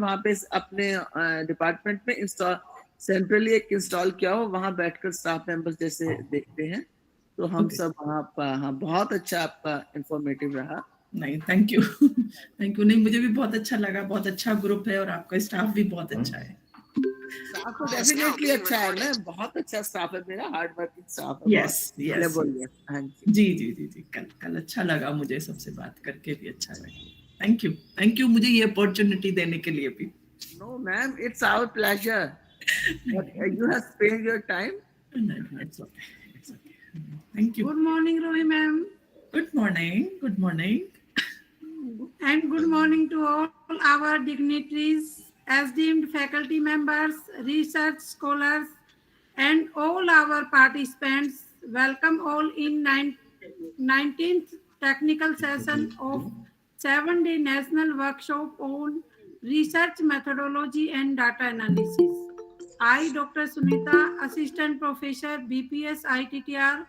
वहाँ पे अपने डिपार्टमेंट में इंस्टॉल सेंट्रली एक इंस्टॉल किया हो, वहाँ बैठकर स्टाफ मेंबर्स जैसे देखते हैं, तो हम सब वहाँ हाँ, बहुत अच्छा आपका इंफॉर्मेटिव रहा। नहीं, थैंक यू थैंक यू। नहीं, मुझे भी बहुत अच्छा लगा, बहुत अच्छा ग्रुप है और आपका स्टाफ भी बहुत अच्छा है। स्टाफ तो डेफिनेटली अच्छा है ना, बहुत अच्छा स्टाफ है मेरा, हार्ड वर्किंग स्टाफ है। यस यस, बोलिए। हाँ जी जी जी जी जी, कल अच्छा लगा मुझे, सबसे बात करके भी अच्छा लगा। थैंक यू मुझे ये अपॉर्चुनिटी देने के लिए भी। No ma'am, it's our pleasure, you have spend your time. It's okay, it's okay, thank you. Good morning, Rohi ma'am. Good morning, good morning, And good morning to all our dignitaries, esteemed faculty members, research scholars, and all our participants. Welcome all in 19th technical session of 7-day national workshop on research methodology and data analysis. I, Dr. Sunita, Assistant Professor, B.P.S. ITTR,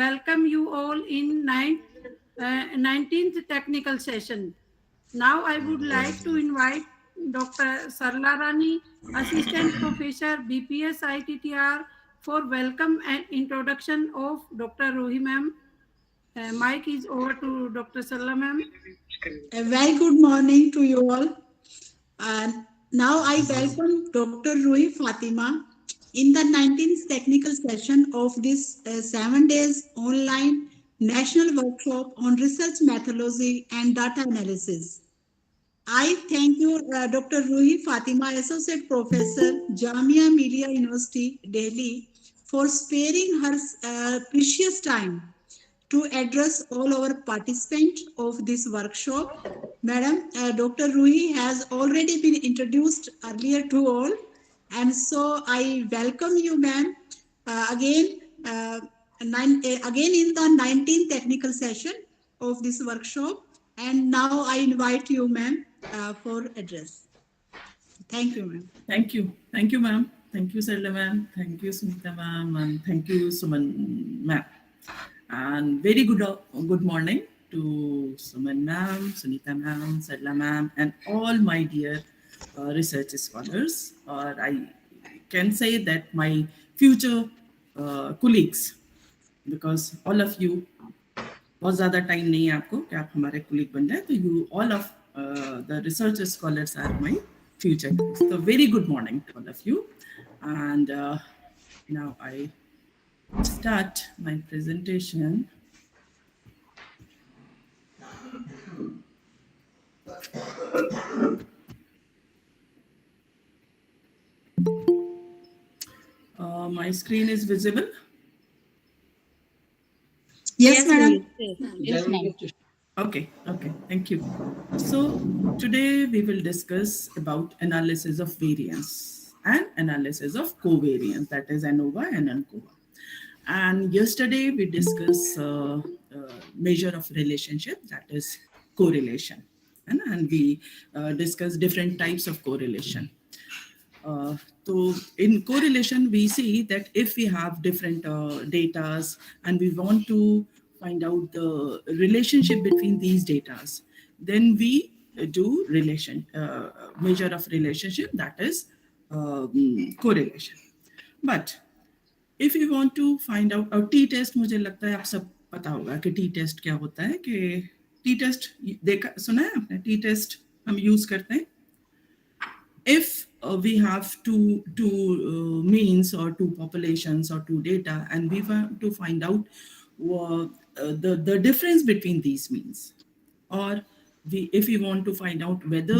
welcome you all in 19th technical session. Now I would like to invite Dr. Sarla Rani, Assistant Professor, B.P.S. ITTR, for welcome and introduction of Dr. Rohi ma'am. Mic is over to Dr. Sarla ma'am. A very good morning to you all. And now I welcome Dr. Rui Fatima in the 19th technical session of this 7 days online national workshop on research methodology and data analysis. I thank you, Dr. Rui Fatima, Associate Professor, Jamia Millia University, Delhi, for sparing her precious time to address all our participants of this workshop. Madam, Dr. Rui has already been introduced earlier to all, and so I welcome you, ma'am, again in the 19th technical session of this workshop. And now I invite you, ma'am, for address. Thank you, ma'am. Thank you ma'am, thank you Sarla ma'am, thank you Sunita ma'am, and thank you Suman ma'am. And very good morning to Suman ma'am, Sunita ma'am, Sarla ma'am, and all my dear research scholars, or I can say that my future colleagues, because all of you, बहुत ज़्यादा time नहीं है आपको कि आप हमारे colleague बन जाए, तो you all of the research scholars are my future. So very good morning to all of you, and now I start my presentation. My screen is visible. Yes, madam. Yes, ma'am. Okay, thank you. So today we will discuss about analysis of variance and analysis of covariance, that is Anova and Ankova. And yesterday we discussed measure of relationship, that is correlation, and we discussed different types of correlation. So in correlation, we see that if we have different datas and we want to find out the relationship between these datas, then we do measure of relationship, that is correlation. But if you want to find out t-test, मुझे लगता है आप सब पता होगा कि t-test क्या होता है, कि t-test देखा सुना है आपने, t-test हम यूज करते हैं if we have two means or two populations or two data, and we want to find out the difference between these means, or if we want to find out whether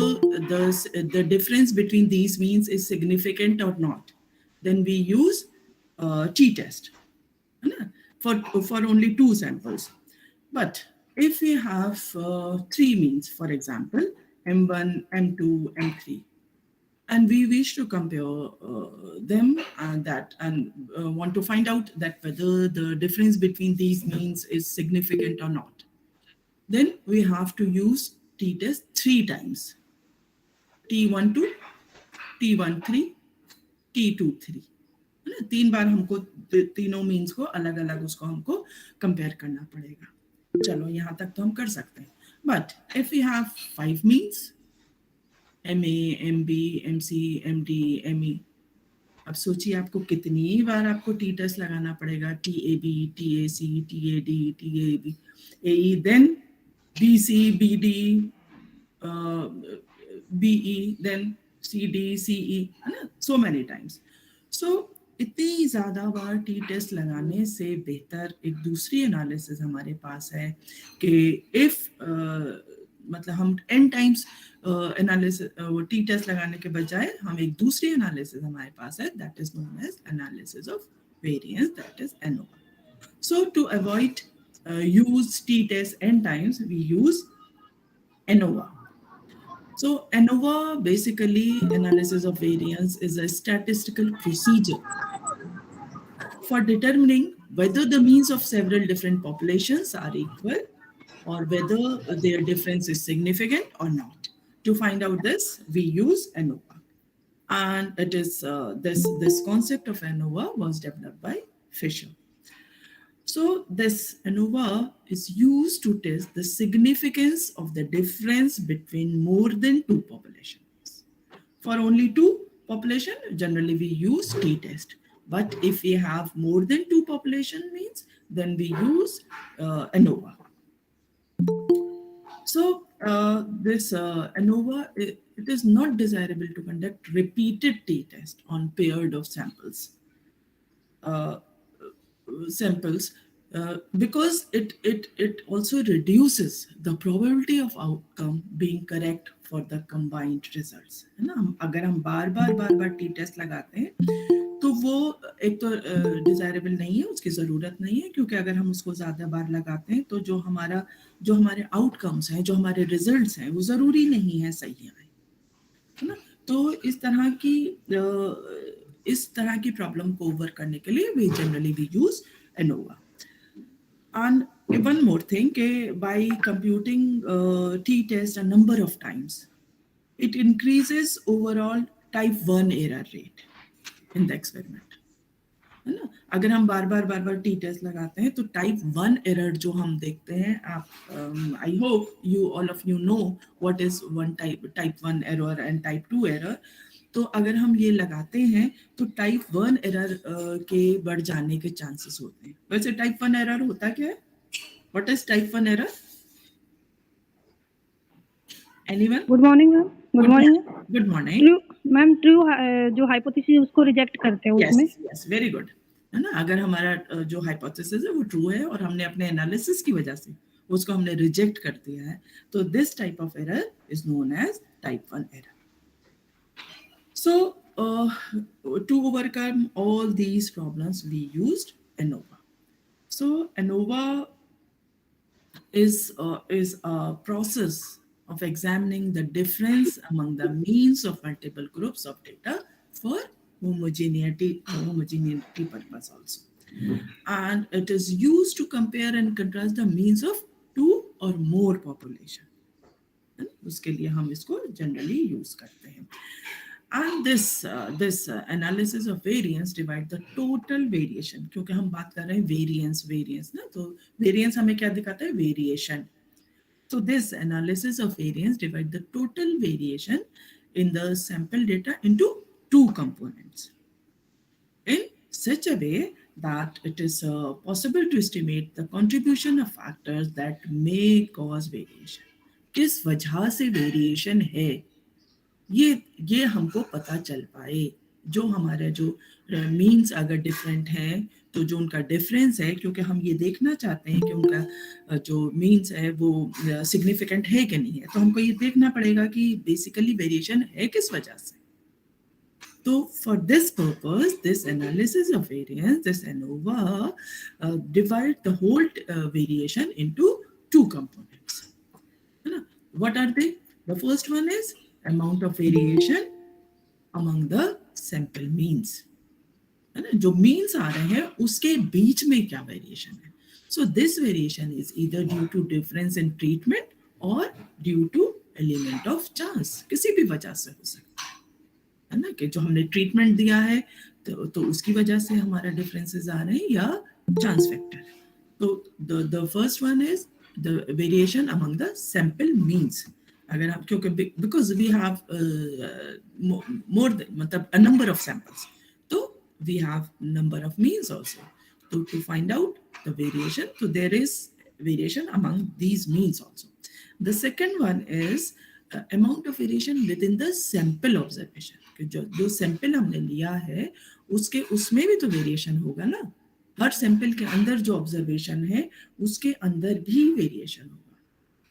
the difference between these means is significant or not, then we use t-test for only two samples. But if we have three means, for example, M1, M2, M3, and we wish to compare them and want to find out that whether the difference between these means is significant or not, then we have to use t-test three times: T12, T13, T23. तीन बार हमको तीनों means को अलग अलग उसको हमको compare करना पड़ेगा. चलो यहाँ तक तो हम कर सकते हैं. But if we have 5 means, MA, MB, MC, MD, ME। अब सोचिए आपको कितनी बार आपको टी टेस्ट लगाना पड़ेगा, TAB, TAC, TAD, TAB, AE, then BC, BD, BE, then CD, CE, है ना, so many times. So इतनी ज्यादा बार टी टेस्ट लगाने से बेहतर एक दूसरी एनालिसिस हमारे पास है कि इफ मतलब हम 10 टाइम्स एनालिसिस टी टेस्ट लगाने के बजाय हम एक दूसरी एनालिसिस हमारे पास है, that is known as analysis of variance, that is ANOVA. So to avoid use t test n times, we use ANOVA. So ANOVA, basically analysis of variance, is a statistical procedure for determining whether the means of several different populations are equal or whether their difference is significant or not. To find out this, we use ANOVA. And it is this concept of ANOVA was developed by Fisher. So this ANOVA is used to test the significance of the difference between more than two populations. For only two population, generally we use t-test. But if we have more than two population means, then we use ANOVA. So this ANOVA, it is not desirable to conduct repeated t-test on paired of samples. Because it also reduces the probability of outcome being correct for the combined results, है ना. अगर हम बार T test लगाते हैं तो वो एक तो डिजायरेबल नहीं है, उसकी जरूरत नहीं है, क्योंकि अगर हम उसको ज्यादा बार लगाते हैं तो जो हमारे आउटकम्स हैं, जो हमारे रिजल्ट्स हैं, वो जरूरी नहीं है सही आए, है ना. तो इस तरह की प्रॉब्लम को ओवर करने के लिए we generally we use ANOVA. And one more thing, by computing t-test a number of times, it increases overall type 1 error rate in the experiment, है ना. अगर हम बार टी टेस्ट लगाते हैं तो टाइप 1 एरर जो हम देखते हैं, आप I hope you all of you know what is one type 1 error and type 2 error. तो अगर हम ये लगाते हैं तो टाइप 1 एरर के बढ़ जाने के चांसेस होते हैं. वैसे टाइप 1 एरर होता क्या है? What is type 1 error? Anyone? Good morning ma'am. Good morning. Good morning ma'am. True जो हाइपोथेसिस उसको रिजेक्ट करते हैं उसमें. यस, वेरी गुड, है ना. अगर हमारा जो हाइपोथेसिस है वो ट्रू है और हमने अपने एनालिसिस की वजह से उसको हमने रिजेक्ट कर दिया है, तो this type of error is known as type 1 error. So to overcome all these problems, we used ANOVA. So ANOVA is a process of examining the difference among the means of multiple groups of data for homogeneity purpose also. And it is used to compare and contrast the means of two or more population. उसके लिए हम इसको generally use करते हैं. And this analysis of variance divide the total variation, क्योंकि हम बात कर रहे हैं variance ना, तो variance हमें क्या दिखाता है? Variation. So this analysis of variance divide the total variation in the sample data into two components in such a way that it is possible to estimate the contribution of factors that may cause variation. किस वजह से variation है, ये हमको पता चल पाए. जो हमारे जो मीन्स अगर डिफरेंट हैं तो जो उनका डिफरेंस है, क्योंकि हम ये देखना चाहते हैं कि उनका जो मीन्स है वो सिग्निफिकेंट है कि नहीं है, तो हमको ये देखना पड़ेगा कि बेसिकली वेरिएशन है किस वजह से. तो for this purpose this analysis of variance, this ANOVA divide the whole variation into two components, है ना. What are they? The first one is amount of variation among the sample means, है ना. जो means आ रहे हैं उसके बीच में क्या variation है. So this variation is either due to difference in treatment or due to element of chance. किसी भी वजह से हो सकता है ना, कि जो हमने ट्रीटमेंट दिया है तो उसकी वजह से हमारा डिफरेंसेस आ रहे हैं, या चांस फैक्टर. तो the first one is the variation among the sample means. अगर आप क्योंकि because we have more मतलब a number of samples, so we have number of means also to find out the variation. So there is variation among these means also. The second one is amount of variation within the sample observation. जो sample हमने लिया है उसके उसमें भी तो variation होगा ना. हर sample के अंदर जो observation है उसके अंदर भी variation होगा.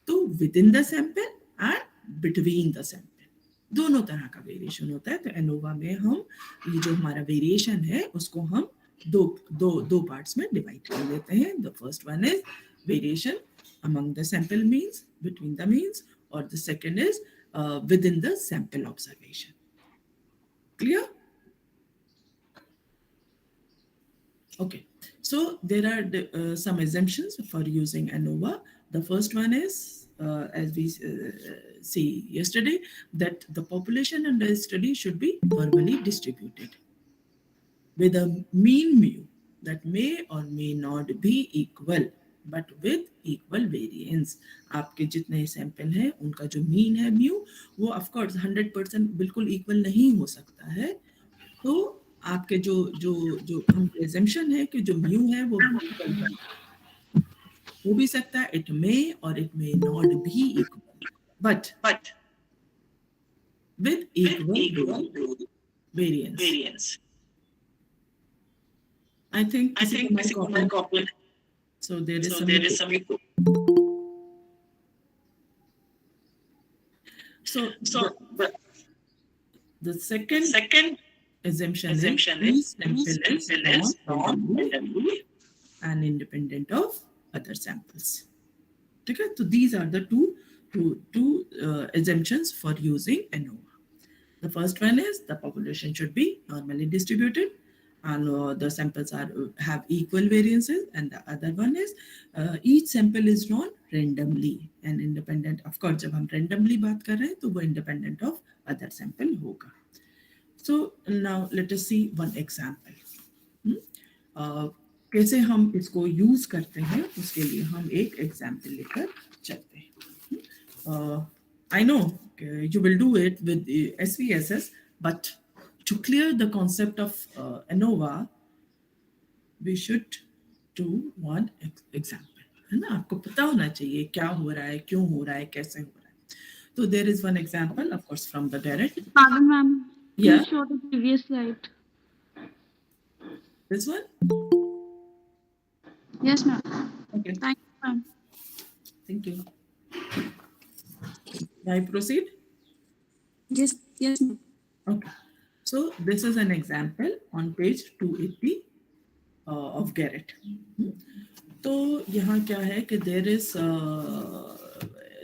तो within the sample and between the sample दोनों तरह का वेरिएशन होता है. तो एनोवा में हम ये जो हमारा वेरिएशन है उसको हम दो पार्ट्स में डिवाइड कर लेते हैं. The first one is variation among the sample means, between the means, और the second is within the sample observation. Clear? Okay, so there are some exemptions for using ANOVA. The first one is, as we see yesterday, that the population under study should be normally distributed with a mean mu that may or may not be equal, but with equal variance. आपके जितने sample हैं उनका जो mean है mu वो of course 100% बिल्कुल equal नहीं हो सकता है. तो आपके जो जो जो हम एजम्पशन है कि जो म्यू है वो इक्वल हो भी सकता है. इट मे और it may not be equal, but with equal variance. I think my copy. So there is some echo. So the second assumption is sample is non-randomly and independent of other samples. Okay, so these are the two assumptions for using ANOVA. The first one is the population should be normally distributed and the samples have equal variances, and the other one is each sample is drawn randomly and independent. Of course, जब हम randomly बात कर रहे हैं तो वो independent of other sample होगा. So now let us see one example. कैसे हम इसको यूज करते हैं उसके लिए हम एक एग्जाम्पल लेकर चलते हैं. I know you will do it with SVSS, but to clear the concept of ANOVA, we should do one example. है ना, आपको पता होना चाहिए क्या हो रहा है, क्यों हो रहा है, कैसे हो रहा है. So there is one example, of course, from the direct. Pardon, ma'am. Yeah. Please show the previous slide. This one? Yes, ma'am. Okay. Thank you, ma'am. Thank you. Can I proceed? Yes, ma'am. Okay. So this is an example on page 280 of Garrett. तो यहाँ क्या है कि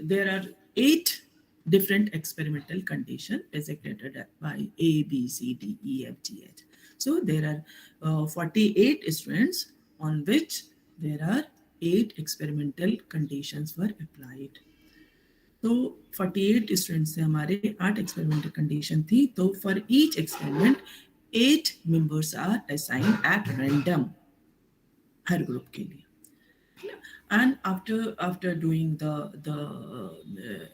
there are 8 different experimental conditions designated by A, B, C, D, E, F, G, H. So there are 48 students on which there are 8 experimental conditions were applied. तो 48 students से हमारे 8 experimental condition थी. तो for each experiment 8 members are assigned at random हर group के लिए. And after doing the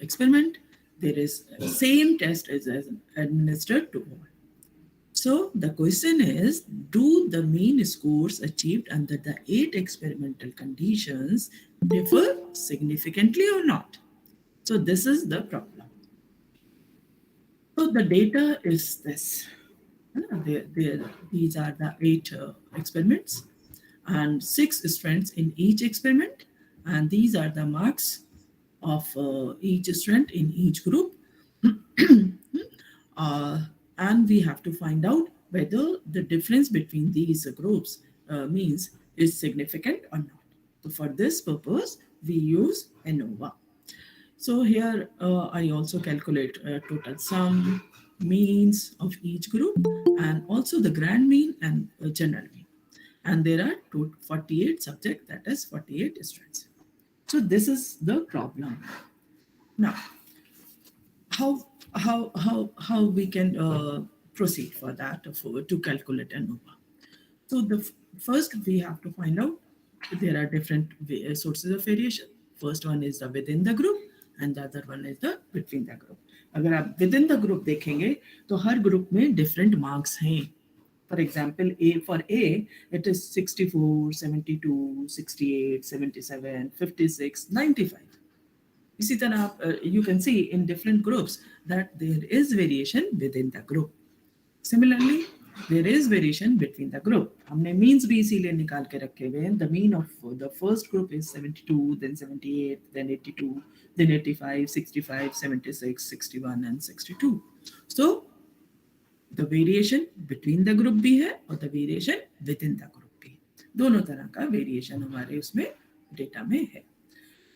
experiment there is same test is administered to all. So the question is, do the mean scores achieved under the 8 experimental conditions differ significantly or not? So this is the problem. So the data is this. These are the 8 experiments and 6 students in each experiment, and these are the marks of each student in each group. And we have to find out whether the difference between these groups means is significant or not. So for this purpose, we use ANOVA. So here I also calculate total sum, means of each group, and also the grand mean and general mean. And there are 48 subjects, that is 48 students. So this is the problem. Now, how we can proceed for that to calculate ANOVA. So first we have to find out there are different sources of variation. First one is the within the group, and the other one is the between the group. अगर आप within the group देखेंगे तो हर group में different marks हैं. For example, for A, it is 64, 72, 68, 77, 56, 95. इसी तरह आप, you can see in different groups that there is variation within the group. Similarly, there is variation between the group. हमने means भी इसीलिए निकाल के रखे हुए हैं. The mean of the first group is 72, then 78, then 82, then 85, 65, 76, 61 and 62. So the variation between the group भी है और the variation within the group भी. दोनों तरह का variation हमारे उसमें data में है.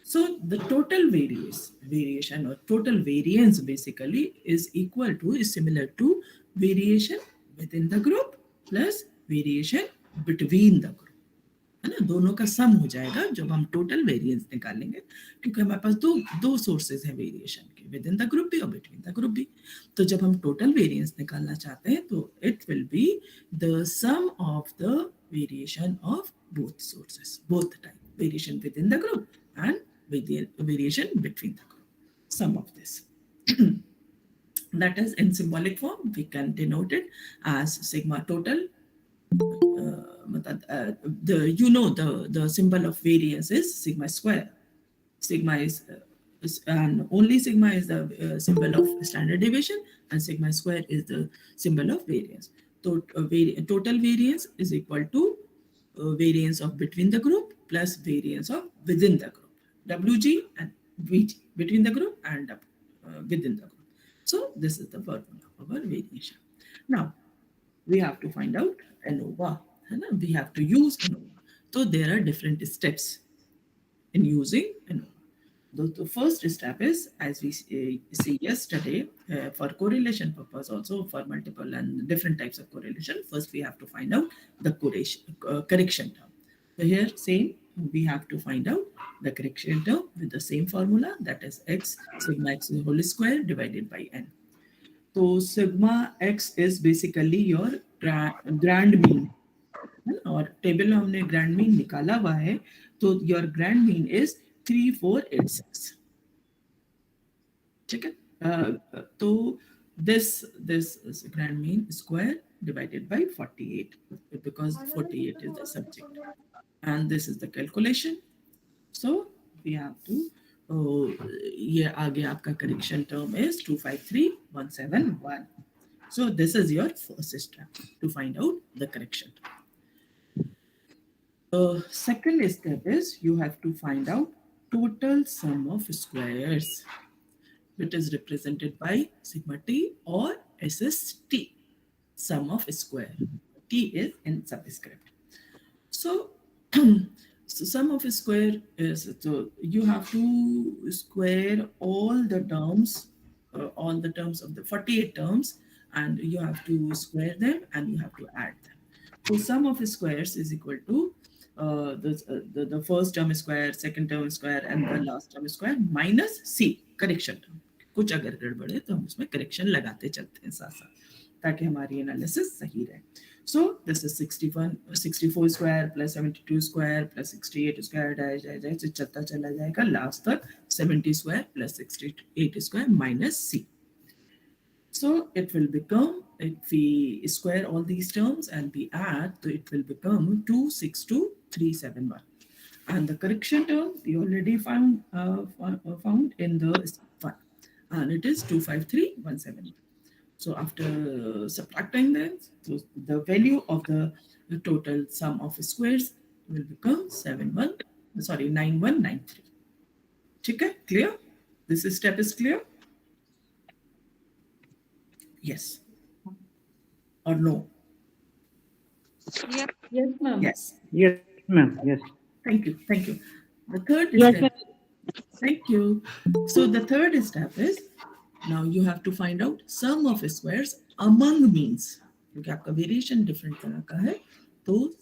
So the total variation or total variance basically is similar to variation within the group plus variation between the group. है ना, दोनों का सम हो जाएगा जब हम टोटल वेरिएंस निकालेंगे, क्योंकि हमारे पास दो सोर्सेज हैं वेरिएशन के, विद इन द ग्रुप भी और बिटवीन द ग्रुप भी. तो जब हम टोटल वेरिएंस निकालना चाहते हैं तो it will be the sum of the variation of both sources, both type, variation within the group and variation between the group, sum of this. That is in symbolic form we can denote it as sigma total. The symbol of variance is sigma square. Sigma is and only sigma is the symbol of standard deviation, and sigma square is the symbol of variance. So total variance is equal to variance of between the group plus variance of within the group. WG and VG, between the group and within the group. So this is the formula of our variation. Now we have to find out Anova. We have to use Anova. So there are different steps in using Anova. The first step is, as we see yesterday, for correlation purpose, also for multiple and different types of correlation, first we have to find out the correction term. So here same, we have to find out the correction term with the same formula, that is x sigma x whole square divided by n. So sigma x is basically your grand mean, और table में हमने grand mean निकाला हुआ है, तो your grand mean is 3486. ठीक है, तो this is grand mean square divided by 48, because 48 is the subject, and this is the calculation. So we have to, ये आगे आपका correction term is 253171. So this is your first step to find out the correction term. The second step is you have to find out total sum of squares, which is represented by sigma t or SST, sum of square. T is in subscript. So, so sum of square is, so you have to square all the terms of the 48 terms, and you have to square them and you have to add them. So sum of squares is equal to the first term square, second term square, and the last term square minus C, correction term. कुछ अगर गड़बड़ है तो हम उसमें correction लगाते चलते हैं साथ साथ, ताकि हमारी एनालिसिस सही रहे. So this is 64 square plus 72 square plus 68 square dash चलता चला जाएगा लास्ट तक 70 square plus 68 square minus C. So it will become, if we square all these terms and we add, so it will become 262371. And the correction term we already found in the one, and it is 25317. So after subtracting them, so the value of the total sum of squares will become 9193. Okay, clear? This step is clear? Yes or no? Yep. Yes, ma'am. Yes. Yes, ma'am. Yes. Thank you. Thank you. The third Yes, step. Thank you. So the third step is, now you have to find out sum of squares among means. क्योंकि आपका variation different तरह का है, तो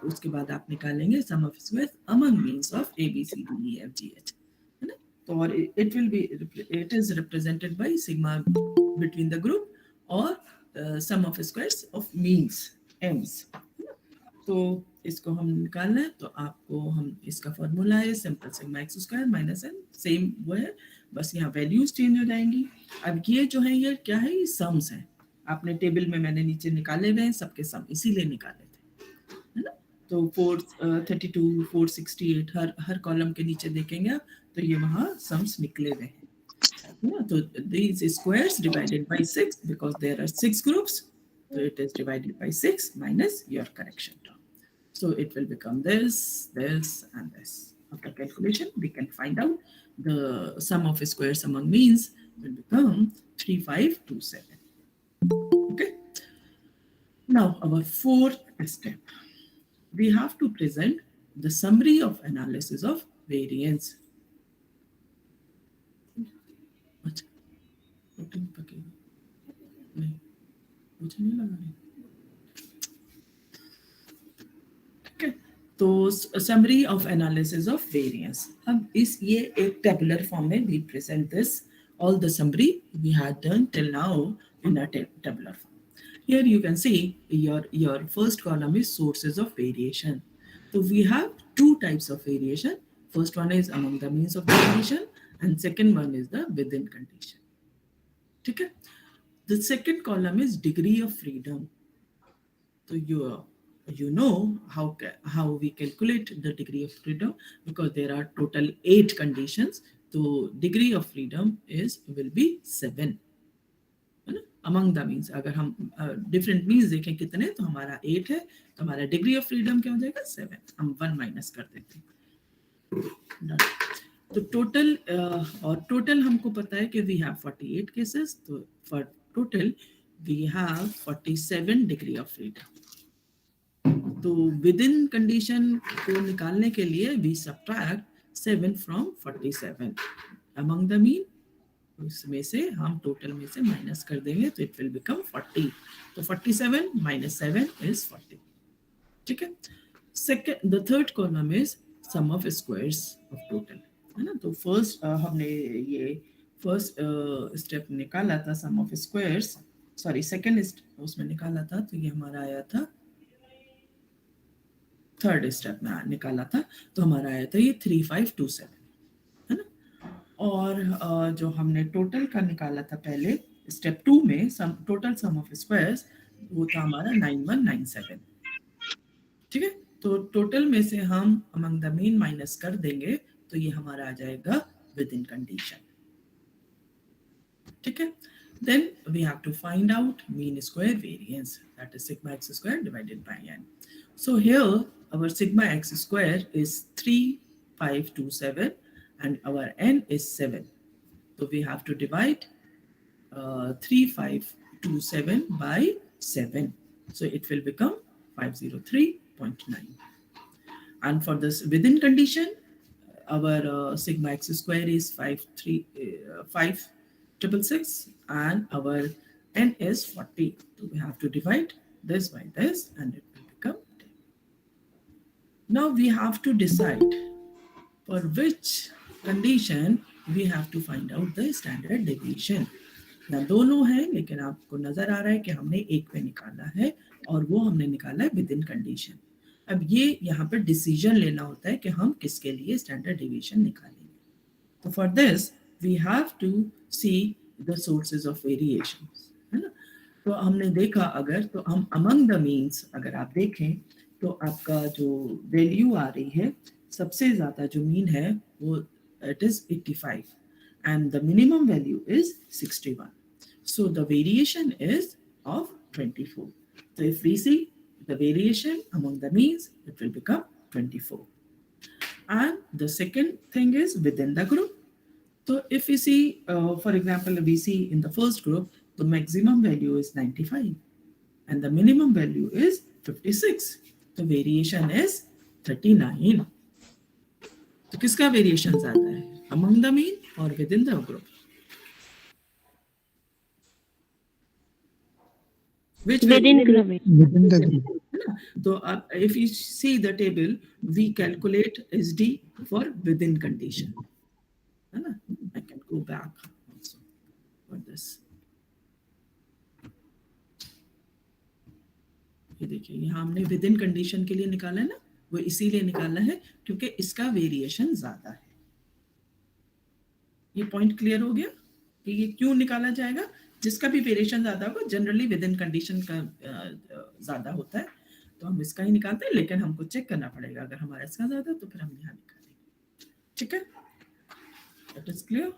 उसके बाद आप निकालेंगे sum of squares among means of A, B, C, D, E, F, G, H. है ना? तो और it is represented by sigma between the group or sum of squares of means, M's. तो इसको हम निकालना है, तो आपको हम इसका फॉर्मूला है simple sigma x square minus n, same वो है, बस यहाँ वैल्यूज चेंज हो जाएंगी। अब ये जो है ये क्या है, ये सम्स है। आपने टेबल में मैंने नीचे निकाले हुए हैं सबके सम, इसीलिए निकाले थे, है ना। तो 432 468 हर कॉलम के नीचे देखेंगे आप, तो ये वहाँ सम्स निकले हुए हैं। So these squares divided by 6 because there are 6 groups. So it is divided by 6 minus your correction term. So it will become this, this, and this. After calculation, we can find out the sum of squares among means will become 3527. Okay. Now our fourth step. We have to present the summary of analysis of variance. नहीं, मुझे नहीं लगा रही। ठीक है, तो summary of analysis of variance, अब इस ये एक टेबुलर फॉर्म में we present this all the summary we had done till now in a tabular form. Here you can see your first column is sources of variation. So we have two types of variation. First one is among the means of the variation, and second one is the within condition. ठीक है, the second column is degree of freedom. So you know how we calculate the degree of freedom, because there are total 8 conditions. So degree of freedom will be 7, है ना। among the means, अगर हम different means देखें कितने, तो हमारा 8 है, तो हमारा degree of freedom क्या हो जाएगा 7, हम 1 माइनस कर देते हैं। तो टोटल और टोटल हमको पता है कि वी हैव 48 केसेस, तो for total we have 47 degree of freedom. तो विद इन कंडीशन को निकालने के लिए we subtract 7 from 47 among the mean, उसमें से हम टोटल में से माइनस कर देंगे, तो इट विल बिकम 40। तो 47 माइनस 7 इज 40। ठीक है, second the third column is sum of squares of total, है ना। तो फर्स्ट हमने ये फर्स्ट स्टेप निकाला था सम ऑफ स्क्वायर्स, सॉरी सेकंड उसमें निकाला था, तो ये हमारा आया था थर्ड स्टेप में निकाला था, तो हमारा आया था ये 3527, है ना। और जो हमने टोटल का निकाला था पहले स्टेप 2 में, टोटल सम ऑफ स्क्वायर्स, वो था हमारा 9197। ठीक है, तो टोटल में से हम अमंग द मीन माइनस कर देंगे, तो ये हमारा आ जाएगा विद इन कंडीशन। ठीक है, then we have to find out mean square variance, that is sigma x square divided by n. So here our sigma x square is 3527 and our n is 7. So we have to divide 3527 by 7. So it will become 503.9. And for this within condition, our sigma x square is 5,666 and our n is 40. So we have to divide this by this and it will become 10. Now we have to decide for which condition we have to find out the standard deviation. ना दोनों है, लेकिन आपको नजर आ रहा है कि हमने एक पे निकाला है और वो हमने निकाला है विद इन कंडीशन। अब ये यहाँ पर डिसीजन लेना होता है कि हम किसके लिए स्टैंडर्ड डेविएशन निकालेंगे। तो for this we have to see the sources of variation, है ना। तो हमने देखा अगर, तो हम अमंग द मीन्स अगर आप देखें, तो आपका जो वैल्यू आ रही है, सबसे ज्यादा जो मीन है वो it is 85 and the minimum value is 61. So the variation is of 24. So if we see the variation among the means, it will become 24. And the second thing is within the group. So if we see, for example, we see in the first group, the maximum value is 95 and the minimum value is 56. The variation is 39. तो किसका variation ज्यादा है, among the mean or within the group? Which within group. within the group. So if you see the table, we calculate SD for within condition. I can go back also for this. ये देखिए यहाँ हमने with in condition के लिए निकाला है ना, वो इसीलिए निकाला है क्योंकि इसका वेरिएशन ज्यादा है। ये पॉइंट क्लियर हो गया कि ये क्यों निकाला जाएगा? जिसका भी वेरिएशन ज्यादा होगा जनरली विद इन कंडीशन का ज्यादा होता है, तो हम इसका ही निकालते हैं, लेकिन हमको चेक करना पड़ेगा, अगर हमारा इसका ज्यादा तो फिर हम यहाँ निकालेंगे। ठीक है, that is clear.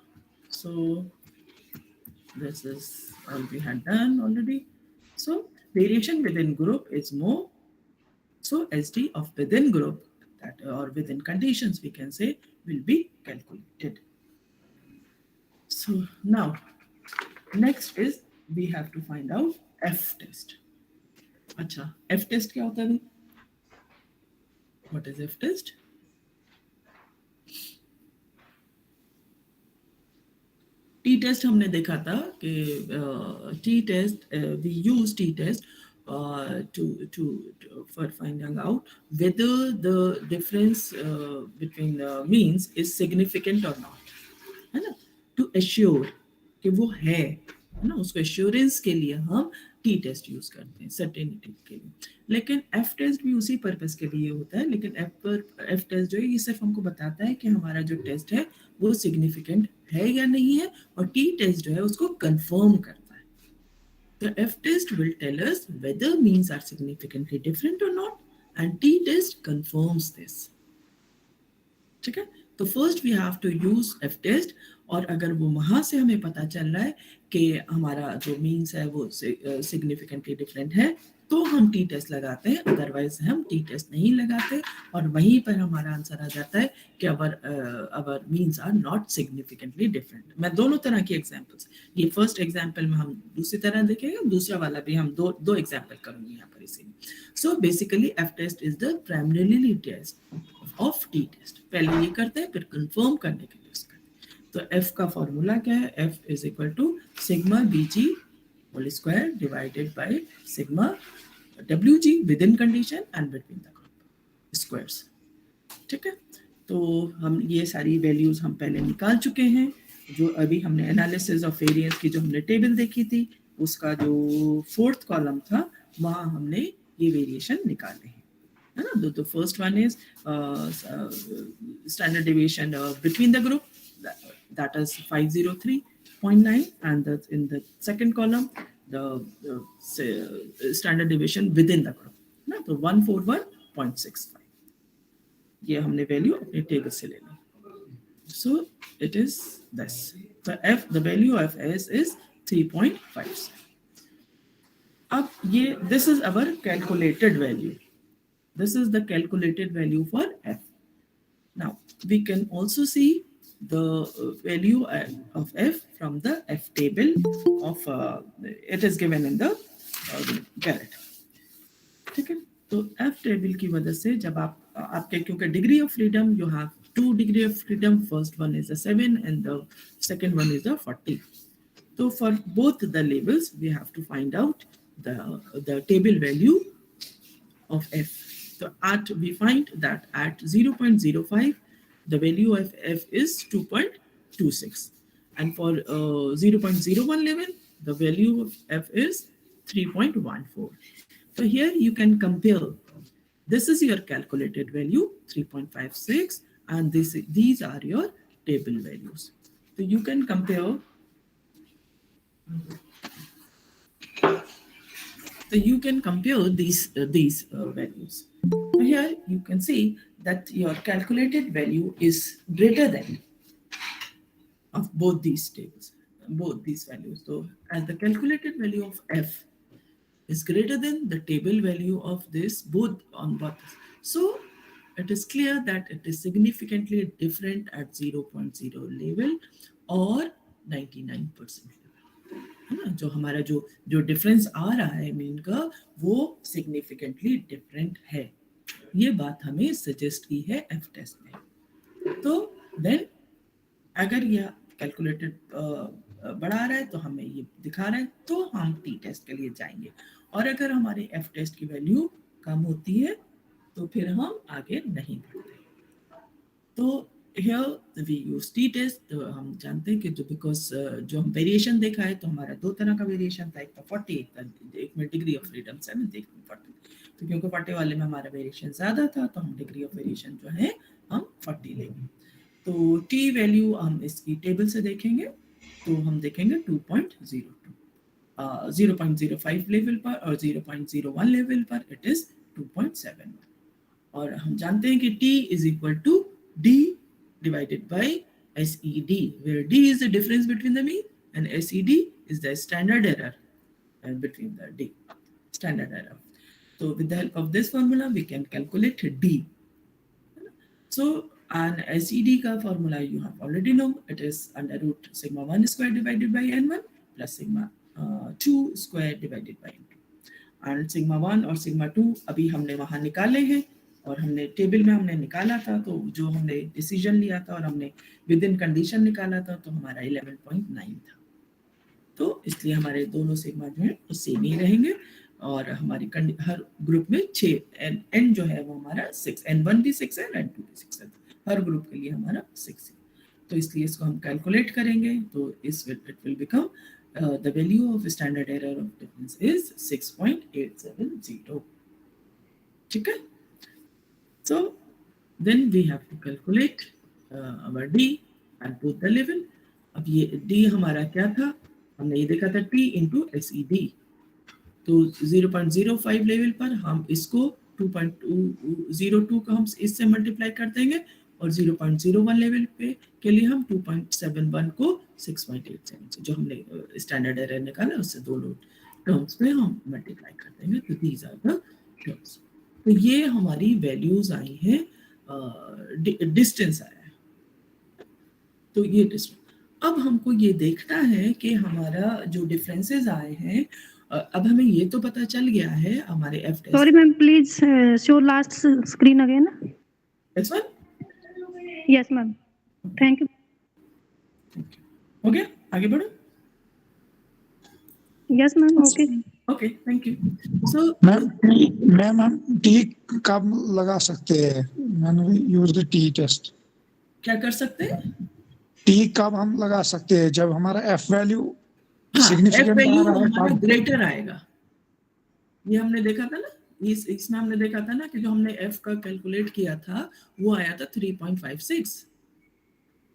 So this is all we had done already. So variation within group is more. So SD of within group, that or within conditions we can say, will be calculated. So now next is we have to find out F test. अच्छा, F test क्या होता है? What is F test? T test हमने देखा था कि T test we use T test to for finding out whether the difference between the means is significant or not, है ना, to assure कि वो है ना, उसको assurance के लिए हम टी टेस्ट यूज करते हैं सर्टेनिटी के लिए। लेकिन एफ टेस्ट भी उसी पर्पस के लिए होता है, लेकिन एफ टेस्ट जो है ये सिर्फ हमको बताता है कि हमारा जो टेस्ट है वो सिग्निफिकेंट है या नहीं है, और टी टेस्ट जो है उसको कंफर्म करता है। The F test will tell us whether means are significantly different or not, and T test confirms this. ठीक है, तो first we have to use F test, और अगर वो वहां से हमें पता चल रहा है कि हमारा जो मीन्स है वो सिग्निफिकेंटली डिफरेंट है, तो हम टी टेस्ट लगाते हैं, अदरवाइज हम टी टेस्ट नहीं लगाते, और वहीं पर हमारा आंसर आ जाता है कि our means are not significantly different. मैं दोनों तरह की एग्जांपल्स, ये फर्स्ट एग्जांपल में हम दूसरी तरह देखेंगे, दूसरा वाला भी हम दो एग्जांपल करूंगी यहाँ पर इसी में। So basically F test is the primarily test of T test. पहले ये करते हैं, फिर कंफर्म करने के लिए यूज करते हैं। तो एफ का फॉर्मूला क्या है? F is equal to sigma BG whole square divided by sigma WG within condition and between the group squares। ठीक है, तो हम ये सारी वैल्यूज हम पहले निकाल चुके हैं। जो अभी हमने एनालिसिस ऑफ वेरिएंस की जो हमने टेबल देखी थी, उसका जो फोर्थ कॉलम था वहां हमने ये वेरिएशन निकाले हैं, है ना। तो first one is standard deviation between the group, that is 503.9, and in the second column the standard deviation within the group ना, तो 141.65 ये हमने वैल्यू अपने टेबल से ले ली। So it is this, the value of S is 3.57। अब ये this is our calculated value, this is the calculated value for F। now we can also see the value of F from the F table of it is given in the Garrett। ठीक है, तो F table की वजह से जब आपके क्योंकि degree of freedom you have 2 degree of freedom, first one is a 7 and the second one is a 40। so for both the labels we have to find out the table value of F। so we find that at 0.05 the value of F is 2.26, and for 0.01 level the value of F is 3.14। so here you can compare, this is your calculated value 3.56, and these are your table values, so you can compare these values। so here you can see that your calculated value is greater than of both these tables, both these values। so as the calculated value of F is greater than the table value of this both on both, so it is clear that it is significantly different at 0.0 level or 99% level, है ना। जो हमारा जो difference आ रहा है mean का वो significantly different है, ये बात हमें सजेस्ट की है एफ टेस्ट में। तो देन अगर यह कैलकुलेटेड बढ़ा रहा है तो हमें ये दिखा रहा है, तो हम टी टेस्ट के लिए जाएंगे, और अगर हमारे एफ टेस्ट की वैल्यू कम होती है तो फिर हम आगे नहीं बढ़ते। तो here we use t test। तो हम जानते हैं कि बिकॉज जो हम वेरिएशन देखा है तो हमारा दो तरह का वेरिएशन था, एक था 40, एक में डिग्री ऑफ फ्रीडम 7, एक में 40। तो क्योंकि 40 वाले में हमारा वेरिएशन ज़्यादा था तो हम डिग्री ऑफ वेरिएशन जो है हम 40 लेंगे। तो टी वैल्यू हम इसकी टेबल से देखेंगे तो हम देखेंगे 2.02, 0.05 लेवल पर और 0.01 लेवल पर इट इज 2.71। और हम जानते हैं कि t is equal to d divided by SED, where d is the difference between the mean and SED is the standard error between the d, standard error. So with the help of this formula we can calculate d. So an SED ka formula you have already know, it is under root sigma 1 square divided by n1 plus sigma 2 square divided by n2. and sigma 1 और sigma 2 अभी हमने वहाँ निकाले हैं और हमने table में हमने निकाला था, तो जो हमने डिसीजन लिया था और हमने विद इन कंडीशन निकाला था तो हमारा 11.9 था। तो इसलिए हमारे दोनों सिग्मा जो है वो सेम ही रहेंगे और हमारी हर ग्रुप में 6 n जो है वो हमारा 6, n1 भी 6 है n2 भी 6 है, हर ग्रुप के लिए हमारा 6 है। तो इसलिए इसको हम कैलकुलेट करेंगे तो it will become the value of standard error of difference is 6.870. ठीक है? So then we have to calculate our d and put the level. अब ये d हमारा क्या था, हमने ये देखा था t into SED, तो 0.05 लेवल पर हम इसको 2.202 का हम इससे मल्टीप्लाई कर देंगे और 0.01 लेवल पे के लिए हम 2.71 को 6.87 से जो हमने स्टैंडर्ड एरर निकाला उससे दोनों टर्म्स में हम मल्टीप्लाई कर देंगे। तो दीज आर द टर्म्स। तो ये हमारी वैल्यूज आई हैं, डिस्टेंस आया है, तो ये डिस्टेंस। अब हमको ये देखना है कि हमारा जो डिफरेंसेस आए हैं, अब हमें ये तो पता चल गया है हमारे F test. Sorry ma'am, please show last screen again. Yes ma'am, yes ma'am, thank you. हो गया, आगे बढ़ो। Yes ma'am, okay okay, thank you. So ma'am हम टी कब लगा सकते हैं? मैंने यूज्ड टी टेस्ट। क्या कर सकते हैं? टी कब हम लगा सकते हैं? जब हमारा एफ वैल्यू सिग्निफिकेंट हमारा ग्रेटर आएगा। ये हमने देखा था ना, इसमें हमने देखा था ना कि जो हमने एफ का कैलकुलेट किया था वो आया था 3.56,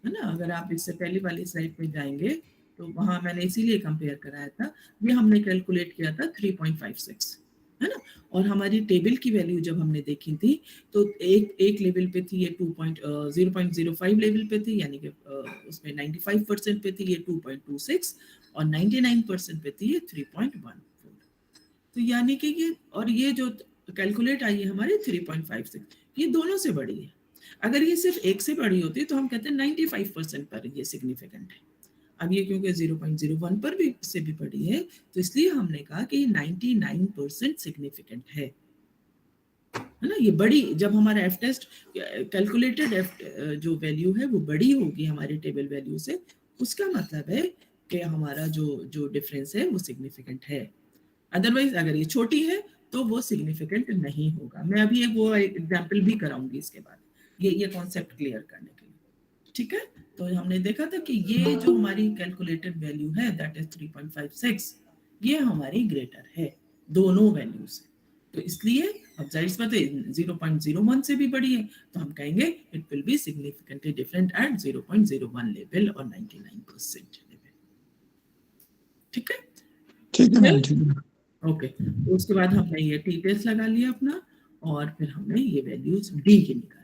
है ना। अगर आप इससे पहले वाली स्लाइड पे जाएंगे तो वहां मैंने इसीलिए कंपेयर कराया था, ये हमने कैलकुलेट किया था 3.56, है ना। और हमारी टेबल की वैल्यू जब हमने देखी थी तो एक लेवल पे थी ये 0.05 लेवल पे थी, यानी कि उसमें 95% पे थी ये 2.26 और 99% पे थी ये 3.14। तो यानी कि ये जो कैलकुलेट आई है हमारी 3.56, ये दोनों से बड़ी है। अगर ये सिर्फ एक से बड़ी होती तो हम कहते हैं 95% पर ये सिग्निफिकेंट है। अब ये क्योंकि 0.01 पर भी से भी बड़ी है तो इसलिए हमने कहा कि 99% सिग्निफिकेंट है ना। ये बड़ी, जब हमारा एफ टेस्ट कैलकुलेटेड एफ जो वैल्यू है वो बड़ी होगी हमारे टेबल वैल्यू से, उसका मतलब है कि हमारा जो डिफरेंस है वो सिग्निफिकेंट है। अदरवाइज अगर ये छोटी है तो वो सिग्निफिकेंट नहीं होगा। मैं अभी वो एग्जाम्पल भी कराऊंगी इसके बाद ये कॉन्सेप्ट क्लियर करने के लिए, ठीक है। तो हमने देखा था कि ये जो हमारी कैलकुलेटेड वैल्यू है दैट इज 3.56, ये हमारी ग्रेटर है दोनों वैल्यू से। तो इसलिए अब जाहिर सी बात है 0.01 से भी बड़ी है तो हम कहेंगे it will B significantly different at 0.01 level और 99% लेवल, ठीक है। ठीक है मैम, ठीक है। ओके, तो उसके बाद हमने ये टी टेस्ट लगा लिया अपना और फिर हमने ये वैल्यूज डी की निकाली।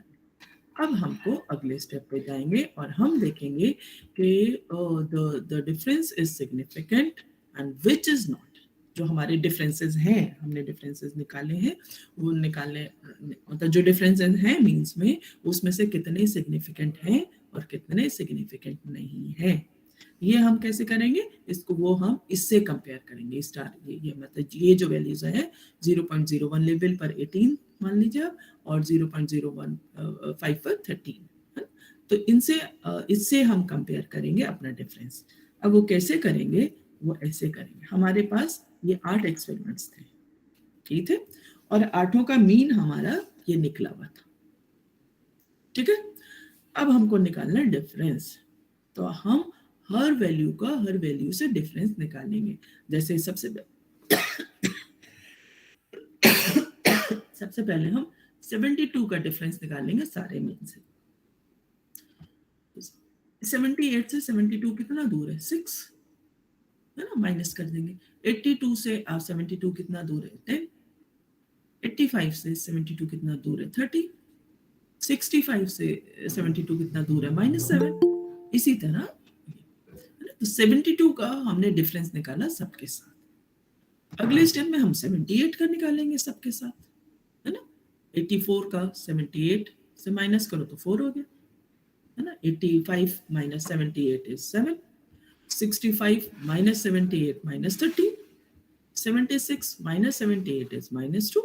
अब हमको अगले स्टेप पे जाएंगे और हम देखेंगे कि the difference is significant and which is not. जो हमारे डिफरेंसेस हैं, हमने डिफरेंसेस निकाले हैं, वो निकाले मतलब जो डिफरेंसेस हैं मींस में उसमें से कितने सिग्निफिकेंट हैं और कितने सिग्निफिकेंट नहीं हैं। ये हम कैसे करेंगे इसको, वो हम इससे कंपेयर करेंगे। स्टार ये मतलब ये जो वैल्यूज है 0.01 लेवल पर 18 मान लीजिए आप और 0.015 पर 13, तो इससे हम कंपेयर करेंगे अपना डिफरेंस। अब वो कैसे करेंगे, वो ऐसे करेंगे। हमारे पास ये 8 एक्सपेरिमेंट्स थे, ठीक है, और 8 का मीन हमारा ये निकला हुआ था, ठीक है। अब हमको निकालना डिफरेंस, तो हम हर वैल्यू से डिफरेंस निकालेंगे। जैसे सबसे सबसे पहले हम 72 का डिफरेंस निकालेंगे सारे मीन से। 78 से 72 कितना दूर है? 6 है ना, माइनस कर देंगे। 82 से 72 कितना दूर है? 10। 85 से 72 कितना दूर है? 30। 65 से 72 कितना दूर है? -7। इसी तरह तो 72 का हमने डिफरेंस निकाला सबके साथ। अगले स्टेप में हम 78 का निकालेंगे सबके साथ, है ना। 84 का 78 से माइनस करो तो 4 हो गया, है ना। 85 minus 78 is 7। 65 minus 78 minus 30. 76 minus 78 is -2,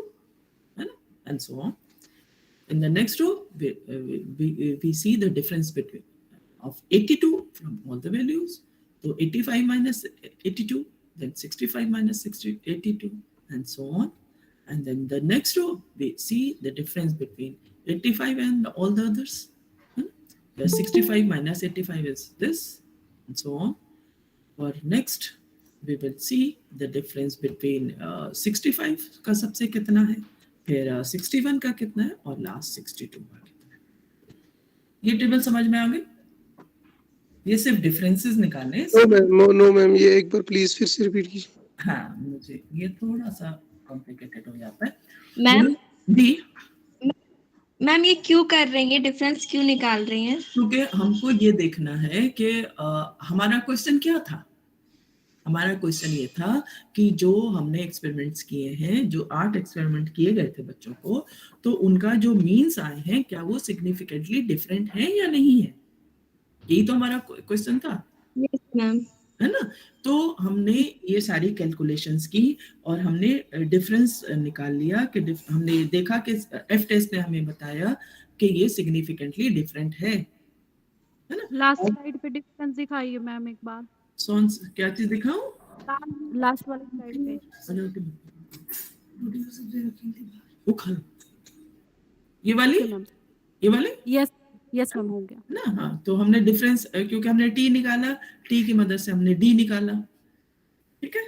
and so on. In the next row, we see the difference between of 82 from all the values. So 85 minus 82, then 65 minus 82, and so on. And then the next row, we see the difference between 85 and all the others. The 65 minus 85 is this, and so on. Or next, we will see the difference between 65 का सबसे कितना है, फिर 61 का कितना है, और last 62 का कितना है। ये टेबल समझ में आ गई? ये सिर्फ डिफरेंसेस निकालने हैं। नो मैम, ये एक बार प्लीज फिर से रिपीट कीजिए। हाँ, मुझे ये थोड़ा सा कॉम्प्लिकेटेड हो जाता है मैम। जी मैम, ये क्यों कर रही है, डिफरेंस क्यों निकाल रही हैं? क्योंकि हमको ये देखना है कि हमारा क्वेश्चन क्या था। हमारा क्वेश्चन ये था कि जो हमने एक्सपेरिमेंट्स किए हैं, जो 8 एक्सपेरिमेंट किए गए थे बच्चों को, तो उनका जो मीन्स आए हैं क्या वो सिग्निफिकेंटली डिफरेंट है या नहीं है। यही तो हमारा क्वेश्चन था। Yes ma'am. है ना। तो हमने ये सारी कैलकुलेशंस की और हमने डिफरेंस निकाल लिया कि हमने देखा कि एफ टेस्ट ने हमें बताया कि ये सिग्निफिकेंटली डिफरेंट है ना। लास्ट स्लाइड पे डिफरेंस दिखाइए मैम एक बार। क्या चीज दिखाऊं? लास्ट वाली स्लाइड पे। वो खा लो। ये वाली यस मैम, हो गया ना। हाँ, तो हमने डिफरेंस, क्योंकि हमने टी निकाला, टी की मदद से हमने डी निकाला। ठीक है,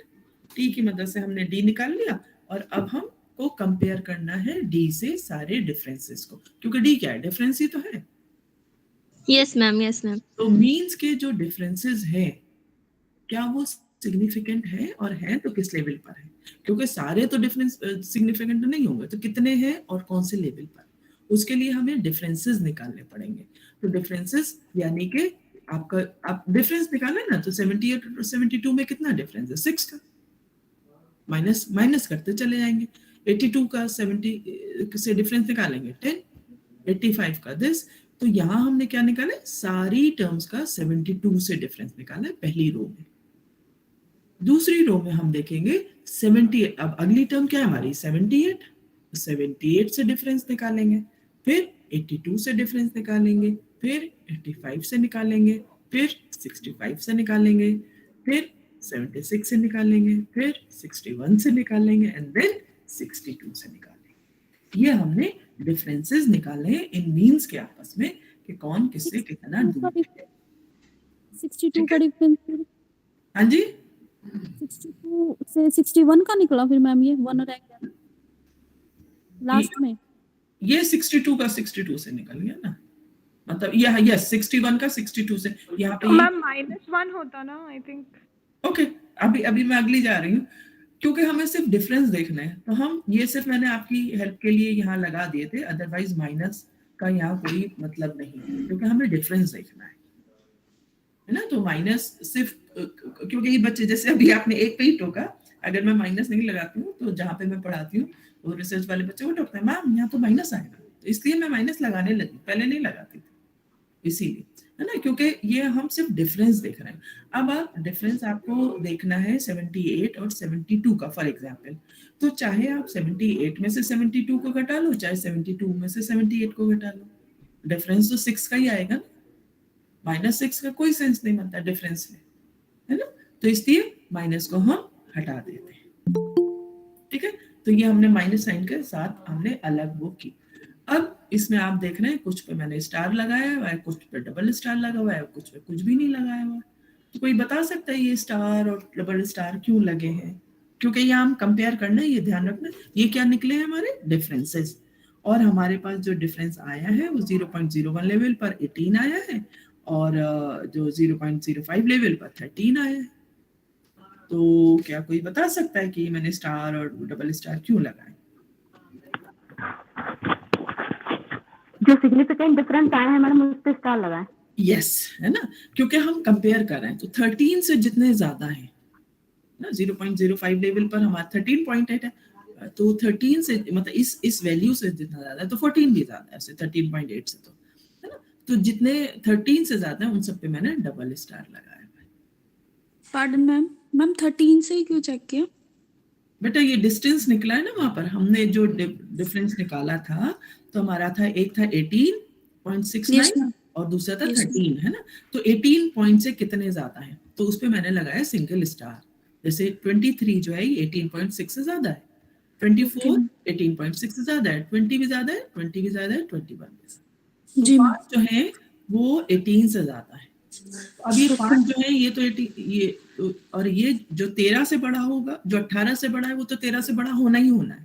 टी की मदद से हमने डी निकाल लिया और अब हमको कंपेयर करना है डी से सारे डिफरेंसेस को, क्योंकि डी क्या है? डिफरेंस ही तो है। Yes ma'am, yes ma'am. तो मीन्स के जो डिफरेंसेस हैं क्या वो सिग्निफिकेंट है, और है तो किस लेवल पर है, क्योंकि सारे तो डिफरेंस सिग्निफिकेंट नहीं होंगे, तो कितने हैं और कौन से लेवल पर। उसके लिए हमें डिफरेंसेस निकालने पड़ेंगे। तो डिफरेंसेस यानी कि आप डिफरेंस निकाले ना, तो 78 और 72 में कितना डिफरेंस है? 6 का। माइनस करते चले जाएंगे। 82 का 70 से डिफरेंस निकालेंगे 10। 85 का दिस। तो यहाँ हमने क्या निकाले? सारी टर्म्स का 72 से डिफरेंस निकाला पहली रो में। दूसरी रो में हम देखेंगे 78। अब अगली टर्म क्या है हमारी? 78। 78 से डिफरेंस निकालेंगे, फिर 82 से डिफरेंस निकालेंगे, फिर 85 से निकालेंगे, फिर 65 से निकालेंगे, फिर 76 से निकालेंगे, फिर 61 से निकालेंगे, एंड देन 62 से निकालेंगे। ये हमने डिफरेंसेस निकाले हैं इन मीन्स के आपस में कि कौन किससे कितना दूर है। 62 का डिफरेंस। हाँ जी, 62 से 61 का निकला फिर मैम, ये 1 रह गया लास्ट में। ये 62 का 62 से निकल गया ना, मतलब यस 61 का 62 से। यहाँ पे मैम -1 होता ना, आई थिंक। ओके, अभी मैं अगली जा रही हूँ, क्योंकि हमें सिर्फ डिफरेंस देखना है। तो हम ये सिर्फ मैंने आपकी हेल्प के लिए यहाँ लगा दिए थे, अदरवाइज माइनस का यहाँ कोई मतलब नहीं है, क्योंकि हमें डिफरेंस देखना है ना। तो माइनस सिर्फ क्योंकि ये बच्चे, जैसे अभी आपने एक पे ही टोका, अगर मैं माइनस नहीं लगाती हूँ तो जहाँ पे मैं पढ़ाती हूँ तो रिसर्च वाले बच्चे को टोकते हैं, मैम यहाँ तो माइनस आएगा, तो इसलिए मैं माइनस लगाने लगी, पहले नहीं लगाती थी इसीलिए, है ना, क्योंकि ये हम सिर्फ डिफरेंस देख रहे हैं। अब आप डिफरेंस आपको देखना है 78 और 72 का, फॉर एग्जांपल। तो चाहे आप 78 में से 72 को घटा लो, चाहे 72 में से 78 को घटा लो, डिफरेंस तो 6 का ही आएगा। -6 का कोई सेंस नहीं बनता डिफरेंस में, है ना। तो इसलिए माइनस को हम हटा देते हैं। ठीक है, तो ये हमने माइनस साइन के साथ हमने अलग वो की। अब इसमें आप देख रहे हैं कुछ पे मैंने स्टार लगाया हुआ है, कुछ पे डबल स्टार लगा हुआ है, कुछ पे कुछ भी नहीं लगाया हुआ। तो कोई बता सकता है ये स्टार और डबल स्टार क्यों लगे हैं? क्योंकि ये हम कंपेयर करना है, ये ध्यान रखना। ये क्या निकले हैं हमारे डिफरेंसेस, और हमारे पास जो डिफरेंस आया है वो 0.01 लेवल पर 18 आया है, और जो 0.05 लेवल पर 13 आया है। तो क्या कोई बता सकता है कि मैंने स्टार और डबल स्टार क्यों लगाए? जो सिग्निफिकेंट डिफरेंस आया है मैडम उस पे स्टार लगाए। यस, है ना, क्योंकि हम कंपेयर कर रहे हैं। तो 13 से जितने ज्यादा है ना, 0.05 लेवल पर हमारा 13.8 है, तो 13 से मतलब इस वैल्यू से जितना ज्यादा है, तो 14 भी ज्यादा है, 13.8 से, तो है ना। तो जितने 13 से ज्यादा है उन सब पे मैंने डबल स्टार लगाया है। पार्डन मैम 13 से ही क्यों चेक किया? बेटा ये डिस्टेंस निकला है ना, वहां पर हमने जो डिफरेंस निकाला था, तो हमारा था, एक था 18.69 और दूसरा था 13, है ना। तो 18 पॉइंट से कितने ज्यादा है, तो उस पे मैंने लगाया सिंगल स्टार। जैसे 23 जो है 18.6 से ज्यादा है, 24 18.6 से ज्यादा है, 20 भी ज्यादा है, 20 भी ज्यादा है, 21 भी ज्यादा। तो 5 जो है वो 18 से ज्यादा है। अब ये 5 जो है ये तो 18, ये तो, और ये जो 13 से बड़ा होगा, जो 18 से बड़ा है, वो तो 13 से बड़ा होना ही होना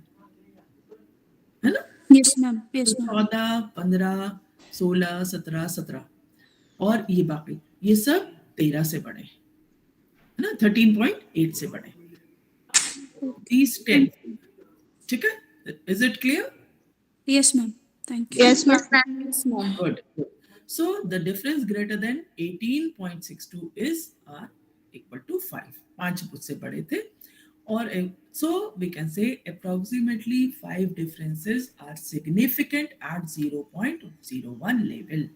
है ना। Yes ma'am, yes ma'am. 14, 15, 16, 17, 17 और ये बाकी ये सब 13 से बड़े हैं, है ना, 13.8 से बड़े। These 10, ठीक है, is it clear? Yes ma'am, thank you. Yes, ma'am. Yes ma'am. Good. So the difference greater than 18.62 is equal to 5. 5 उससे बड़े थे, और so we can say approximately 5 differences are significant at 0.01 level.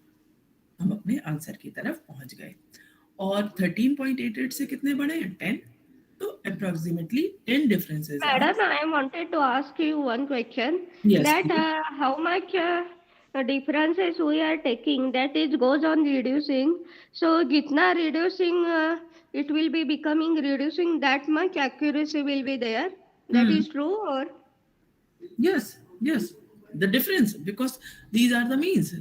हम अपने answer की तरफ पहुंच गए। और 13.88 से कितने बड़े हैं? 10। तो approximately 10 differences. Madam, I wanted to ask you one question. Yes. That how much differences we are taking, that is goes on reducing. So jitna reducing it will be becoming reducing, that much accuracy will be there. That is true, or? Yes, yes. The difference, because these are the means.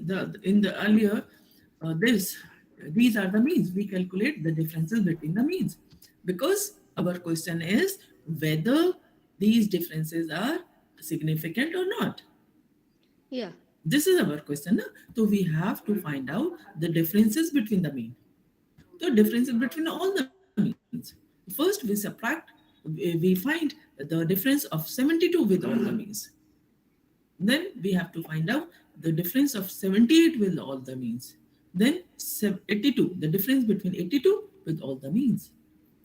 In the earlier these are the means. We calculate the differences between the means, because our question is whether these differences are significant or not. Yeah. This is our question. So we have to find out the differences between the mean. The differences between all the means. First we subtract, we find the difference of 72 with all the means. Then we have to find out the difference of 78 with all the means. Then 82, the difference between 82 with all the means.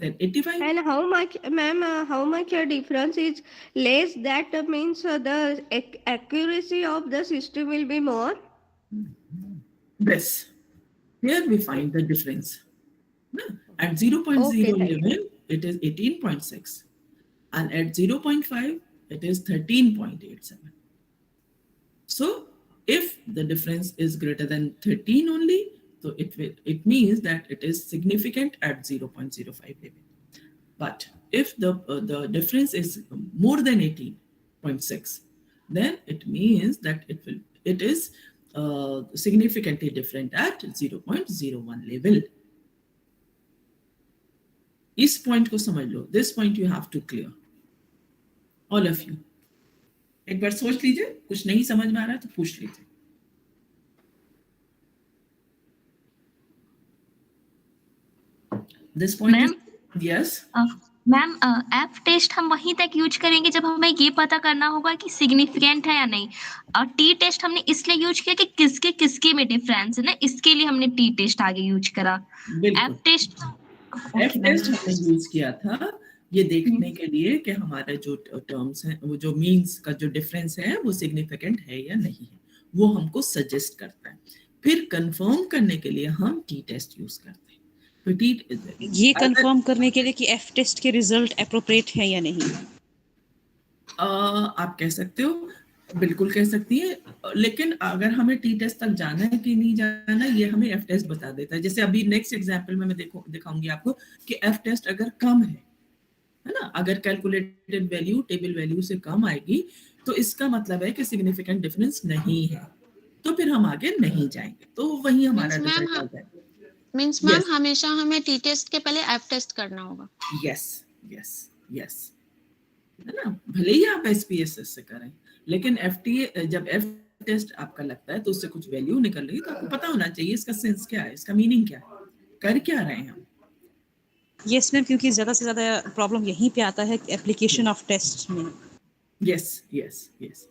Then 85. And how much, ma'am, how much difference is less? That means the accuracy of the system will be more. Yes. Here we find the difference. At 0.011, it is 18.6. And at 0.5, it is 13.87. So if the difference is greater than 13 only, so it means that it is significant at 0.05 level. But if the difference is more than 18.6, then it means that it is significantly different at 0.01 level. इस point को समझ लो. This point you have to clear. All of you. एक बार सोच लीजिए, कुछ नहीं समझ में आ रहा है तो पूछ लीजिए. This point is, yes. Ma'am F test हम वहीं तक यूज करेंगे जब हमें ये पता करना होगा कि सिग्निफिकेंट है या नहीं. और टी टेस्ट हमने इसलिए यूज किया कि किसके में डिफरेंस है ना, इसके लिए हमने टी टेस्ट आगे यूज करा. एफ टेस्ट हमने यूज किया था ये देखने के लिए कि हमारे जो टर्म्स हैं, वो जो मीन्स का जो डिफरेंस है वो सिग्निफिकेंट है या नहीं है, वो हमको सजेस्ट करता है. फिर कंफर्म करने के लिए हम टी टेस्ट यूज करते हैं. तो ये कंफर्म करने के लिए कि एफ टेस्ट के रिजल्ट एप्रोप्रिएट है या नहीं, आप कह सकते हो, बिल्कुल कह सकती है. लेकिन अगर हमें टी टेस्ट तक जाना है कि नहीं जाना, ये हमें एफ टेस्ट बता देता है. जैसे अभी नेक्स्ट एग्जांपल में मैं दिखाऊंगी आपको कि एफ टेस्ट अगर कम है ना, अगर कैलकुलेटेड वैल्यू टेबल वैल्यू से कम आएगी तो इसका मतलब है कि सिग्निफिकेंट डिफरेंस नहीं है, तो फिर हम आगे नहीं जाएंगे. तो वही हमारा रिजल्ट आ जाएगा. मींस मैम हमेशा हमें टी टेस्ट के पहले एफ टेस्ट करना होगा. Yes yes yes. है ना, भले ही आप SPSS से करें, लेकिन FTA जब F टेस्ट आपका लगता है तो उससे कुछ वैल्यू निकल रही है, तो आपको पता होना चाहिए इसका सेंस क्या है, इसका मीनिंग क्या है, कर क्या रहे हैं हम। यस मैम, क्योंकि ज्यादा से ज्यादा प्रॉब्लम यहीं पे आता है एप्लीकेशन ऑफ टेस्ट में। यस यस यस,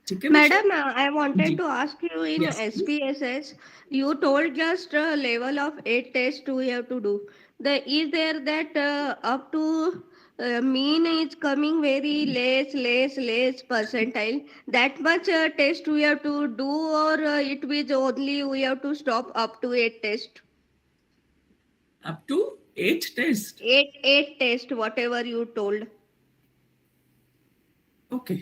ठीक है Madam, I wanted जी to ask you in yes SPSS, you told just level of 8 tests we have to do. Is there that up to mean is coming very less percentile? That much test we have to do, or it is only we have to stop up to 8 test? up to 8 test 8 test, whatever you told. Okay,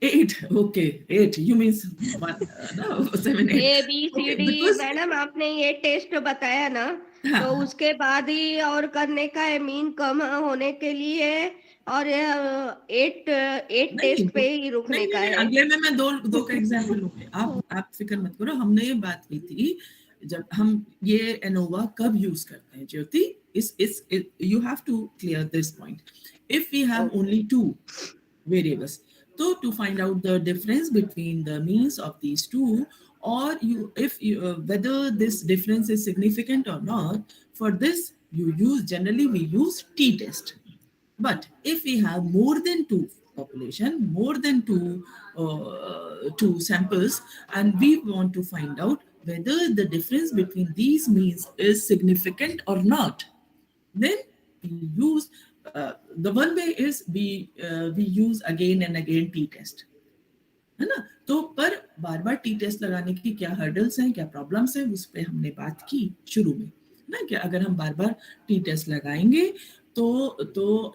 8. Okay, 8. You means 1, no, 7, 8. A B C Okay, D, because madam आपने ये test बताया ना, हाँ, तो उसके बाद ही और करने का है, मीन कम होने के लिए, और 8 नहीं टेस्ट पे ही नहीं रुकने नहीं का नहीं, है। अगले में मैं दो का एग्जांपल लूंगी, आप फिक्र मत करो। हमने ये बात की थी जब हम ये एनोवा कब यूज करते हैं ज्योति, इस you have to clear this point. If we have only 2 variables, so to find out the difference between the means of these two, or whether this difference is significant or not, for this generally we use t-test. But if we have more than 2 population, more than 2 samples, and we want to find out whether the difference between these means is significant or not, then we use the one way is we use again and again t-test, है ना। तो पर बार बार t-test लगाने की क्या hurdles हैं, क्या problems हैं, उस पर हमने बात की शुरू में ना, कि अगर हम बार बार t-test लगाएंगे तो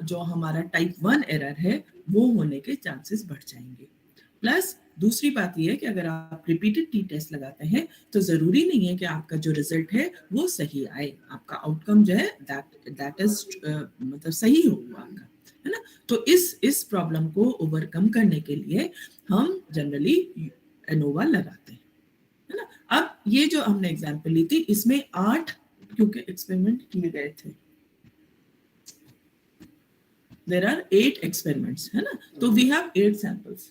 जो हमारा टाइप 1 एरर है वो होने के चांसेस बढ़ जाएंगे। प्लस दूसरी बात ये है कि अगर आप रिपीटेड t-test लगाते हैं तो जरूरी नहीं है कि आपका जो रिजल्ट है वो सही आए, आपका आउटकम जो है दैट इज मतलब सही होगा आपका, है ना। तो इस प्रॉब्लम को ओवरकम करने के लिए हम जनरली एनोवा लगाते हैं, है ना। अब ये जो हमने एग्जांपल ली थी इसमें 8 क्योंकि एक्सपेरिमेंट किए गए थे, there are 8 experiments, है ना। तो we have 8 samples,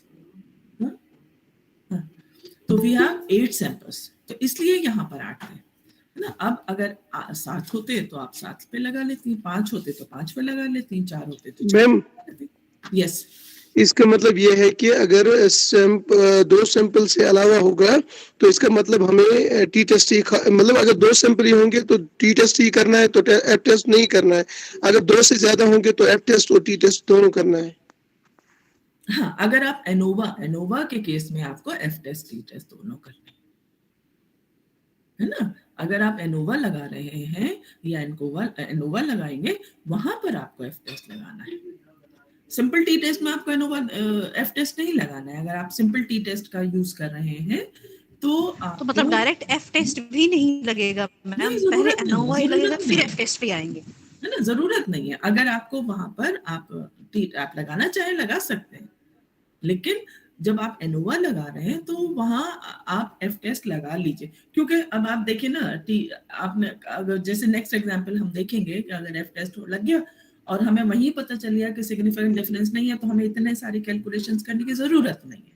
तो we have 8 samples, तो इसलिए यहाँ पर 8 है ना। अब अगर 7 होते तो आप 7 पे लगा लेती, 5 होते तो 5 पे लगा लेती, 4 होते तो 4 पे लगा लेती। यस, इसका मतलब ये है कि अगर 2 सैंपल से अलावा होगा तो इसका मतलब हमें टी टेस्ट ही मतलब अगर 2 सैंपल ही होंगे तो टी टेस्ट ही करना है, तो एफ टेस्ट नहीं करना है। अगर 2 से ज्यादा होंगे तो एफ टेस्ट और टी टेस्ट दोनों करना है। हाँ, अगर आप एनोवा के केस में आपको एफ टेस्ट टी टेस्ट दोनों करने है ना। अगर आप एनोवा लगा रहे हैं या एनोवा लगाएंगे वहां पर आपको एफ टेस्ट लगाना है। सिंपल टी टेस्ट में आपको एनोवा एफ टेस्ट नहीं लगाना है। अगर आप सिंपल टी टेस्ट का यूज कर रहे हैं तो मतलब डायरेक्ट एफ टेस्ट भी नहीं लगेगा मैम, पहले एनोवा ही लगेगा फिर एफ टेस्ट पे आएंगे, है ना। जरूरत नहीं है, अगर आपको वहां पर आप लगाना चाहे लगा सकते हैं, लेकिन जब आप एनोवा लगा रहे हैं तो वहां आप एफ टेस्ट लगा लीजिए। क्योंकि अब आप देखिए ना, आपने अगर जैसे नेक्स्ट एग्जांपल हम देखेंगे कि अगर एफ टेस्ट लग गया और हमें वहीं पता चल गया कि सिग्निफिकेंट डिफरेंस नहीं है, तो हमें इतने सारे कैलकुलेशंस करने की जरूरत नहीं है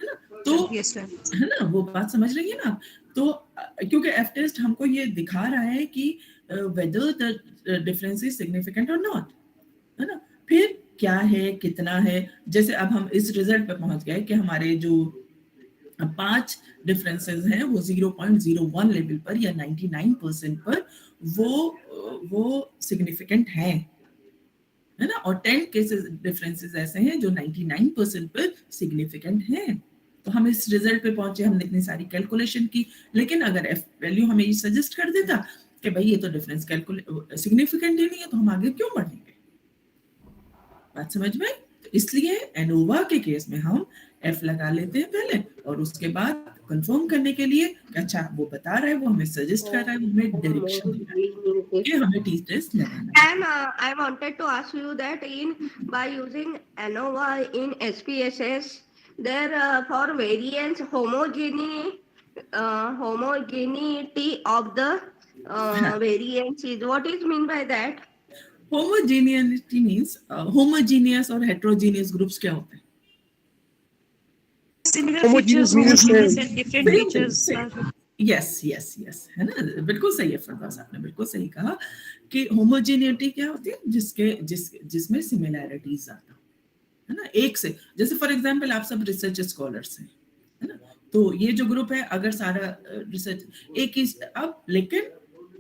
ना। तो है ना, वो बात समझ रही है ना। तो क्योंकि एफ टेस्ट हमको ये दिखा रहा है कि whether the difference is significant और नॉट, है ना। फिर क्या है, कितना है, जैसे अब हम इस रिजल्ट पे पहुंच गए कि हमारे जो 5 डिफरेंसेस हैं वो 0.01 लेवल पर या 99% पर वो सिग्निफिकेंट है ना। और 10 केसेस डिफरेंसेस ऐसे हैं जो 99% पर सिग्निफिकेंट हैं। तो हम इस रिजल्ट पे पहुंचे, हमने इतनी सारी कैलकुलेशन की, लेकिन अगर एफ वैल्यू हमें ये सजेस्ट कर देता कि भाई ये तो डिफरेंस सिग्निफिकेंट ही नहीं है, तो हम आगे क्यों बढ़ेंगे। बात समझ में। तो इसलिए एनोवा के केस में हम एफ लगा लेते हैं पहले, और उसके बाद कंफर्म करने के लिए अच्छा वो बता रहा है, वो हमें सजेस्ट कर रहा है, हमें डायरेक्शन दे रहा है कि हमें टी टेस्ट लगाना है। I wanted to ask you that by using ANOVA in SPSS, there for variance homogeneity of the variance is what is mean by that? Homogeneity means homogeneous और heterogeneous groups क्या होते हैं? Similar Homogeneous features, means homogeneous and different Same thing, features same. are. Yes yes yes, है ना, बिल्कुल सही है फरदास, आपने बिल्कुल सही कहा कि होमोजेनिटी क्या होती है, जिसमें सिमिलैरिटीज ज्यादा, है ना, एक से, जैसे फॉर एग्जांपल आप सब रिसर्च स्कॉलर्स हैं, है ना, तो ये जो ग्रुप है अगर सारा रिसर्च एक ही अब, लेकिन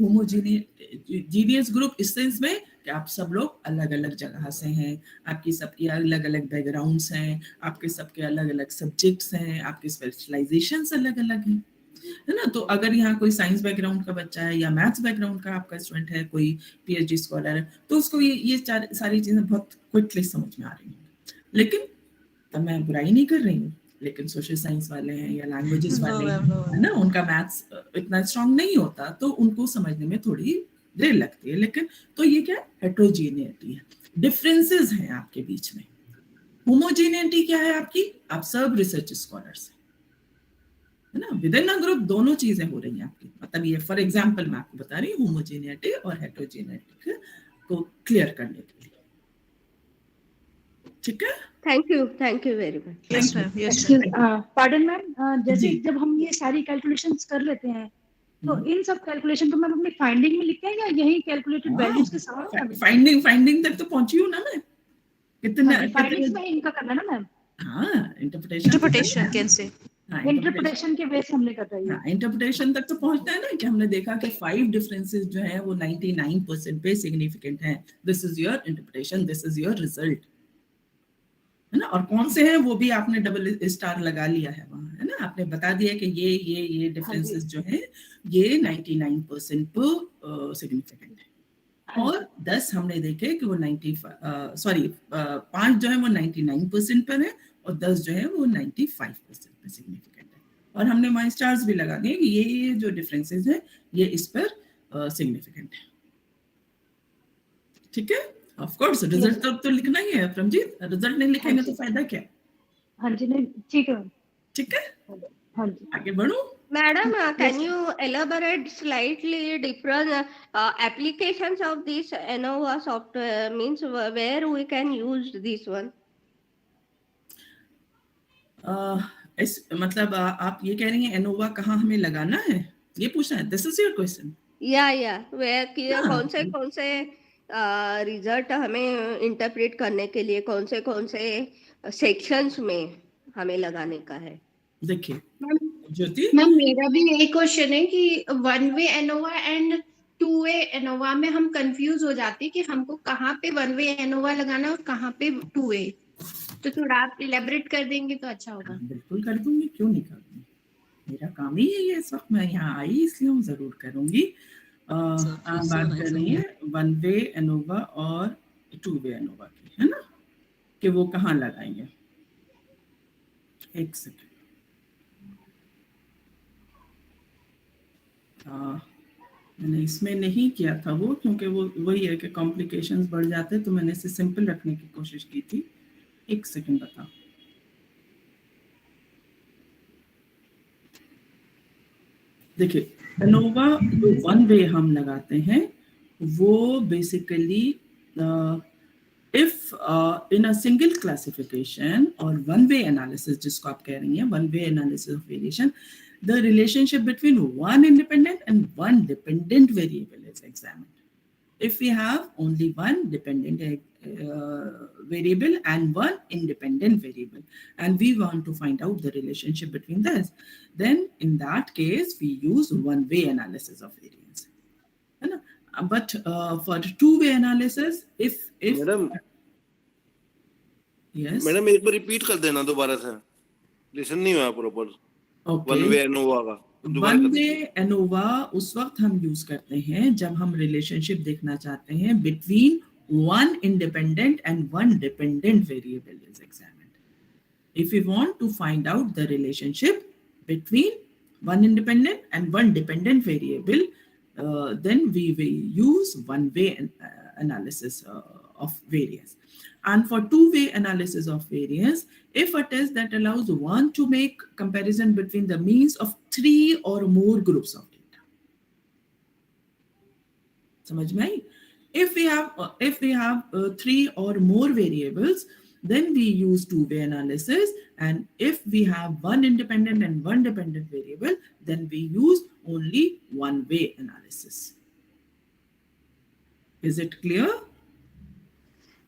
होमोजीनियस ग्रुप इस सेंस में कि आप सब लोग अलग अलग जगह से हैं, आपकी सबकी अलग अलग बैकग्राउंड्स हैं, आपके सबके अलग अलग सब्जेक्ट्स हैं, आपके स्पेशलाइजेशंस अलग अलग हैं, है ना। तो अगर यहाँ कोई साइंस बैकग्राउंड का बच्चा है या मैथ्स बैकग्राउंड का आपका स्टूडेंट है, कोई पीएचडी स्कॉलर है, तो उसको ये सारी चीजें बहुत क्विकली समझ में आ रही हैं। लेकिन तब मैं बुराई नहीं कर रही हूँ, लेकिन सोशल साइंस वाले हैं या लैंग्वेजेस वाले हैं, है ना, उनका मैथ्स इतना स्ट्रांग नहीं होता, तो उनको समझने में थोड़ी देर लगती है। लेकिन तो ये क्या हेट्रोजीनिटी है, डिफरेंसेस हैं आपके बीच में। होमोजीनिटी क्या है आपकी, आप सब रिसर्च स्कॉलर्स है ना, विद इन अ ग्रुप दोनों चीजें हो रही हैं आपकी, मतलब ये फॉर एग्जांपल मैं आपको बता रही हूँ होमोजीनिटी और हेट्रोजीनिटी को क्लियर करने के लिए, ठीक है। Thank you very much. Yes, ma'am. Yes, ma'am. Pardon ma'am, जैसे जी। जब हम ये सारी कैलकुलेशंस कर लेते हैं, तो इन सब कैलकुलेशन को मैम अपनी फाइंडिंग में लिखते हैं या यही कैलकुलेटेड वैल्यूज के साथ? फाइंडिंग तक तो पहुंची हूँ ना मैं, कितना फाइंडिंग्स में इनका करना है ना मैम? हाँ, इंटरप्रिटेशन can say. इंटरप्रिटेशन के बेस हमने कर रही है। इंटरप्रिटेशन तक तो पहुंचता है ना, कि हमने देखा कि 5 डिफरेंसेस जो है वो 99% पे सिग्निफिकेंट है, this is your interpretation, this is your result, है ना। और कौन से हैं वो भी आपने डबल स्टार लगा लिया है वहां, है ना, आपने बता दिया कि ये डिफरेंसेस जो है ये 99% पर सिग्निफिकेंट है, और 10 हमने देखे कि वो 5 जो है वो 99% पर है, और 10 जो है वो 95% पे सिग्निफिकेंट है, और हमने वहां स्टार्स भी लगा दिए कि ये जो डिफरेंसेस है ये इस पर सिग्निफिकेंट है, ठीक है। ऑफ कोर्स रिजल्ट तो लिखना ही है प्रमजीत, रिजल्ट नहीं लिखेंगे तो फायदा क्या। हाँ जी, नहीं ठीक है, ठीक है, हाँ जी, आगे बढ़ो। Madam, can you elaborate slightly different applications of this Anova software, means where we can use this one? मतलब आप ये कह रही हैं एनोवा कहाँ हमें लगाना है, ये पूछना है, दिस इज योर क्वेश्चन। या where कौन से रिजल्ट हमें इंटरप्रेट करने के लिए कौन से सेक्शंस में हमें लगाने का है। देखिए ज्योति मैम, मेरा भी यही क्वेश्चन है कि 1 वे एनोवा एंड 2 वे एनोवा में हम कंफ्यूज हो जाते हैं कि हमको कहाँ पे 1 वे एनोवा लगाना और कहाँ पे 2 वे, तो थोड़ा आप इलेबोरेट कर देंगे तो अच्छा होगा। बिल्कुल कर दूंगी, क्यों नहीं कर दूंगी, मेरा काम ही है ये, इस वक्त मैं यहाँ आई इसलिए हम जरूर करूंगी। आप बात कर रही है 1 वे एनोवा और 2 वे एनोवा की, है ना, कि वो कहाँ लगाएंगे। एक सेकेंड, मैंने इसमें नहीं किया था वो, क्योंकि वो वही है कि कॉम्प्लिकेशंस बढ़ जाते, तो मैंने इसे सिंपल रखने की कोशिश की थी। एक सेकेंड बताओ, देखिए एनोवा जो 1 वे हम लगाते हैं वो basically if in a single classification और 1 वे एनालिसिस, जिसको आप कह रही हैं 1 वे analysis of variation, the relationship between one independent and one dependent variable is examined. If we have only one dependent variable and one independent variable, and we want to find out the relationship between this, then in that case we use one-way analysis of variance. But for two-way analysis, if madam, yes, madam एक बार repeat कर देना दोबारा से, listen नहीं हुआ proper. Okay. 1 वे ANOVA का 1 वे ANOVA उस वक्त हम यूज करते हैं जब हम रिलेशनशिप देखना चाहते हैं between one independent and one dependent variable is examined. If we want to find out the relationship between one independent and one dependent variable, then we will use one-way analysis of variance. And for two-way analysis of variance, if a test that allows one to make comparison between the means of 3 or more groups of data. समझ में आई? If we have 3 or more variables, then we use two-way analysis. And if we have one independent and one dependent variable, then we use only one-way analysis. Is it clear?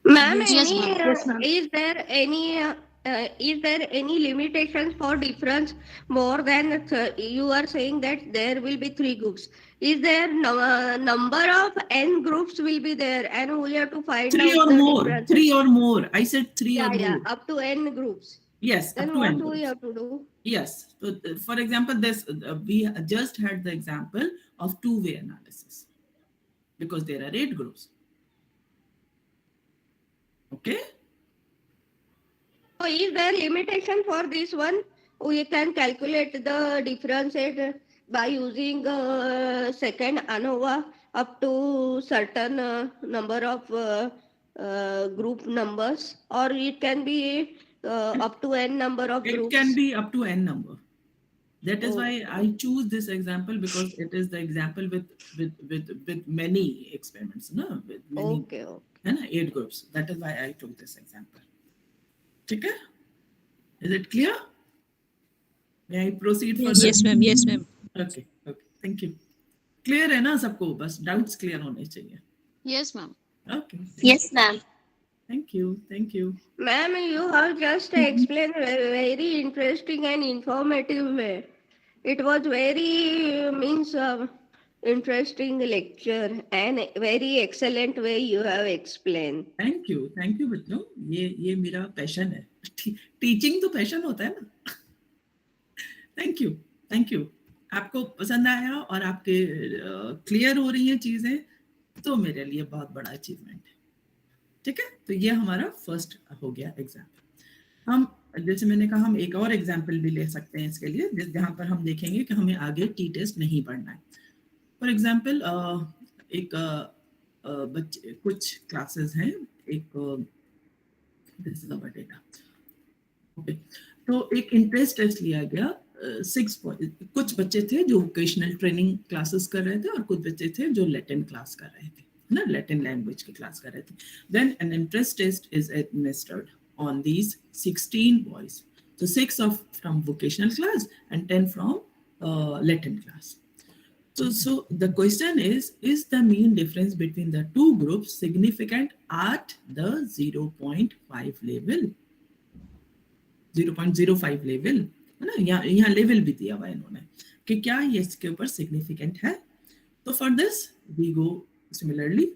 Ma'am, Yes, ma'am. Yes, ma'am. is there any limitations for difference more than you are saying that there will be 3 groups? Is there number of n groups will be there, and we have to find 3 out or the more. differences? 3 or more. I said 3 or more. Yeah, up to n groups. Yes, then up to what n do we groups. have to do? Yes. So, for example, this we just had the example of two-way analysis because there are 8 groups. Okay. So is there limitation for this one? We can calculate the difference by using second ANOVA up to certain number of group numbers, or it can be up to n number of groups. It can be up to n number. That is why I choose this example, because it is the example with many experiments, no? With many, okay. 8 groups. That is why I took this example. Okay? Is it clear? May I proceed further? Yes, ma'am. Yes, ma'am. Okay. Okay. Thank you. Clear है ना सबको? बस doubts clear होने चाहिए. Yes, ma'am. Okay. Yes, ma'am. Thank you. Thank you. Ma'am, you have just explained very interesting and informative way. It was very interesting lecture and very excellent way you have explained. Thank you बच्चों. ये मेरा passion है. Teaching तो passion होता है ना. Thank you. आपको पसंद आया और आपके क्लियर हो रही हैं चीजें, तो मेरे लिए बहुत बड़ा अचीवमेंट है. ठीक है, तो ये हमारा फर्स्ट हो गया एग्जाम्पल. हम जैसे मैंने कहा, हम एक और एग्जाम्पल भी ले सकते हैं इसके लिए, जहां पर हम देखेंगे कि हमें आगे टी टेस्ट नहीं पढ़ना है. फॉर एग्जाम्पल, एक बच्चे कुछ क्लासेस हैं, एक this is our data. Okay, तो एक इंटरेस्ट टेस्ट लिया गया. 6 कुछ बच्चे थे जो वोकेशनल ट्रेनिंग क्लासेस कर रहे थे और कुछ बच्चे थे जो लैटिन क्लास कर रहे थे, ना, लैटिन लैंग्वेज की क्लास कर रहे थे. Then an interest test is administered on these 16 boys. So 6 from vocational class and 10 from Latin class. So the question is the mean difference between the two groups significant at the 0.5 level? 0.05 level, है ना. यहाँ level भी दिया हुआ है इन्होंने कि क्या ये इसके ऊपर सिग्निफिकेंट है. तो for this we go similarly,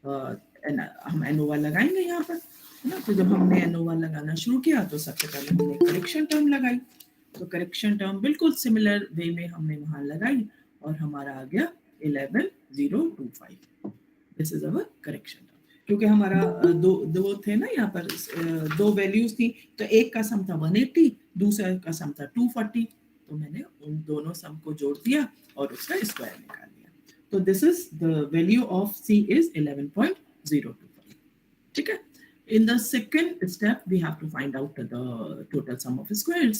हम एनोवा लगाएंगे यहाँ पर, ना. तो जब हमने एनोवा लगाना शुरू किया तो सबसे पहले हमने करेक्शन टर्म लगाई. तो करेक्शन टर्म बिल्कुल सिमिलर वे में हमने वहां लगाई और हमारा आ गया 11025. This is our correction term. क्योंकि हमारा दो थे ना यहाँ पर, 2 वैल्यूज थी, तो एक का सम था 180, दूसरा का सम था 240. तो मैंने उन दोनों सम को जोड़ दिया और उसका स्क्वायर निकाल लिया. तो this is the value of C is 11.025. ठीक है. In the second step, we have to find out the total sum of squares.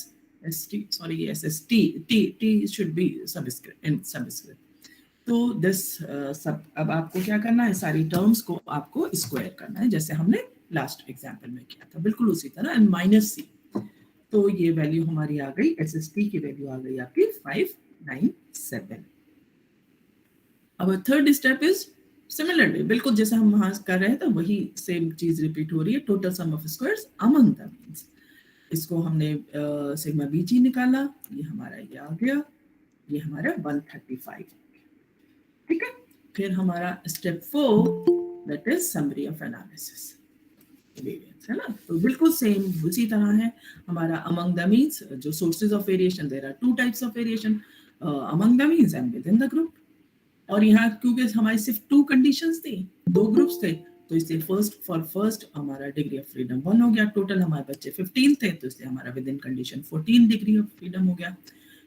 SST. T should be subscript in subscript. तो this अब आपको क्या करना है, सारी टर्म्स को आपको स्क्वायर करना है, जैसे हमने लास्ट एग्जांपल में किया था, बिल्कुल उसी तरह. एंड माइनस सी. तो ये वैल्यू हमारी आ गई, SST की वैल्यू आ गई आपकी 597. अब थर्ड स्टेप इज सिमिलरली, बिल्कुल जैसे हम वहां कर रहे थे वही सेम चीज रिपीट हो रही है. Total sum of squares among the means. इसको हमने सिग्मा बीजी निकाला, ये हमारा ये आ गया, ये हमारा 135. ठीक है. फिर हमारा step 4, that is summary of analysis, variance, है ना. तो बिल्कुल सेम उसी तरह है. हमारा अमंग द मीन्स, जो sources of variation, there are 2 types of variation, among the means and within the group. और यहाँ क्योंकि हमारी सिर्फ 2 कंडीशंस थी, 2 ग्रुप्स थे, तो इससे फर्स्ट हमारा डिग्री ऑफ फ्रीडम 1 हो गया. टोटल हमारे बच्चे 15 थे, तो इसलिए हमारा with in condition 14 degree of freedom हो गया.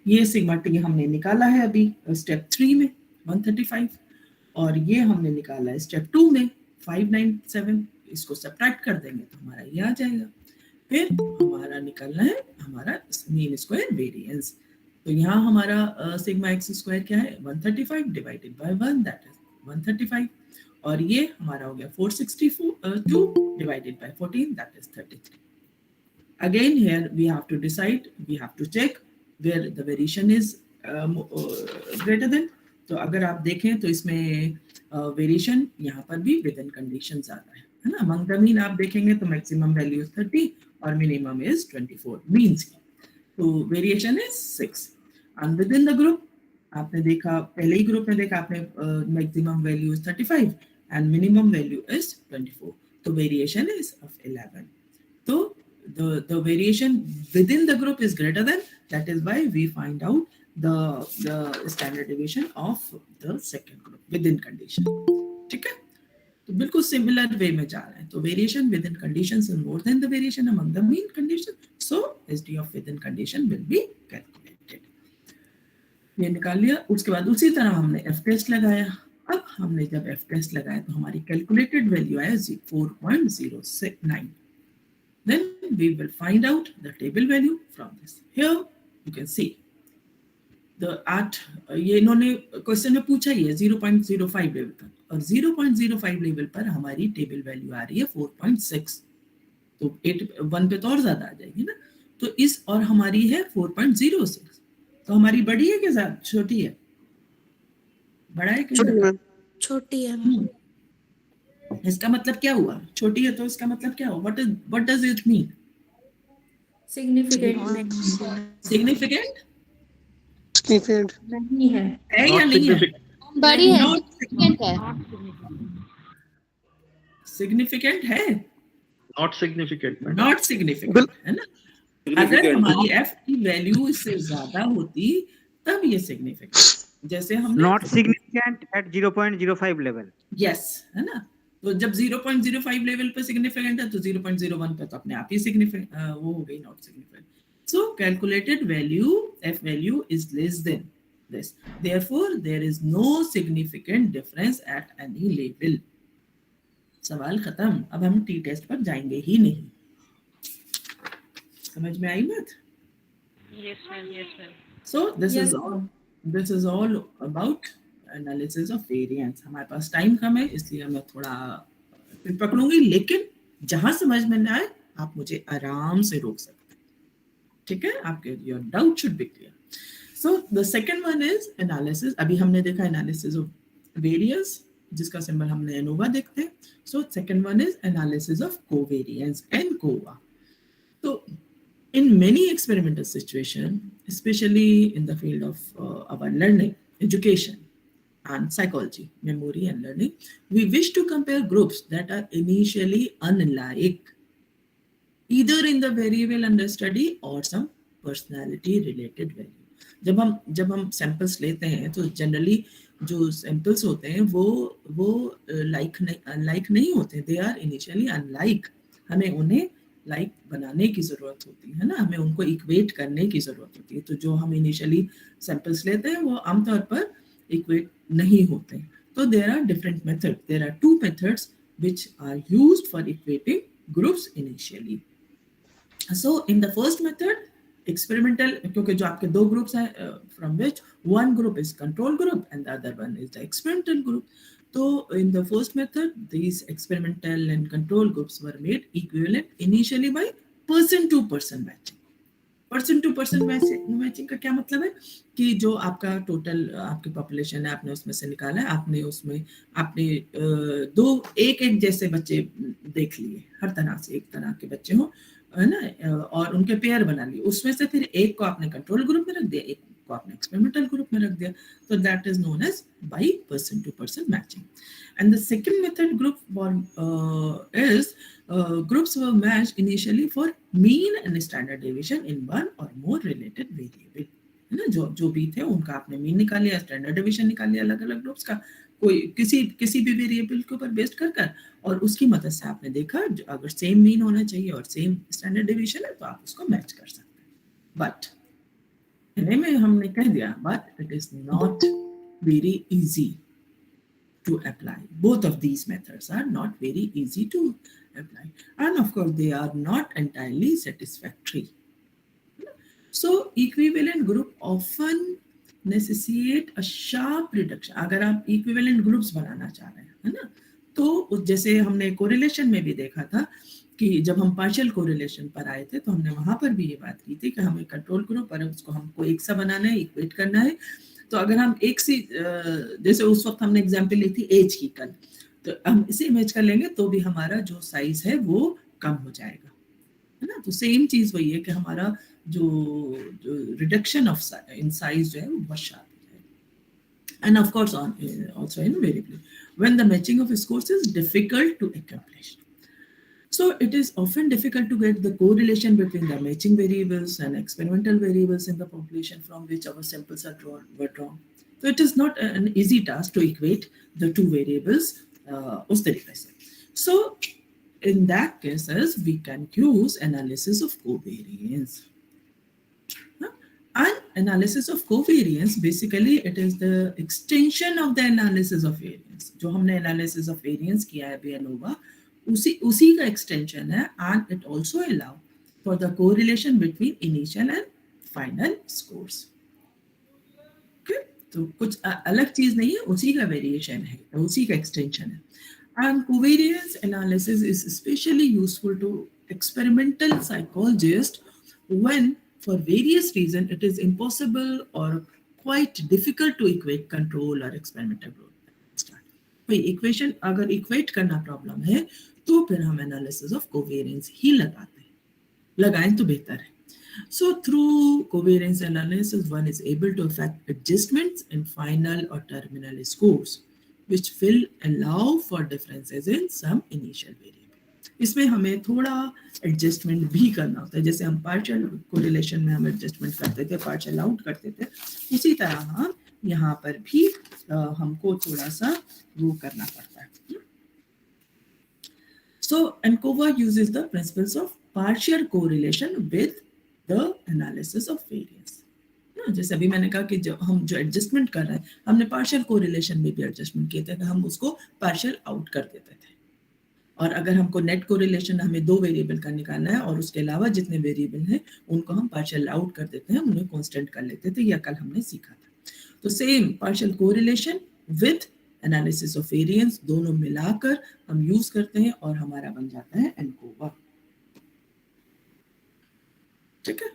ये सिग्मा टी हमने निकाला है अभी स्टेप 3 में 135, और ये हमने निकाला है स्टेप 2 में 597. इसको सब्ट्रैक्ट कर देंगे तो हमारा ये आ जाएगा. फिर हमारा निकालना है हमारा मीन स्क्वायर वेरिएंस. तो यहाँ हमारा सिग्मा एक्स स्क्वायर क्या है, 135 डिवाइडेड बाय 1, दैट इज 135. और ये हमारा हो गया 462 divided by 14, that is 33. Again here we have to decide, we have to check where the variation is greater than. तो अगर आप देखें तो इसमें वेरिएशन यहाँ पर भी विद इन कंडीशन आता है ना. अमंग द मीन आप देखेंगे तो मैक्सिमम वैल्यू इज 30 और मिनिमम इज 24 मीन्स की. तो variation is 6 and within the group आपने देखा, पहले ही ग्रुप में देखा आपने, maximum value is 35 and minimum value is 24. तो वेरिएशन इज ऑफ 11. तो the variation within the group is greater than, that is why we find out the standard deviation of the second group within condition. ठीक है, तो बिल्कुल similar way में जा रहे हैं. तो variation within condition is more than the variation among the mean condition, so SD of with in condition will be calculated. ये निकाल लिया. उसके बाद उसी तरह हमने एफ टेस्ट लगाया. अब हमने जब एफ टेस्ट लगाया तो हमारी कैलकुलेटेड वैल्यू आया 4.069. Then we will find out the table value from this. Here you can see the ये इन्होंने क्वेश्चन में पूछा ही है 0.05 लेवल पर, और 0.05 लेवल पर हमारी टेबल वैल्यू आ रही है 4.6. तो 1 पे तो और ज्यादा आ जाएगी ना. तो इस और हमारी है 4.06. तो हमारी बड़ी है कि छोटी है? बड़ा है कि छोटी है. इसका मतलब क्या हुआ? छोटी है तो इसका मतलब क्या हुआ? What does it mean? Significant Significant? Significant नहीं है या नहीं है? बड़ी है. Significant है? Not significant. Not significant है ना. अगर हमारी f की वैल्यू इससे ज्यादा होती तब ये significant. जैसे हमने not significant at 0.05 level. yes है ना. तो जब 0.05 लेवल पे सिग्निफिकेंट है तो 0.01 पे तो अपने आप ही सिग्निफिकेंट वो हो गई not significant. So calculated value F value is less than this, therefore there is no significant difference at any level. सवाल खत्म. अब हम टी टेस्ट पर जाएंगे ही नहीं. समझ में आई बात? Yes ma'am. Yes ma'am. So this is all about analysis of variance. हमारे पास टाइम कम है इसलिए मैं थोड़ा पकड़ूंगी, लेकिन जहां समझ में ना आए आप मुझे आराम से रोक सकते हैं. ठीक है, आपके your doubt should be clear. So the second one is analysis. अभी हमने देखा एनालिसिस ऑफ वेरिएंस जिसका सिंबल हमने एनोवा देखते हैं. So second one is analysis of covariance एंड कोवा. तो in many experimental situations, especially in the field of our learning, education and psychology, memory and learning, we wish to compare groups that are initially unlike, either in the variable under study or some personality related value. जब हम samples लेते हैं तो generally जो samples होते हैं वो like नहीं होते. They are initially unlike. हमें उन्हें लाइक बनाने की जरूरत होती है ना, हमें उनको इक्वेट करने की जरूरत होती है. तो जो हम इनिशियली सैंपल्स लेते हैं वो आमतौर पर इक्वेट नहीं होते. तो there are different method. There are 2 methods which are used for equating groups initially. So in the first method experimental, क्योंकि जो आपके 2 ग्रुप्स हैं from which one group is control group and the other one is the experimental group. So in the first method, these experimental and control groups were made equivalent initially by person-to-person matching. Person-to-person matching का क्या मतलब है कि जो आपका total आपकी population है आपने उसमें से निकाला है, आपने एक जैसे बच्चे देख लिए, हर तरह से एक तरह के बच्चे हों है ना, और उनके पेयर बना लिए. उसमें से फिर एक को आपने कंट्रोल ग्रुप में रख दिया, एक को आपने एक्सपेरिमेंटल ग्रुप में रख दिया. तो that is known as by person to person matching. And the second method group is groups were matched initially for mean and standard deviation in one or more related variable. है ना, जो भी थे उनका आपने मीन निकाल लिया, standard deviation निकाल लिया अलग अलग ग्रुप्स का, कोई किसी भी वेरिएबल के ऊपर बेस्ड कर और उसकी मदद से आपने देखा अगर सेम मीन होना चाहिए और सेम स्टैंडर्ड डेविएशन है तो आप उसको मैच कर सकते हैं. बट इन्हें में हमने कह दिया but it is not very easy to apply. Both of these methods are not very easy to apply, and of course they are not entirely satisfactory. So equivalent group often necessitate a sharp reduction. अगर आप equivalent groups बनाना चाह रहे हैं है ना, तो जैसे हमने कोरिलेशन में भी देखा था कि जब हम पार्शियल कोरिलेशन पर आए थे तो हमने वहां पर भी ये बात की थी कि हमें कंट्रोल ग्रुप पर उसको हमको एक सा बनाना है, इक्वेट करना है। तो अगर हम एक सी जैसे उस वक्त हमने एग्जाम्पल ली थी एज की कल, तो हम इसे इमेज कर लेंगे तो भी हमारा जो साइज है वो कम हो जाएगा, है ना। तो सेम चीज वही है कि हमारा जो रिडक्शन ऑफ इन साइज जो है वो बहुत शार्प हो जाएगा। End of course also invariably when the matching of scores is difficult to accomplish. So it is often difficult to get the correlation between the matching variables and experimental variables in the population from which our samples were drawn. So it is not an easy task to equate the two variables उस तरीके से. So in that cases we can use analysis of covariance. And analysis of covariance, basically it is the extension of the analysis of variance. जो हमने analysis of variance किया है Anova, उसी का extension है, and it also allow for the correlation between initial and final scores. Okay? तो कुछ अलग चीज नहीं है, उसी का variation है, उसी का extension है. And covariance analysis is especially useful to experimental psychologists when for various reasons it is impossible or quite difficult to equate control or experimental growth. भाई इक्वेशन अगर इक्वेट करना प्रॉब्लम है तो फिर हम एनालिसिस ऑफ कोवेरियंस ही लगाएं तो बेहतर है. So through covariance analysis one is able to effect adjustments in final or terminal scores which will allow for differences in some initial variable. इसमें हमें थोड़ा एडजस्टमेंट भी करना होता है, जैसे हम पार्शियल कोरिलेशन में हम एडजस्टमेंट करते थे, पार्शियल आउट करते थे, उसी तरह हम यहाँ पर भी हमको थोड़ा सा वो करना पड़ता है. So Kova uses the principles of partial correlation with the analysis of variance. जैसे अभी मैंने कहा कि हम जो एडजस्टमेंट कर रहे हैं हमने पार्शियल कोरिलेशन में भी एडजस्टमेंट किए थे, हम उसको पार्शियल आउट कर देते थे. और अगर हमको नेट कोरिलेशन हमें 2 वेरिएबल का निकालना है और उसके अलावा जितने वेरिएबल हैं उनको हम पार्शियल आउट कर देते हैं, उन्हें कांस्टेंट कर लेते थे, या कल हमने सीखा था. तो same partial correlation with analysis of variance दोनों मिलाकर हम यूज करते हैं और हमारा बन जाता है एनकोवा. ठीक है.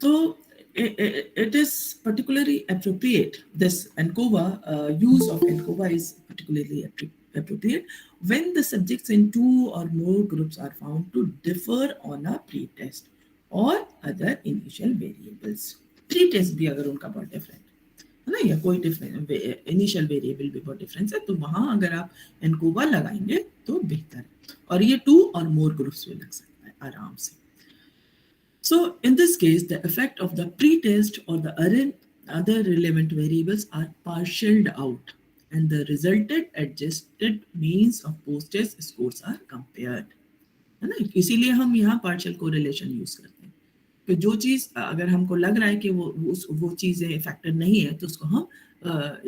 तो it is particularly appropriate, this Ankova use of Ankova is particularly appropriate when the subjects in 2 or more groups are found to differ on a pretest or other initial variables. Pretest भी अगर उनका बहुत different है ना, या कोई different initial variable भी बहुत difference है, तो वहाँ अगर आप Ankova लगाएंगे तो बेहतर है. और ये 2 or more groups में लग सकता है आराम से. So in this case, the effect of the pretest or the other relevant variables are partialed out and the resulted adjusted means of post-test scores are compared. है ना, इसीलिए हम यहाँ partial correlation use करते हैं कि जो चीज़ अगर हमको लग रहा है कि वो चीज़ें फैक्टर नहीं है तो उसको हम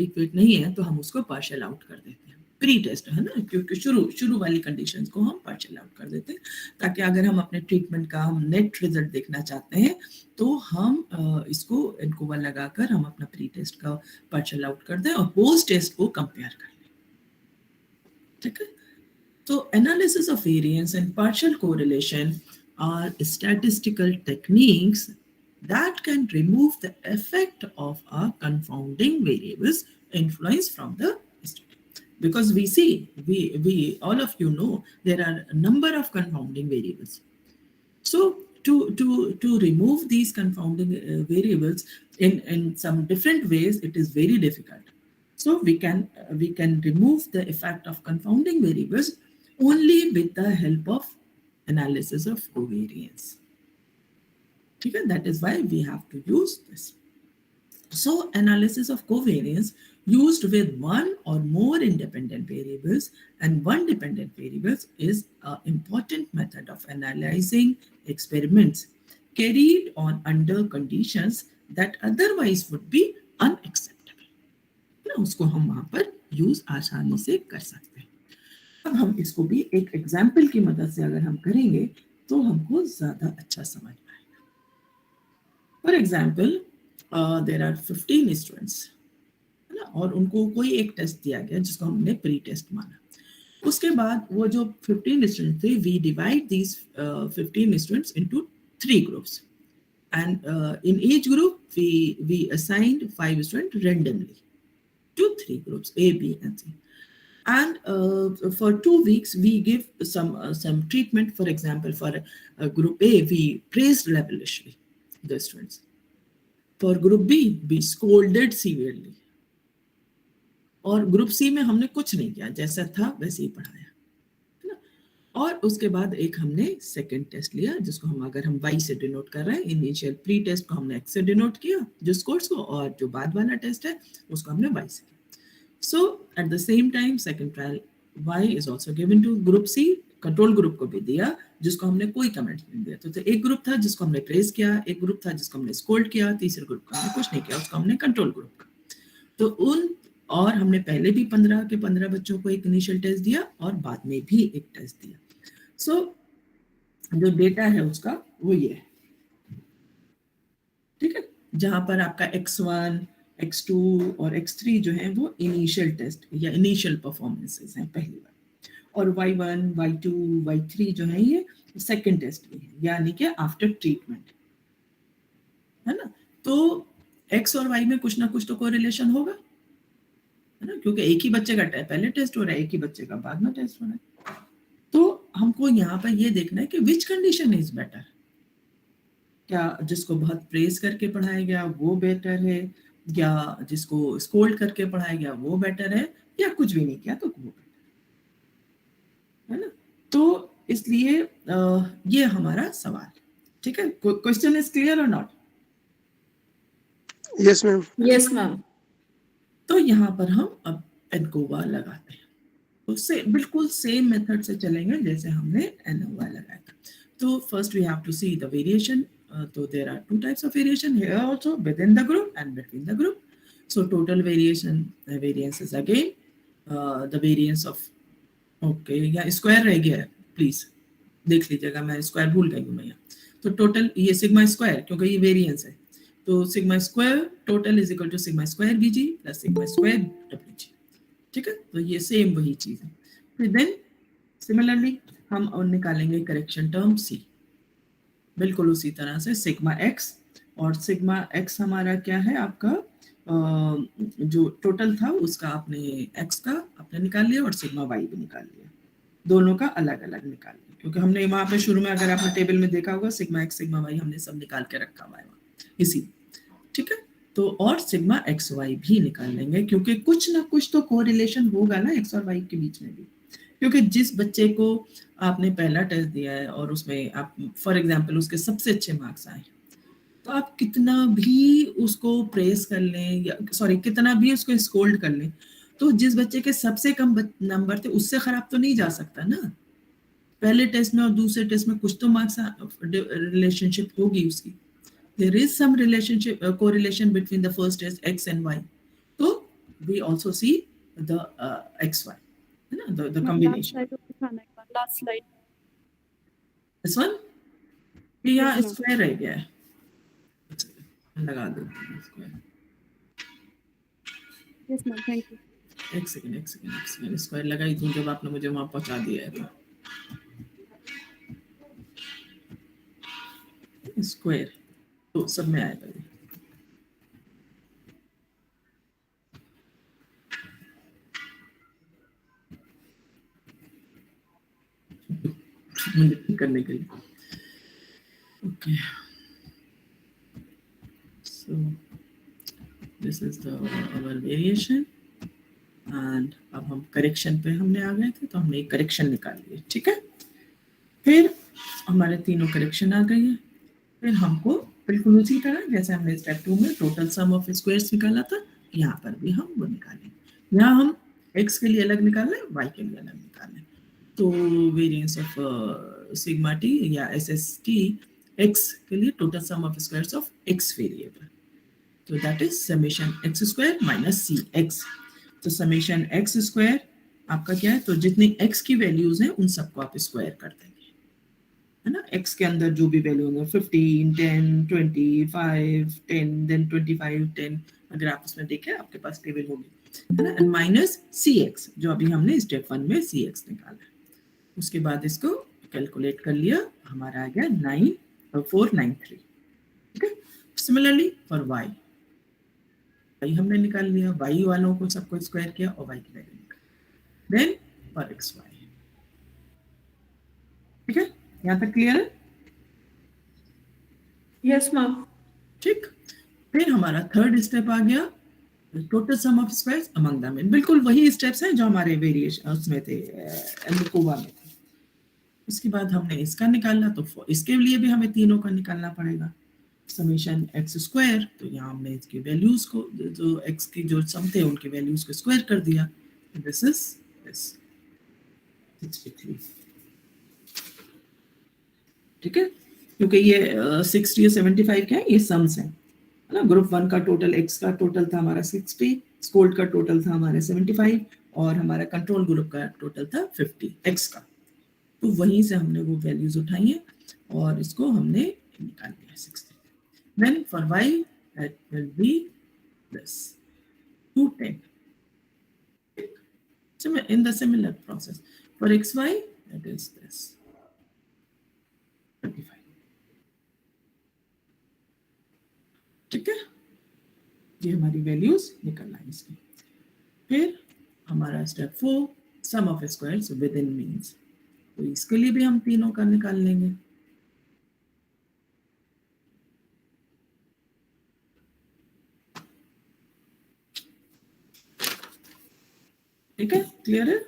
इक्वेट नहीं है तो हम उसको partial out कर देते हैं. प्री टेस्ट है ना, क्योंकि शुरू वाली कंडीशंस को हम पार्शियल आउट कर देते हैं ताकि अगर हम अपने ट्रीटमेंट का हम नेट रिजल्ट देखना चाहते हैं तो हम इसको एनकोवा लगाकर हम अपना प्री टेस्ट का पार्शियल आउट कर दें और पोस्ट टेस्ट को कंपेयर कर लें. ठीक है. तो analysis of variance and partial correlation are statistical techniques that can remove the effect of a confounding variables influence from the because we see we all of you know there are a number of confounding variables. So to remove these confounding variables in some different ways it is very difficult. So we can remove the effect of confounding variables only with the help of analysis of covariance. Okay, that is why we have to use this. So analysis of covariance used with one or more independent variables and one dependent variables is an important method of analyzing experiments carried on under conditions that otherwise would be unacceptable. उसको हम वहाँ पर use आसानी से कर सकते हैं. अब हम इसको भी एक एग्जाम्पल की मदद से अगर हम करेंगे तो हमको ज्यादा अच्छा समझ आएगा. For example there are 15 students और उनको कोई एक टेस्ट दिया गया जिसको हमने प्री टेस्ट माना. उसके बाद वो जो 15 स्टूडेंट थे, we divide these 15 students into 3 groups, and in each group we assigned 5 students randomly to 3 groups, A, B and C. And for 2 weeks we give some treatment. For example, for group A we praised lavishly the students. For group B we scolded severely. और group C में हमने कुछ नहीं किया, जैसा था वैसे ही पढ़ाया, है ना। और उसके बाद एक हमने सेकंड टेस्ट लिया, जिसको हम अगर हम वाई से डिनोट कर रहे हैं, इनिशियल प्री टेस्ट को हमने एक्स से डिनोट किया जो स्कोर्स को, और जो बाद वाला टेस्ट है उसको हमने वाई से किया. So at the same time second trial Y is also given to group C. Control group को भी दिया जिसको हमने कोई कमेंट नहीं दिया. तो एक ग्रुप था जिसको हमने प्रेज किया, एक ग्रुप था जिसको हमने स्कोल्ड किया, तीसरे ग्रुप को हमने कुछ नहीं किया, उसको हमने कंट्रोल ग्रुप का. तो उन और हमने पहले भी 15 के 15 बच्चों को एक इनिशियल टेस्ट दिया और बाद में भी एक टेस्ट दिया. सो जो डेटा है उसका वो ये है, ठीक है, जहां पर आपका x1, x2 और x3 जो है वो इनिशियल टेस्ट या इनिशियल परफॉर्मेंसेस हैं पहली बार, और y1, y2, y3 जो है ये सेकंड टेस्ट भी है, यानी कि आफ्टर ट्रीटमेंट, है ना. तो x और y में कुछ ना कुछ तो कोरिलेशन होगा, है ना, क्योंकि एक ही बच्चे का पहले टेस्ट हो रहा है, एक ही बच्चे का बाद में टेस्ट हो रहा है. तो हमको यहाँ पर ये देखना है कि विच कंडीशन इज बेटर. क्या जिसको बहुत प्रेज करके पढ़ाया गया वो बेटर है, या जिसको स्कोल्ड करके पढ़ाया गया वो बेटर है, या कुछ भी नहीं किया तो वो बेटर है ना. तो इसलिए ये हमारा सवाल, ठीक है. क्वेश्चन इज क्लियर और not? Yes ma'am. Yes ma'am. तो यहाँ पर हम अब एनकोवा लगाते हैं, उससे बिल्कुल सेम मेथड से चलेंगे जैसे हमने एनोवा लगाया था. तो first we have to see the variation. तो there are 2 types of variation here also, within the group and between the group. So total variation, variance is again the variance of, okay या square रह गया है, please देख लीजिएगा, मैं square भूल गई हूँ मैं यहाँ. तो टोटल ये सिग्मा स्क्वायर, क्योंकि ये वेरिएंस है, तो sigma square total is equal to sigma square BG plus sigma square WG, ठीक है. तो ये सेम वही चीज है. फिर देन सिमिलरली हम और निकालेंगे करेक्शन टर्म सी, बिल्कुल उसी तरह से सिग्मा एक्स, और सिग्मा एक्स हमारा क्या है आपका जो टोटल था उसका आपने एक्स का आपने निकाल लिया, और सिग्मा वाई भी निकाल लिया, दोनों का अलग अलग निकाल लिया, क्योंकि हमने वहां पे शुरू में अगर आपने टेबल में देखा होगा सिग्मा एक्स सिग्मा वाई हमने सब निकाल के रखा हुआ है इसी, ठीक है. तो और सिग्मा एक्स वाई भी निकाल लेंगे, क्योंकि कुछ ना कुछ तो कोरिलेशन होगा ना एक्स और वाई के बीच में भी, क्योंकि जिस बच्चे को आपने पहला टेस्ट दिया है और उसमें आप फॉर एग्जांपल उसके सबसे अच्छे मार्क्स आए, तो आप कितना भी उसको प्रेस कर लें या सॉरी कितना भी उसको स्कोल्ड कर लें, तो जिस बच्चे के सबसे कम नंबर थे उससे खराब तो नहीं जा सकता ना. पहले टेस्ट में और दूसरे टेस्ट में कुछ तो मार्क्स रिलेशनशिप होगी उसकी. There is some relationship correlation between the first test x and y. So we also see the xy, you know, the combination. Last slide. This one? Yeah, square रह गया है. लगा दो square. Yes ma'am, thank you. एक second square लगाई थी जब आपने मुझे वहां पहुंचा दिया है. तो स्क्वायर तो सब में आएगा ये. करने के लिए. Okay, so this is the our variation, and अब हम करेक्शन पे हमने आ गए थे, तो हमने एक करेक्शन निकाल लिया, ठीक है. फिर हमारे तीनों करेक्शन आ गए हैं. फिर हमको बिल्कुल उसी तरह जैसे हमने स्टेप 2 में टोटल सम ऑफ स्क्वायर्स निकाला था, यहाँ पर भी हम वो निकालेंगे. यहाँ हम x के लिए अलग निकाल लें, y के लिए अलग निकाल लें. तो वेरिएंस ऑफ सिग्मा टी या एस एस टी x के लिए total sum of squares of x variable, तो that is summation x square minus C X. तो समेशन x स्क्वायर आपका क्या है, तो जितनी x की वैल्यूज हैं उन सबको आप स्क्वायर कर देंगे, है ना. x के अंदर जो भी वैल्यू होंगे 15, 10, 25, 10, देन 25, 10, अगर आप उसमें देखें आपके पास टेबल होगी, है ना, एंड माइनस CX, जो अभी हमने स्टेप 1 में CX निकाला। उसके बाद इसको कैलकुलेट कर लिया, हमारा आ गया 9493। ठीक है। सिमिलरली फॉर y हमने निकाल लिया, y वालों को सबको स्क्वायर किया और y की वैल्यू निकाली। Then for xy। ठीक है, यहां तक क्लियर है? Yes ma'am. ठीक, फिर हमारा थर्ड स्टेप आ गया, total sum of squares among them. बिल्कुल वही स्टेप्स हैं जो हमारे वेरिएशन उसमें थे, कोवा में थे। उसके बाद हमने इसका निकालना, तो इसके लिए भी हमें तीनों का निकालना पड़ेगा, समेशन x स्क्वायर। तो यहाँ हमने इसकी वैल्यूज को, जो x की जो सम थे उनके वैल्यूज को स्क्वायर कर दिया। This is this 63। ठीक है, क्योंकि ये 60 और 75 क्या है, ये सम्स हैं, है ना। ग्रुप 1 का टोटल x का टोटल था हमारा 60, स्कोल्ड का टोटल था हमारा 75 और हमारा कंट्रोल ग्रुप का टोटल था 50 x का। तो वहीं से हमने वो वैल्यूज उठाई हैं और इसको हमने निकाल लिया 60। Then for y that will be this 210. In the similar process for xy that is this 35. ठीक है, ये हमारी वैल्यूज निकलना है इसकी। फिर हमारा step 4, sum of squares within means. तो इसके लिए भी हम तीनों का निकाल लेंगे। ठीक है, क्लियर है?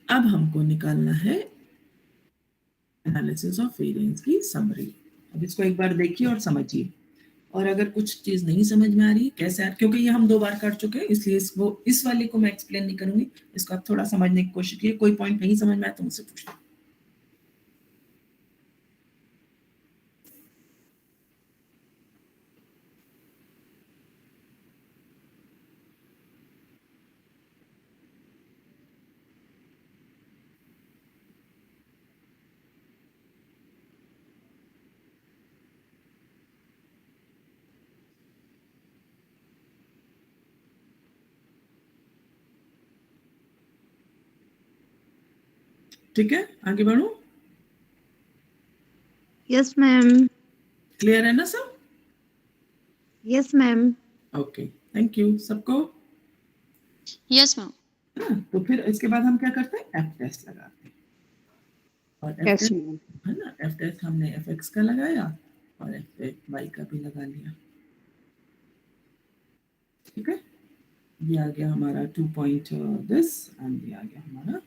अब हमको निकालना है एनालिसिस ऑफ वेरिएंस की समरी। अब इसको एक बार देखिए और समझिए, और अगर कुछ चीज नहीं समझ में आ रही कैसे, क्योंकि ये हम 2 बार कर चुके हैं, इसलिए इस वाले को मैं एक्सप्लेन नहीं करूंगी। इसको आप थोड़ा समझने की कोशिश कीजिए, कोई पॉइंट नहीं समझ में आया तो मुझसे पूछिए। ठीक है, आगे बढ़ो। Yes ma'am. क्लियर है ना सब? Yes ma'am. Okay, thank you सबको। Yes ma'am. तो फिर इसके बाद हम क्या करते हैं, एफ टेस्ट लगाते हैं। और एफ टेस्ट है ना, एफ टेस्ट हमने एफ एक्स का लगाया और एफ वाई का भी लगा लिया। ठीक है, ये आ गया हमारा 2 पॉइंट दिस एंड ये आ गया हमारा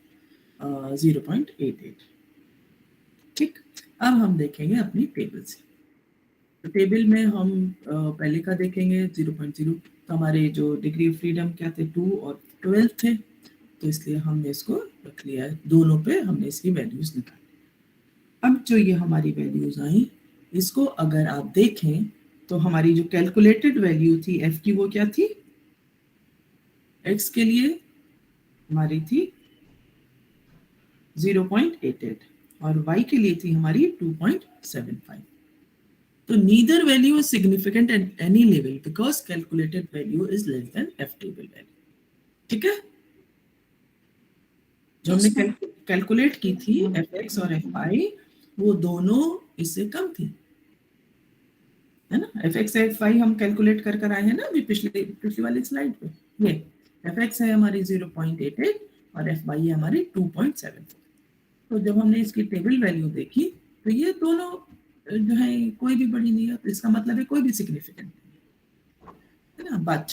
0.88। ठीक, अब हम देखेंगे अपनी टेबल से। तो टेबल में हम पहले का देखेंगे 0.0। तो हमारे जो डिग्री ऑफ फ्रीडम क्या थे, 2 और 12 थे, तो इसलिए हमने इसको रख लिया है। दोनों पे हमने इसकी वैल्यूज निकाली। अब जो ये हमारी वैल्यूज आई, इसको अगर आप देखें तो हमारी जो कैलकुलेटेड वैल्यू थी एफ की, वो क्या थी, एक्स के लिए हमारी थी 0.88 और y के लिए थी हमारी 2.75। तो neither value is significant at any level because calculated value is less than f table value। ठीक है, जो हमने कैलकुलेट की थी fx और fy, वो दोनों इससे कम थी, है ना। fx fy हम कैलकुलेट कर आए हैं ना अभी पिछली वाली स्लाइड पे। ये fx है हमारी 0.88 और fy है हमारी 2.74। तो जब हमने इसकी टेबल वैल्यू देखी तो ये दोनों जो है कोई भी बड़ी नहीं है, तो इसका मतलब है कोई भी सिग्निफिकेंट नहीं है ना। बट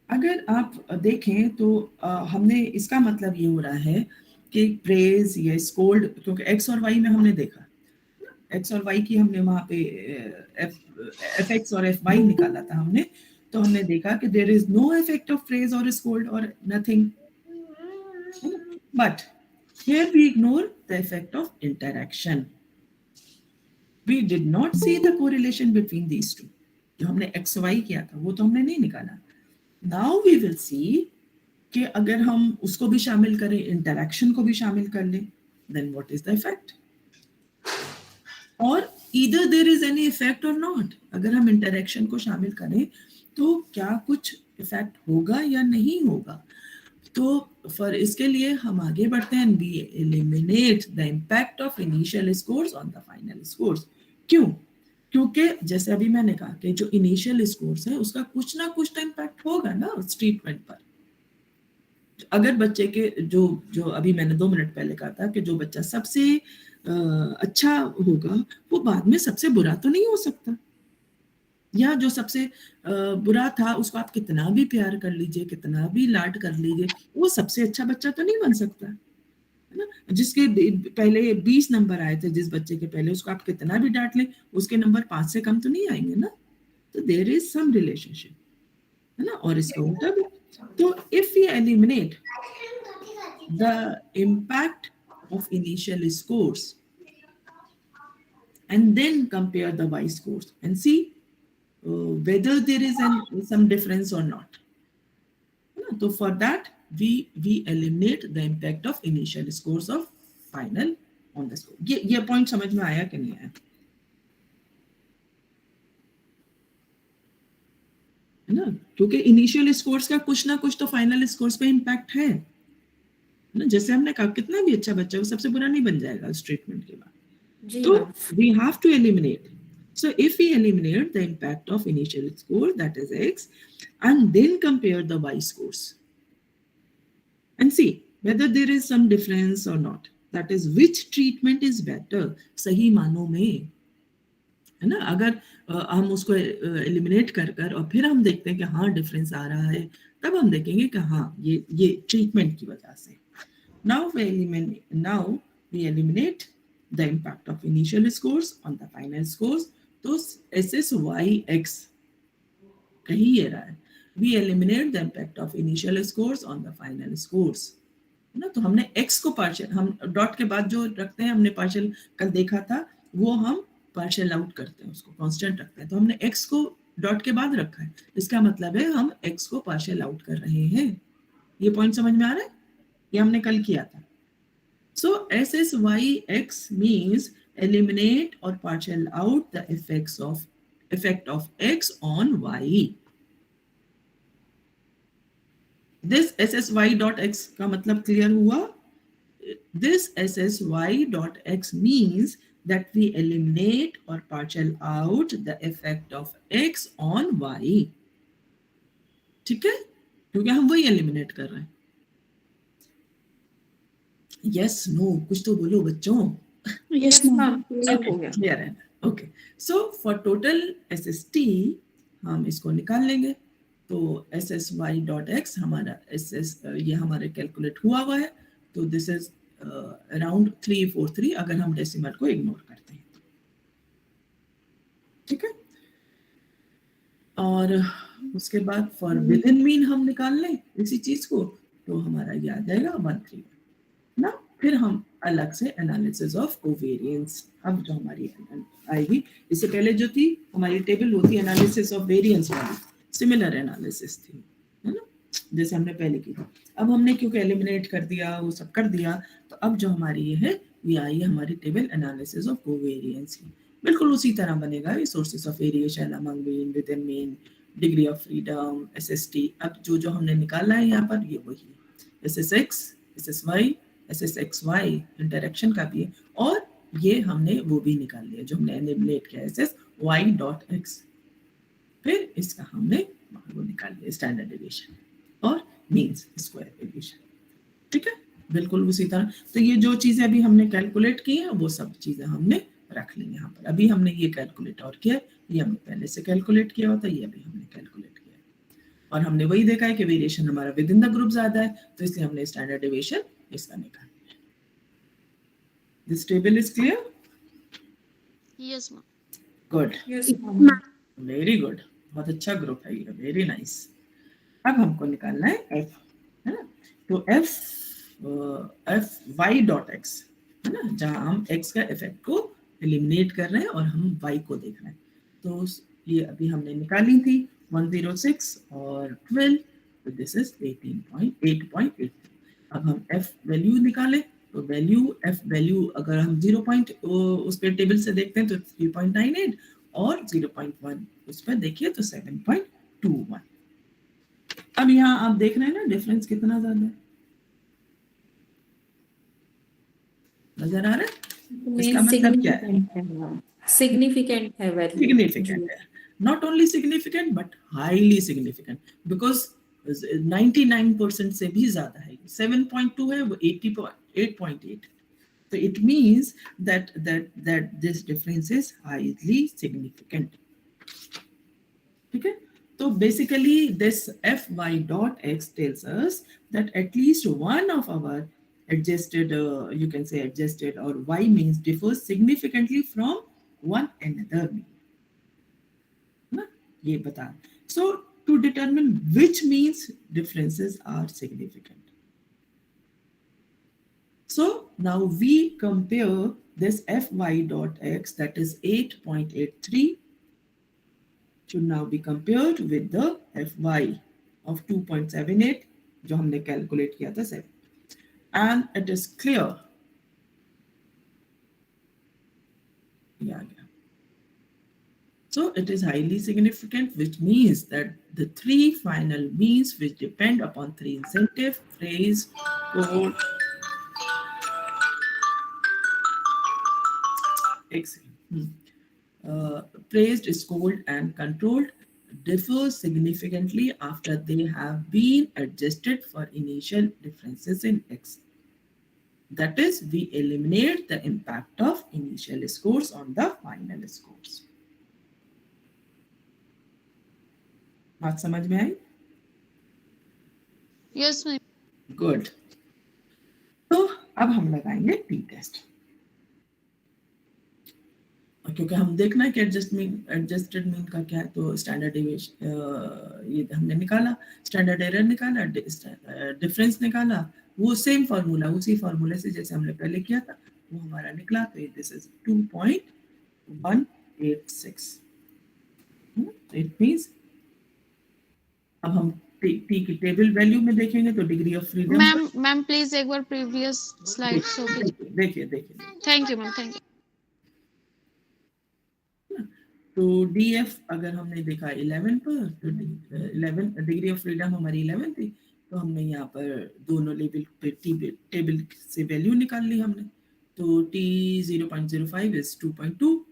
अगर आप देखें तो हमने इसका मतलब ये हो रहा है कि प्रेज या स्कोल्ड, क्योंकि एक्स और वाई में हमने देखा, एक्स और वाई की हमने वहां पे एफ एक्स और एफ वाई निकाला था हमने। तो हमने देखा कि there is no effect of praise और स्कोल्ड और nothing, but here we ignore the effect of interaction. We did not see the correlation between these two. जो हमने XY किया था वो तो हमने नहीं निकाला। Now we will see कि अगर हम उसको भी शामिल करें, इंटरैक्शन को भी शामिल कर लें, then what is the effect? और either there is any effect और नॉट। अगर हम इंटरेक्शन को शामिल करें तो क्या कुछ इफेक्ट होगा या नहीं होगा। तो फॉर इसके लिए हम आगे बढ़ते हैं, we eliminate the impact of initial scores on the final scores. क्यों? क्योंकि जैसे अभी मैंने कहा कि जो इनिशियल स्कोर्स है उसका कुछ ना कुछ तो इम्पैक्ट होगा ना उस ट्रीटमेंट पर। अगर बच्चे के जो जो अभी मैंने 2 मिनट पहले कहा था कि जो बच्चा सबसे अच्छा होगा वो बाद में सबसे बुरा तो नहीं हो सकता, या जो सबसे बुरा था उसको आप कितना भी प्यार कर लीजिए, कितना भी लाड कर लीजिए, वो सबसे अच्छा बच्चा तो नहीं बन सकता है ना। जिसके पहले 20 नंबर आए थे, जिस बच्चे के पहले, उसको आप कितना भी डांट लें उसके नंबर 5 से कम तो नहीं आएंगे ना। तो देयर इज सम रिलेशनशिप है ना। और इसका उल्टा भी। तो if we eliminate the impact of initial scores and then compare the y scores and see whether there is some difference or not. So for that we eliminate the impact of initial scores of final on the score. ये point समझ में आया कि नहीं आया है ना। क्योंकि इनिशियल स्कोर्स का कुछ ना कुछ तो फाइनल स्कोर्स पे इम्पैक्ट है ना। जैसे हमने कहा कितना भी अच्छा बच्चा वो सबसे बुरा नहीं बन जाएगा उस ट्रीटमेंट के बाद। So we have to eliminate. So if we eliminate the impact of initial score, that is x, and then compare the y scores and see whether there is some difference or not, that is which treatment is better, सही मानों में है ना। अगर हम उसको eliminate कर और फिर हम देखते हैं कि हाँ डिफरेंस आ रहा है, तब हम देखेंगे कि हाँ ये ट्रीटमेंट की वजह से। Now we eliminate the impact of initial scores on the final scores. तो SSYX कहीं ये रहा है, we eliminate the impact of initial scores on the final scores है ना। तो हमने x को पार्शियल, हम डॉट के बाद जो रखते हैं, हमने पार्शियल कल देखा था, वो हम पार्शियल आउट करते हैं, उसको कांस्टेंट रखते हैं। तो हमने x को डॉट के बाद रखा है, इसका मतलब है हम x को पार्शियल आउट कर रहे हैं। ये पॉइंट समझ में आ रहा है? ये हमने कल किया था। So SSYX means eliminate or partial out the effect of x on y. This SSY dot x का मतलब क्लियर हुआ? This SSY dot x means that we eliminate or partial out the effect of x on y. ठीक है? क्योंकि हम वही eliminate कर रहे हैं। Yes, no, कुछ तो बोलो बच्चों। Yes, ma'am. क्लियर है। Okay, so for total SST हम इसको निकाल लेंगे। तो SSY डॉट एक्स हमारा ये हमारे कैलकुलेट हुआ है। तो दिस इज अराउंड 343 अगर हम डेसिमल को इग्नोर करते हैं। ठीक है, और उसके बाद फॉर विद इन मीन हम निकाल लें इसी चीज को, तो हमारा ये आ जाएगा 131 ना। फिर हम अलग से एनालिसिस ऑफ कोवेरिएंस, अब जो हमारी आएगी, इससे पहले जो थी हमारी टेबल होती है एनालिसिस ऑफ वेरिएंस वाली, सिमिलर एनालिसिस थी है ना, जैसे हमने पहले की थी। अब हमने क्योंकि एलिमिनेट कर दिया, वो सब कर दिया, तो अब जो हमारी ये है, ये आई है हमारी टेबल एनालिसिस ऑफ कोवेरिएंस की। बिल्कुल उसी तरह बनेगा ये, sources of variation among mean, with in mean, degree of freedom, SST। अब जो हमने निकाला है यहाँ पर, ये वही है, SSX, SSY, SSXY इंटरेक्शन का भी है, और ये हमने वो भी निकाल लिया जो हमने एलिमिनेट किया, SSY डॉट एक्स। फिर इसका हमने वो निकाल लिया स्टैंडर्ड डेविएशन और मीन्स स्क्वायर डेविएशन। ठीक है, बिल्कुल उसी तरह। तो ये जो चीजें अभी हमने कैलकुलेट की हैं, वो सब चीजें हमने रख ली यहाँ पर। अभी हमने ये कैलकुलेट और किया, ये हमने पहले से कैलकुलेट किया होता, ये अभी हमने कैलकुलेट किया, और हमने वही देखा है कि वेरिएशन हमारा विद इन द ग्रुप ज्यादा है, तो इसलिए हमने स्टैंडर्ड डेविएशन इसका निकाल लिया। This table is clear? Yes ma'am. Good, very good, बहुत अच्छा ग्रुप है ये, वेरी नाइस। अब हमको निकालना है f, है ना। तो f y डॉट x है ना, जहां हम x का इफेक्ट को एलिमिनेट कर रहे हैं और हम y को देख रहे हैं। तो ये अभी हमने निकाली थी 106 और 12, तो दिस इज 8.8। अब हम f वैल्यू निकालें, तो वैल्यू एफ वैल्यू अगर हम 0 पॉइंट उस पर टेबल से देखते हैं तो 3.98 और 0.1 उस पर देखिए तो 7.21। अब यहाँ आप देख रहे हैं ना डिफरेंस कितना ज्यादा है, नजर आ रहा है? इसका मतलब क्या है? सिग्निफिकेंट है वैल्यू, सिग्निफिकेंट है, not only significant but highly significant, because 99% से भी ज्यादा है। 7.2 है वो 8.8, so it means that this difference is highly significant. ठीक है, तो basically this fy dot x tells us that at least one of our adjusted you can say adjusted or y means differs significantly from one another mean, ना ये बता। So to determine which means differences are significant, so now we compare this fy dot x that is 8.83 should now be compared with the fy of 2.78 जो हमने calculate किया था 7, and it is clear ये आ गया। So it is highly significant, which means that the three final means which depend upon three incentive, phrase, code, praised, scored, and controlled differ significantly after they have been adjusted for initial differences in X. That is, we eliminate the impact of initial scores on the final scores. बात समझ में आई? Yes, ma'am. Good. तो अब हम लगाएंगे T test, क्योंकि हम देखना है कि एडजस्टेड मीन का क्या है। तो स्टैंडर्ड डेविएशन ये हमने निकाला, स्टैंडर्ड एरर निकाला, डिफरेंस निकाला, वो सेम फार्मूला उसी फार्मूले से जैसे हमने पहले किया था वो हमारा निकला। तो दिस इज 2.186। इट मींस अब हम टी की टेबल वैल्यू में देखेंगे तो degree of freedom. Ma'am please एक बार प्रीवियस स्लाइड शो कीजिए। देखिए thank you ma'am, thank you. तो डीएफ अगर हमने देखा 11 पर, तो 11 डिग्री ऑफ फ्रीडम हमारी 11 थी, तो हमने यहाँ पर दोनों लेवल पे टेबल से वैल्यू निकाल ली हमने। तो टी 0.05 इज 2.2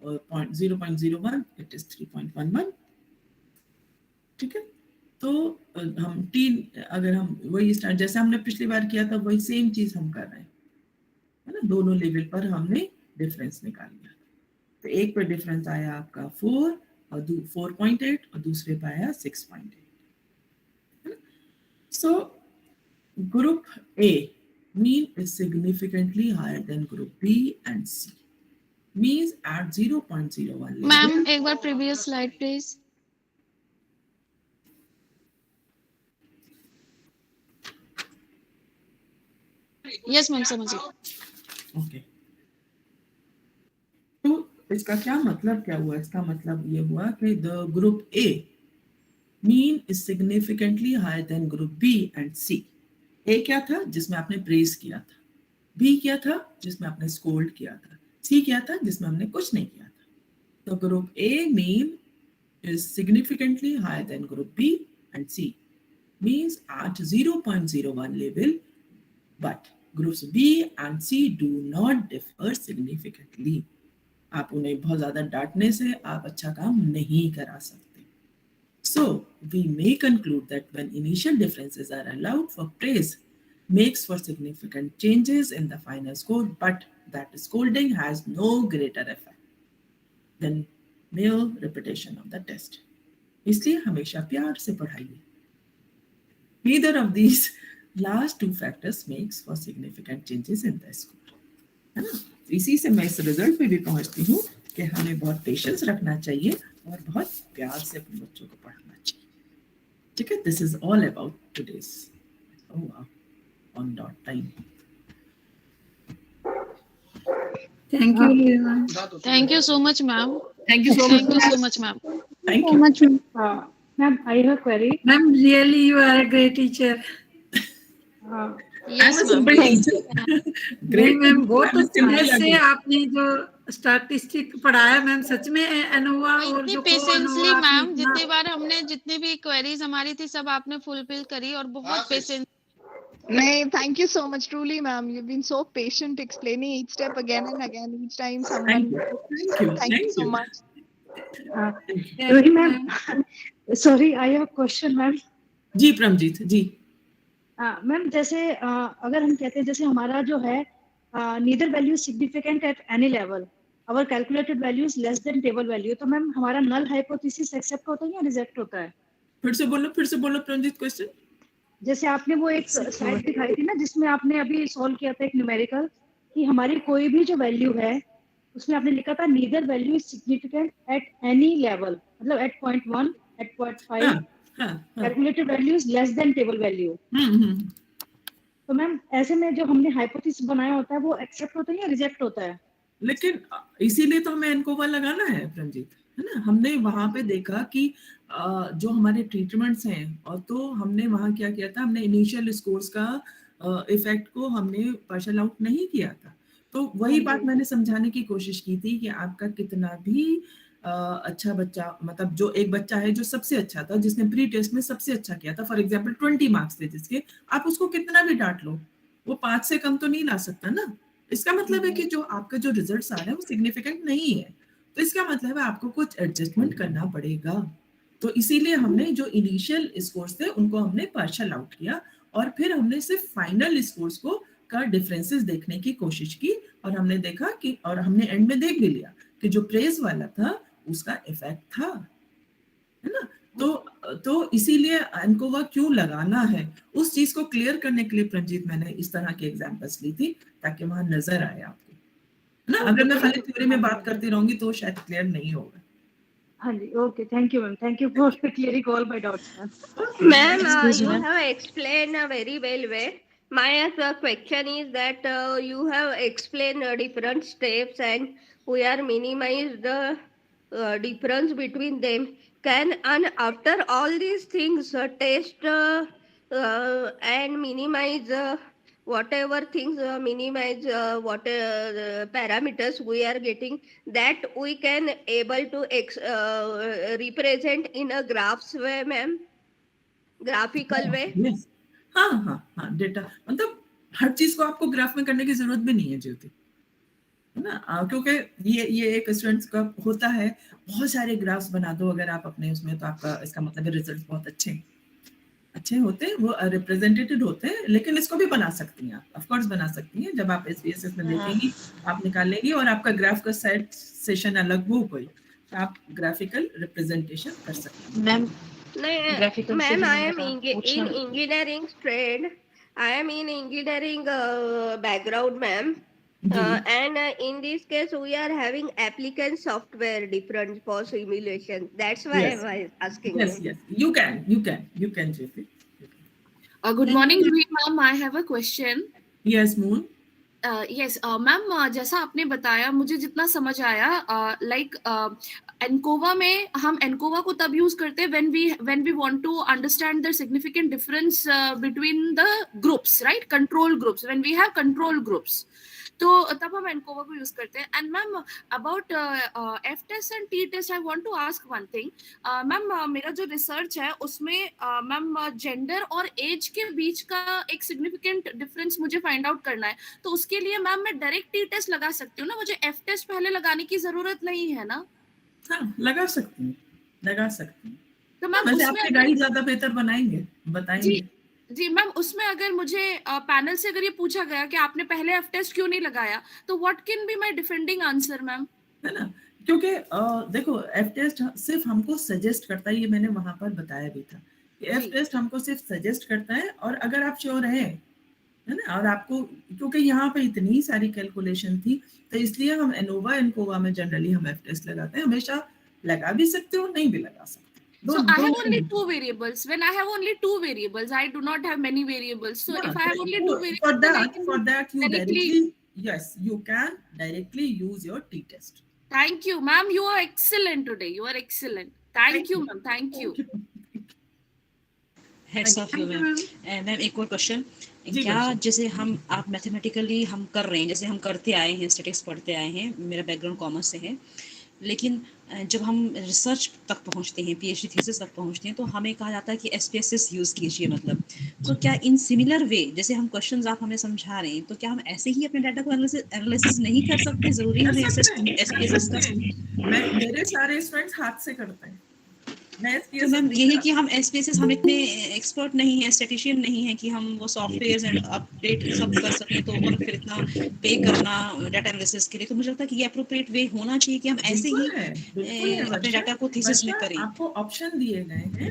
और 0.01 इट इज 3.11। ठीक है, तो हम टी अगर हम वही स्टार्ट जैसे हमने पिछली बार किया था वही सेम चीज हम कर रहे हैं, है ना। दोनों लेवल पर हमने डिफरेंस निकाल लिया। तो एक पे डिफरेंस आया आपका 4 और 4.8 और दूसरे पे आया 6.8। So group A mean is significantly higher than group B and C, means at 0.01। Ma'am एक बार previous slide please. Yes ma'am, समझिए। ओके, तो इसका क्या मतलब क्या हुआ? इसका मतलब ये हुआ कि the group A mean is significantly higher than group B and C. A क्या था? जिसमें आपने प्रेज किया था। बी क्या था? जिसमें आपने स्कोल्ड किया था। सी क्या था? जिसमें हमने कुछ नहीं किया था। तो group A mean is significantly higher than group B and C, means at 0.01 level, but groups B and C do not differ significantly. आप उन्हें बहुत ज्यादा डांटने से आप अच्छा काम नहीं करा सकते। So we may conclude that when initial differences are allowed for praise makes for significant changes in the final score, but that scolding has no greater effect than mere repetition of the test. इसलिए हमेशा प्यार से पढ़ाइए। Neither of these last two factors makes for significant changes in the score, है ना। इसी से मैं इस रिजल्ट पे भी पहुंचती हूँ कि हमें बहुत पेशेंस रखना चाहिए और बहुत प्यार से अपने बच्चों को पढ़ाना चाहिए। ठीक है, this is all about today's on dot time. Thank you. Thank you so much, ma'am. Thank you so Thank much. you so much, ma'am. Thank so you. much. Ma'am, I have a query. Ma'am, really you are a great teacher. Yes, ma'am. नहीं ma'am, बहुत अच्छे से आपने जो statistic पढ़ाया ma'am, सच में ANOVA और इतनी जो पेशेंसली आपने मैम, इतना- जितनी बार हमने जितनी भी क्वेरीज हमारी थी सब आपने फुलफिल करी और बहुत patience. Nay, thank you so much, truly, ma'am. You've been so patient explaining each step again and again. Each time someone. Thank you so much. Rohi ma'am, sorry, I have a question, ma'am. जी Paramjeet ji. Ma'am जैसे अगर हम कहते हैं जैसे हमारा जो है neither value significant at any level, our calculated value is less than table value, तो मैम हमारा नल हाइपोथेसिस एक्सेप्ट होता है या रिजेक्ट होता है? फिर से बोलो प्रमजीत क्वेश्चन. जैसे आपने वो एक स्लाइड दिखाई थी ना जिसमें आपने अभी सॉल्व किया था एक न्यूमेरिकल, कि हमारी कोई भी जो वैल्यू है उसमें आपने लिखा था neither value is significant at any level, मतलब at point 1, at point 5, calculated value is less than table value. तो मैम ऐसे में जो हमने हाइपोथेसिस बनाया होता है वो एक्सेप्ट होता है या रिजेक्ट होता है? लेकिन इसीलिए तो हमें एनकोवा लगाना है प्रमजीत, है ना. हमने वहां पे देखा कि जो हमारे ट्रीटमेंट्स हैं, और तो हमने वहां क्या किया था, हमने इनिशियल स्कोर्स का इफेक्ट को हमने पार्शल आउट नहीं किया था. तो वही बात मैंने समझाने की कोशिश की थी कि आपका कितना भी अच्छा बच्चा, मतलब जो एक बच्चा है जो सबसे अच्छा था, जिसने प्री टेस्ट में सबसे अच्छा किया था, फॉर एग्जाम्पल 20 मार्क्स थे जिसके, आप उसको कितना भी डांट लो वो 5 से कम तो नहीं ला सकता ना. इसका मतलब है कि जो आपका जो रिजल्ट्स आ रहे हैं वो सिग्निफिकेंट नहीं है, तो इसका मतलब है आपको कुछ एडजस्टमेंट करना पड़ेगा. तो इसीलिए हमने जो इनिशियल स्कोर्स थे उनको हमने पार्शल आउट किया, और फिर हमने सिर्फ फाइनल स्कोर्स को का डिफरेंसेस देखने की कोशिश की, और हमने देखा कि, और हमने एंड में देख भी लिया कि जो प्रेज वाला था उसका इफेक्ट था, है ना. तो इसीलिए एनकोवा क्यों लगाना है, उस चीज को क्लियर करने के लिए प्रंजीत मैंने इस तरह के एग्जांपल्स ली थी ताकि वहां नजर आए आपको, है ना. अगर मैं खाली थ्योरी में बात करती रहूंगी तो शायद क्लियर नहीं होगा. हाँ जी, okay, thank you ma'am, thank you for clearing all my doubts ma'am. Ma'am, you have explained a very well way. My question is that you have explained different steps and we are minimized the difference between them. Can, and after all these things, test and minimize whatever things, minimize what parameters we are getting, that we can able to represent in a graphs way, ma'am? Graphical way. हाँ data, मतलब हर चीज को आपको graph में करने की जरूरत भी नहीं है ज्योति, है ना. क्योंकि ये एक स्टूडेंट्स का होता है, बहुत सारे ग्राफ्स बना दो अगर आप अपने उसमें, तो आपका इसका मतलब है रिजल्ट बहुत अच्छे होते हैं, वो रिप्रेजेंटेटेड होते हैं. लेकिन इसको भी बना सकती हैं आप, ऑफ कोर्स बना सकती हैं. जब आप SPSS में देखेंगी आप निकालेंगी और आपका ग्राफ का सेट सेशन अलग हो कोई, तो आप ग्राफिकल रिप्रेजेंटेशन कर सकते हैं. Ma'am, I am in engineering trade. I am in engineering background, ma'am. And in this case, we are having applicant software different for simulation. That's why I was asking. Yes, you can, JP. Good morning, ma'am. I have a question. Yes, Moon. Yes, ma'am जैसा आपने बताया, मुझे जितना समझ आया, like ANCOVA में हम ANCOVA को तब यूज करते हैं when we want to understand the significant difference between the groups, right? Control groups, when we have control groups, तो तब हम एनकोवा को यूज करते हैं. And ma'am about F test and T test I want to ask one thing. Ma'am मेरा जो research है उसमें मैम जेंडर और एज के बीच का एक सिग्निफिकेंट डिफरेंस मुझे फाइंड आउट करना है, तो उसके लिए मैम मैं डायरेक्ट टी टेस्ट लगा सकती हूँ ना, मुझे एफ टेस्ट पहले लगाने की जरूरत नहीं है ना? हाँ, लगा सकती हूँ. तो मैम आपकी गाइड ज्यादा बेहतर बताएंगे. जी मैम, उसमें अगर मुझे पैनल से अगर ये पूछा गया कि आपने पहले एफ टेस्ट क्यों नहीं लगाया, तो what can be my defending answer ma'am? है ना, क्योंकि देखो एफ टेस्ट सिर्फ हमको सजेस्ट करता है, ये मैंने वहां पर बताया भी था कि एफ टेस्ट हमको सिर्फ सजेस्ट करता है, और अगर आप श्योर है ना, और आपको, क्योंकि यहाँ पे इतनी सारी कैलकुलेशन थी, तो इसलिए हम एनोवा एनकोवा में जनरली हम एफ टेस्ट लगाते हैं. हमेशा लगा भी सकते हो, नहीं भी लगा सकते. So I have only two variables. When I have only two variables, I do not have many variables. So if I have only two variables, for that you directly, yes, you can directly use your t-test. Thank you, ma'am. You are excellent today. You are excellent. Thank you, ma'am. Thank you. Heads off you, ma'am. Ma'am, एक और question. क्या जैसे हम आप mathematically हम कर रहे हैं, जैसे हम करते आए हैं, स्टैटिस्टिक्स पढ़ते आए हैं, मेरा बैकग्राउंड कॉमर्स से है, लेकिन जब हम रिसर्च तक पहुंचते हैं, पीएचडी थीसिस तक पहुंचते हैं, तो हमें कहा जाता है कि एसपीएसएस यूज़ कीजिए मतलब। तो क्या इन सिमिलर वे जैसे हम क्वेश्चंस आप हमें समझा रहे हैं, तो क्या हम ऐसे ही अपने डाटा को एनालिसिस नहीं कर सकते? ज़रूरी हमें एसपीएसएस का? मेरे सारे स्टूडेंट्स हाथ से करते हैं। तो मैम यही कि हम एसपीएसएस हम इतने एक्सपर्ट नहीं है, स्टैटिशियन नहीं है कि हम वो सॉफ्टवेयर एंड अपडेट सब कर सकें, तो और फिर इतना पे करना डाटा एनालिसिस के लिए। तो मुझे लगता है कि ये अप्रोप्रिएट वे होना चाहिए कि हम ऐसे ही अपने डाटा को थीसिस में करें। आपको ऑप्शन दिए गए हैं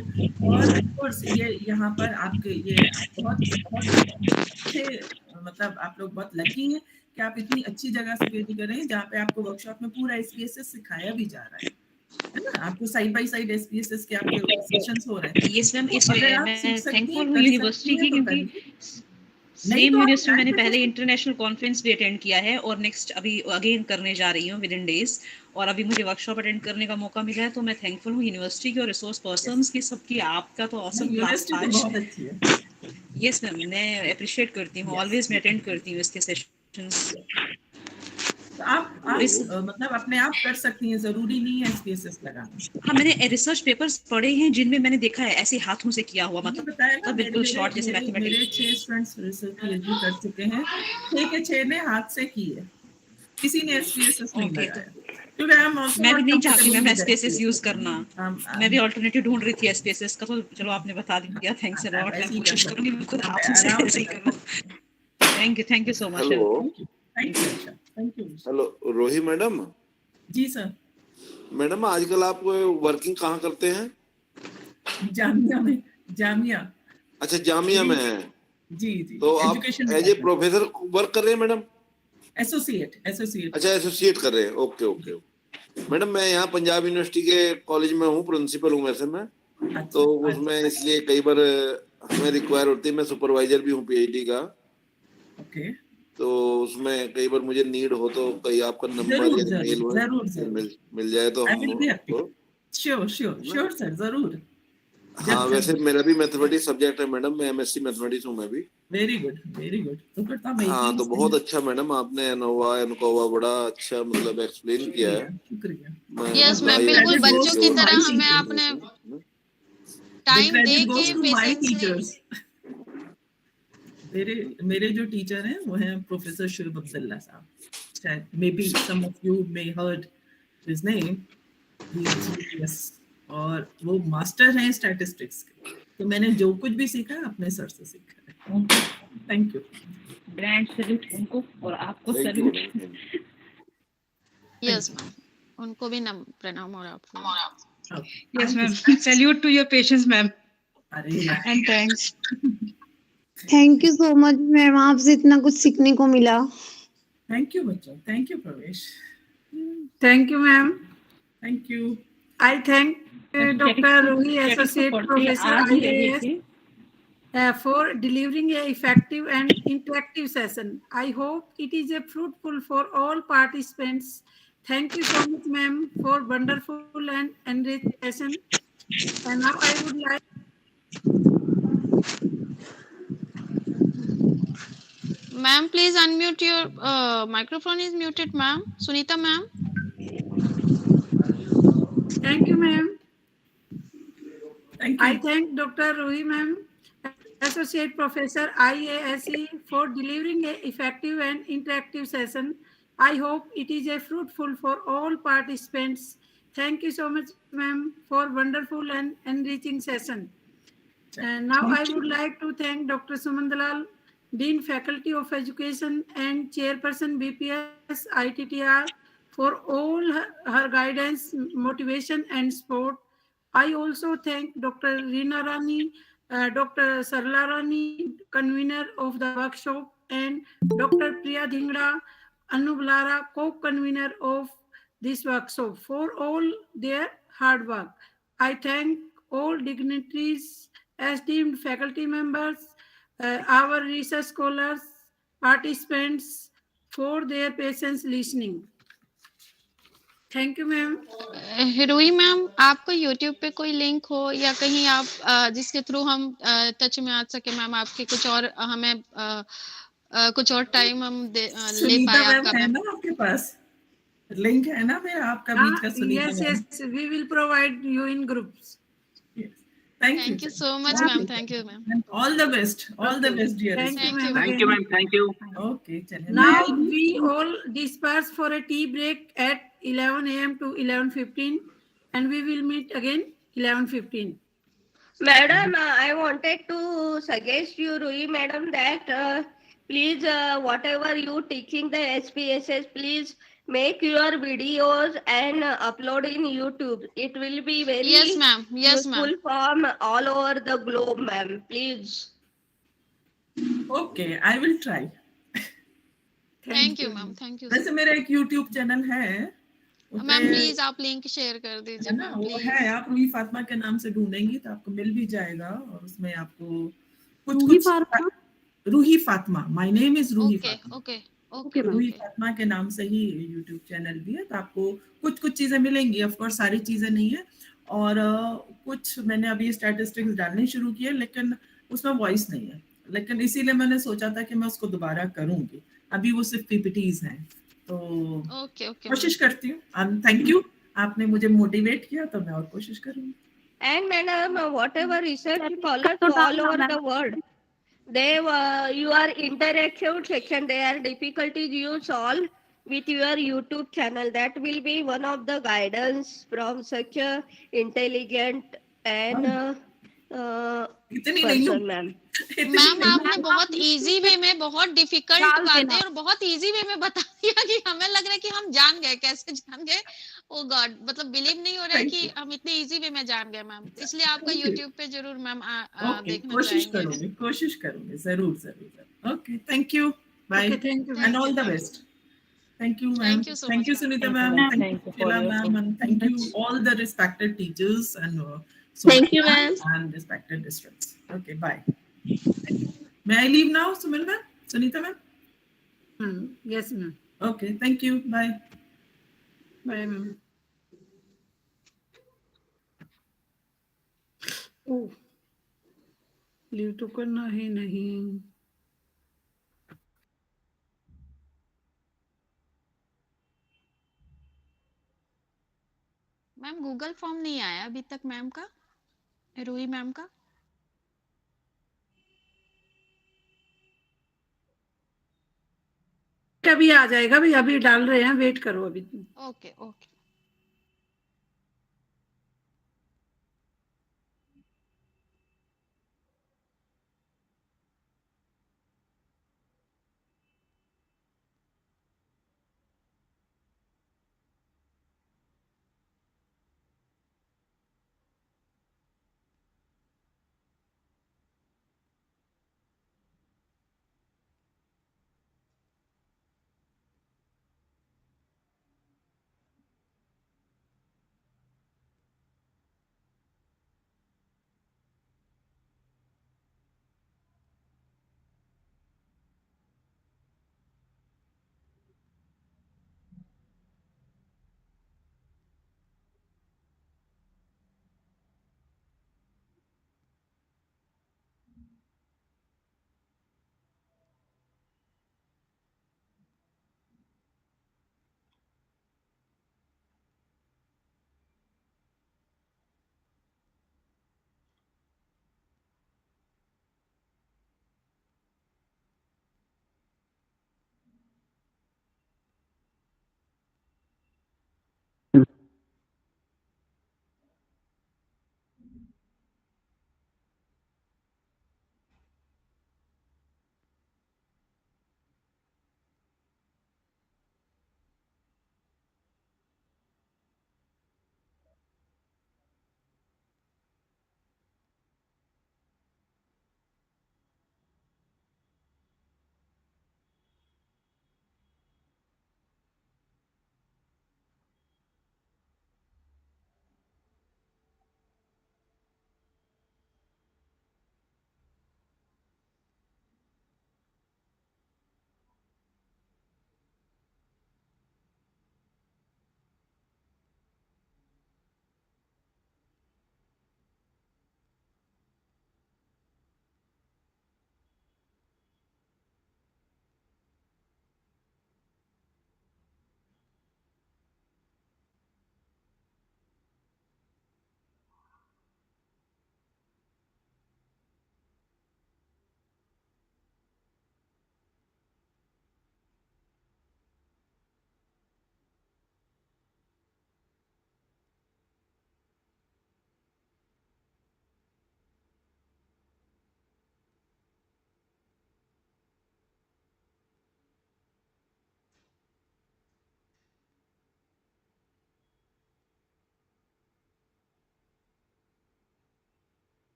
और ऑफ कोर्स ये यहाँ पर आपके ये बहुत बहुत अच्छे, मतलब आप लोग बहुत लकी हैं कि आप इतनी अच्छी जगह से पीएचडी कर रहे हैं जहाँ पे आपको वर्कशॉप में पूरा एसपीएसएस सिखाया भी जा रहा है ना? आपको साइड बाय साइड एसपीएसएस के आपके सेशंस हो रहे हैं। यस मैम, इस अगर आप मैं सीख सकती थैंकफुल हैं, हूँ कर यूनिवर्सिटी सकती की, हैं तो क्योंकि करिए। सेम यूनिवर्सिटी में मैंने पहले इंटरनेशनल कॉन्फ्रेंस भी अटेंड किया है और नेक्स्ट अभी अगेन करने जा रही हूँ विद इन डेज, और अभी मुझे वर्कशॉप अटेंड करने का मौका मिला है, तो मैं थैंकफुल हूँ यूनिवर्सिटी की और रिसोर्स पर्सन्स की, सबकी। आपका तो ऑसम क्लास था आज। बहुत अच्छी है। यस मैम, मैं अप्रिशिएट करती हूँ, ऑलवेज मैं अटेंड करती हूँ इसके सेशंस। तो आप मतलब अपने आप कर सकती हैं, जरूरी नहीं है एसपीएसएस लगाना। हाँ, मैंने रिसर्च पेपर्स पढ़े हैं जिनमें मैंने देखा है ऐसे हाथों से किया हुआ, मतलब बताया ना, बिल्कुल शॉर्ट जैसे मेरे मैथमेटिक्स। 6 स्टूडेंट्स रिसर्च पीएचडी कर चुके हैं, 6 के 6 ने हाथ से की है, किसी ने एसपीएसएस नहीं लगाया। क्योंकि मैं भी नहीं चाहती मैम एसपीएसएस यूज करना, मैं भी अल्टरनेटिव ढूंढ रही थी एसपीएसएस का, तो चलो आपने बता दिया, थैंक्स अ लॉट। मैं कोशिश करूंगी बिल्कुल हाथों से ऐसे ही करूं। Thank you so much. Hello रोही मैडम। जी सर। मैडम आजकल आप वर्किंग कहाँ करते हैं? जामिया में। जामिया। अच्छा, जामिया में है। जी जी। तो आप एज ए प्रोफेसर वर्क कर रहे हैं मैडम? एसोसिएट। अच्छा, एसोसिएट कर रहे हैं, ओके ओके। मैडम मैं यहाँ पंजाब यूनिवर्सिटी के कॉलेज में हूँ, प्रिंसिपल हूँ वैसे मैं। तो उसमें इसलिए कई बार हमें रिक्वायर होती है, मैं सुपरवाइजर भी हूँ पीएचडी का। ओके। तो उसमें कई बार मुझे नीड हो तो कहीं आपका नंबर या मेल मिल जाए तो हम श्योर सर, जरूर। हाँ, वैसे मेरा भी मैथमेटिक्स सब्जेक्ट है मैडम, मैं एमएससी मैथमेटिक्स हूँ मैं भी। Very good very good. तो फिर तो हाँ, तो बहुत अच्छा मैडम, आपने एनोवा एनकोवा बड़ा अच्छा मतलब एक्सप्लेन किया है। शुक्रिया। यस मैम, बिल्कुल बच्चों की तरह हमें आपने टाइम दे के पेशेंसली। मेरे जो टीचर हैं वो हैं प्रोफेसर शुएब अब्दुल्ला साहब, शायद may be some of you may heard his name. He is genius और वो मास्टर हैं स्टैटिस्टिक्स के। तो मैंने जो कुछ भी सीखा अपने सर से सीखा है। Thank you. ग्रैंड सैल्यूट उनको और आपको सैल्यूट। यस मैम, उनको भी प्रणाम और आपको। Yes ma'am, salute to your patience ma'am and thanks. Thank you so much ma'am, आपसे इतना कुछ सीखने को मिला। थैंक यू बच्चों, thank you Pravesh. Thank you ma'am. Thank you. I thank Dr. Ruhi, Associate Professor IAS, for delivering a effective and interactive session. I hope it is a fruitful for all participants. Thank you so much, ma'am, for wonderful and enriched session. And now I would like. Ma'am, please unmute your microphone is muted, ma'am. Sunita, ma'am. Thank you, ma'am. I thank Dr. Ruhi, ma'am, Associate Professor IASE, for delivering a effective and interactive session. I hope it is a fruitful for all participants. Thank you so much, ma'am, for wonderful and enriching session. And now I would like to thank Dr. Sumandalal, Dean Faculty of Education and Chairperson B.P.S. ITTR, for all her guidance, motivation and support. I also thank Dr. Reena Rani, Dr. Sarla Rani, convener of the workshop, and Dr. Priya Dhingra, Anublara, co-convener of this workshop, for all their hard work. I thank all dignitaries, esteemed faculty members, our research scholars, participants, for their patience listening. Thank you ma'am. Ruhi ma'am, आपको YouTube पे कोई link हो या कहीं आप जिसके through हम touch में आ सके मैम, आपके कुछ और हमें कुछ और टाइम हम ले पाए आपका है ना आपके पास लिंक है ना फिर आपका बीच का Sunita yes ma'am? Yes we will provide you in groups. Thank you so much ma'am, thank you ma'am, all the best dearest. Thank you ma'am. Thank you, ma'am. Thank you. Okay, चलिए Now we all disperse for a tea break at 11 a.m. to 11:15 and we will meet again 11:15. Madam, I wanted to suggest you, Rui madam, that please, whatever you teaching the SPSS, please make your videos and upload in YouTube. It will be very yes ma'am, useful from all over the globe, ma'am. Please. Okay, I will try. Thank you ma'am, thank you. वैसे मेरा एक YouTube channel है ma'am, please आप link share कर दीजिए ma'am, वो है, आप रूही फातिमा के नाम से ढूंढेंगी तो आपको मिल भी जाएगा और उसमें आपको कुछ Ruhi Fatima, my name is Ruhi Fatima. Okay Ruhi Fatima के नाम से ही YouTube चैनल भी है, तो आपको कुछ चीजें मिलेंगी, ऑफ कोर्स सारी चीजें नहीं है, और कुछ मैंने अभी स्टैटिस्टिक्स डालने शुरू किए लेकिन उसमें वॉइस नहीं है, लेकिन इसीलिए मैंने सोचा था कि मैं उसको दोबारा करूंगी, अभी वो सिर्फ पीपीटीज हैं, तो कोशिश करती हूँ। थैंक यू, आपने मुझे मोटिवेट किया तो मैं और कोशिश करूंगी। And madam, whatever research scholars all over the world, they your interaction section, they are difficulties you solve with your YouTube channel. That will be one of the guidance from such a intelligent and person, ma'am. Ma'am आपने बहुत easy way में बहुत difficult बातें और बहुत easy way में बता दिया कि हमें लग रहा है कि हम जान गए, कैसे जान गए, ओ गॉड, मतलब बिलीव नहीं हो रहा है कि हम इतने इजी वे में जान गए मैम, इसलिए आपका यूट्यूब पे जरूर मैम देखना चाहेंगे। कोशिश करूंगे जरूर। Okay, thank you, bye and all the best. Thank you, ma'am. Thank you, Sunita ma'am. Thank you, Sheila ma'am, and thank you all the respected teachers and thank you, ma'am, and respected districts. Okay, bye. May I leave now, Sumil ma'am? Sunita ma'am? Yes, ma'am. Okay, thank you. Bye. Bye, ma'am. Oh, leave तो करना है नहीं। Ma'am Google form नहीं आया अभी तक ma'am का, Ruhi ma'am का। अभी आ जाएगा, भाई अभी डाल रहे हैं, वेट करो अभी। Okay okay.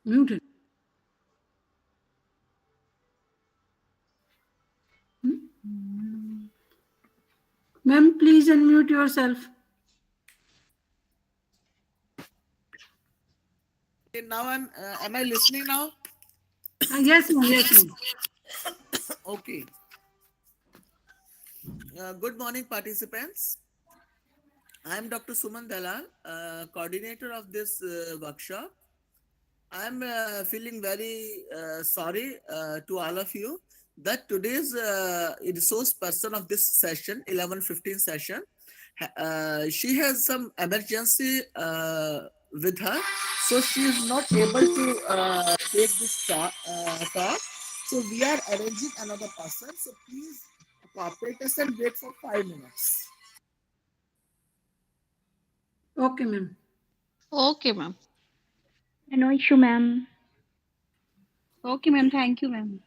Muted. Ma'am, please unmute yourself. Okay, now am I listening now? Yes, ma'am. Yes, ma'am. Okay. Good morning, participants. I am Dr. Suman Dalal, coordinator of this workshop. I am feeling very sorry to all of you that today's resource person of this session, 11:15 session, she has some emergency with her, so she is not able to take this talk. So we are arranging another person. So please cooperate us and wait for 5 minutes. Okay, ma'am. Okay, ma'am. No issue, ma'am. Okay, ma'am. Thank you, ma'am.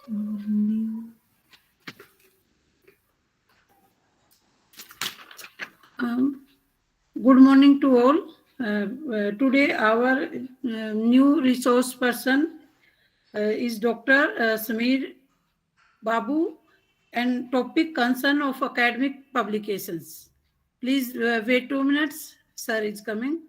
Good morning to all. Today our new resource person is Dr. Sameer Babu and topic concern of academic publications. Please wait 2 minutes. Sir is coming.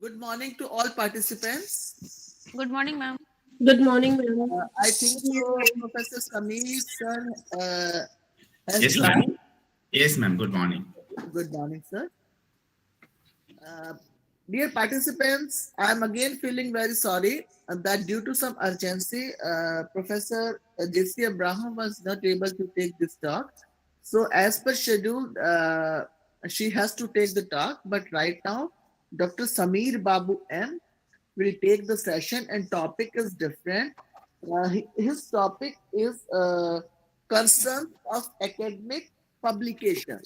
Good morning to all participants. Good morning, ma'am. Good morning, ma'am. I think so, Professor Sameer sir has Yes, ma'am. joined. Yes, ma'am. Good morning. Good morning, sir. Dear participants, I am again feeling very sorry that due to some urgency, Professor J.C. Abraham was not able to take this talk. So as per schedule, she has to take the talk. But right now, Dr. Sameer Babu M will take the session and topic is different. His topic is concern of academic publication.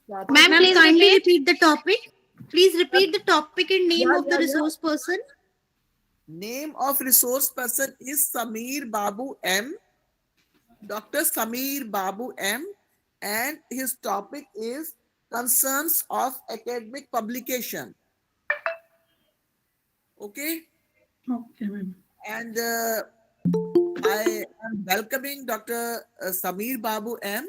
Ma'am, Ma'am, please please kindly repeat. repeat the topic. Please repeat the topic and name of the Yeah. resource person. Name of resource person is Sameer Babu M. Dr. Sameer Babu M. And his topic is concerns of academic publication. Okay. Okay, ma'am. And I am welcoming Dr. Sameer Babu M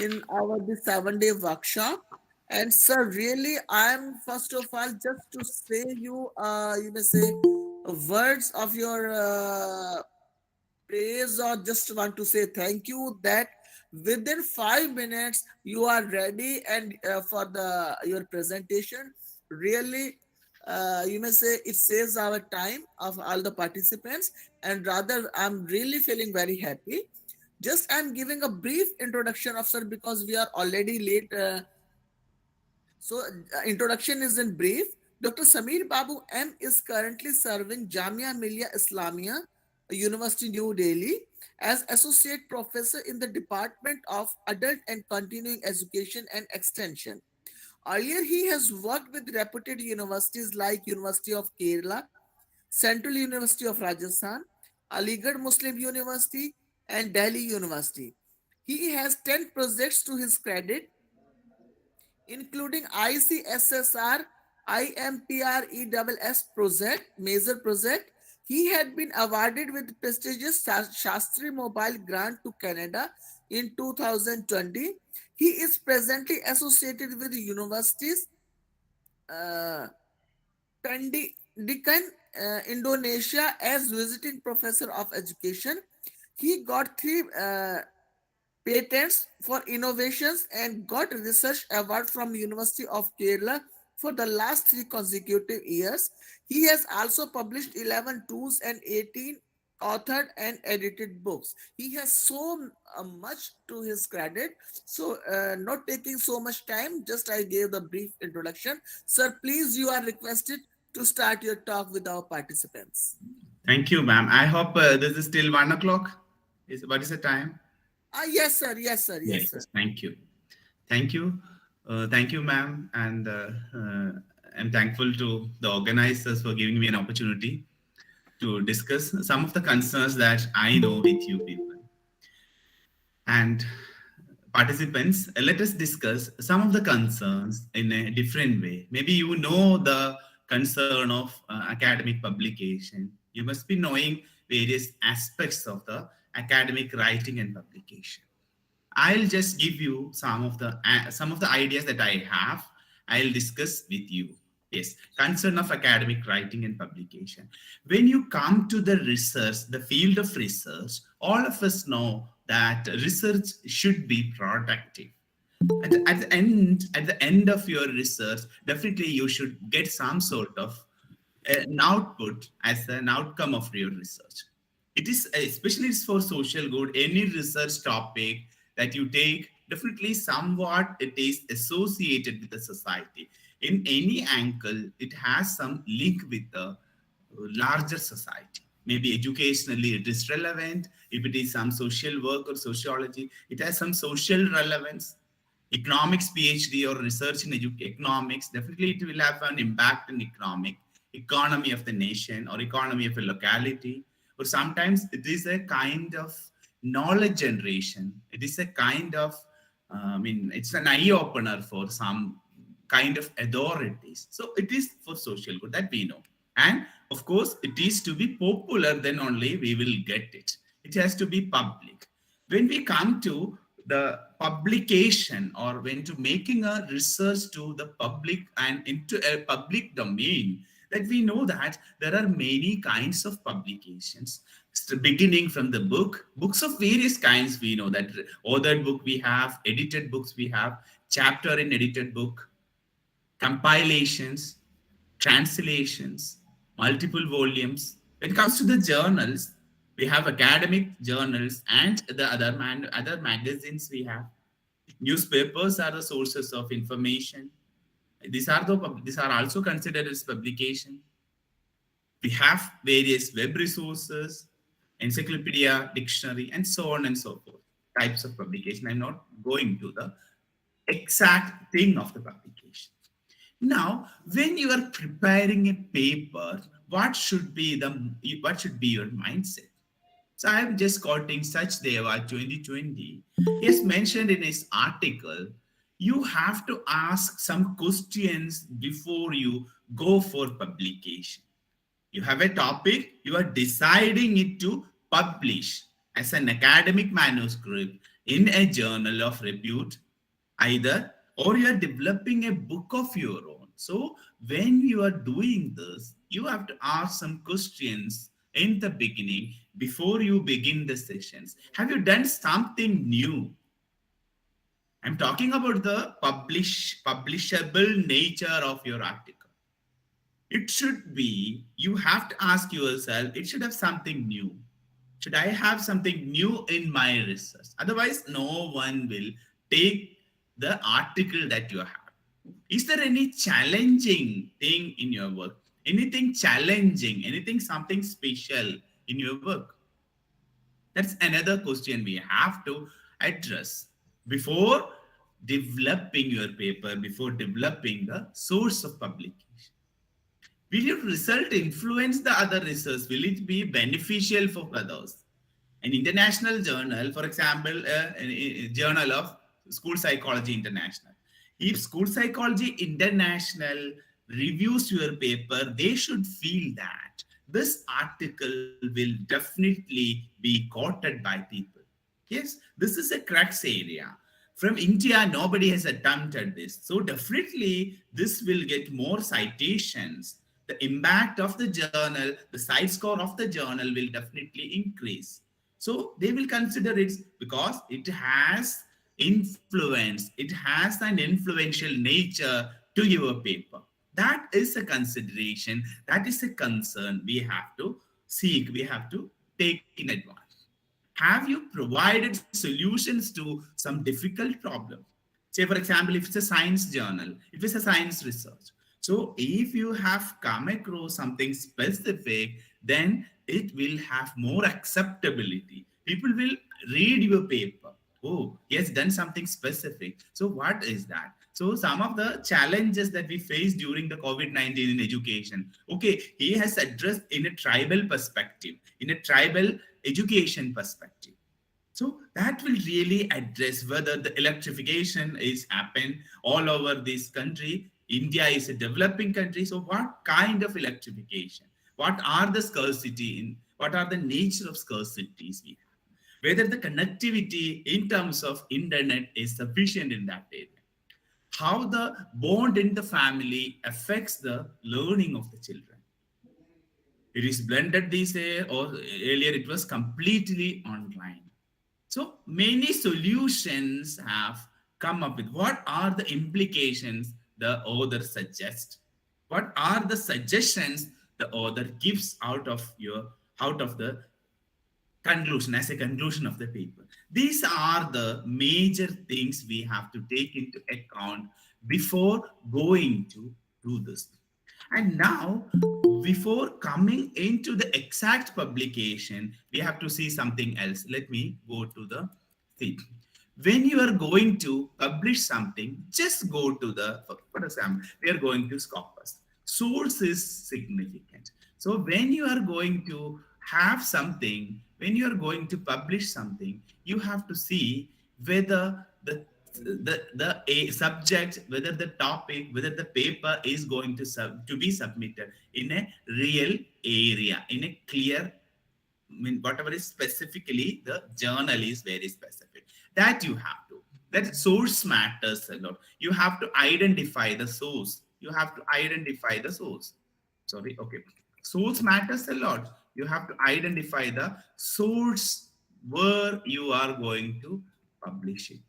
in our this 7-day workshop. And sir, really, I'm first of all just to say you, you may say words of your praise or just want to say thank you that within 5 minutes you are ready and for the your presentation. Really, you may say it saves our time of all the participants, and rather I'm really feeling very happy. Just I'm giving a brief introduction of sir because we are already late. So introduction is in brief. Dr. Sameer Babu M is currently serving Jamia Millia Islamia University New Delhi as associate professor in the Department of Adult and Continuing Education and Extension. Earlier, he has worked with reputed universities like University of Kerala, Central University of Rajasthan, Aligarh Muslim University, and Delhi University. He has 10 projects to his credit, including ICSSR, IMPRESS project, major project. He had been awarded with prestigious Shastri Mobile Grant to Canada in 2020. He is presently associated with universities uh, Pendidikan, Indonesia as visiting professor of education. He got three patents for innovations and got research award from University of Kerala for the last 3 consecutive years. He has also published 11 tools and 18 authored and edited books. He has so much to his credit. So, not taking so much time, just I gave the brief introduction. Sir, please, you are requested to start your talk with our participants. Thank you, ma'am. I hope this is still 1 o'clock. What is the time? Yes, sir. Yes, sir. Yes, sir. Thank you. Thank you. Thank you, ma'am. And I'm thankful to the organizers for giving me an opportunity to discuss some of the concerns that I know with you people. And participants, let us discuss some of the concerns in a different way. Maybe you know the concern of academic publication. You must be knowing various aspects of the academic writing and publication. I'll just give you some of the ideas that I have. I'll discuss with you. Yes, concern of academic writing and publication. When you come to the research, the field of research, all of us know that research should be productive. At the end of your research, definitely you should get some sort of an output as an outcome of your research. It is especially for social good. Any research topic that you take, definitely somewhat it is associated with the society. In any angle, it has some link with the larger society. Maybe educationally it is relevant. If it is some social work or sociology, it has some social relevance. Economics PhD or research in economics, definitely it will have an impact in economy of the nation or economy of a locality. Or sometimes it is a kind of knowledge generation. It is a kind of, it's an eye opener for some kind of authorities. So it is for social good, that we know. And of course, it is to be popular, then only we will get it. It has to be public. When we come to the publication or when to making a research to the public and into a public domain, that we know that there are many kinds of publications, beginning from the books of various kinds. We know that authored book we have, edited books we have, chapter in edited book, compilations, translations, multiple volumes. When it comes to the journals, we have academic journals and the other magazines we have. Newspapers are the sources of information. These are also considered as publication. We have various web resources, encyclopedia, dictionary, and so on and so forth. Types of publication. I'm not going to the exact thing of the publication. Now, when you are preparing a paper, what should be your mindset? So I am just quoting Sachdeva 2020. He has mentioned in his article, you have to ask some questions before you go for publication. You have a topic, you are deciding it to publish as an academic manuscript in a journal of repute, either, or you are developing a book of your own. So when you are doing this, you have to ask some questions in the beginning before you begin the sessions. Have you done something new? I'm talking about the publishable nature of your article. It should be, you have to ask yourself, it should have something new. Should I have something new in my research? Otherwise, no one will take the article that you have. Is there any challenging thing in your work? Anything challenging, something special in your work? That's another question we have to address before developing your paper, before developing the source of publication? Will your result influence the other research? Will it be beneficial for others? An international journal, for example, a journal of School Psychology International. If School Psychology International reviews your paper, they should feel that this article will definitely be quoted by people. Yes, this is a crux area. From India, nobody has attempted this. So definitely this will get more citations. The impact of the journal, the site score of the journal will definitely increase. So they will consider it because it has influence, it has an influential nature to your paper. That is a consideration, that is a concern we have to seek, we have to take in advance. Have you provided solutions to some difficult problem? Say, for example, if it's a science journal, if it's a science research. So if you have come across something specific, then it will have more acceptability. People will read your paper. Oh, he has done something specific. So what is that? So some of the challenges that we faced during the COVID-19 in education. Okay, he has addressed in a tribal perspective, in a tribal education perspective. So that will really address whether the electrification is happening all over this country. India is a developing country. So what kind of electrification? What are the scarcity in? What are the nature of scarcities we have? Whether the connectivity in terms of internet is sufficient in that area. How the bond in the family affects the learning of the children. It is blended these days, or earlier it was completely online. So many solutions have come up with. What are the implications the author suggests? What are the suggestions the author gives out of the conclusion, as a conclusion of the paper? These are the major things we have to take into account before going to do this. And now, before coming into the exact publication, we have to see something else. Let me go to the thing. When you are going to publish something, just go to the, for example, we are going to Scopus. Source is significant. So when you are going to have something, when you are going to publish something, you have to see whether the a subject, whether the topic, whether the paper is going to be submitted in a real area, in a clear, I mean, whatever is specifically the journal is very specific. That you have to. That source matters a lot. You have to identify the source. You have to identify the source. Sorry, okay. Source matters a lot. You have to identify the source where you are going to publish it.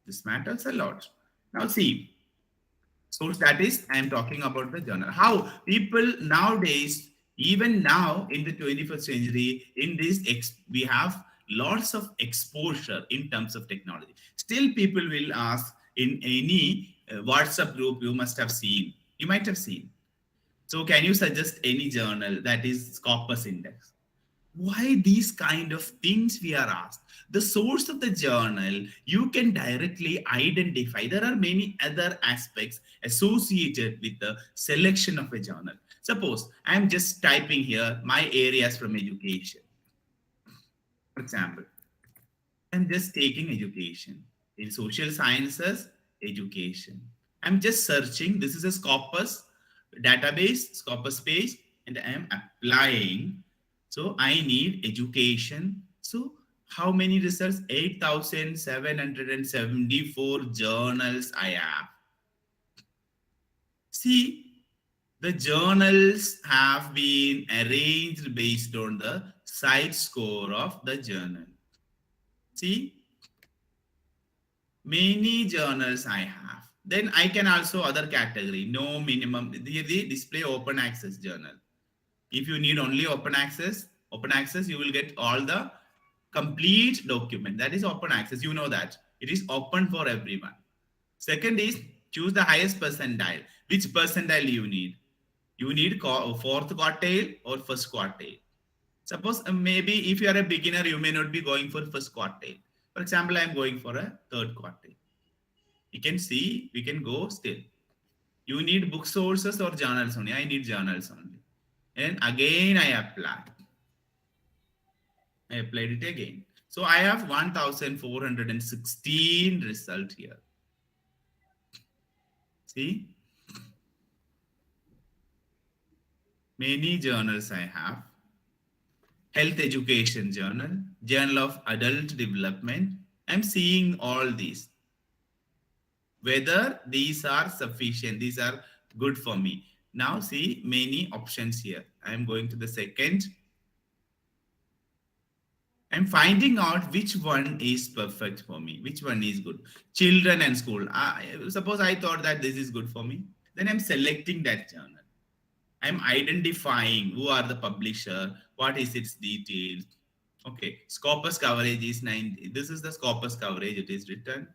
This matters a lot. Now see, source, that is, I am talking about the journal. How people nowadays, even now in the 21st century, in this, we have lots of exposure in terms of technology. Still people will ask in any WhatsApp group, you must have seen, you might have seen. So can you suggest any journal that is Scopus index? Why these kind of things we are asked? The source of the journal, you can directly identify. There are many other aspects associated with the selection of a journal. Suppose I am just typing here my areas from education. For example, I'm just taking education. In social sciences, education. I'm just searching. This is a Scopus database, Scopus page, and I am applying. So I need education. So how many results? 8,774 journals I have. See, the journals have been arranged based on the site score of the journal. See, many journals I have. Then I can also other category, no minimum, the display open access journal. If you need only open access, you will get all the complete document. That is open access. You know that. It is open for everyone. Second is choose the highest percentile. Which percentile you need? You need fourth quartile or first quartile. Suppose maybe if you are a beginner, you may not be going for first quartile. For example, I am going for a third quartile. You can see, we can go still. You need book sources or journals only. I need journals only. And again, I apply. I applied it again. So I have 1416 result here. See? Many journals I have. Health Education Journal, Journal of Adult Development. I'm seeing all these. Whether these are sufficient, these are good for me. Now see many options here. I'm going to the second. I'm finding out which one is perfect for me, which one is good. Children and school. Suppose I thought that this is good for me. Then I'm selecting that journal. I'm identifying who are the publisher, what is its details. Okay, Scopus coverage is 90. This is the Scopus coverage, it is written.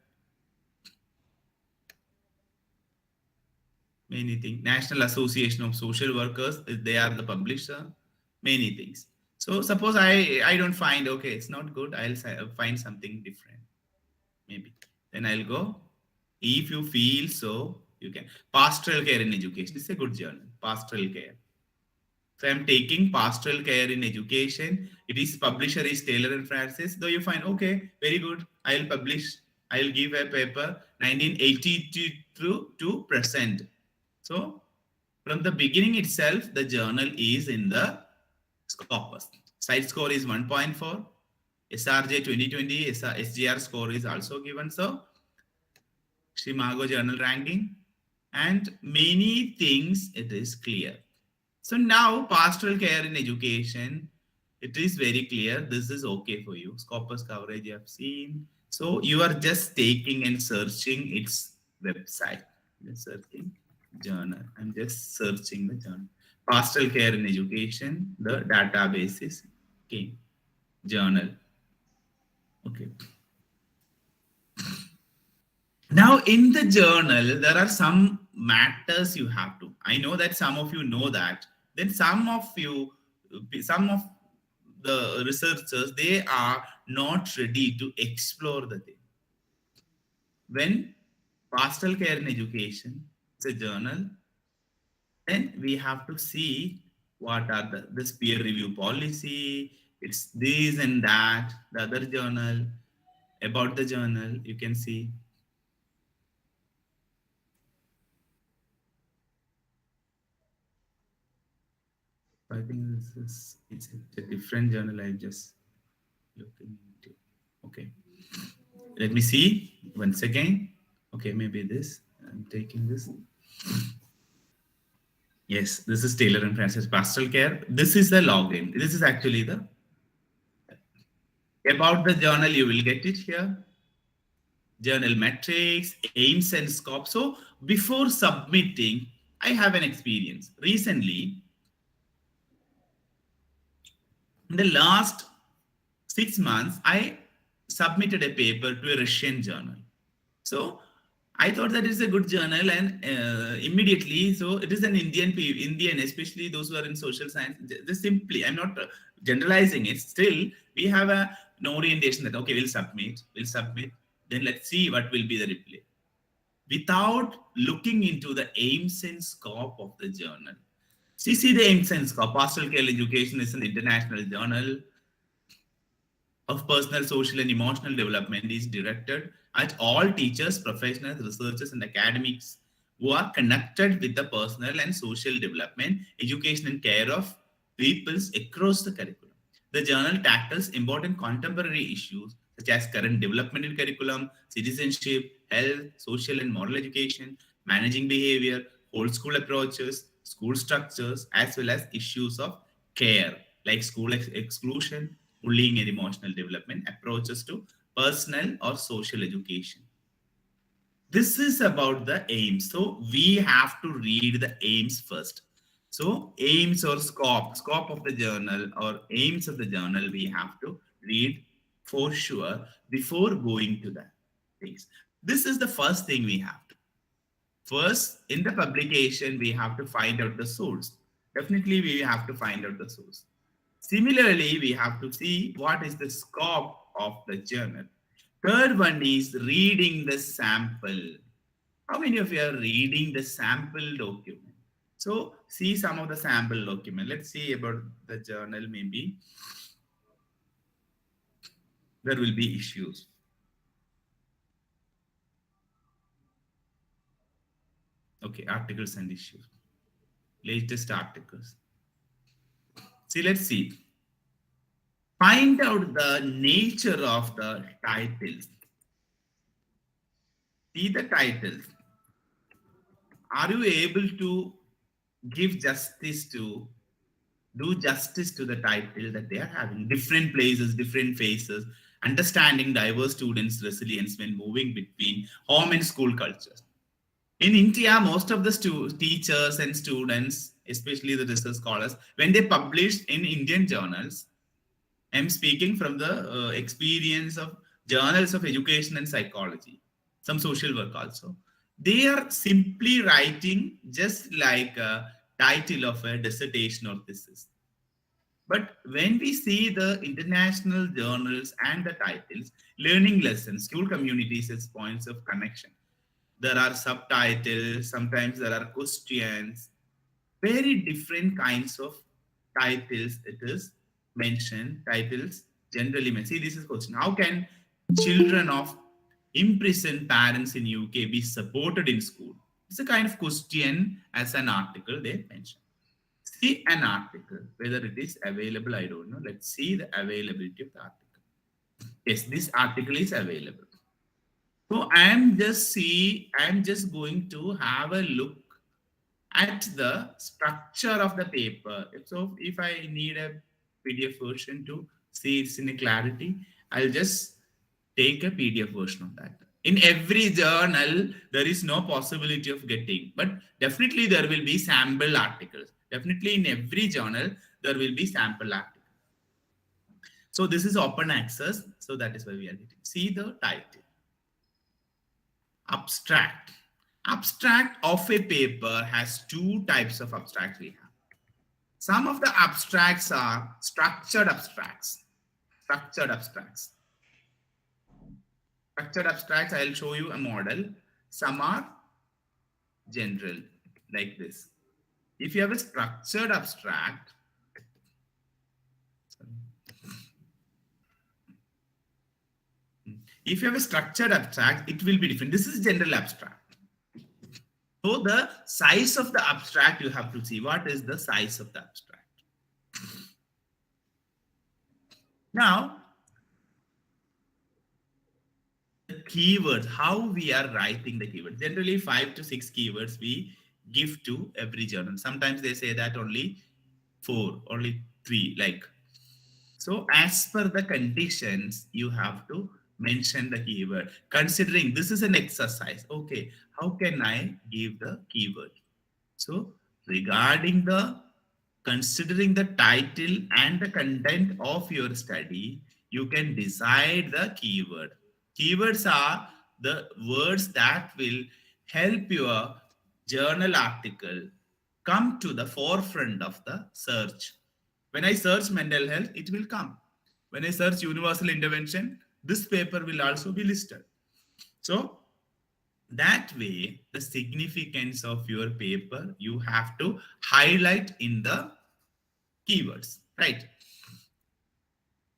Many things. National Association of Social Workers, they are the publisher. Many things. So suppose I don't find, okay, it's not good. I'll find something different. Maybe. Then I'll go. If you feel so, you can. Pastoral Care in Education. It's a good journal. Pastoral Care. So I'm taking Pastoral Care in Education. It is publisher is Taylor and Francis. Though you find, okay, very good. I'll publish. I'll give a paper 1980 to present. So from the beginning itself, the journal is in the Scopus. Site score is 1.4. SRJ 2020, SGR score is also given. So Shimago journal ranking and many things, it is clear. So now Pastoral Care in Education, it is very clear. This is okay for you. Scopus coverage you have seen. So you are just taking and searching its website. You're searching journal. I'm just searching the journal. Pastoral Care in Education, the database is okay. Journal. Okay. Now in the journal, there are some matters you have to. I know that some of you know that. Then some of the researchers, they are not ready to explore the thing. When Pastoral Care in Education, it's a journal, then we have to see what are this peer review policy, it's this and that, the other journal, about the journal, you can see. I think it's a different journal I'm just looking into. Okay. Let me see once again. Okay, maybe this. I'm taking this. Yes, this is Taylor and Francis Pastoral Care. This is the login. This is actually the about the journal. You will get it here. Journal metrics, aims and scope. So before submitting, I have an experience. Recently, in the last 6 months, I submitted a paper to a Russian journal. So I thought that is a good journal, and immediately, so it is an Indian, especially those who are in social science. Just simply, I'm not generalizing it. Still, we have an orientation that okay, we'll submit. Then let's see what will be the reply. Without looking into the aims and scope of the journal. See the aims and scope. Pastoral Care Education is an international journal of personal, social, and emotional development is directed at all teachers, professionals, researchers, and academics who are connected with the personal and social development, education, and care of peoples across the curriculum. The journal tackles important contemporary issues such as current development in curriculum, citizenship, health, social and moral education, managing behavior, whole school approaches, school structures, as well as issues of care like school exclusion, bullying and emotional development, approaches to personal or social education. This is about the aims. So we have to read the aims first. So aims or scope of the journal or aims of the journal, we have to read for sure before going to the things. This is the first thing we have to. First, in the publication, we have to find out the source. Definitely, we have to find out the source. Similarly, we have to see what is the scope of the journal. Third one is reading the sample. How many of you are reading the sample document? So see some of the sample document. Let's see about the journal. Maybe there will be issues. Okay, articles and issues. Latest articles. See, let's see. Find out the nature of the titles. See the titles. Are you able to give justice to, do justice to the title that they are having? Different places, different faces, understanding diverse students' resilience when moving between home and school cultures. In India, most of the teachers and students, especially the research scholars, when they publish in Indian journals, I'm speaking from the experience of journals of education and psychology, some social work also. They are simply writing just like a title of a dissertation or thesis. But when we see the international journals and the titles, learning lessons, school communities as points of connection, there are subtitles, sometimes there are questions, very different kinds of titles it is mentioned, titles generally mentioned. See, this is question. How can children of imprisoned parents in UK be supported in school? It's a kind of question as an article they mention. See an article, whether it is available, I don't know. Let's see the availability of the article. Yes, this article is available. So I'm just going to have a look at the structure of the paper. So if I need a PDF version to see it's in a clarity, I'll just take a PDF version of that. In every journal, there is no possibility of getting, but definitely there will be sample articles. Definitely in every journal, there will be sample articles. So this is open access. So that is why we are getting. See the title. Abstract. Abstract of a paper has two types of abstracts we have. Some of the abstracts are structured abstracts. Structured abstracts. Structured abstracts, I'll show you a model. Some are general, like this. If you have a structured abstract, if you have a structured abstract, it will be different. This is general abstract. So the size of the abstract, you have to see what is the size of the abstract. Now, the keywords, how we are writing the keywords. Generally 5 to 6 keywords we give to every journal. Sometimes they say that only 4, only 3, like. So as per the conditions, you have to mention the keyword. Considering this is an exercise, okay, how can I give the keyword? So regarding the, considering the title and the content of your study, you can decide the keyword. Keywords are the words that will help your journal article come to the forefront of the search. When I search mental health, it will come. When I search universal intervention, this paper will also be listed. So that way, the significance of your paper, you have to highlight in the keywords, right?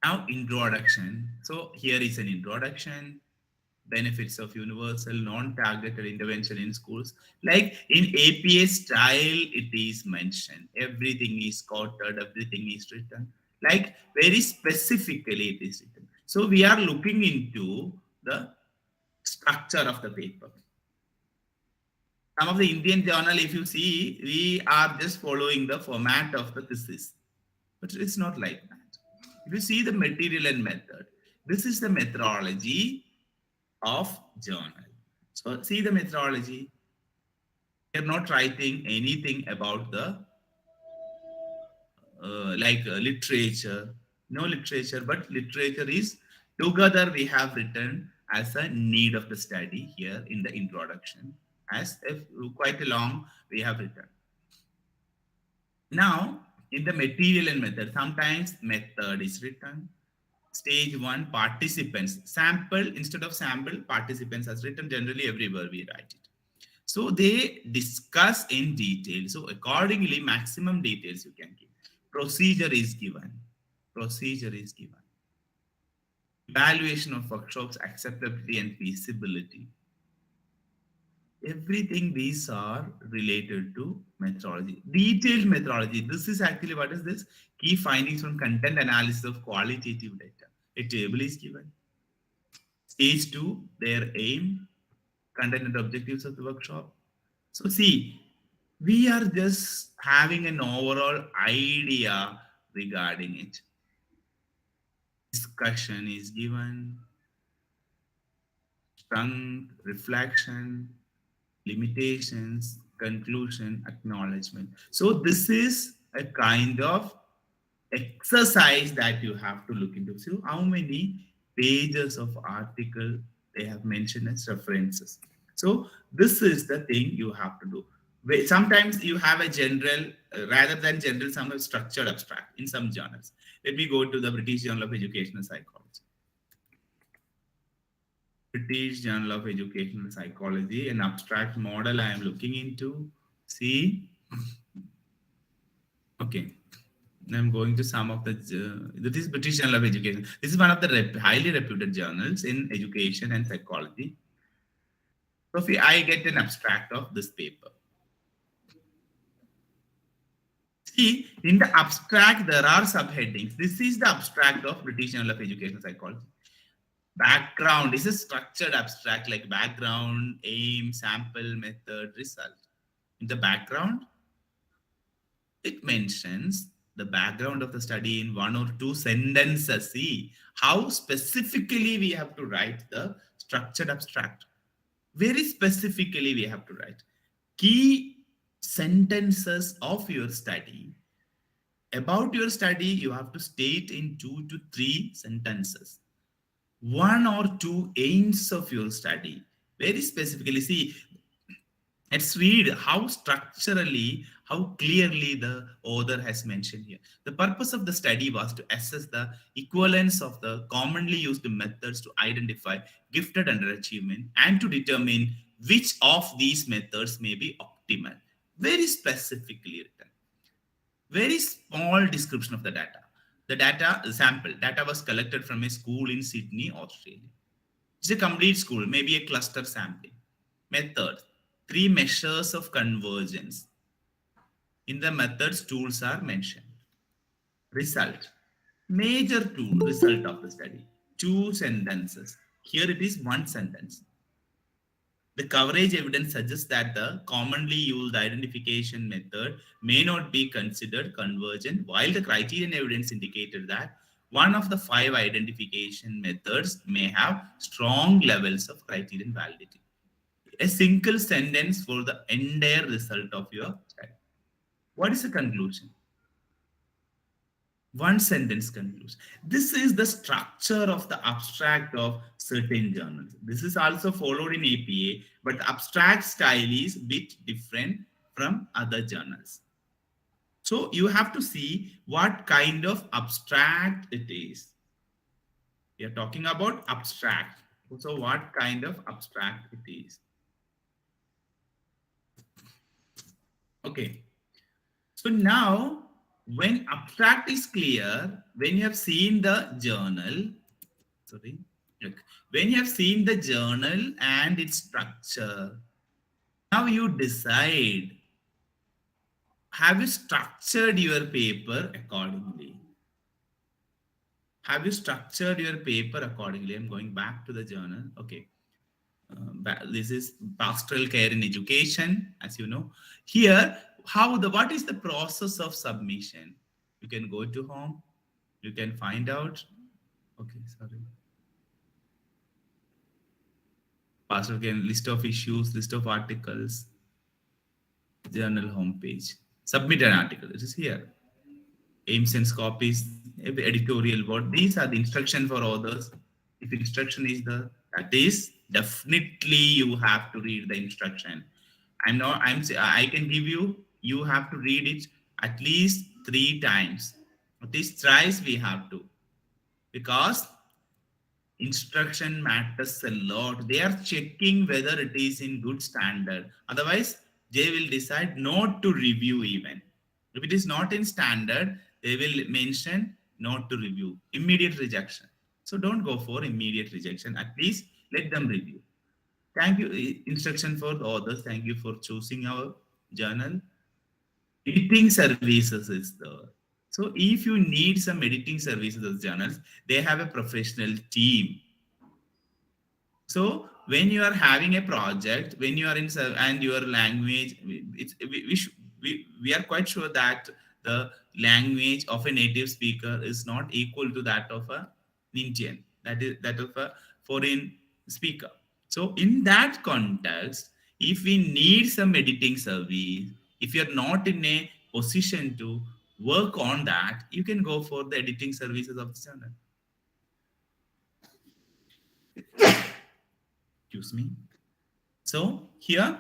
Now, introduction. So here is an introduction. Benefits of universal non-targeted intervention in schools. Like in A.P.S style, it is mentioned. Everything is quoted, everything is written. Like very specifically it is written. So we are looking into the structure of the paper. Some of the Indian journal, if you see, we are just following the format of the thesis. But it's not like that. If you see the material and method, this is the methodology of journal. So see the methodology. We are not writing anything about the literature. No literature, but literature is together we have written as a need of the study here in the introduction. As if quite long we have written. Now, in the material and method, sometimes method is written. Stage 1, participants. Sample, instead of sample, participants as written. Generally, everywhere we write it. So they discuss in detail. So accordingly, maximum details you can give. Procedure is given. Procedure is given. Evaluation of workshops, acceptability and feasibility. Everything these are related to methodology. Detailed methodology. This is actually what is this? Key findings from content analysis of qualitative data. A table is given. Stage 2, their aim, content and objectives of the workshop. So see, we are just having an overall idea regarding it. Discussion is given, strength, reflection, limitations, conclusion, acknowledgement. So this is a kind of exercise that you have to look into. So how many pages of article they have mentioned as references. So this is the thing you have to do. Sometimes you have a general, rather than general, some structured abstract in some journals. Let me go to the British Journal of Educational Psychology. British Journal of Educational Psychology, an abstract model I am looking into. See, okay. I'm going to some of the, this is British Journal of Education. This is one of the highly reputed journals in education and psychology. So if I get an abstract of this paper. See, in the abstract, there are subheadings. This is the abstract of British Journal of Education Psychology. Background is a structured abstract like background, aim, sample, method, result. In the background, it mentions the background of the study in 1 or 2 sentences. See how specifically we have to write the structured abstract. Very specifically we have to write key sentences of your study. About your study, you have to state in 2 to 3 sentences. 1 or 2 aims of your study. Very specifically, see, let's read how structurally, how clearly the author has mentioned here. The purpose of the study was to assess the equivalence of the commonly used methods to identify gifted underachievement and to determine which of these methods may be optimal. Very specifically written. Very small description of the data. The data, sample data was collected from a school in Sydney, Australia. It's a complete school, maybe a cluster sampling. Method, 3 measures of convergence. In the methods, tools are mentioned. Result, major tool, result of the study. 2 sentences. Here it is 1 sentence. The coverage evidence suggests that the commonly used identification method may not be considered convergent, while the criterion evidence indicated that one of the 5 identification methods may have strong levels of criterion validity. A single sentence for the entire result of your study. What is the conclusion? 1 sentence conclusion. This is the structure of the abstract of certain journals. This is also followed in APA, but the abstract style is a bit different from other journals. So you have to see what kind of abstract it is. We are talking about abstract. So what kind of abstract it is. Okay. So now, when abstract is clear, when you have seen the journal, sorry, look, when you have seen the journal and its structure, now you decide, have you structured your paper accordingly? Have you structured your paper accordingly? I'm going back to the journal. Okay. This is pastoral care in education, as you know. Here, what is the process of submission? You can go to home, you can find out. Okay, sorry. Pastoral care, list of issues, list of articles, journal homepage. Submit an article. It is here. Aims and copies, editorial board. These are the instruction for authors. If instruction is the, that is definitely you have to read the instruction. I can give you have to read it at least 3 times. At least thrice we have to. Because Instruction matters a lot. They are checking whether it is in good standard. Otherwise, they will decide not to review even. If it is not in standard, they will mention not to review. Immediate rejection. So don't go for immediate rejection. At least let them review. Thank you. Instruction for the authors. Thank you for choosing our journal. Editing services is there. So if you need some editing services as journals, they have a professional team. So when you are having a project, when you are in and your language, we are quite sure that the language of a native speaker is not equal to that of a Indian, that of a foreign speaker. So in that context, if we need some editing service, if you're not in a position to work on that, you can go for the editing services of the channel. Excuse me. So here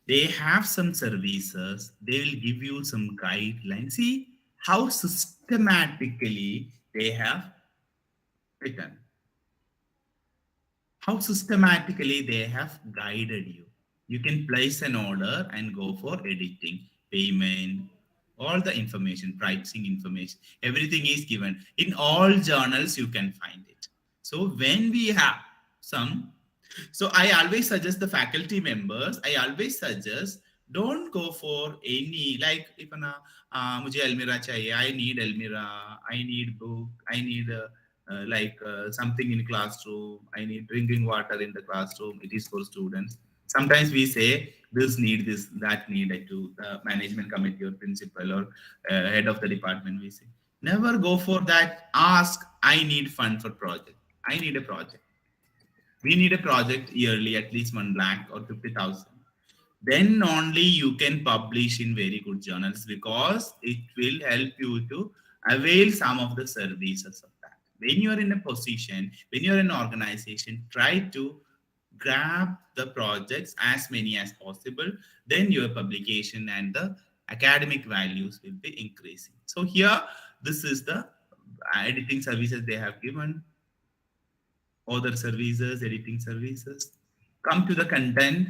they have some services. They will give you some guidelines. See how systematically they have written. How systematically they have guided you. You can place an order and go for editing, payment, all the information, pricing information, everything is given. In all journals, you can find it. So when we have some, so I always suggest the faculty members, I always suggest don't go for any, like if mujhe Almira chahiye, I need Almira, I need book, I need something in classroom, I need drinking water in the classroom, it is for students. Sometimes we say this need, this, that need to the management committee or principal or head of the department, we say. Never go for that. Ask, I need fund for project. I need a project. We need a project yearly, at least 1 lakh or 50,000. Then only you can publish in very good journals because it will help you to avail some of the services of that. When you are in a position, when you are in an organization, try to grab the projects as many as possible. Then your publication and the academic values will be increasing. So here, this is the editing services they have given. Other services, editing services. Come to the content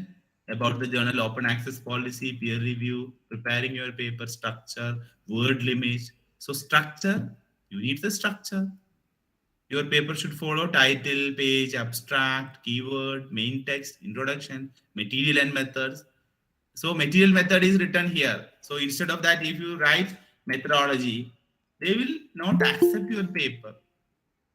about the journal open access policy, peer review, preparing your paper, structure, word limit. So structure, you need the structure. Your paper should follow title, page, abstract, keyword, main text, introduction, material and methods. So material method is written here. So instead of that, if you write methodology, they will not accept your paper.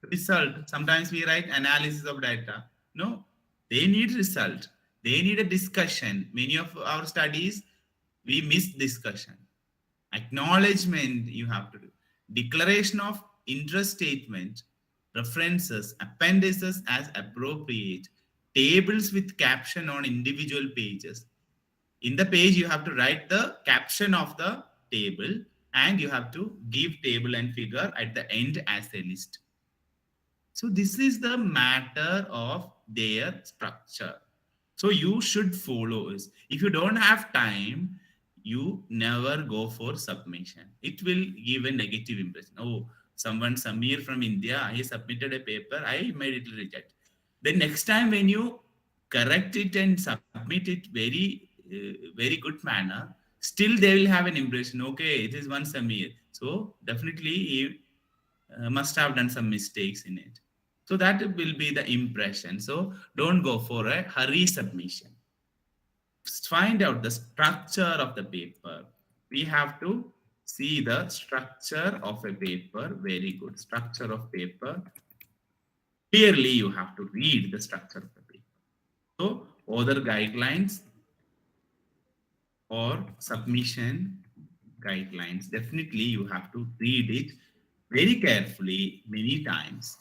Result. Sometimes we write analysis of data. No, they need result. They need a discussion. Many of our studies, we miss discussion. Acknowledgement you have to do. Declaration of interest statement, references, appendices as appropriate, tables with caption on individual pages. In the page, you have to write the caption of the table and you have to give table and figure at the end as a list. So this is the matter of their structure. So you should follow this. If you don't have time, you never go for submission. It will give a negative impression. Oh, someone, Samir from India, he submitted a paper, I made it reject. Then next time when you correct it and submit it very good manner, still they will have an impression, okay, it is one Samir. So definitely he must have done some mistakes in it. So that will be the impression. So don't go for a hurry submission. Find out the structure of the paper. We have to see the structure of a paper. Very good. Structure of paper. Clearly, you have to read the structure of the paper. So other guidelines or submission guidelines, definitely you have to read it very carefully many times.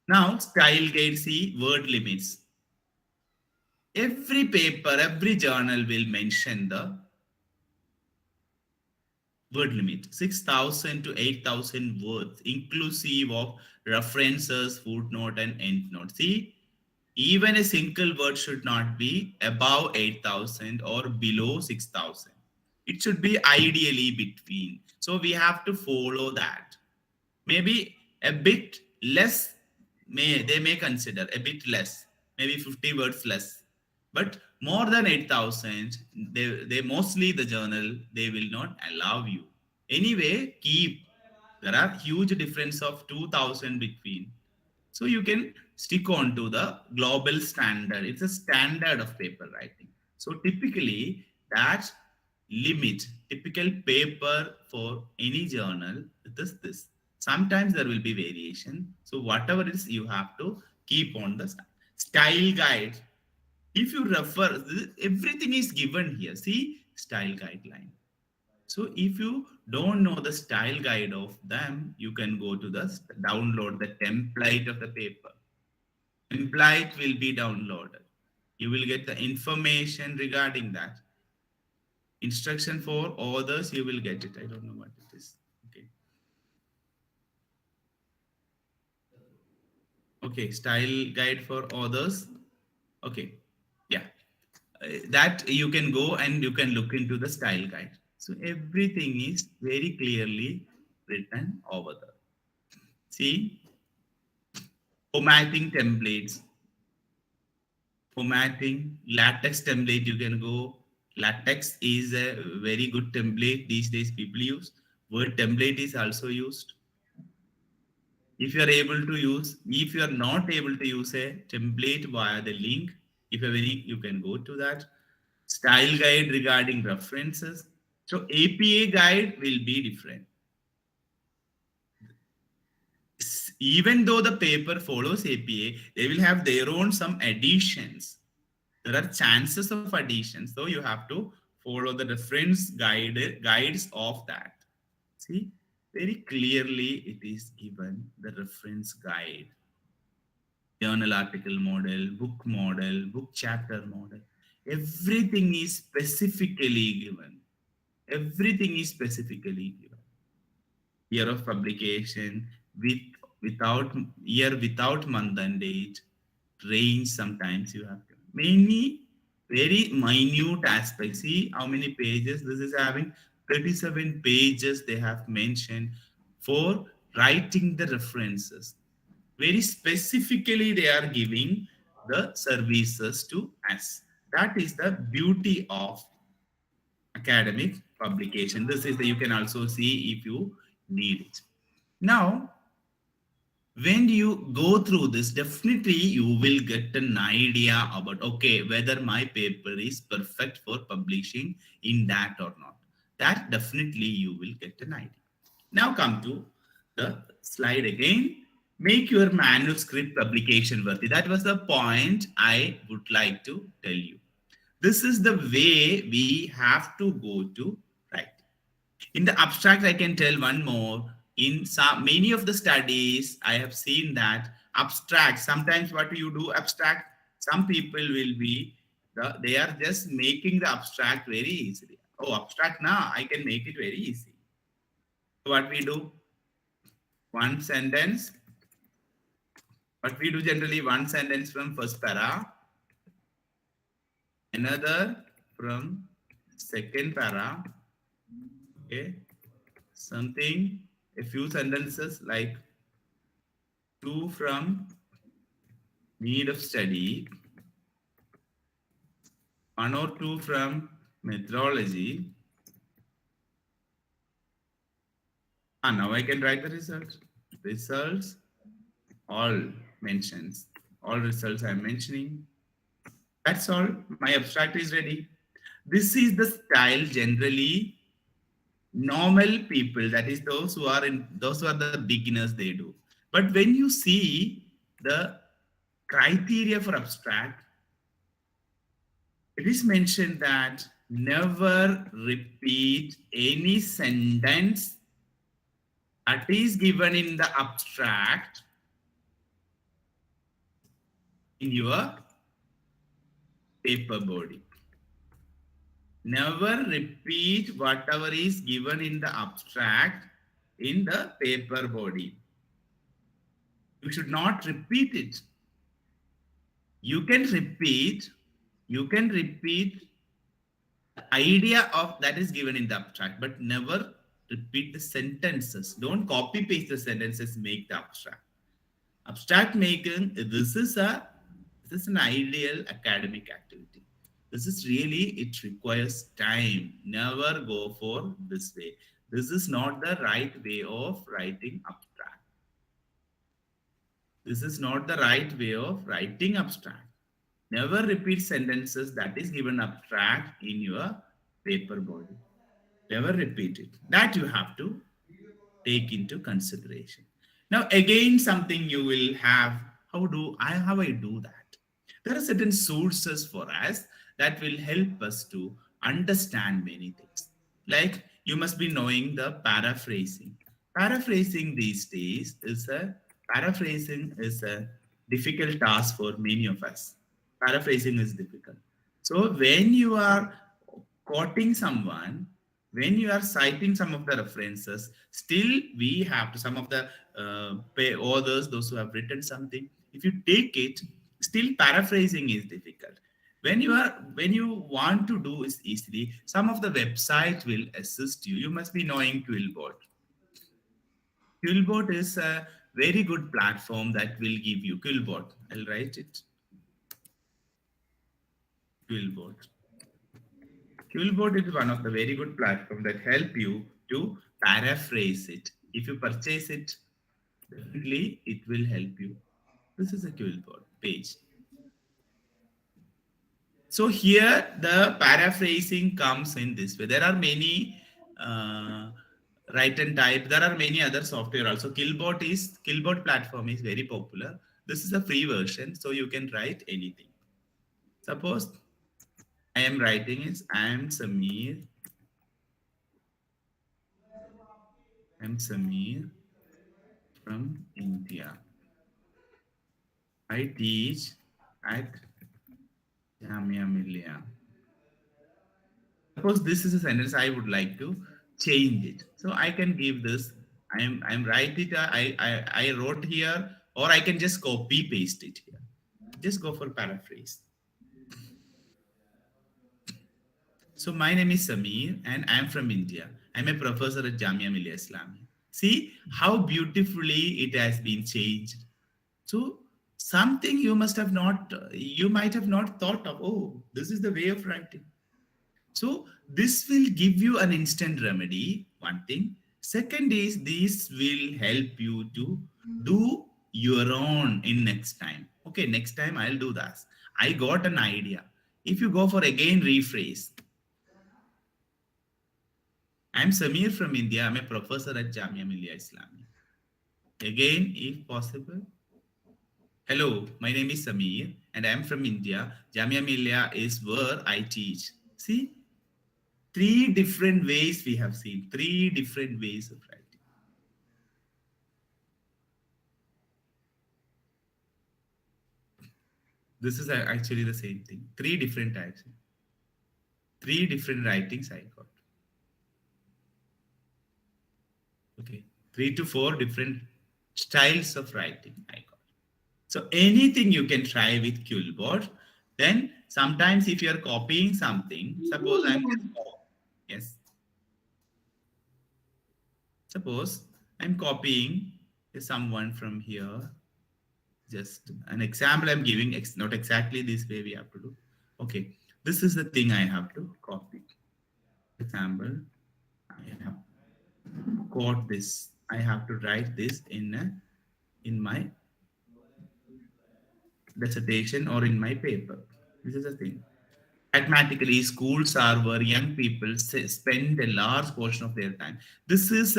Now, style guide, see word limits. Every paper, every journal will mention the word limit, 6,000 to 8,000 words, inclusive of references, footnote, and endnote. See, even a single word should not be above 8,000 or below 6,000. It should be ideally between. So we have to follow that. Maybe a bit less they may consider a bit less, maybe 50 words less. But more than 8,000, they mostly the journal, they will not allow you. Anyway, keep. There are huge difference of 2,000 between. So you can stick on to the global standard. It's a standard of paper writing. So typically that limit, typical paper for any journal, it is this. Sometimes there will be variation. So whatever it is, you have to keep on the style guide. If you refer, everything is given here. See, style guideline. So if you don't know the style guide of them, you can go to the download the template of the paper. Template will be downloaded. You will get the information regarding that. Instruction for others, you will get it. I don't know what it is. Okay. Okay, style guide for others. Okay. Yeah. That you can go and you can look into the style guide. So everything is very clearly written over there. See, formatting templates. Formatting, latex template, you can go. Latex is a very good template these days people use. Word template is also used. If you are able to use, if you are not able to use a template via the link, if you have any, you can go to that. Style guide regarding references. So APA guide will be different. Even though the paper follows APA, they will have their own some additions. There are chances of addition, so you have to follow the reference guides of that. See, very clearly it is given the reference guide, journal article model, book chapter model. Everything is specifically given. Everything is specifically given. Year of publication, without year, without month and date, range. Sometimes you have to many very minute aspects. See how many pages this is having. 37 pages they have mentioned for writing the references. Very specifically they are giving the services to us. That is the beauty of academic publication. This is the, you can also see if you need it. Now when you go through this, definitely you will get an idea about, okay, whether my paper is perfect for publishing in that or not. That definitely you will get an idea. Now come to the slide again. Make your manuscript publication worthy. That was the point I would like to tell you. This is the way we have to go to write. In the abstract, I can tell one more. In many of the studies, I have seen that abstract, sometimes what you do abstract, some people will be, they are just making the abstract very easily. Oh, abstract now, I can make it very easy. So what we do? One sentence. What we do generally, one sentence from first para, another from second para, okay, something, a few sentences like two from need of study, one or two from methodology. And now I can write the results. Results, all mentions, all results I'm mentioning. That's all. My abstract is ready. This is the style generally normal people, that is those who are the beginners, they do. But when you see the criteria for abstract, it is mentioned that never repeat any sentence that is given in the abstract in your paper body. Never repeat whatever is given in the abstract in the paper body. You should not repeat it. You can repeat the idea of that is given in the abstract, but never repeat the sentences. Don't copy paste the sentences, make the abstract. Abstract making, this is an ideal academic activity. This is really, it requires time. Never go for this way. This is not the right way of writing abstract. This is not the right way of writing abstract. Never repeat sentences that is given abstract in your paper body. Never repeat it. That you have to take into consideration. Now, again, something you will have, how I do that? There are certain sources for us that will help us to understand many things. Like you must be knowing the paraphrasing. Paraphrasing these days is a difficult task for many of us. Paraphrasing is difficult. So when you are quoting someone, when you are citing some of the references, still we have to, some of the authors, those who have written something, if you take it, still paraphrasing is difficult. When you want to do is easily, some of the website will assist you. You must be knowing Quillbot. Quillbot is a very good platform that will give you Quillbot. I'll write it. Quillbot. Quillbot is one of the very good platform that help you to paraphrase it. If you purchase it, definitely it will help you. This is a Quillbot page. So here the paraphrasing comes in this way. There are many write and type. There are many other software also. Quillbot platform is very popular. This is a free version, so you can write anything. Suppose I am writing is I am Samir from India. I teach at Jamia Millia. Suppose this is a sentence I would like to change it. So I can give this. I'm write it. I wrote here, or I can just copy paste it here. Just go for paraphrase. So my name is Samir and I'm from India. I'm a professor at Jamia Millia Islamia. See how beautifully it has been changed. So something you might have not thought of. Oh, this is the way of writing. So this will give you an instant remedy, one thing. Second is this will help you to do your own in next time. Okay, next time I'll do that. I got an idea. If you go for again rephrase. I'm Samir from India. I'm a professor at Jamia Millia Islamia. Again, if possible. Hello, my name is Samir and I'm from India. Jamia Millia is where I teach. See, 3 different ways we have seen. 3 different ways of writing. This is actually the same thing. 3 different types. 3 different writings I got. Okay, 3 to 4 different styles of writing I got. So anything you can try with Quillbot. Then sometimes if you're copying something, suppose Suppose I'm copying someone from here. Just an example I'm giving, not exactly this way we have to do. Okay, this is the thing I have to copy. Example, I have got this. I have to write this in my dissertation or in my paper. This is the thing. Pragmatically, schools are where young people spend a large portion of their time. This is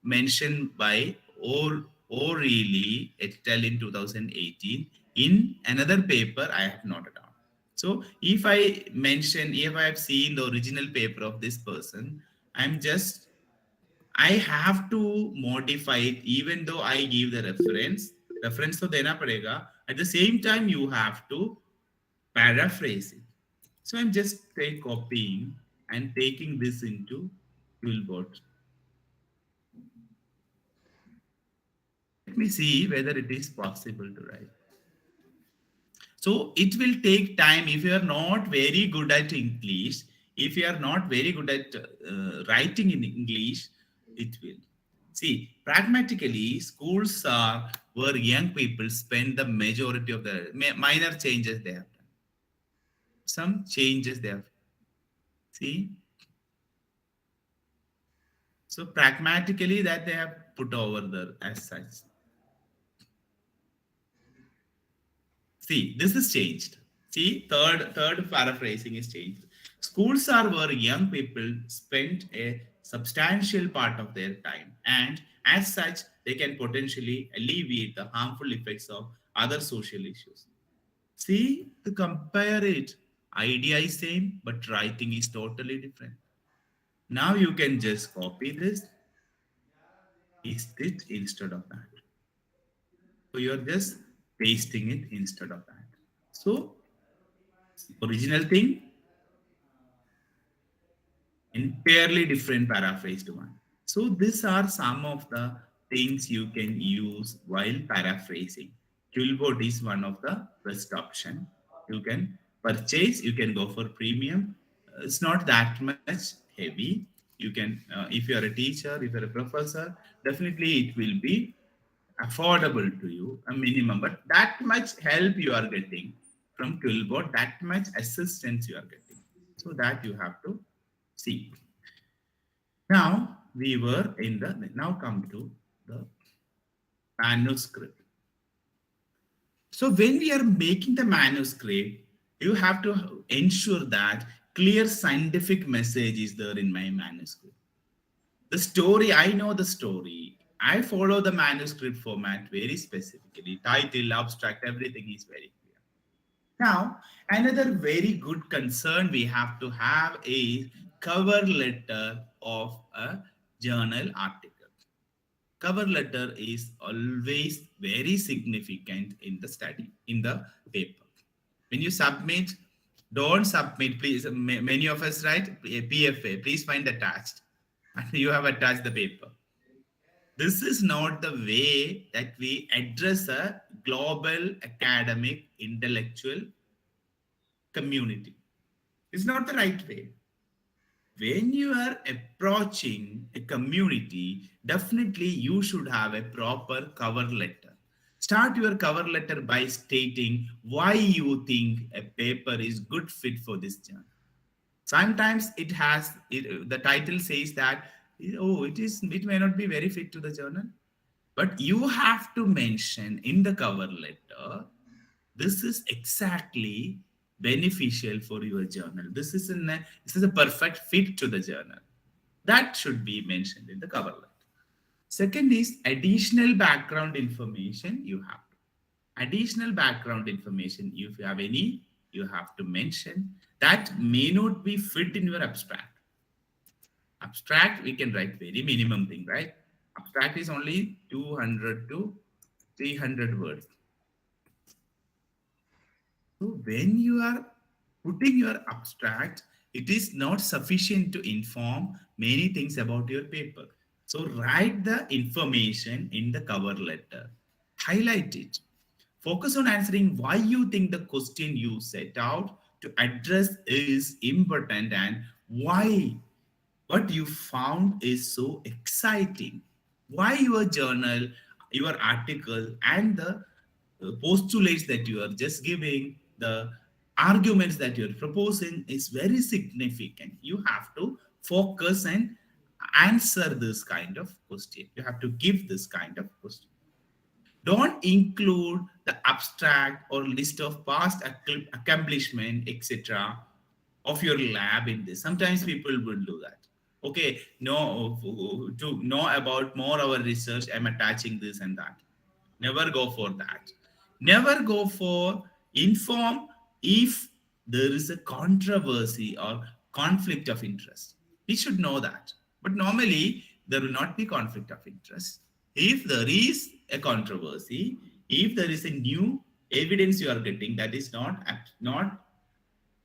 mentioned by O'Reilly et al. In 2018. In another paper, I have noted down. So if I have seen the original paper of this person, I have to modify it even though I give the reference. Reference to dena padega. At the same time, you have to paraphrase it. So I'm just copying and taking this into Quillbot. Let me see whether it is possible to write. So it will take time. If you are not very good at English, if you are not very good at writing in English, it will. See, pragmatically, schools are where young people spend the majority of the minor changes they have done. Some changes they have. See? So pragmatically that they have put over there as such. See, this is changed. See, third paraphrasing is changed. Schools are where young people spend a substantial part of their time, and as such, they can potentially alleviate the harmful effects of other social issues. See, to compare it, idea is same, but writing is totally different. Now you can just copy this, paste it instead of that. So you're just pasting it instead of that. So original thing, entirely different paraphrased one. So these are some of the things you can use while paraphrasing. Quillbot is one of the best option. You can purchase, you can go for premium. It's not that much heavy. You can, if you are a teacher, if you're a professor, definitely it will be affordable to you, a minimum, but that much help you are getting from Quillbot, that much assistance you are getting. So that you have to see. Now we were in the, now come to the manuscript. So when we are making the manuscript, you have to ensure that clear scientific message is there in my manuscript. The story, I know the story. I follow the manuscript format very specifically. Title, abstract, everything is very clear. Now, another very good concern we have to have is cover letter of a journal article. Cover letter is always very significant in the study, in the paper. When you submit, don't submit, please. Many of us write PFA, please find attached. And you have attached the paper. This is not the way that we address a global academic intellectual community. It's not the right way. When you are approaching a community, definitely you should have a proper cover letter. Start your cover letter by stating why you think a paper is good fit for this journal. Sometimes the title says that, oh, it may not be very fit to the journal, but you have to mention in the cover letter, this is exactly beneficial for your journal. This is a perfect fit to the journal. That should be mentioned in the cover letter. Second is additional background information you have to. Additional background information, if you have any, you have to mention. That may not be fit in your abstract. Abstract, we can write very minimum thing, right? Abstract is only 200 to 300 words. So when you are putting your abstract, it is not sufficient to inform many things about your paper. So write the information in the cover letter. Highlight it. Focus on answering why you think the question you set out to address is important and why what you found is so exciting. Why your journal, your article, and the postulates that you are just giving, the arguments that you're proposing is very significant. You have to focus and answer this kind of question. You have to give this kind of question. Don't include the abstract or list of past accomplishment, etc., of your lab in this. Sometimes people will do that. Okay, no, to know about more our research, I'm attaching this and that. Never go for that. Never go for inform if there is a controversy or conflict of interest. We should know that. But normally, there will not be conflict of interest. If there is a controversy, if there is a new evidence you are getting that is not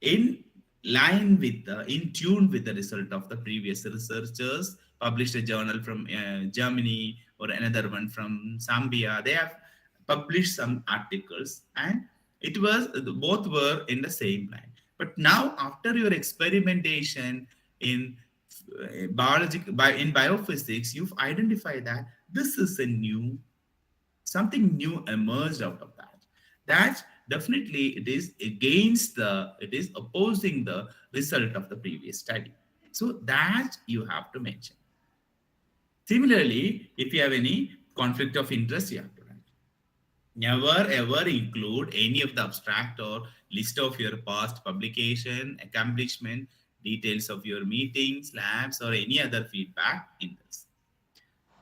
in line with in tune with the result of the previous researchers published a journal from Germany or another one from Zambia, they have published some articles and it was both were in the same line. But now after your experimentation in in biophysics, you've identified that this is a new something new emerged out of that. That definitely it is opposing the result of the previous study. So that you have to mention. Similarly, if you have any conflict of interest, you have to write. Never ever include any of the abstract or list of your past publication, accomplishment, details of your meetings, labs, or any other feedback in this.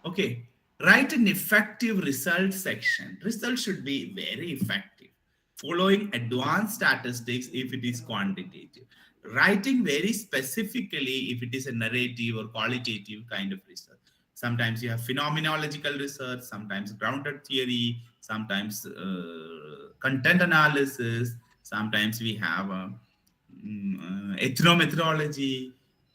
Okay, write an effective result section. Result should be very effective, following advanced statistics if it is quantitative. Writing very specifically if it is a narrative or qualitative kind of research. Sometimes you have phenomenological research, sometimes grounded theory, sometimes content analysis, sometimes we have ethnomethodology,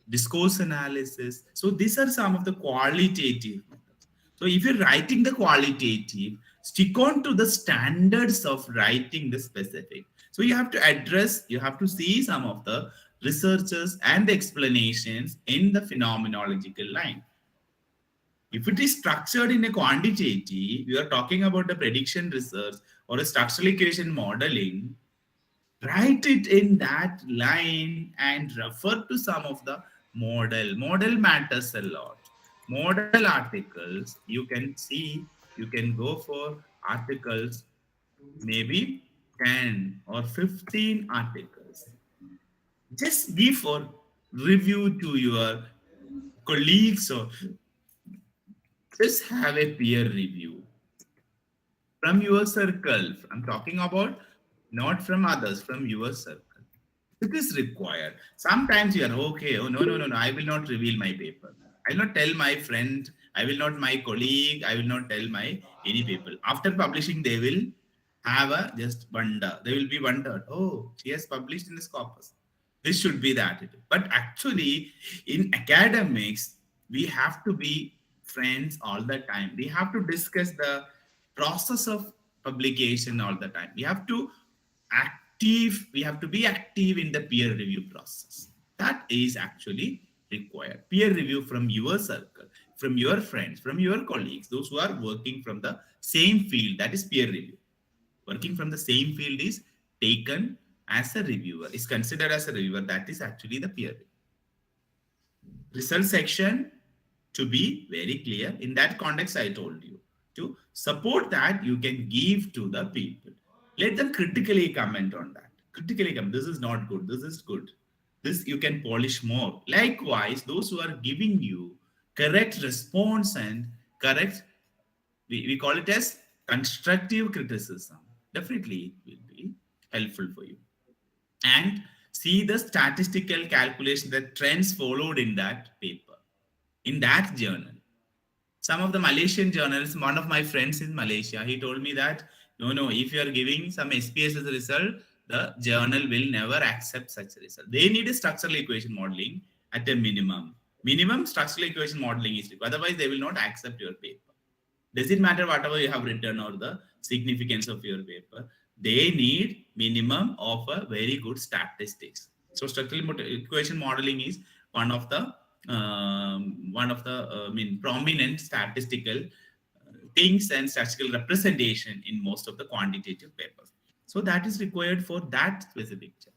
discourse analysis. So these are some of the qualitative methods. So if you're writing the qualitative, stick on to the standards of writing the specific. So you have to address, you have to see some of the researches and explanations in the phenomenological line. If it is structured in a quantitative, we are talking about the prediction research or a structural equation modeling, write it in that line and refer to some of the model. Model matters a lot. Model articles, you can see, you can go for articles, maybe 10 or 15 articles. Just give for review to your colleagues or just have a peer review from your circle. I'm talking about not from others, from your circle. It is required. Sometimes you are okay. Oh, no. I will not reveal my paper. I will not tell my friend. I will not my colleague. I will not tell my any people. After publishing, they will have a just wonder. They will be wondered. Oh, she has published in this corpus. This should be the attitude. But actually, in academics, we have to be friends all the time. We have to discuss the process of publication all the time. We have to we have to be active in the peer review process. That is actually required. Peer review from your circle, from your friends, from your colleagues, those who are working from the same field, that is peer review. Working from the same field is taken as a reviewer, is considered as a reviewer. That is actually the peer review. Result section to be very clear. In that context, I told you to support that you can give to the people. Let them critically comment on that. Critically comment. This is not good. This is good. This you can polish more. Likewise, those who are giving you correct response and correct, we call it as constructive criticism. Definitely it will be helpful for you. And see the statistical calculation, the trends followed in that paper, in that journal. Some of the Malaysian journals, one of my friends in Malaysia, he told me that, no, if you are giving some SPS as a result, the journal will never accept such a result. They need a structural equation modeling at a minimum. Minimum structural equation modeling is required. Otherwise, they will not accept your paper. Does it matter whatever you have written or the significance of your paper? They need minimum of a very good statistics. So structural equation modeling is one of the prominent statistical things and statistical representation in most of the quantitative papers. So that is required for that specific chapter.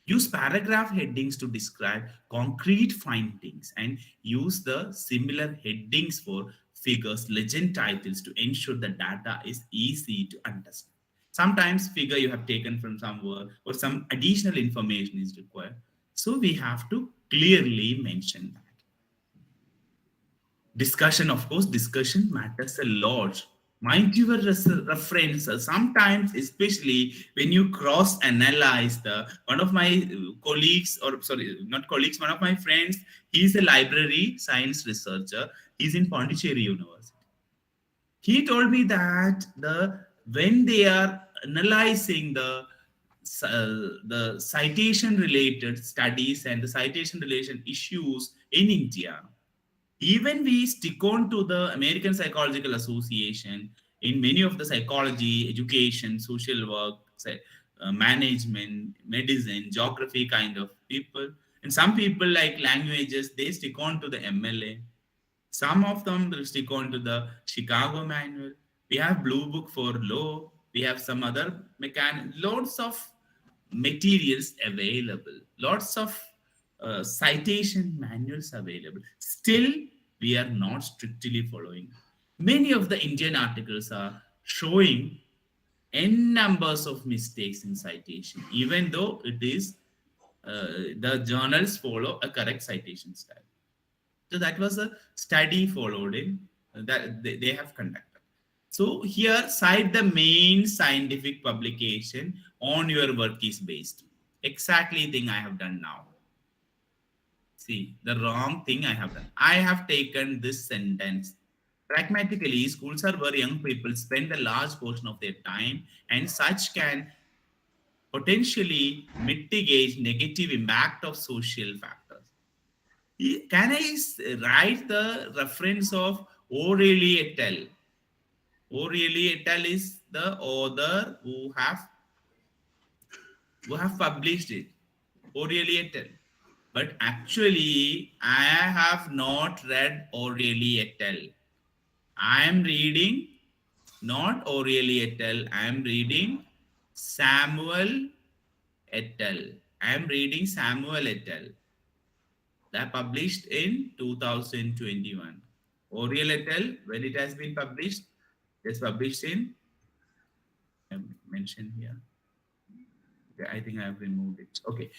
Use paragraph headings to describe concrete findings and use the similar headings for figures, legend titles to ensure the data is easy to understand. Sometimes figure you have taken from somewhere or some additional information is required. So we have to clearly mention that. Discussion, of course, discussion matters a lot. Mind your references. Sometimes, especially when you cross-analyze one of my colleagues, or sorry, not colleagues, one of my friends, he's a library science researcher. He's in Pondicherry University. He told me that when they are analyzing the citation-related studies and the citation-related issues in India, even we stick on to the American Psychological Association in many of the psychology, education, social work, management, medicine, geography kind of people. And some people like languages, they stick on to the MLA. Some of them will stick on to the Chicago manual. We have Blue Book for law. We have some other lots of materials available, lots of citation manuals available. Still, we are not strictly following. Many of the Indian articles are showing n numbers of mistakes in citation, even though it is the journals follow a correct citation style. So that was a study followed in that they have conducted. So here, cite the main scientific publication on your work is based. Exactly thing I have done now. See, the wrong thing I have done. I have taken this sentence. Pragmatically, schools are where young people spend a large portion of their time, and such can potentially mitigate negative impact of social factors. Can I write the reference of O'Reilly et al.? O'Reilly et al. Is the author who have published it. O'Reilly et al. But actually, I have not read O'Reilly et al. I am reading not O'Reilly et al. I am reading Samuel et al. I am reading Samuel et al. That published in 2021. O'Reilly et al. When it has been published, it's published in mentioned here. Okay, I think I have removed it. Okay,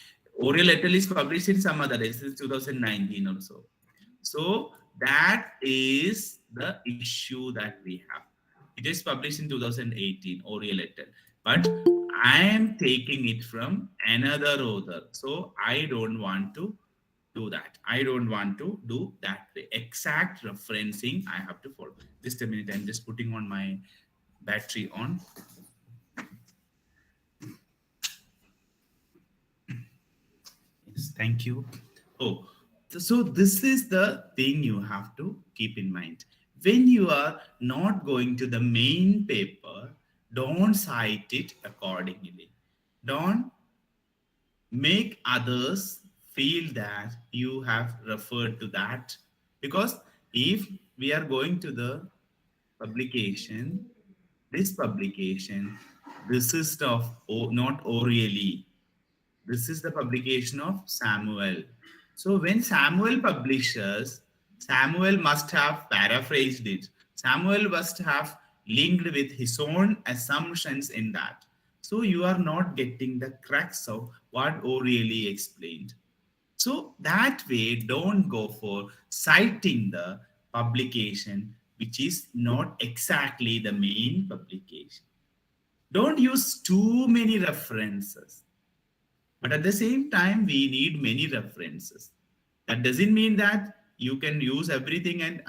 O'Reilly et al. Is published in some other days. This is 2019 or so. So that is the issue that we have. It is published in 2018, O'Reilly et al. But I am taking it from another author. So I don't want to do that. I don't want to do that way. Exact referencing I have to follow. Just a minute, I'm just putting on my battery on. Yes, thank you. Oh, so this is the thing you have to keep in mind. When you are not going to the main paper, don't cite it accordingly. Don't make others feel that you have referred to that. Because if we are going to the publication, this publication, this is of not O'Reilly. This is the publication of Samuel. So when Samuel publishes, Samuel must have paraphrased it. Samuel must have linked with his own assumptions in that. So you are not getting the crux of what O'Reilly explained. So that way, don't go for citing the publication, which is not exactly the main publication. Don't use too many references. But at the same time, we need many references. That doesn't mean that you can use everything and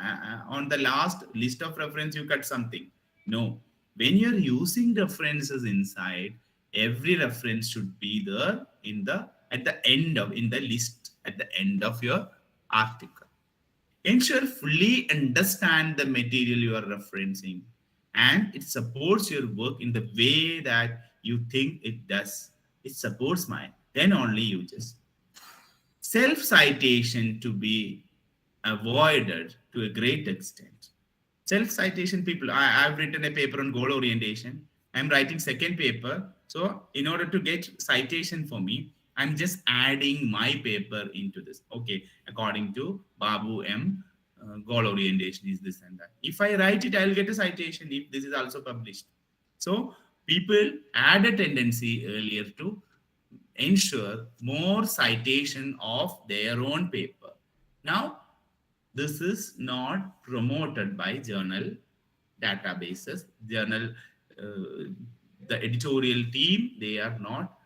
on the last list of reference, you cut something. No. When you're using references inside, every reference should be there in the list at the end of your article. Ensure fully understand the material you are referencing and it supports your work in the way that you think it does. It supports mine. Then only you just. Self-citation to be avoided to a great extent. Self-citation people, I've written a paper on goal orientation. I'm writing second paper. So in order to get citation for me, I'm just adding my paper into this. Okay, according to Babu M, goal orientation is this and that. If I write it, I'll get a citation if this is also published. So people had a tendency earlier to ensure more citation of their own paper. Now, this is not promoted by journal databases. Journal, the editorial team, they are not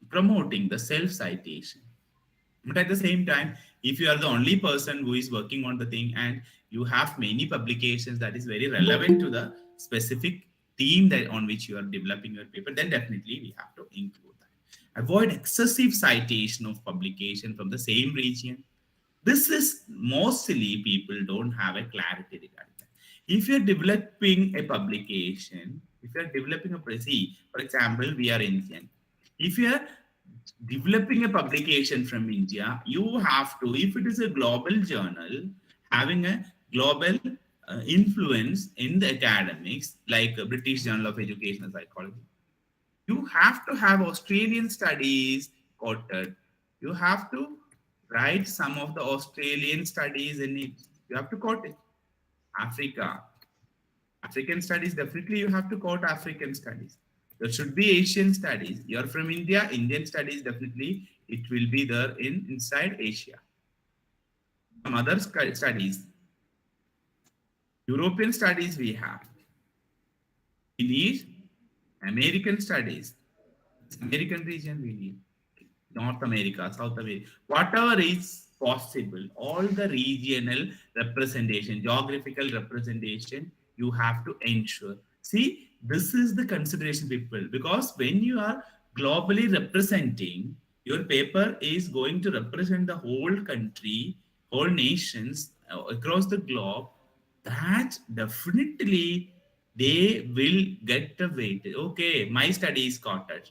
promoting the self-citation. But at the same time, if you are the only person who is working on the thing and you have many publications that is very relevant to the specific theme that on which you are developing your paper, then definitely we have to include that. Avoid excessive citation of publication from the same region. This is mostly people don't have a clarity regarding that. If you're developing a publication, if you're developing a for example, we are Indian. If you're developing a publication from India, you have to, if it is a global journal, having a global influence in the academics, like British Journal of Educational Psychology. You have to have Australian studies quoted. You have to write some of the Australian studies in it. You have to quote it. Africa, African studies, definitely you have to quote African studies. There should be Asian studies. You're from India, Indian studies, definitely it will be there in inside Asia. Some other studies, European studies we have. We need American studies. American region we need. North America, South America, whatever is possible, all the regional representation, geographical representation, you have to ensure. See, this is the consideration, people, because when you are globally representing, your paper is going to represent the whole country, whole nations across the globe. That definitely they will get the weight. Okay, my study is quoted.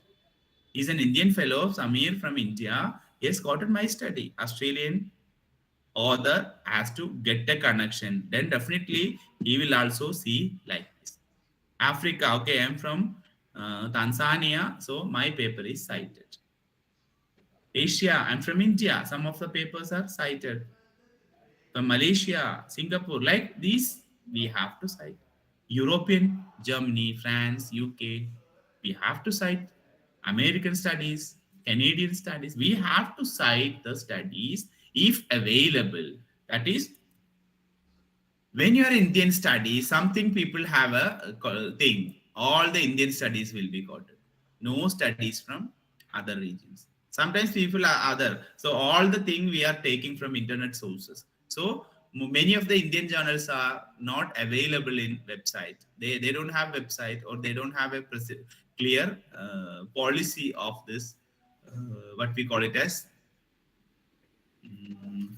He's an Indian fellow, Samir from India. He has gotten my study. Australian author has to get a connection. Then definitely he will also see like this. Africa, okay, I'm from Tanzania, so my paper is cited. Asia, I'm from India. Some of the papers are cited. From Malaysia, Singapore, like these, we have to cite. European, Germany, France, UK, we have to cite. American studies, Canadian studies, we have to cite the studies if available. That is, when you are Indian studies, something people have a thing. All the Indian studies will be quoted. No studies from other regions. Sometimes people are other. So all the thing we are taking from internet sources. So many of the Indian journals are not available in website. They don't have website, or they don't have a clear policy of this, what we call it as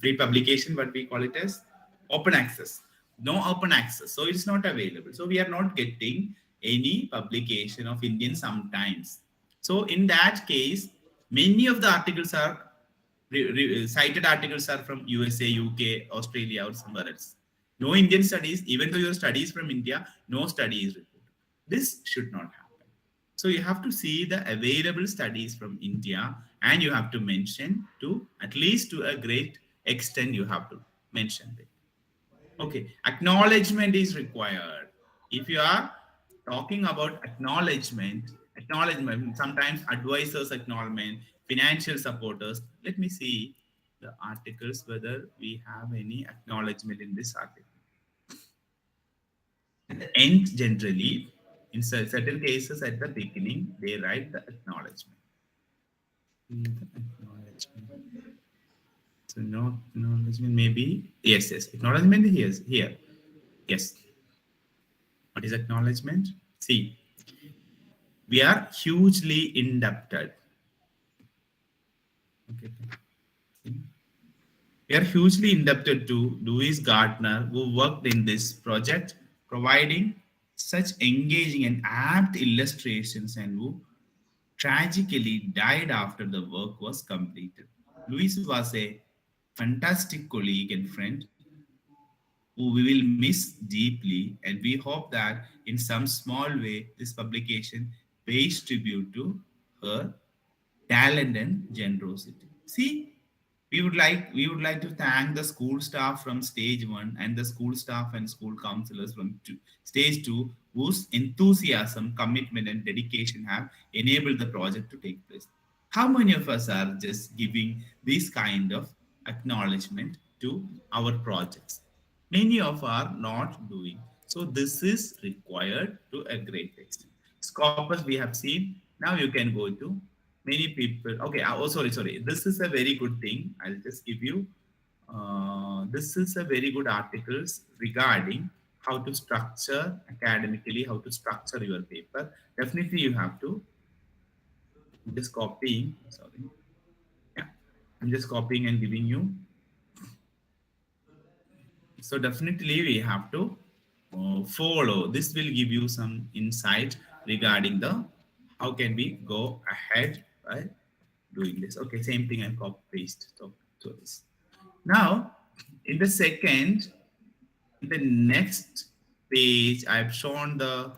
free publication, what we call it as open access. No open access, so it's not available. So we are not getting any publication of Indian sometimes. So in that case, many of the articles are cited articles are from USA, UK, Australia, or somewhere else. No Indian studies, even though your study is from India, no study is reported. This should not happen. So you have to see the available studies from India, and you have to mention to at least to a great extent you have to mention it. Okay, acknowledgement is required. If you are talking about acknowledgement, sometimes advisors acknowledgement, financial supporters. Let me see the articles whether we have any acknowledgement in this article. At the end, generally, in certain cases at the beginning, they write the acknowledgement. So no acknowledgement, maybe. Yes. Acknowledgement here. Yes. What is acknowledgement? See, we are hugely indebted. Okay. We are hugely indebted to Louis Gardner, who worked in this project, providing such engaging and apt illustrations, and who tragically died after the work was completed. Louis was a fantastic colleague and friend who we will miss deeply, and we hope that in some small way this publication pays tribute to her talent and generosity. See, we would like to thank the school staff from stage 1 and the school staff and school counselors from stage 2, whose enthusiasm, commitment, and dedication have enabled the project to take place. How many of us are just giving this kind of acknowledgement to our projects? Many of are not doing. So this is required to a great extent. Scopus we have seen. Now you can go to many people. Okay. Oh, sorry. This is a very good thing. I'll just give you. This is a very good articles regarding how to structure academically, how to structure your paper. Definitely you have to. I'm just copying. Sorry. Yeah. I'm just copying and giving you. So definitely we have to follow. This will give you some insight regarding the how can we go ahead by doing this. Okay, same thing, and copy paste. So this. Now, in the second, The next page, I've shown the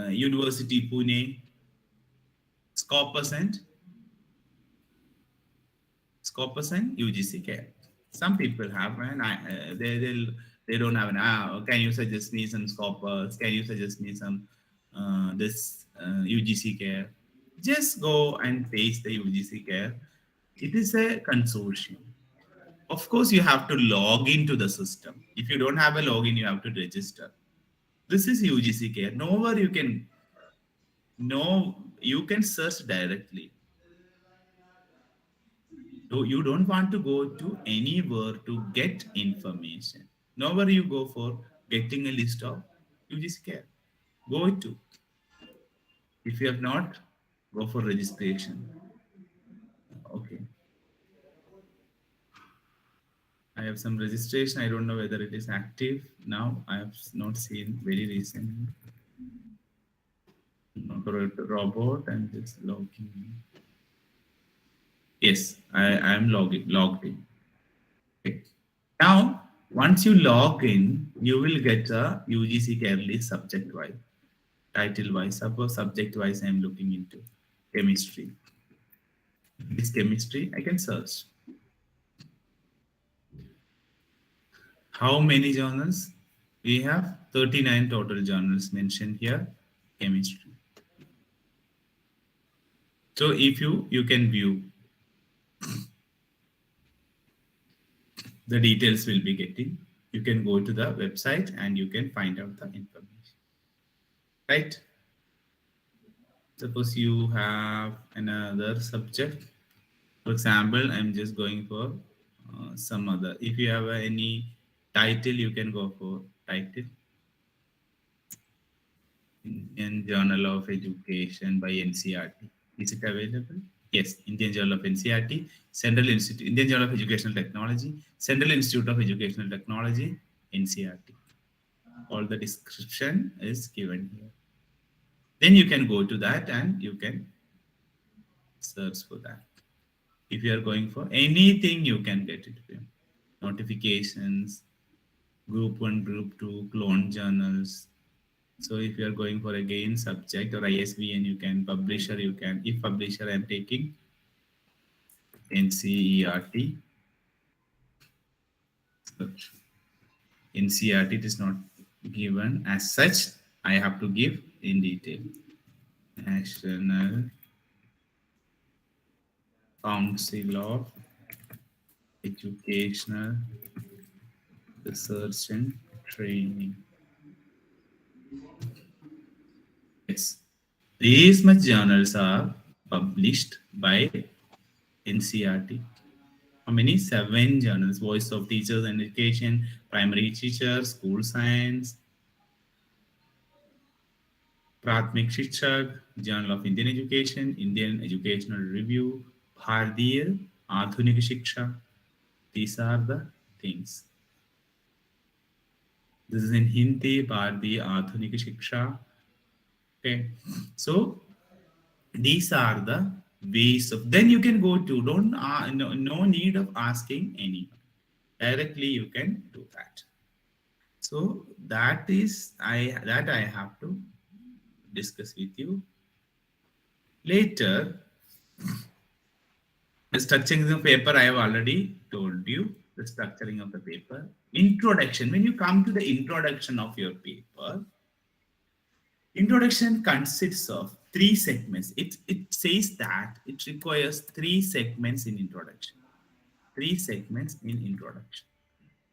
University Pune Scopus and UGC care. Some people have, and they don't have an. Can you suggest me some Scopus? Can you suggest me some this UGC care? Just go and paste the UGC care. It is a consortium. Of course, you have to log into the system. If you don't have a login, you have to register. This is UGC care. Nowhere you can you can search directly. So you don't want to go to anywhere to get information. Nowhere you go for getting a list of UGC care. Go to. If you have not, go for registration. Okay. I have some registration. I don't know whether it is active now. I have not seen very recently. Robot and just logging. Yes, I am logged in. Okay. Now, once you log in, you will get a UGC care list subject wise, title wise. Suppose subject wise, I am looking into chemistry. This chemistry, I can search. How many journals? We have 39 total journals mentioned here, chemistry. So if you can view, the details will be getting. You can go to the website and you can find out the information. Right? Suppose you have another subject. For example, I'm just going for some other. If you have any title, you can go for title. Indian Journal of Education by NCRT. Is it available? Yes, Indian Journal of NCRT, Central Institute, Indian Journal of Educational Technology, Central Institute of Educational Technology, NCRT. All the description is given here. Then you can go to that and you can search for that. If you are going for anything, you can get it. Notifications, group 1, group 2, clone journals. So if you are going for again subject or ISBN, you can publisher, you can. If publisher, I am taking NCERT. Search. NCERT, it is not given as such. I have to give in detail. National Council of Educational Research and Training. Yes, these much journals are published by NCERT. How many? 7 journals. Voice of Teachers and Education, Primary Teachers, School Science, Prathmik Shikshak, Journal of Indian Education, Indian Educational Review, Bhartiya, Adhunik Shiksha. These are the things. This is in Hindi, Bhartiya, Adhunik Shiksha. Okay, so these are the ways of. Then you can go to. No need of asking anyone. Directly you can do that. So that is I have to discuss with you later. The structuring of the paper, I have already told you the structuring of the paper. Introduction. When you come to the introduction of your paper, introduction consists of 3 segments. It says that it requires 3 segments in introduction. 3 segments in introduction.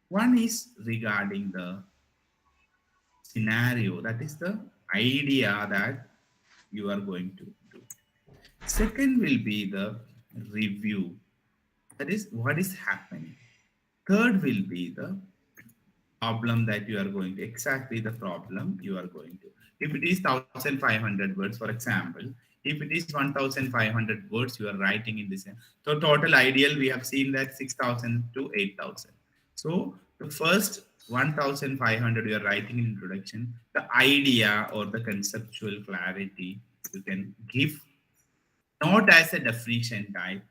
One is regarding the scenario, that is the idea that you are going to do. Second will be the review, that is what is happening. Third will be the problem that you are going to, exactly the problem you are going to. If it is 1500 words, for example, if it is 1500 words you are writing in this, so total ideal we have seen that 6000 to 8000. So the first 1500 you are writing in introduction, the idea or the conceptual clarity you can give, not as a definition type.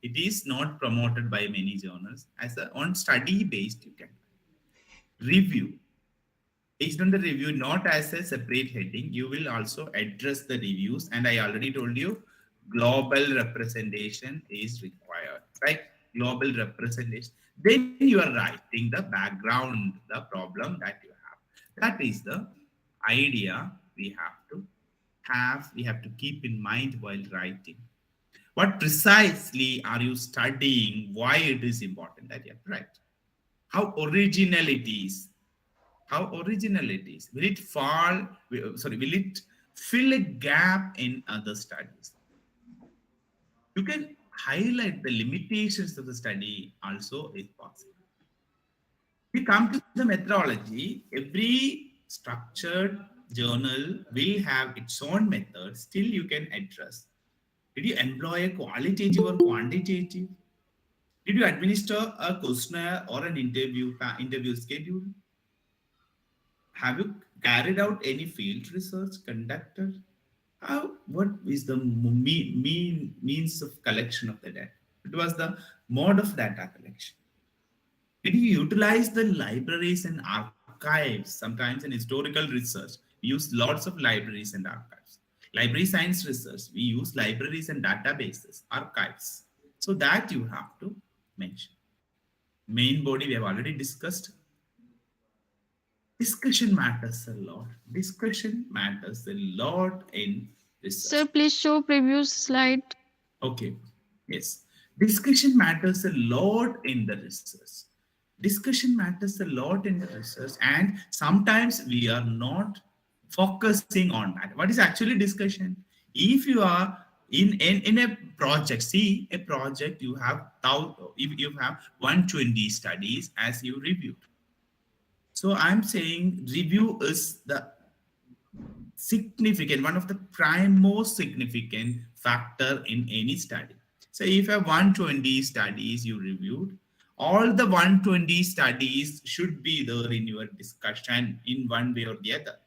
It is not promoted by many journals. As a on study based, you can. review. Based on the review, not as a separate heading, you will also address the reviews. And I already told you, global representation is required, right? Global representation. Then you are writing the background, the problem that you have. That is the idea we have to keep in mind while writing. What precisely are you studying? Why it is important that you have to write? How original it is. How original it is. Will it will it fill a gap in other studies? You can highlight the limitations of the study also if possible. We come to the methodology. Every structured journal will have its own method. Still, you can address. Did you employ a qualitative or quantitative? Did you administer a questionnaire or an interview schedule? Have you carried out any field research conducted? What is the means of collection of the data? It was the mode of data collection. Did you utilize the libraries and archives? Sometimes in historical research, we use lots of libraries and archives. Library science research, we use libraries and databases, archives. So that you have to mention. Main body we have already discussed. Discussion matters a lot. Discussion matters a lot in research. Sir, please show previous slide. Okay. Yes. Discussion matters a lot in the research. Discussion matters a lot in the research, and sometimes we are not focusing on that. What is actually discussion? If you are in a project, see a project, you have 120 studies as you reviewed. So I'm saying review is the significant, one of the most significant factor in any study. So if you have 120 studies you reviewed, all the 120 studies should be there in your discussion in one way or the other.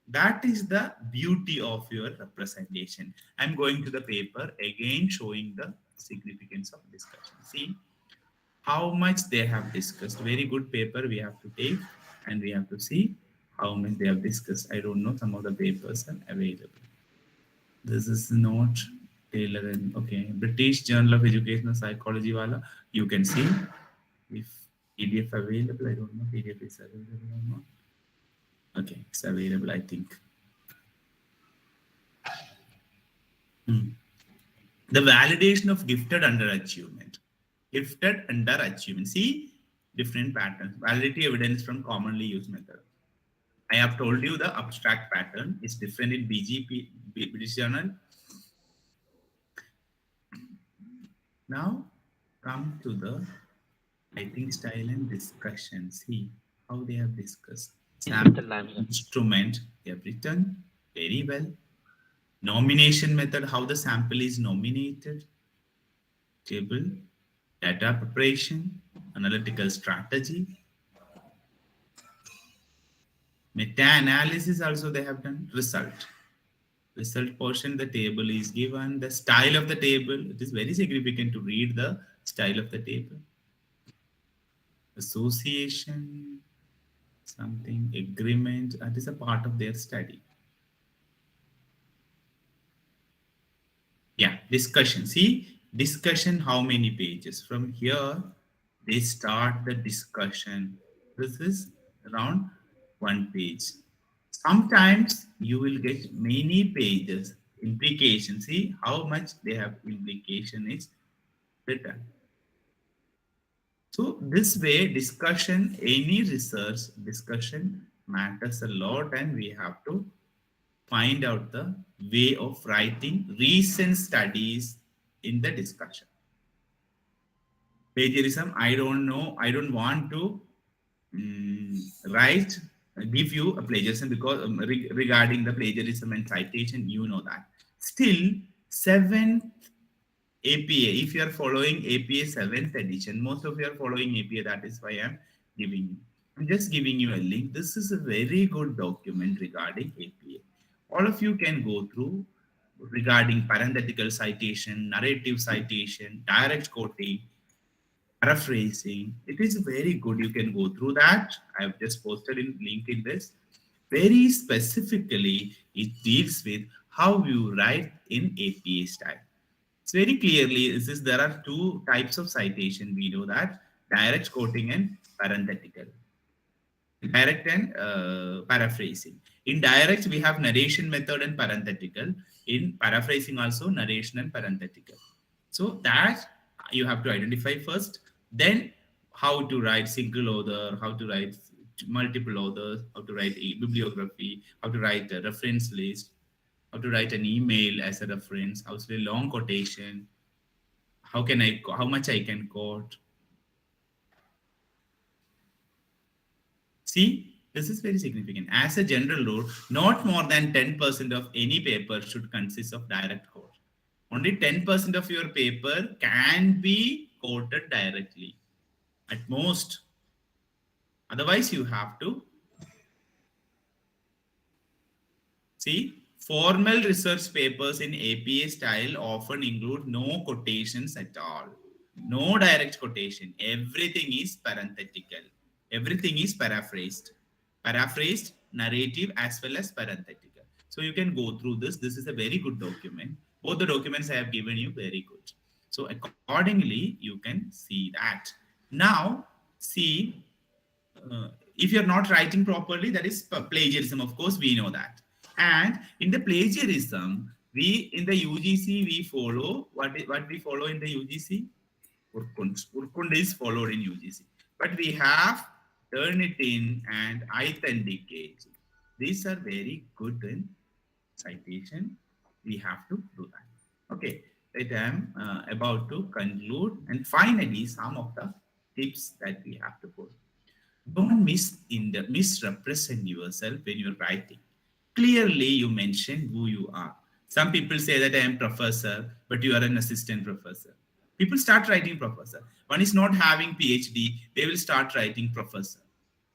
That is the beauty of your representation. I'm going to the paper again showing the significance of discussion. See how much they have discussed. Very good paper we have to take, and we have to see how much they have discussed. I don't know, some of the papers are available. This is not Taylor and okay, British Journal of Educational Psychology wala. You can see if PDF available. I don't know PDF is available or not. Okay, it's available, I think. The validation of gifted underachievement. Gifted underachievement. See different patterns. Validity evidence from commonly used method. I have told you the abstract pattern is different in BGP, British Journal. Now come to the writing style and discussion. See how they have discussed. Sample instrument they have written very well. Nomination method, how the sample is nominated. Table, data preparation, analytical strategy. Meta-analysis also they have done. Result portion, the table is given. The style of the table, it is very significant to read the style of the table. Association, something, agreement, that is a part of their study. Yeah, discussion. See, discussion, how many pages? From here, they start the discussion. This is around 1 page. Sometimes you will get many pages. Implication. See how much they have implication is written. So this way, discussion, any research discussion matters a lot, and we have to find out the way of writing recent studies in the discussion. Plagiarism, I don't know, I don't want to give you a plagiarism because regarding the plagiarism and citation, you know that. Still, 7th APA, if you are following APA 7th edition, most of you are following APA, that is why I'm just giving you a link. This is a very good document regarding APA. All of you can go through regarding parenthetical citation, narrative citation, direct quoting. paraphrasing. It is very good. You can go through that. I've just posted in link in this. Very specifically, it deals with how you write in APA style. It's very clearly, there are two types of citation. We know that direct quoting and parenthetical. Direct and paraphrasing. In direct, we have narration method and parenthetical. In paraphrasing, also narration and parenthetical. So that you have to identify first. Then how to write single author, how to write multiple authors, how to write a bibliography, how to write a reference list, how to write an email as a reference, how to write long quotation, how much I can quote. See, this is very significant. As a general rule, not more than 10% of any paper should consist of direct quote. Only 10% of your paper can be quoted directly, at most. Otherwise, you have to see, formal research papers in APA style often include no quotations at all. No direct quotation. Everything is parenthetical. Everything is paraphrased. Paraphrased, narrative, as well as parenthetical. So you can go through this. This is a very good document. Both the documents I have given you, very good. So accordingly, you can see that. Now, see, if you're not writing properly, that is plagiarism. Of course, we know that. And in the plagiarism, we in the UGC we follow what we follow in the UGC. Urkund is followed in UGC, but we have Turnitin and authenticate. These are very good in citation. We have to do that. Okay, I am about to conclude, and finally, some of the tips that we have to put. Don't misrepresent yourself when you're writing. Clearly, you mention who you are. Some people say that I am professor, but you are an assistant professor. People start writing professor. One is not having PhD, they will start writing professor.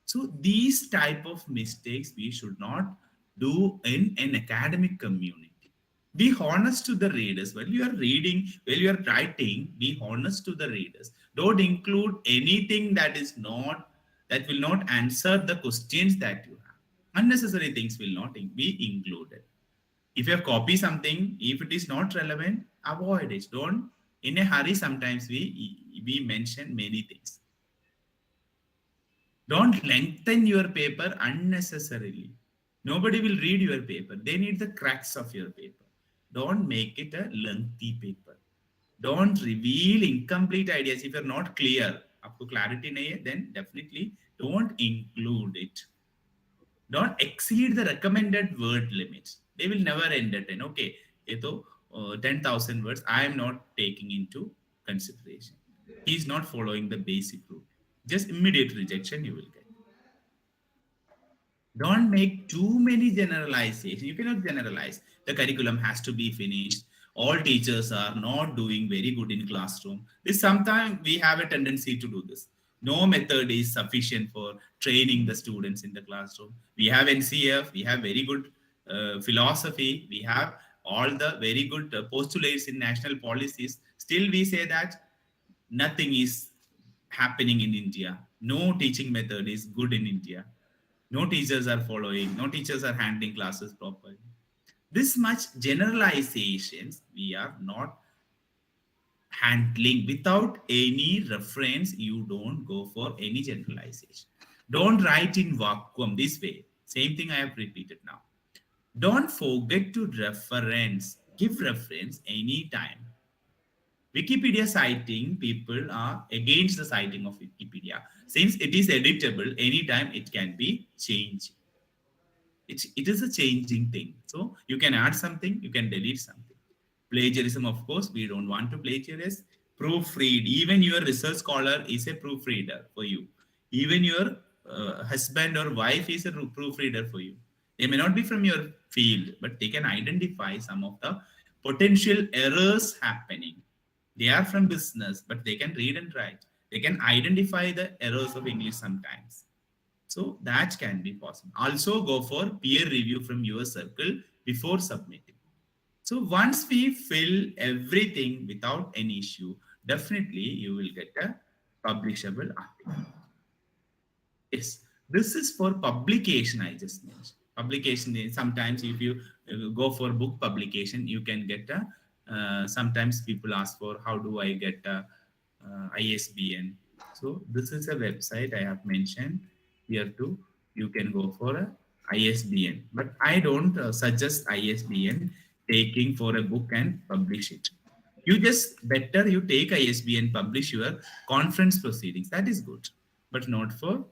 So these type of mistakes we should not do in an academic community. Be honest to the readers. While you are reading, while you are writing, be honest to the readers. Don't include anything that will not answer the questions that you have. Unnecessary things will not be included. If you have copied something, if it is not relevant, avoid it. Don't in a hurry. Sometimes we mention many things. Don't lengthen your paper unnecessarily. Nobody will read your paper. They need the cracks of your paper. Don't make it a lengthy paper. Don't reveal incomplete ideas. If you're not clear, आपको clarity नहीं है, then definitely don't include it. Don't exceed the recommended word limits. They will never entertain. Okay, ये तो 10,000 words I am not taking into consideration. He is not following the basic rule. Just immediate rejection you will get. Don't make too many generalizations. You cannot generalize. The curriculum has to be finished. All teachers are not doing very good in classroom. Sometimes we have a tendency to do this. No method is sufficient for training the students in the classroom. We have NCF, we have very good philosophy, we have all the very good postulates in national policies. Still we say that nothing is happening in India. No teaching method is good in India. No teachers are following, no teachers are handling classes properly. This much generalizations we are not handling. Without any reference, you don't go for any generalization. Don't write in vacuum this way. Same thing I have repeated now. Don't forget to reference. Give reference anytime. Wikipedia citing, people are against the citing of Wikipedia. Since it is editable, anytime it can be changed. It is a changing thing. So you can add something, you can delete something. Plagiarism, of course, we don't want to plagiarize. Proofread. Even your research scholar is a proofreader for you. Even your husband or wife is a proofreader for you. They may not be from your field, but they can identify some of the potential errors happening. They are from business, but they can read and write. They can identify the errors of English sometimes. So that can be possible. Also go for peer review from your circle before submitting. So once we fill everything without any issue, definitely you will get a publishable article. Yes, this is for publication. I just mentioned publication. Sometimes if you go for book publication, you can get a. Sometimes people ask for how do I get a ISBN. So this is a website I have mentioned here too. You can go for a ISBN, but I don't suggest ISBN taking for a book and publish it. You just better you take ISBN, publish your conference proceedings. That is good, but not for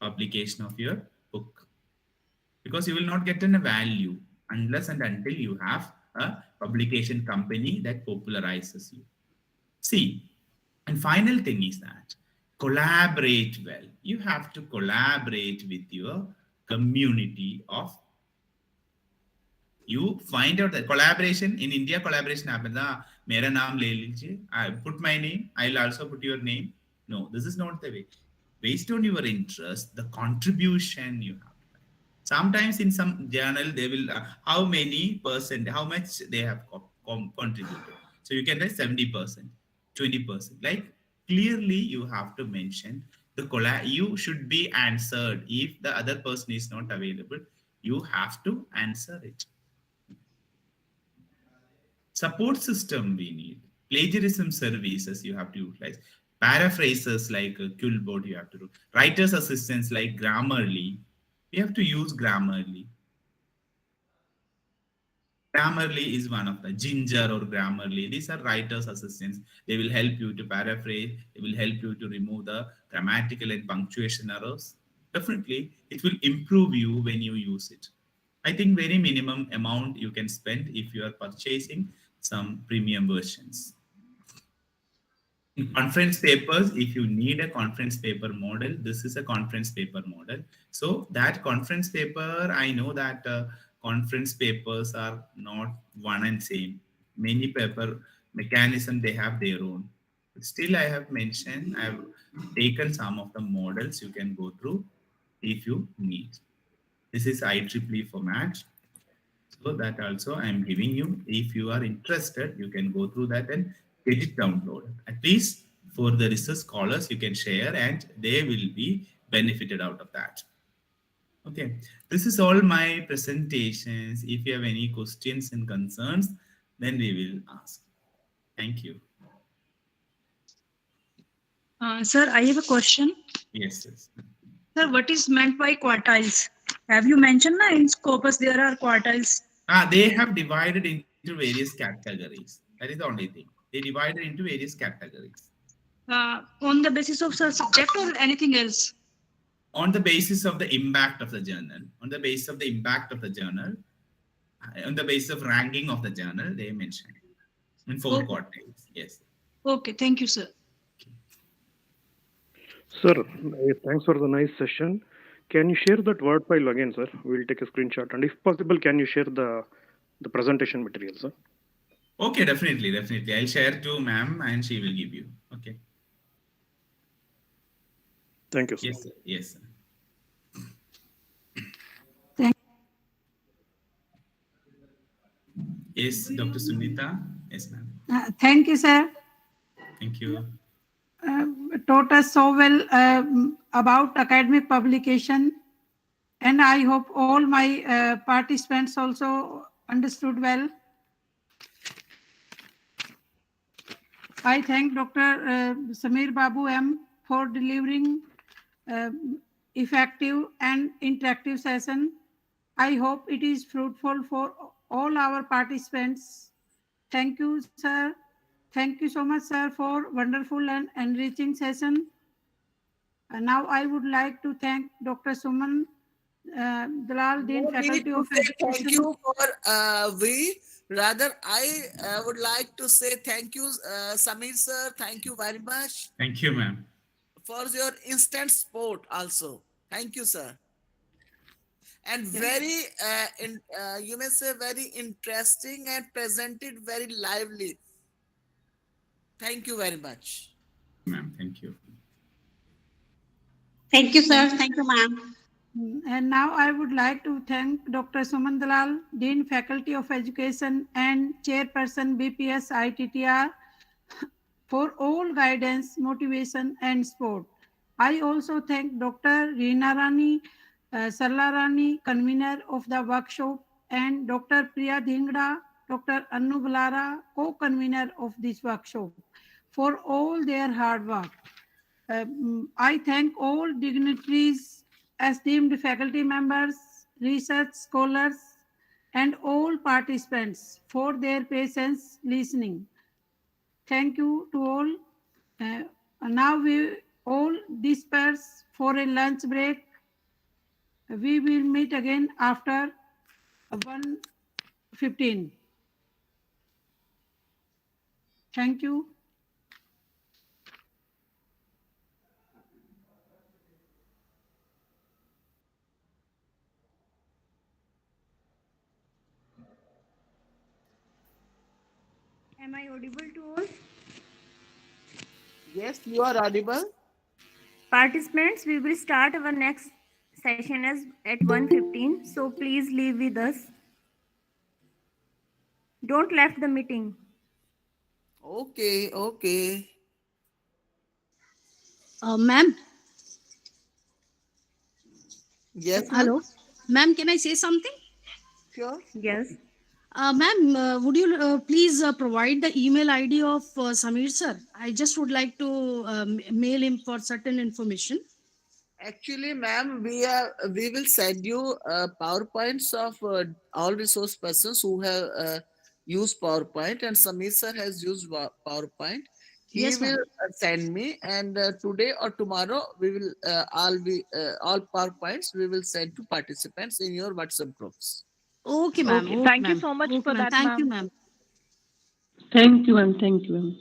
publication of your book, because you will not get a value unless and until you have a publication company that popularizes you. See, and final thing is that collaborate well. You have to collaborate with your community of. You find out that collaboration in India, collaboration happens. Mera naam le lijiye. I put my name. I'll also put your name. No, this is not the way. Based on your interest, the contribution you have. Sometimes in some journal they will how many percent, how much they have contributed. So you can write 70%, 20%. Like clearly you have to mention the you should be answered. If the other person is not available, you have to answer it. Support system we need. Plagiarism services you have to utilize. Paraphrases like Quillbot you have to do. Writer's assistants like Grammarly. We have to use Grammarly. Grammarly is one of the Ginger or Grammarly. These are writer's assistants. They will help you to paraphrase. They will help you to remove the grammatical and punctuation errors. Definitely, it will improve you when you use it. I think very minimum amount you can spend if you are purchasing some premium versions. In conference papers, if you need a conference paper model, this is a conference paper model. So that conference paper, I know that conference papers are not one and same. Many paper mechanism, they have their own. But still, I have mentioned, I have taken some of the models you can go through if you need. This is IEEE format. So that also I am giving you. If you are interested, you can go through that and get it downloaded. At least for the research scholars, you can share and they will be benefited out of that. Okay, this is all my presentations. If you have any questions and concerns, then we will ask. Thank you. Sir, I have a question. Yes, yes. Sir, what is meant by quartiles? Have you mentioned that in Scopus there are quartiles? They have divided into various categories. That is the only thing. They divided into various categories. On the basis of subject or anything else? On the basis of the impact of the journal. On the basis of the impact of the journal. On the basis of ranking of the journal, they mentioned in 4 quartiles. Yes. Okay, thank you, sir. Sir, thanks for the nice session. Can you share that word file again, sir? We'll take a screenshot. And if possible, can you share the presentation material, sir? Okay, definitely. I'll share to ma'am and she will give you. Okay. Thank you, sir. Yes, sir. Yes, sir. Yes, Dr. Sunita. Yes, ma'am. Thank you, sir. Thank you. Taught us so well about academic publication, and I hope all my participants also understood well. I thank Dr. Samir Babu M for delivering effective and interactive session. I hope it is fruitful for all our participants. Thank you, sir. Thank you so much, sir, for wonderful and enriching session. And now I would like to thank Dr. Suman Dalal, Dean, Faculty of Education. Thank you for rather I would like to say thank you, Samir sir. Thank you very much. Thank you, ma'am. For your instant support also. Thank you, sir. And very, you may say very interesting and presented very lively. Thank you very much. Ma'am, thank you. Thank you, sir. Thank you, ma'am. And now I would like to thank Dr. Suman Dalal, Dean, Faculty of Education and Chairperson B.P.S. ITTR for all guidance, motivation, and support. I also thank Dr. Reena Rani, Sarla convener of the workshop, and Dr. Priya Dhingra, Dr. Annu Balara, co-convener of this workshop, for all their hard work. I thank all dignitaries, esteemed faculty members, research scholars, and all participants for their patience listening. Thank you to all. Uh, Now we all disperse for a lunch break. We will meet again after 1:15. Thank you. Am I audible to all? Yes, you are audible. Participants, we will start our next session as at 1:15. So please leave with us. Don't left the meeting. Okay, okay. Ma'am, Yes, ma'am. hello. Ma'am, can I say something? Sure. Yes. Ma'am, would you please provide the email ID of Samir sir? I just would like to mail him for certain information. Actually, ma'am, we will send you PowerPoints of all resource persons who have used PowerPoint, and Samir sir has used PowerPoint. He Yes, ma'am. will send me, and today or tomorrow we will all PowerPoints we will send to participants in your WhatsApp groups. Okay, ma'am. Okay, Okay, thank you ma'am. so much Okay, for ma'am. that, Thank you, ma'am. ma'am. Thank you, ma'am. Thank you, ma'am.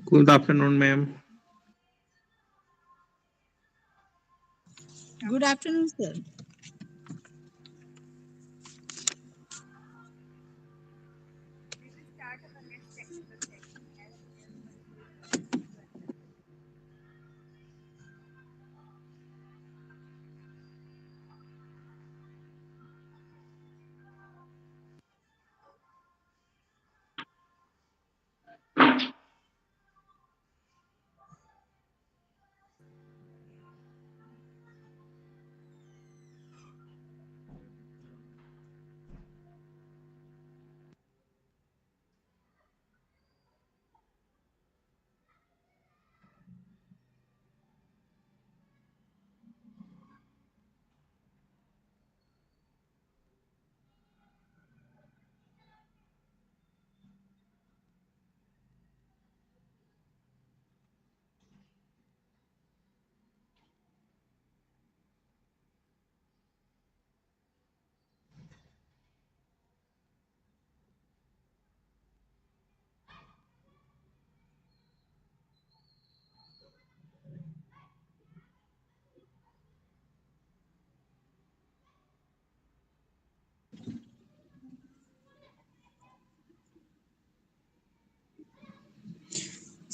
Good afternoon, ma'am. Good afternoon, sir.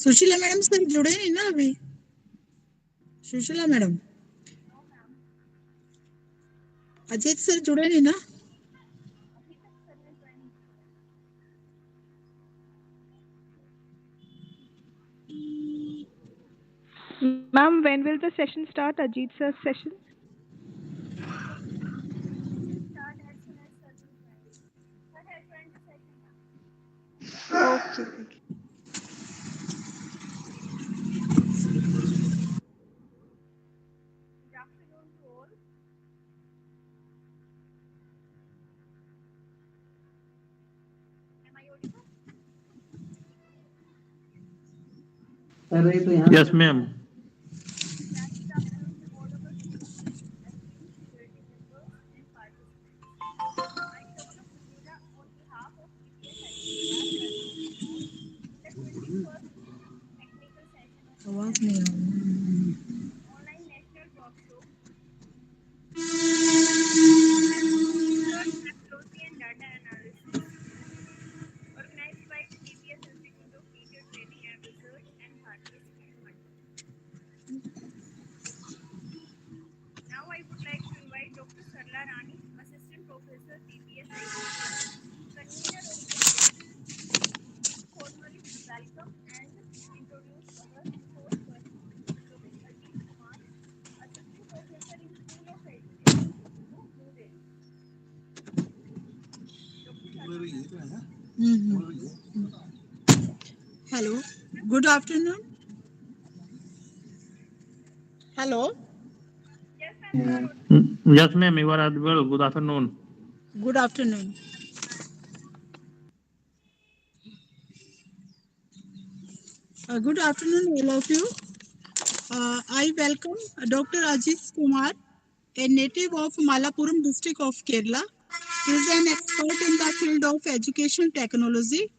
Sushila madam sir जुड़े नहीं ना अभी? Sushila madam, Ajit sir जुड़े नहीं ना? Ma'am, when will the session start? Ajit sir's session? Okay. Yes, ma'am. आवाज नहीं आ रही। Hello, good afternoon. Hello, Yes, ma'am. You are audible. Good afternoon. good afternoon. Good afternoon, all of you. I welcome Dr. Rajesh Kumar, a native of Malapuram district of Kerala. He is an expert in the field of education technology.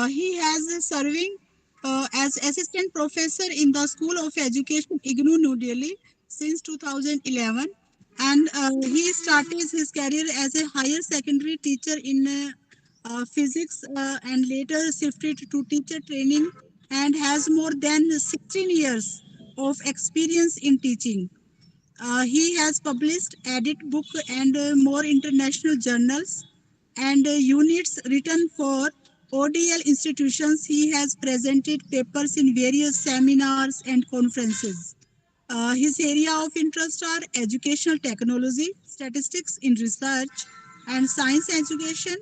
He has serving as assistant professor in the School of Education, IGNOU, New Delhi since 2011. And he started his career as a higher secondary teacher in physics and later shifted to teacher training and has more than 16 years of experience in teaching. He has published edit book and more international journals and units written for ODL institutions. He has presented papers in various seminars and conferences. His area of interest are educational technology, statistics in research, and science education,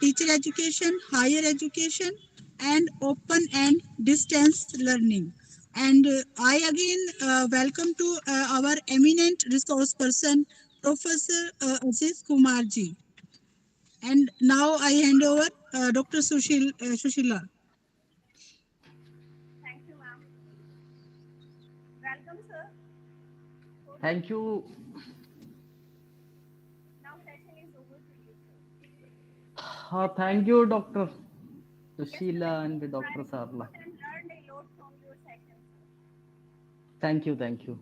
teacher education, higher education, and open and distance learning. And I again welcome to our eminent resource person, Professor Rajesh Kumar ji. And now I hand over Dr. Sushila. Thank you. Thank you, Dr. Sushila and Dr. Sarla. Thank you, thank you.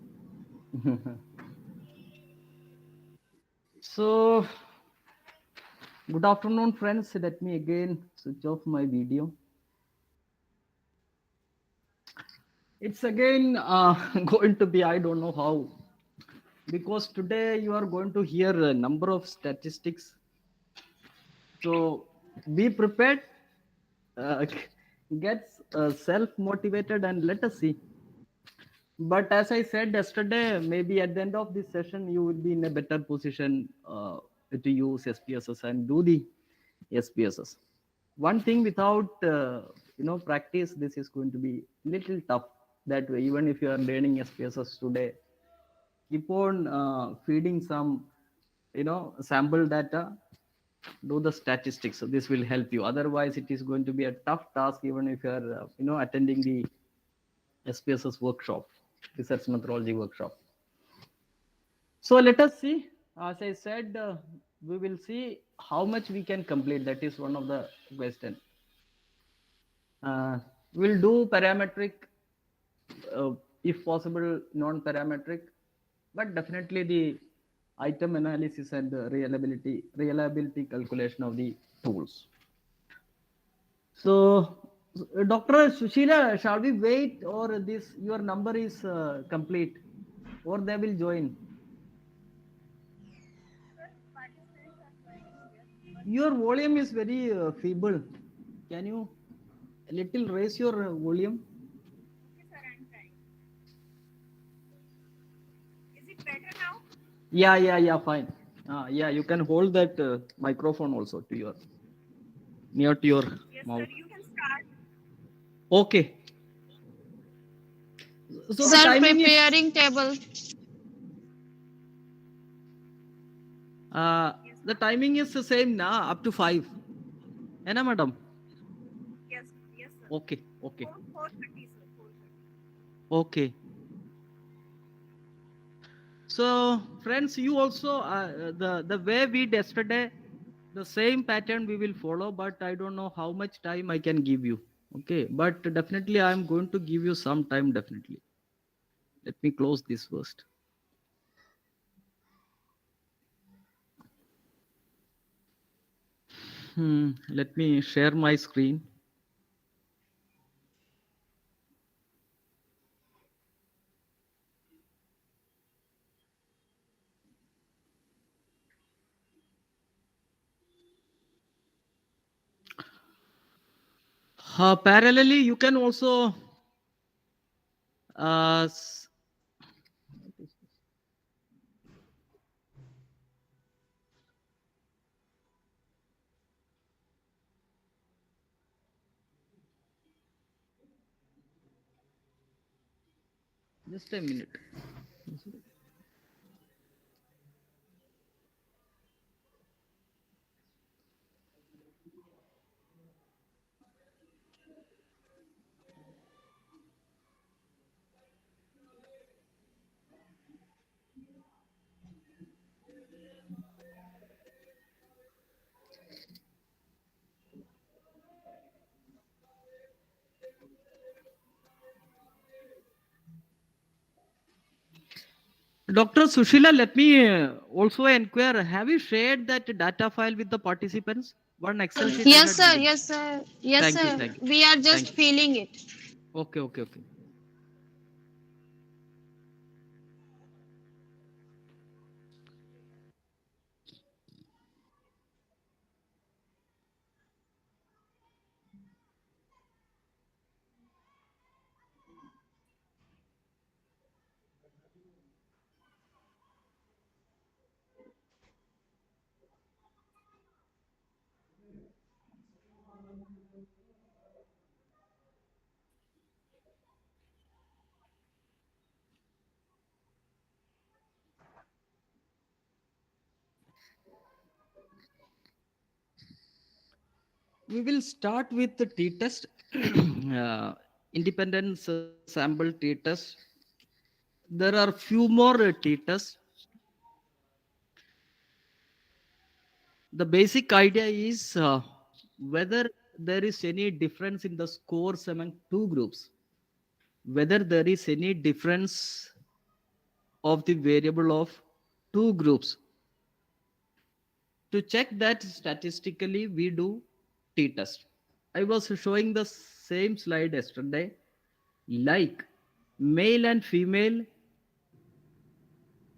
So, good afternoon, friends. Let me again switch off my video. It's again going to be, I don't know how, because today you are going to hear a number of statistics. So be prepared, get self-motivated, and let us see. But as I said yesterday, maybe at the end of this session, you will be in a better position to use SPSS and do the SPSS. One thing without practice, this is going to be little tough. That way, even if you are learning SPSS today, keep on feeding some sample data, do the statistics. So this will help you. Otherwise, it is going to be a tough task, even if you are attending the SPSS workshop, research methodology workshop. So let us see. As I said, we will see how much we can complete. That is one of the questions. We'll do parametric, if possible, non-parametric, but definitely the item analysis and the reliability calculation of the tools. So Dr. Sushila, shall we wait or this your number is complete or they will join? Your volume is very feeble. Can you a little raise your volume? Is it better now? Yeah, fine. Yeah, you can hold that microphone also to your near to your Yes, mouth. sir. You can start. Okay. So the Sir, timing is preparing table. the timing is the same now up to 5. है ना madam? Yes, yes, sir. Okay. 4:30, sir. 4:30. Okay. So friends, you also the way we did yesterday, the same pattern we will follow, but I don't know how much time I can give you. Okay, but definitely I am going to give you some time. Definitely. Let me close this first. Let me share my screen. Parallelly, you can also just a minute. Dr. Sushila, let me also inquire. Have you shared that data file with the participants? One Excel sheet I Yes, had sir. given. Yes, sir. Yes, Thank you. sir. Thank you. We are just Thank you. feeling it. Okay. We will start with the t-test, independence sample t-test. There are few more t-tests. The basic idea is whether there is any difference in the scores among two groups, whether there is any difference of the variable of two groups. To check that statistically, we do t-test. I was showing the same slide yesterday, like male and female,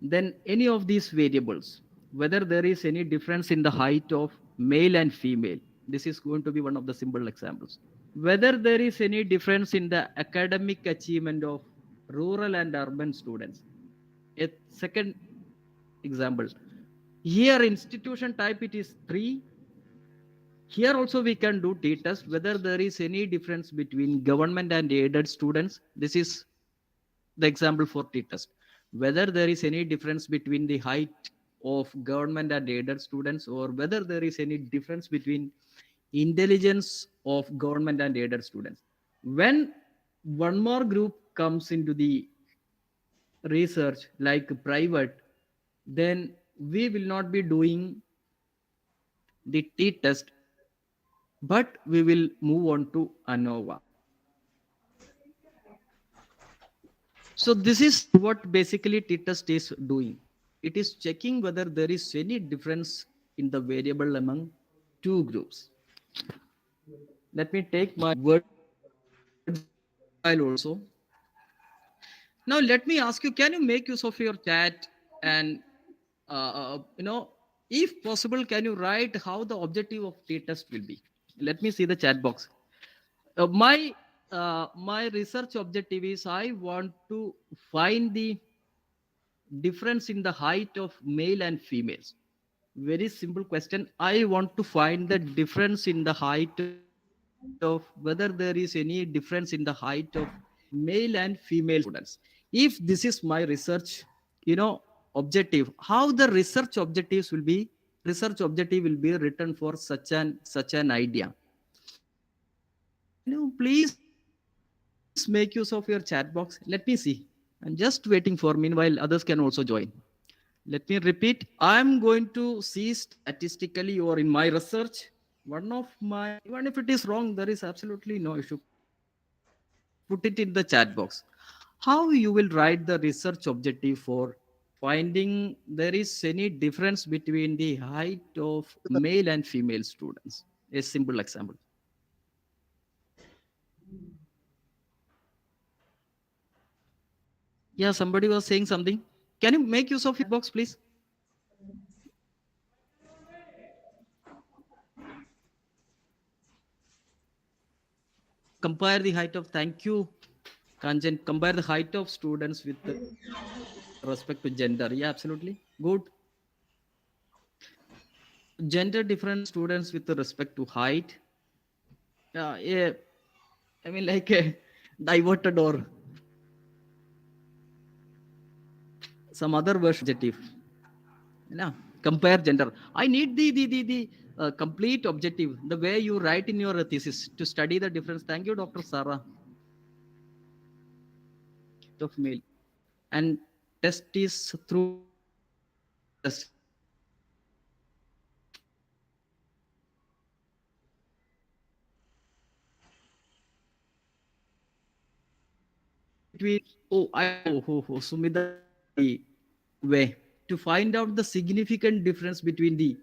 then any of these variables, whether there is any difference in the height of male and female. This is going to be one of the simple examples. Whether there is any difference in the academic achievement of rural and urban students. A second example. Here institution type it is 3. Here also we can do t-test whether there is any difference between government and aided students. This is the example for t-test. Whether there is any difference between the height of government and aided students, or whether there is any difference between intelligence of government and aided students. When one more group comes into the research like private, then we will not be doing the t-test, but we will move on to Anova. So this is what basically t-test is doing. It is checking whether there is any difference in the variable among two groups. Let me take my word also. Now let me ask you, can you make use of your chat and if possible, can you write how the objective of t-test will be? Let me see the chat box. My research objective is I want to find the difference in the height of male and females. Very simple question. I want to find the difference in the height of whether there is any difference in the height of male and female students. If this is my research, objective, how the research objectives will be, research objective will be written for such an idea. Can you please make use of your chat box? Let me see. I'm just waiting for, meanwhile others can also join. Let me repeat. I'm going to see statistically or in my research, one of my, even if it is wrong, there is absolutely no issue. Put it in the chat box. How you will write the research objective for finding there is any difference between the height of male and female students? A simple example. Yeah, somebody was saying something. Can you make use of your box, please? Compare the height of, thank you, Kanjan. Compare the height of students with respect to gender. Yeah, absolutely. Good. Gender difference students with respect to height. Yeah, I mean, like a diverted or some other version objective. Yeah, compare gender. I need the complete objective, the way you write in your thesis to study the difference. Thank you, Dr. Sarah. Of male and test is through t-test. Between Sumida way to find out the significant difference between the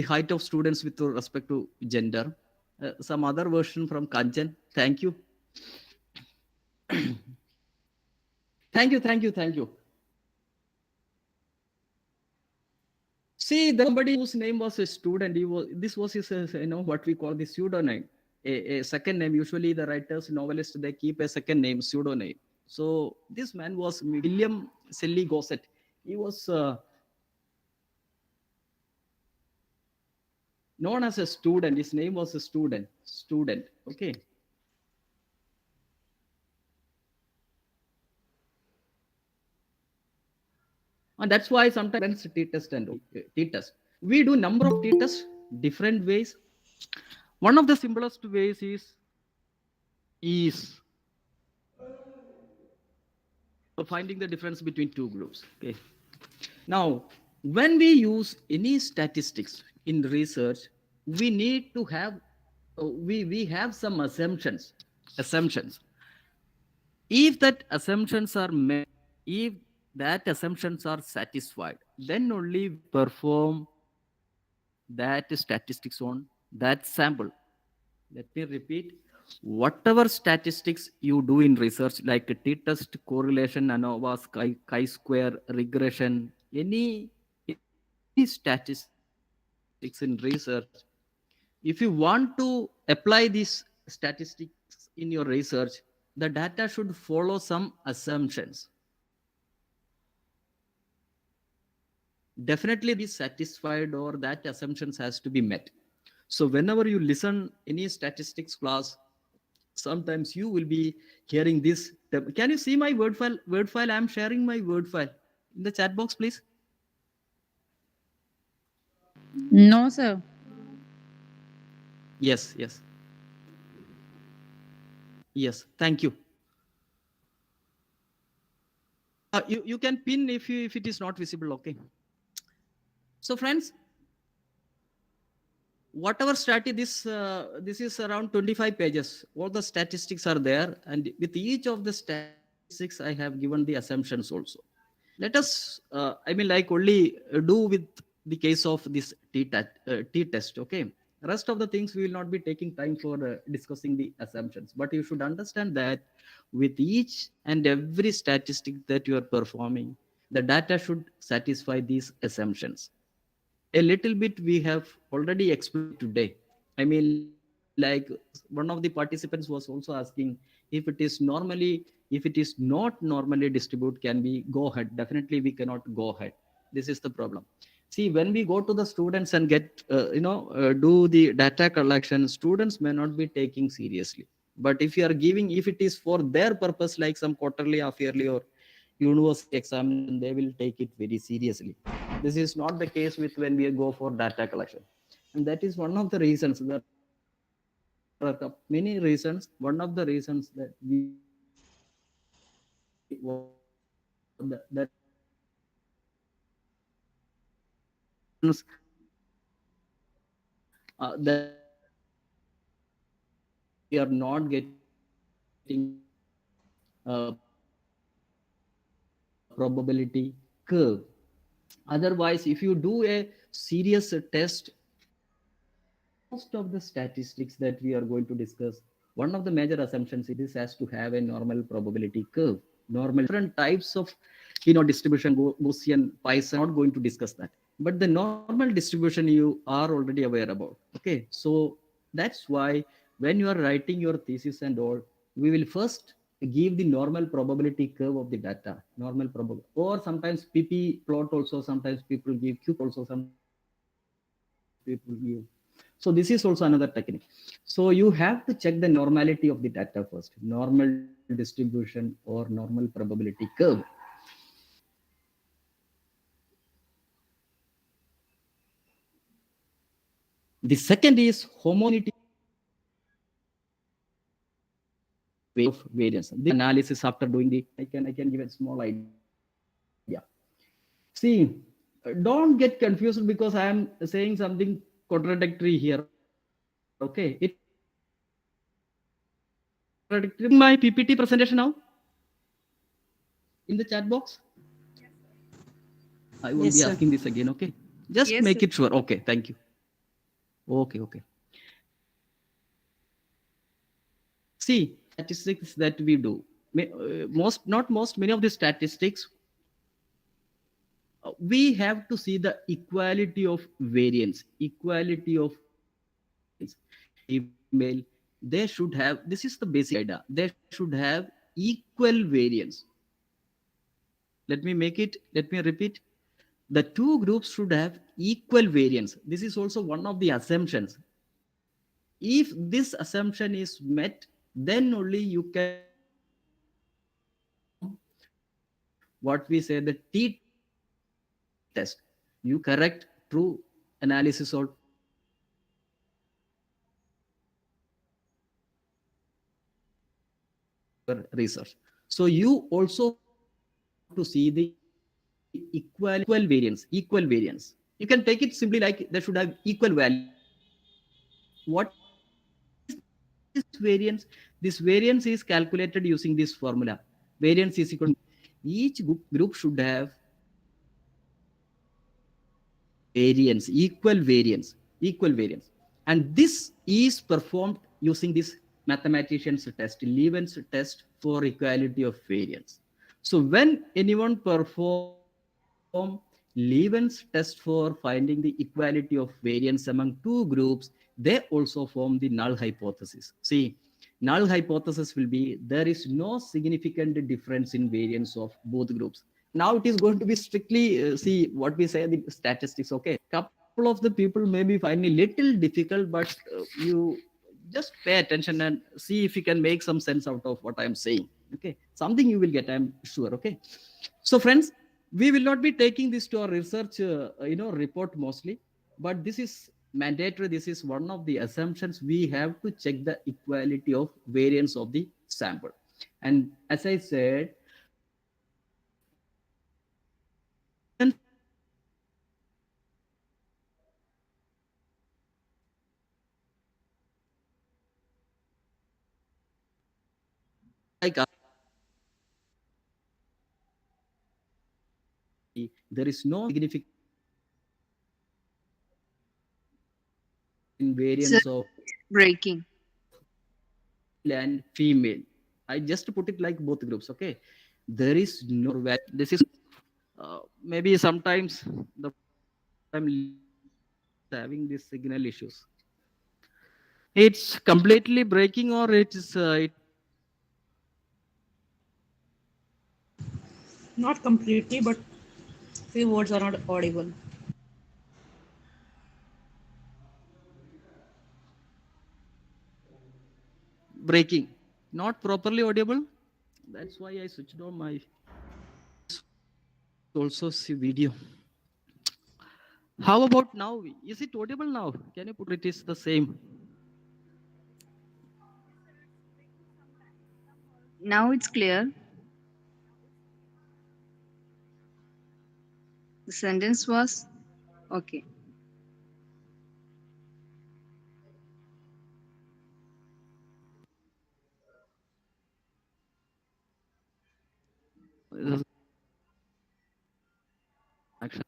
height of students with respect to gender. Some other version from Kanchan. Thank you. Thank you. See, somebody whose name was a student. This was his, what we call the pseudonym. A second name. Usually, the writers, novelists, they keep a second name, pseudonym. So this man was William Selly Gossett. He was known as a student. His name was a student. Okay. And that's why sometimes t-test and t-test. We do number of t-tests different ways. One of the simplest ways is finding the difference between two groups. Okay. Now, when we use any statistics in research, we need to have we have some assumptions. If that assumptions are met, if that assumptions are satisfied, then only we perform that statistics on that sample. Let me repeat. Whatever statistics you do in research, like a t-test, correlation, Anova, chi-square, regression, any statistics in research, if you want to apply these statistics in your research, the data should follow some assumptions. Definitely be satisfied or that assumptions has to be met. So whenever you listen any statistics class, sometimes you will be hearing this. Can you see my word file? I'm sharing my word file in the chat box, please. No, sir. Yes. Thank you. You can pin if it is not visible. Okay. So friends, whatever strategy, this is around 25 pages. All the statistics are there, and with each of the statistics, I have given the assumptions also. Let us, only do with the case of this t-test. Okay. Rest of the things we will not be taking time for discussing the assumptions. But you should understand that with each and every statistic that you are performing, the data should satisfy these assumptions. A little bit we have already explained today. I mean, like, one of the participants was also asking if it is normally, if it is not normally distribute, can we go ahead? Definitely we cannot go ahead. This is the problem. See, when we go to the students and get do the data collection, students may not be taking seriously. But if you are giving, if it is for their purpose, like some quarterly, half yearly, or university examination, they will take it very seriously. This is not the case with when we go for data collection. And that is one of the reasons. There are many reasons. One of the reasons that we that is one of the reasons that we are not getting the probability curve. Otherwise, if you do a serious test, most of the statistics that we are going to discuss, one of the major assumptions it is has to have a normal probability curve. Normal different types of distribution, Gaussian, Poisson, not going to discuss that. But the normal distribution you are already aware about. Okay, so that's why when you are writing your thesis and all, we will first give the normal probability curve of the data, normal probability, or sometimes PP plot also, sometimes people give Q plot also, sometimes people give. So this is also another technique. So you have to check the normality of the data first, normal distribution or normal probability curve. The second is homogeneity of variance. The analysis after doing the, I can give a small idea. See, don't get confused because I am saying something contradictory here. Okay, it is not contradictory. My PPT presentation now in the chat box. I won't be Yes, sir. asking this again. Okay, just Yes, make sir. it sure. Okay, thank you. Okay. See, statistics that we do, most, not most, many of the statistics, we have to see the equality of variance, equality of variance. Female, they should have, this is the basic idea, they should have equal variance. Let me repeat. The two groups should have equal variance. This is also one of the assumptions. If this assumption is met, then only you can perform what we say the t-test. You correct true analysis or true distribution of your research. So you also have to see the equal variance, equal variance. You can take it simply like they should have equal value. What is this variance? This variance is calculated using this formula. Variance is equal to each group should have variance, equal variance, equal variance. And this is performed using this mathematician's test, Leven's test for equality of variance. So when anyone perform Leven's test for finding the equality of variance among two groups, they also form the null hypothesis. See, null hypothesis will be there is no significant difference in variance of both groups. Now it is going to be strictly see what we say the statistics. Okay, couple of the people may be finding little difficult, but you just pay attention and see if you can make some sense out of what I'm saying. Okay, something you will get, I'm sure. Okay, so friends, we will not be taking this to our research report mostly, but this is mandatory. This is one of the assumptions. We have to check the equality of variance of the sample. And as I said, variance like there is no significant difference in variance of Breaking. male and female. I just put it like both groups. Okay, there is no this is maybe sometimes the I'm having these signal issues. It's completely breaking or it's Not completely, but few words are not audible. breaking, not properly audible. That's why I switched on my also see video. How about now? Is it audible now? Can you put it is the same? Now it's clear. The sentence was okay. Action.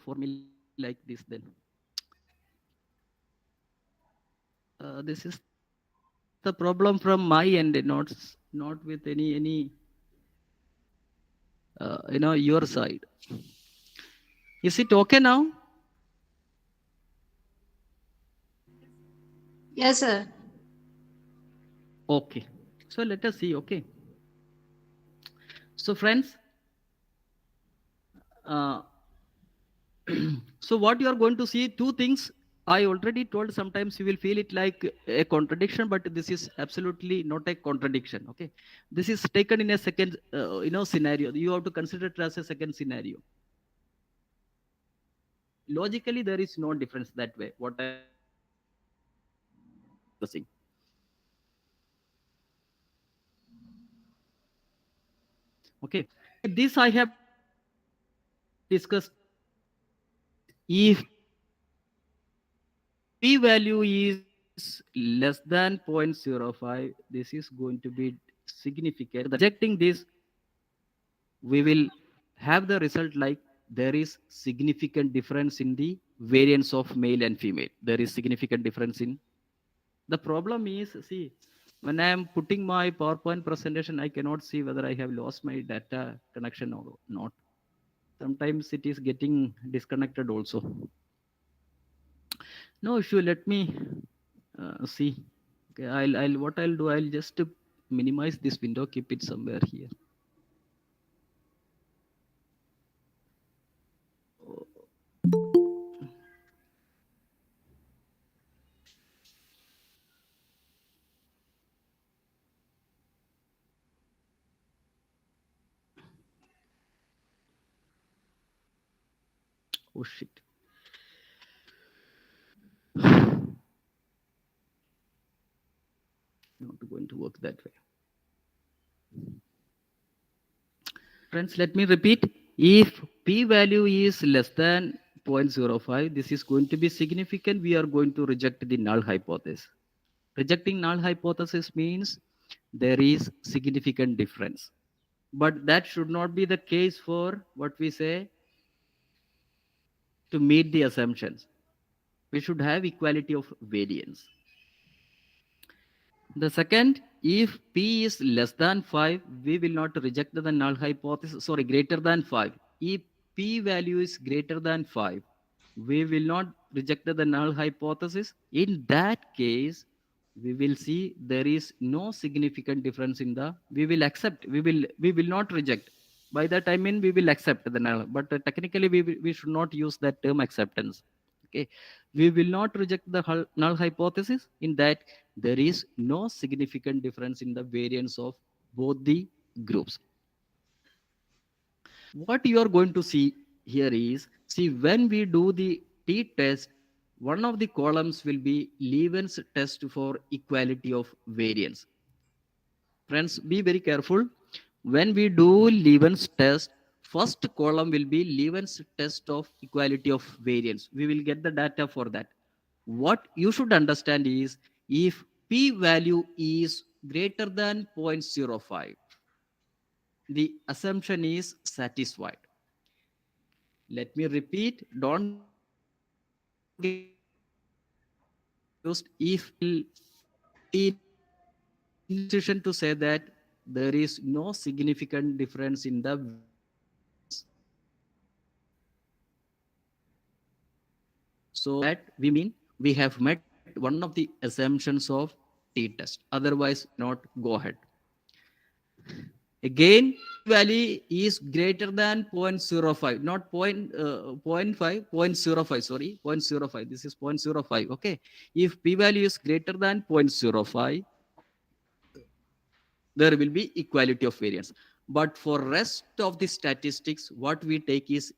For me like this then. This is the problem from my end, not with any your side. Is it okay now? Yes, sir. Okay. So let us see. Okay. So friends, so what you are going to see, two things. I already told sometimes you will feel it like a contradiction, but this is absolutely not a contradiction. Okay, this is taken in a second, scenario. You have to consider it as a second scenario. Logically, there is no difference that way. What I discussing. Okay, this I have discussed. If p value is less than 0.05, this is going to be significant. Rejecting this, we will have the result like there is significant difference in the variance of male and female. There is significant difference in. The problem is, see, when I am putting my PowerPoint presentation, I cannot see whether I have lost my data connection or not. Sometimes it is getting disconnected also. No issue. Let me see. Okay, what I'll do, I'll just minimize this window, keep it somewhere here. Oh shit. Not going to work that way. Friends, let me repeat. If p value is less than 0.05, this is going to be significant. We are going to reject the null hypothesis. Rejecting null hypothesis means there is significant difference. But that should not be the case for what we say to meet the assumptions. We should have equality of variance. The second, if p is less than 5, we will not reject the null hypothesis, sorry, greater than 5. If p value is greater than 5, we will not reject the null hypothesis. In that case, we will see there is no significant difference in the, we will accept, we will not reject. By that I mean we will accept the null, but technically we should not use that term acceptance. Okay, we will not reject the null hypothesis. In that, there is no significant difference in the variance of both the groups. What you are going to see here is, see, when we do the t-test, one of the columns will be Leven's test for equality of variance. Friends, be very careful. When we do Leven's test, first column will be Leven's test of equality of variance. We will get the data for that. What you should understand is if p value is greater than 0.05, the assumption is satisfied. Let me repeat, don't get confused. If institution to say that there is no significant difference in the variance. So that we mean we have met one of the assumptions of t-test. Otherwise, we cannot go ahead. Again, p-value is greater than 0.05, not point, 0.5, 0.05, sorry, 0.05. This is 0.05, okay? If p-value is greater than 0.05, there will be equality of variance. But for rest of the statistics, what we take is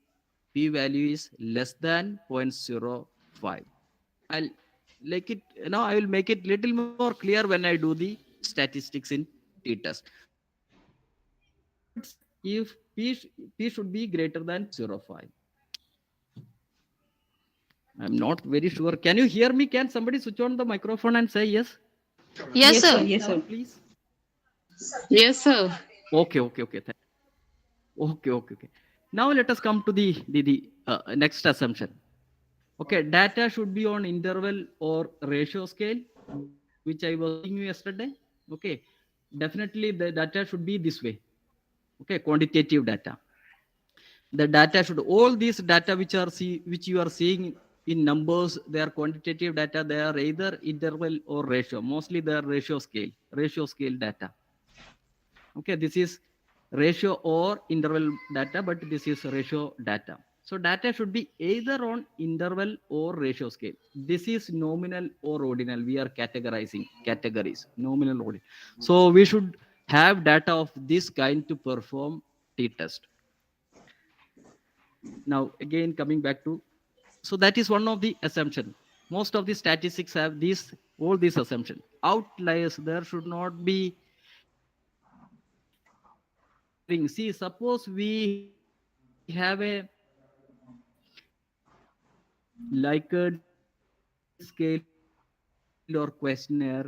p-value is less than 0.05. I'll like it, I will make it little more clear when I do the statistics in t-test. So what we should say if p should be greater than 0.05. I'm not very sure. Can you hear me? Can somebody switch on the microphone and say yes? Yes, Yes, sir. sir. Yes, sir. Please. Yes, sir. Okay. Okay. Now let us come to the next assumption. Okay, data should be on interval or ratio scale, which I was showing you yesterday. Okay, definitely the data should be this way. Okay, quantitative data. The data should, all these data which you are seeing in numbers, they are quantitative data. They are either interval or ratio. Mostly they are ratio scale data. Okay, this is ratio or interval data, but this is ratio data. So data should be either on interval or ratio scale. This is nominal or ordinal. We are categorizing categories, nominal, ordinal. So we should have data of this kind to perform t-test. Now again coming back to, so that is one of the assumption. Most of the statistics have all these assumptions. Outliers, there should not be anything. See, suppose we have a like a disability scale or questionnaire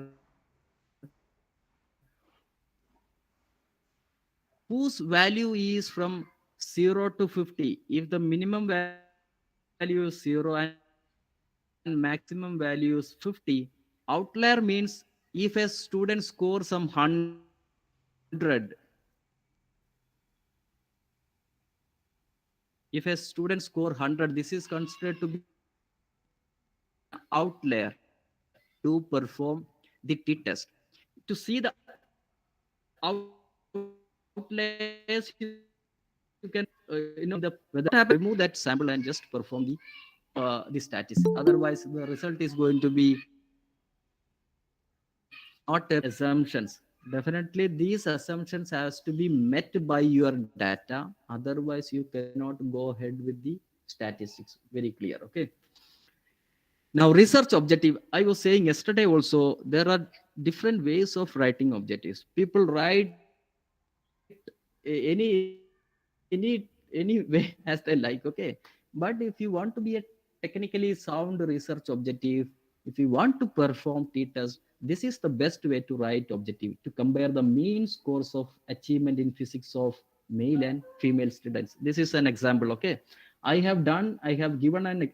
whose value is from 0 to 50. If the minimum value is 0 and maximum value is 50, outlier means if a student scores some 100, if a student score 100, this is considered to be an outlier to perform the t-test. To see the outliers, you can remove that sample and just perform the the statistics. Otherwise, the result is going to be not assumptions. Definitely, these assumptions has to be met by your data. Otherwise, you cannot go ahead with the statistics. Very clear. Okay. Now, research objective. I was saying yesterday also, there are different ways of writing objectives. People write any way as they like. Okay. But if you want to be a technically sound research objective, if you want to perform t-test, this is the best way to write objective, to compare the mean scores of achievement in physics of male and female students. This is an example. Okay, I have given an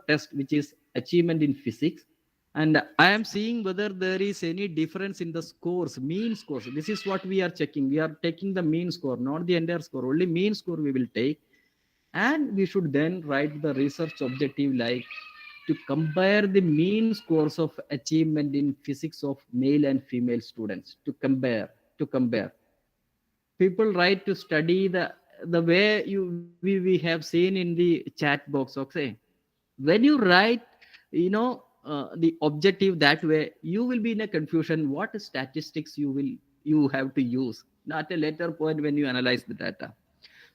test which is achievement in physics, and I am seeing whether there is any difference in the scores, mean scores. This is what we are checking. We are taking the mean score, not the entire score. Only mean score we will take, and we should then write the research objective like to compare the mean scores of achievement in physics of male and female students. To compare. People write to study the way we have seen in the chat box. Okay, when you write the objective that way, you will be in a confusion what statistics you have to use, not a later point when you analyze the data.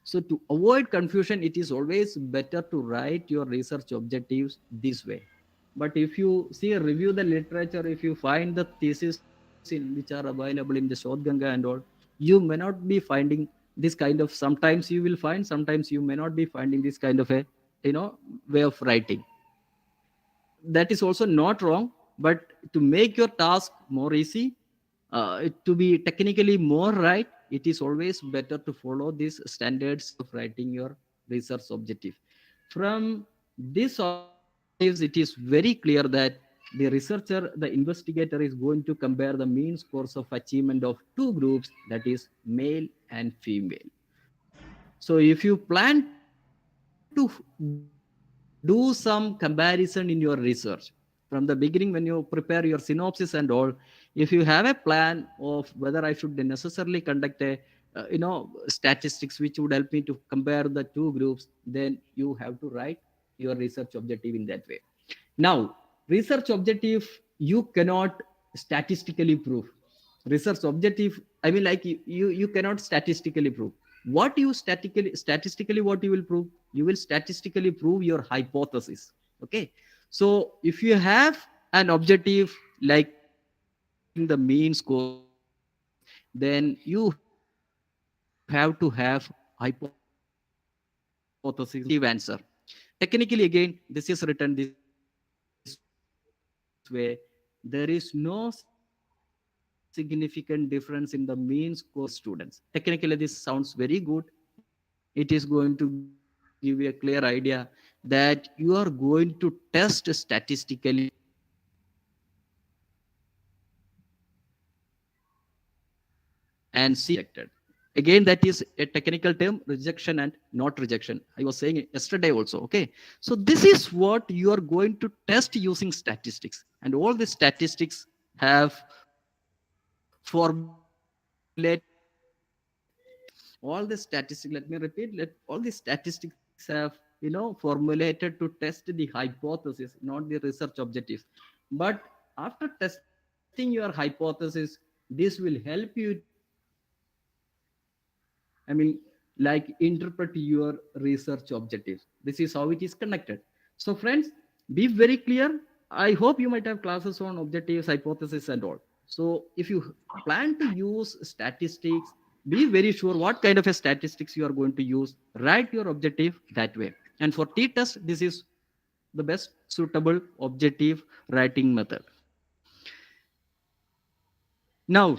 So to avoid confusion, it is always better to write your research objectives this way. But if you see, review the literature, if you find the thesis which are available in the Shodhganga and all, you may not be finding this kind of, sometimes you will find, sometimes you may not be finding this kind of a way of writing. that is also not wrong, but to make your task more easy, to be technically more right, it is always better to follow these standards of writing your research objective. From these objectives, it is very clear that the researcher, the investigator, is going to compare the mean scores of achievement of two groups, that is male and female. So if you plan to do some comparison in your research from the beginning, when you prepare your synopsis and all, if you have a plan of whether I should necessarily conduct a statistics which would help me to compare the two groups, then you have to write your research objective in that way. Now, research objective you cannot statistically prove. Research objective, I mean, like you cannot statistically prove. What you statistically what you will prove? You will statistically prove your hypothesis. Okay. So if you have an objective like getting the mean scores of two groups, then you have to have hypothesis answer. Technically, again, this is written this way: there is no significant difference in the mean scores of female students. Technically, this sounds very good. It is going to give you a clear idea that you are going to test statistically and see rejected. Again, that is a technical term, rejection and not rejection. I was saying it yesterday also. Okay. So this is what you are going to test using statistics. And all the statistics have formulated all the statistics, let me repeat, all the statistics have formulated to test the hypothesis, not the research objectives. But after testing your hypothesis, this will help you to like interpret your research objectives. This is how it is connected. So friends, be very clear. I hope you might have classes on objectives, hypothesis and all. So if you plan to use statistics, be very sure what kind of a statistics you are going to use. Write your objective that way. And for t-test, this is the best suitable objective writing method. Now,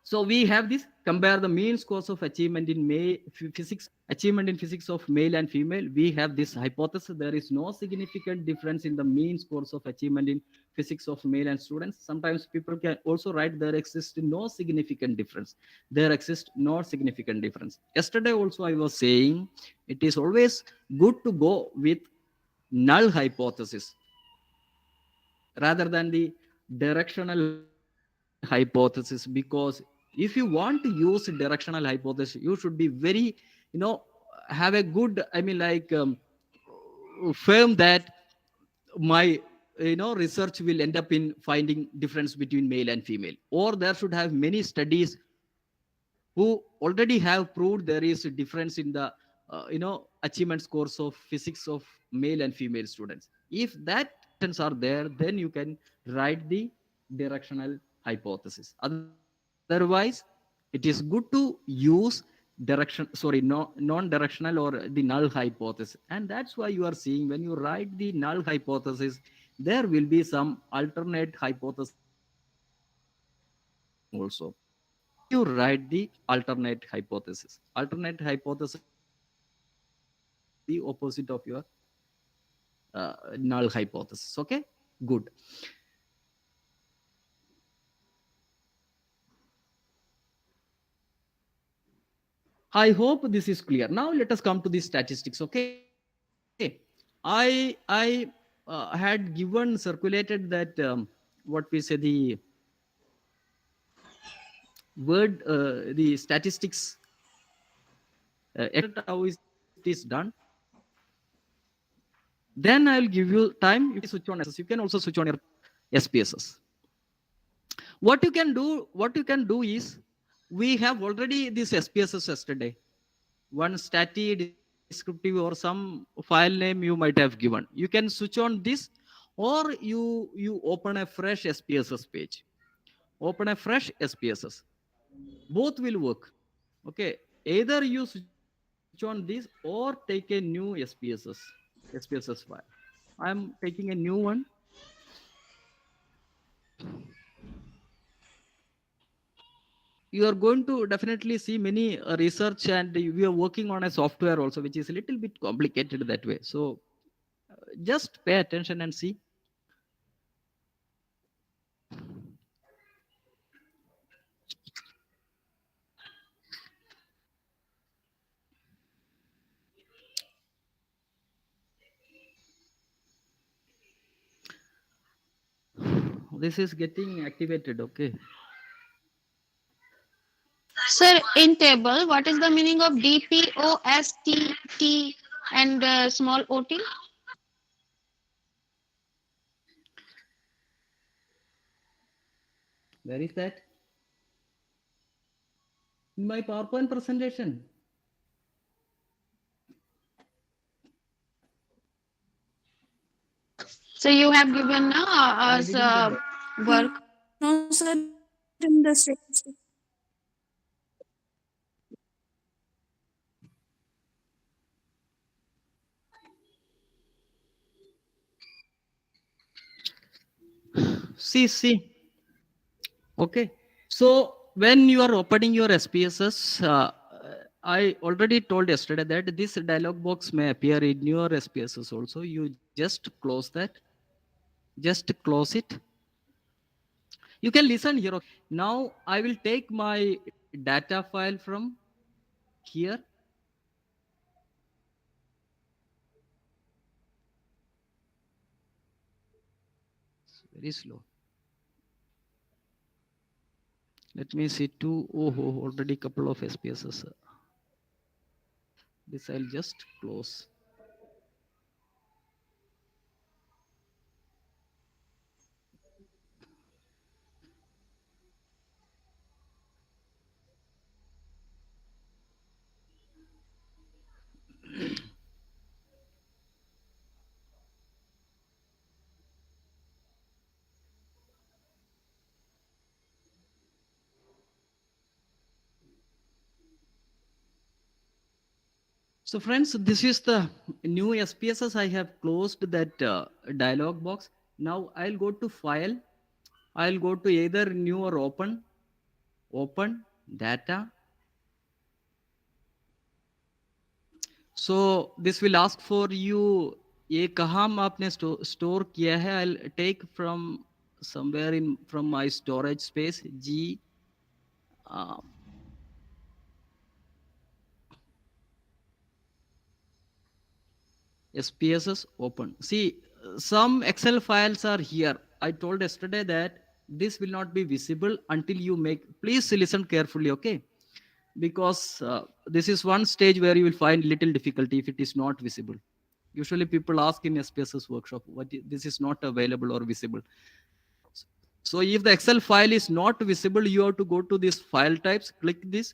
so we have this compare the mean scores of achievement in physics of male and female. We have this hypothesis: there is no significant difference in the mean scores of achievement in physics of male and students. Sometimes people can also write there exists no significant difference. There exists no significant difference. Yesterday also I was saying it is always good to go with null hypothesis rather than the directional hypothesis, because if you want to use directional hypothesis, you should be very have a good, firm that my research will end up in finding difference between male and female, or there should have many studies who already have proved there is a difference in the achievement scores of physics of male and female students. If that are there, then you can write the directional hypothesis. Otherwise, it is good to use non-directional or the null hypothesis. And that's why you are seeing when you write the null hypothesis, there will be some alternate hypothesis also. Why you write the alternate hypothesis? Alternate hypothesis is the opposite of your null hypothesis. Okay, good. I hope this is clear. Now let us come to the statistics. Okay, I had given circulated that what we say the word the statistics how is this done. Then I'll give you time. You can switch on SS. You can also switch on your SPSS. What you can do is, we have already this SPSS yesterday. One stati descriptive or some file name you might have given. You can switch on this, or you open a fresh SPSS page. Open a fresh SPSS. Both will work. Okay. Either you switch on this or take a new SPSS file. I'm taking a new one. you are going to definitely see many research, and we are working on a software also, which is a little bit complicated that way. So just pay attention and see. This is getting activated. Okay. Sir, in table, what is the meaning of DPOSTT and small OT? Where is that? In my PowerPoint presentation. So you have given us work. No, sir, in the statistics. See. Okay. So when you are opening your SPSS, I already told yesterday that this dialog box may appear in your SPSS also. You just close that. Just close it. You can listen here. Now I will take my data file from here. It's very slow. Let me see already couple of SPSS. This I'll just close. So friends, this is the new SPSS. I have closed that dialog box. Now I'll go to file. I'll go to either new or open data. So this will ask for you ये कहाँ आपने store किया है. I'll take from somewhere from my storage space G. SPSS open. See, some Excel files are here. I told yesterday that this will not be visible until you make. Please listen carefully, okay? Because this is one stage where you will find little difficulty if it is not visible. Usually people ask in SPSS workshop, this is not available or visible. So if the Excel file is not visible, you have to go to this file types, click this.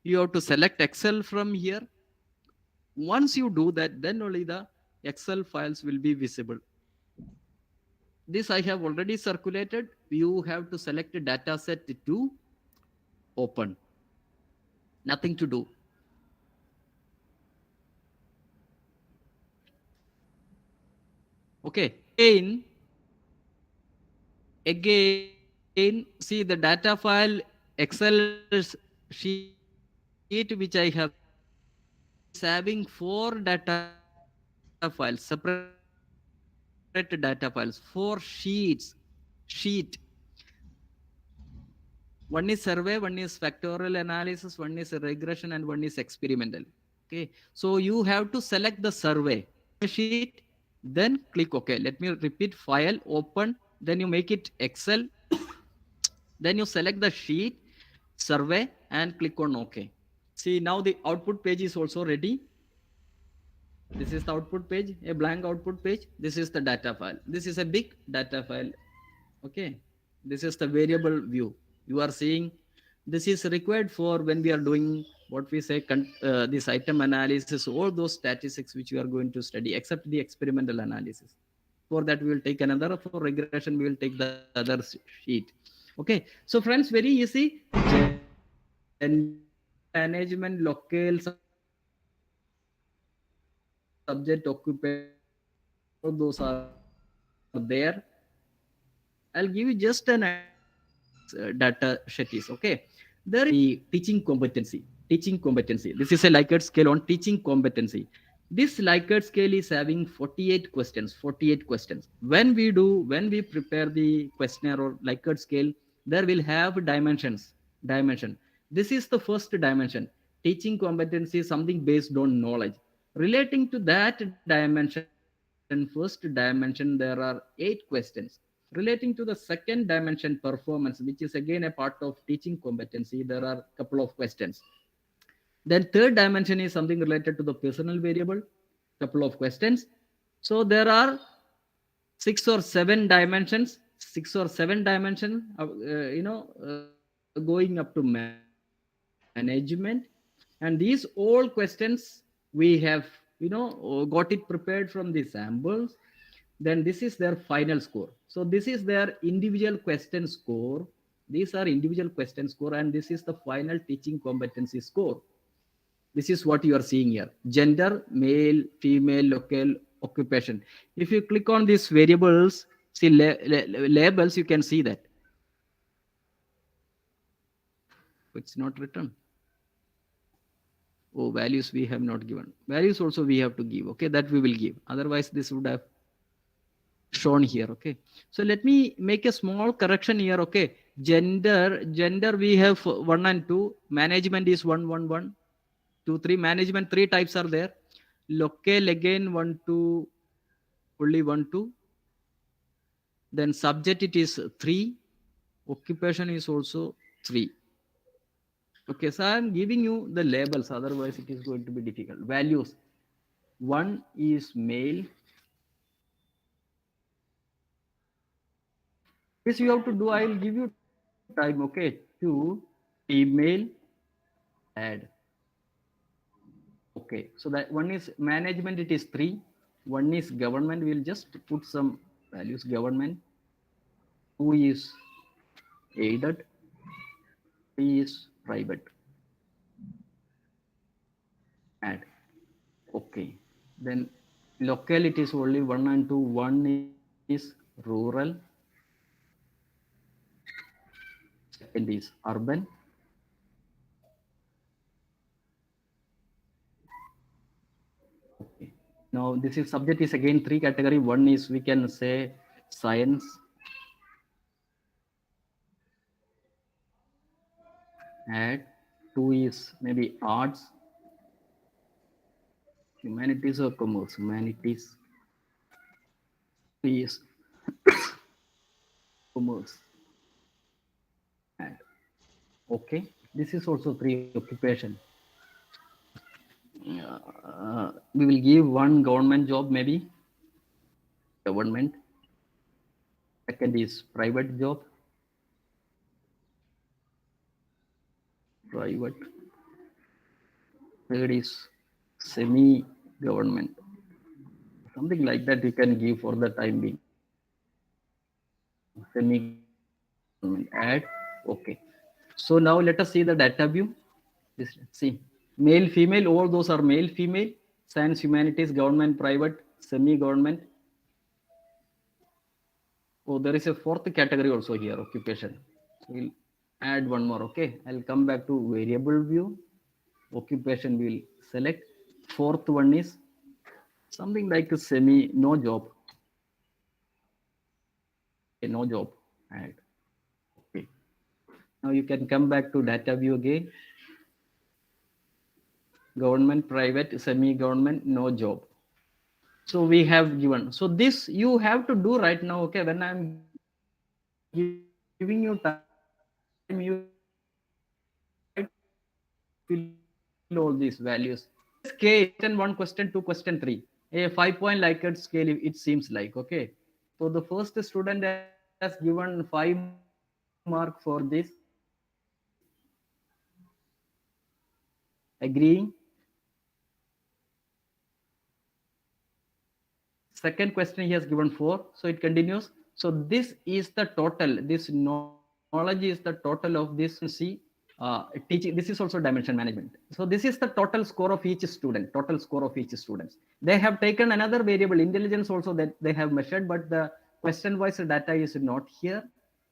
You have to select Excel from here. Once you do that, then only the Excel files will be visible. This I have already circulated. You have to select a data set to open. Nothing to do. Okay. Again, see the data file Excel sheet which I have created is having 4 data files, separate data files, 4 sheets. One is survey, one is factorial analysis, one is regression, and one is experimental. Okay, so you have to select the survey sheet, then click OK. Let me repeat: file, open, then you make it Excel, then you select the sheet, survey, and click on OK. See, now the output page is also ready. This is the output page, a blank output page. This is the data file. This is a big data file. Okay, this is the variable view. You are seeing this is required for when we are doing what we say this item analysis, all those statistics which we are going to study, except the experimental analysis. For that we will take another. For regression we will take the other sheet. Okay, so friends, very easy. Management, local, subject, occupation, all those are there. I'll give you just an idea how this data set is. Okay, there is teaching competency. Teaching competency. This is a Likert scale on teaching competency. This Likert scale is having 48 questions. 48 questions. When we prepare the questionnaire or Likert scale, there will have dimensions. Dimension. This is the first dimension. Teaching competency is something based on knowledge. Relating to that dimension, first dimension, there are 8 questions. Relating to the second dimension, performance, which is again a part of teaching competency, there are a couple of questions. Then third dimension is something related to the personal variable, couple of questions. So there are 6 or 7 dimensions, going up to management. And these all questions we have, got it prepared from the samples. Then this is their final score. So this is their individual question score. These are individual question score, and this is the final teaching competency score. This is what you are seeing here: gender, male, female, local, occupation. If you click on these variables, see labels, you can see that it's not written. Oh, values we have not given. Values also we have to give. Okay, that we will give. Otherwise, this would have shown here. Okay, so let me make a small correction here. Okay, gender we have 1 and 2. Management is 1, 1, 1, 2, 3. Management 3 types are there. Local again 1, 2, only 1, 2. Then subject it is 3. Occupation is also 3. Okay, so I'm giving you the labels, otherwise it is going to be difficult. Values: 1 is male. This you have to do. I will give you time. Okay, 2 female. Add. Okay, so that 1 is management, it is 3. 1 is government. We'll just put some values. Government. 2 is aided. 3 is private. Add. Okay, then local, it is only 1 and 2. 1 is rural. Second is urban. Okay, now this is subject is again 3 category. 1 is, we can say, science. Add. 2 is maybe arts. Humanities or commerce? Humanities. 3 is commerce. Add. Okay, this is also 3 occupation. We will give 1 government job, maybe government. Second is private job. Private. Third is semi-government. Something like that you can give for the time being. Semi-government. Add. Okay. So now let us see the data view. See, male, female, all those are male, female. Science, humanities, government, private, semi-government. Oh, there is a 4th category also here, occupation. So we'll add 1 more. Okay, I'll come back to variable view. Occupation we'll select. 4th one is something like a semi, no job. Okay, no job. Add. Okay. Now you can come back to data view again. Government, private, semi-government, no job. So we have given. So this you have to do right now. Okay, when I'm giving you time, you fill all these values. Scale, question 1, question 2, question 3. A 5-point Likert scale, it seems like. Okay, so the first student has given 5 mark for this. Agreeing. Second question he has given 4, so it continues. So this is the total. This knowledge is the total of this. See, teaching. This is also dimension management. So this is the total score of each student. Total score of each student. They have taken another variable, intelligence also, that they have measured, but the question wise data is not here.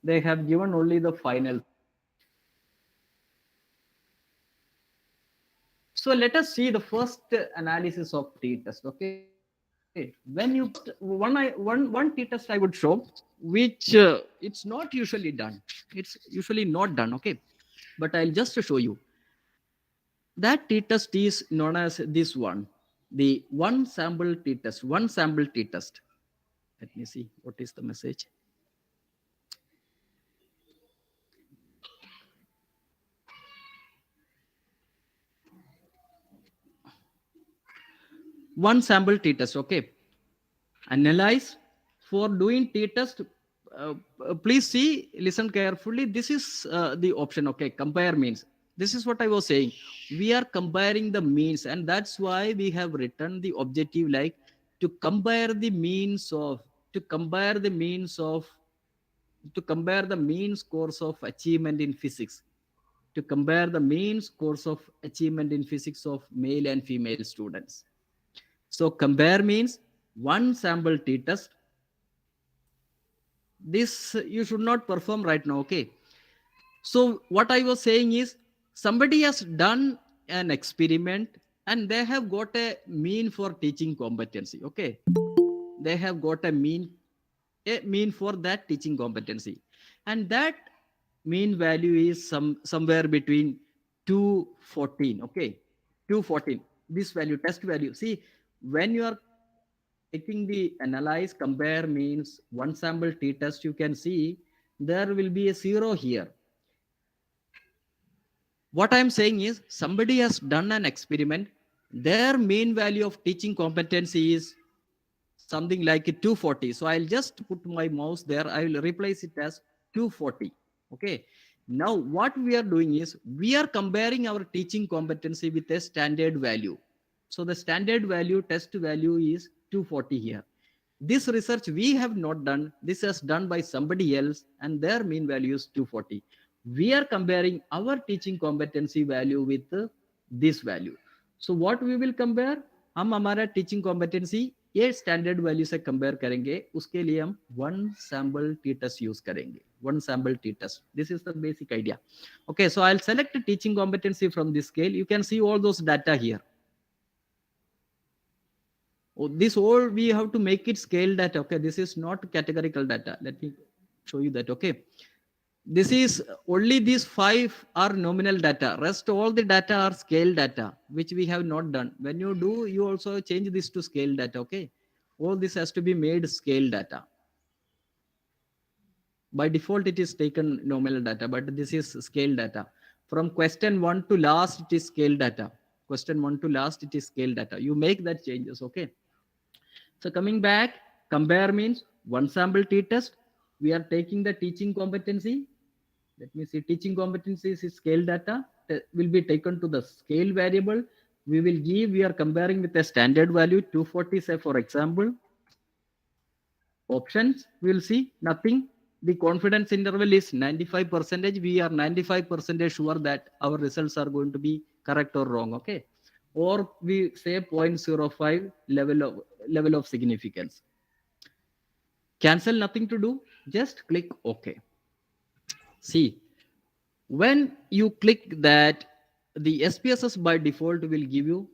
They have given only the final. So let us see the first analysis of t-test. Okay, when you one t-test I would show, which it's not usually done. It's usually not done. Okay, but I'll just show you that t-test is known as this one, the one sample t-test. One sample t-test. Let me see what is the message. One sample t-test. Okay, analyze for doing t-test. Please see, listen carefully. This is the option. Okay, compare means. This is what I was saying. We are comparing the means, and that's why we have written the objective like to compare the means of to compare the means of to compare the mean scores of achievement in physics, to compare the mean scores of achievement in physics of male and female students. So compare means one sample t-test. This you should not perform right now. Okay, so what I was saying is somebody has done an experiment and they have got a mean for teaching competency. Okay, they have got a mean for that teaching competency, and that mean value is somewhere between 214. Okay, 214, this value, test value. See, when you are taking the analyze compare means one sample t-test, you can see there will be a 0 here. What I'm saying is somebody has done an experiment, their mean value of teaching competency is something like 240. So I'll just put my mouse there, I will replace it as 240. Okay, now what we are doing is we are comparing our teaching competency with a standard value. So the standard value, test value is 240 here. This research we have not done, this is done by somebody else and their mean value is 240. We are comparing our teaching competency value with this value. So what we will compare, हम हमारा teaching competency ये standard value से compare करेंगे, उसके लिए हम one sample T test use करेंगे. One sample t test. This is the basic idea. Okay, so I'll select a teaching competency from this scale. You can see all those data here. Oh, this all we have to make it scale data. Okay, this is not categorical data. Let me show you that. Okay, this is only these 5 are nominal data. Rest all the data are scale data, which we have not done. When you do, you also change this to scale data. Okay, all this has to be made scale data. By default, it is taken nominal data, but this is scale data. From question 1 to last, it is scale data. Question 1 to last, it is scale data. You make that changes. Okay. So coming back, compare means one sample t-test. We are taking the teaching competency. Let me see, teaching competency is scale data. Will be taken to the scale variable. We will give, we are comparing with a standard value, 240, say for example. Options, we will see nothing. The confidence interval is 95%. We are 95% sure that our results are going to be correct or wrong. Okay. Or we say 0.05 level of significance. Cancel, nothing to do, just click OK. See, when you click that, the SPSS by default will give you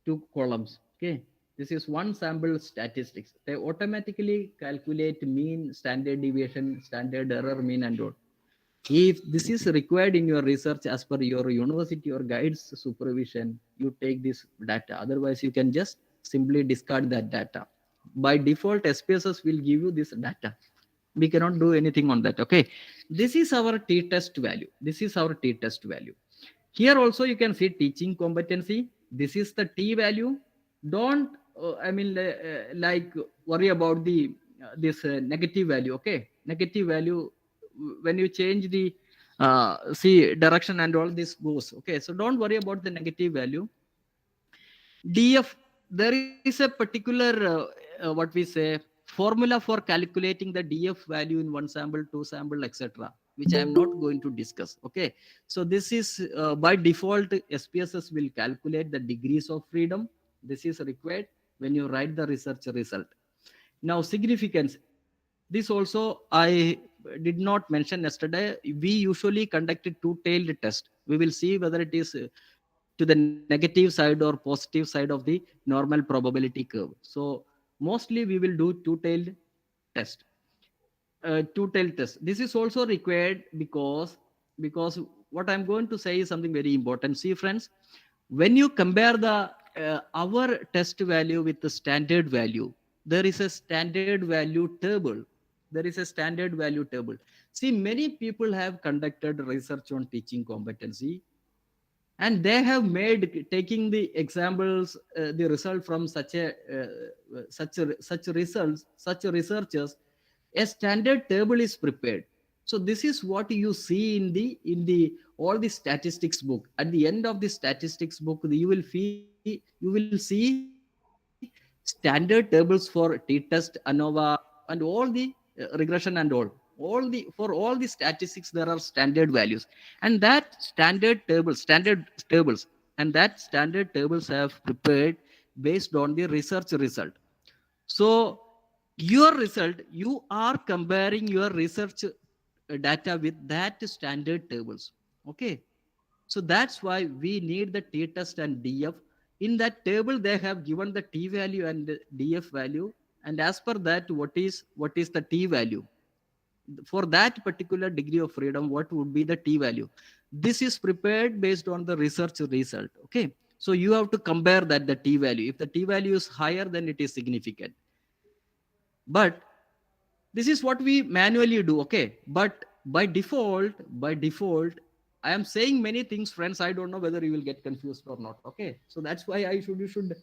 2 columns. Okay, this is one sample statistics. They automatically calculate mean, standard deviation, standard error, mean and all. If this is required in your research as per your university or guides supervision, you take this data. Otherwise, you can just simply discard that data. By default, SPSS will give you this data. We cannot do anything on that. Okay, this is our t-test value. This is our t-test value. Here also you can see teaching competency. This is the t value. Don't like worry about the this negative value. Okay, negative value, when you change the see direction and all this goes. Okay, so don't worry about the negative value. DF, there is a particular what we say formula for calculating the DF value in one sample, two sample, etc., which I am not going to discuss. Okay, so this is by default SPSS will calculate the degrees of freedom. This is required when you write the research result. Now significance, This also I did not mention yesterday. We usually conducted two-tailed test. We will see whether it is to the negative side or positive side of the normal probability curve. So mostly we will do two-tailed test. Two-tailed test. This is also required because what I'm going to say is something very important. See, friends, when you compare the our test value with the standard value, there is a standard value table. There is a standard value table. See, many people have conducted research on teaching competency, and they have made taking the examples, the result from such results, such researchers, a standard table is prepared. So this is what you see in the all the statistics book. At the end of the statistics book, you will see standard tables for t-test, Anova, and all the regression and all the for all the statistics there are standard values, and that standard tables and that standard tables have prepared based on the research result. So your result, you are comparing your research data with that standard tables. Okay. So that's why we need the t-test and df. In that table, they have given the t value and the df value. And as per that, what is the t value? For that particular degree of freedom, what would be the t value? This is prepared based on the research result. Okay. So you have to compare that the t value. If the t value is higher, then it is significant. But this is what we manually do. Okay. But by default, I am saying many things, friends. I don't know whether you will get confused or not. Okay. So that's why you should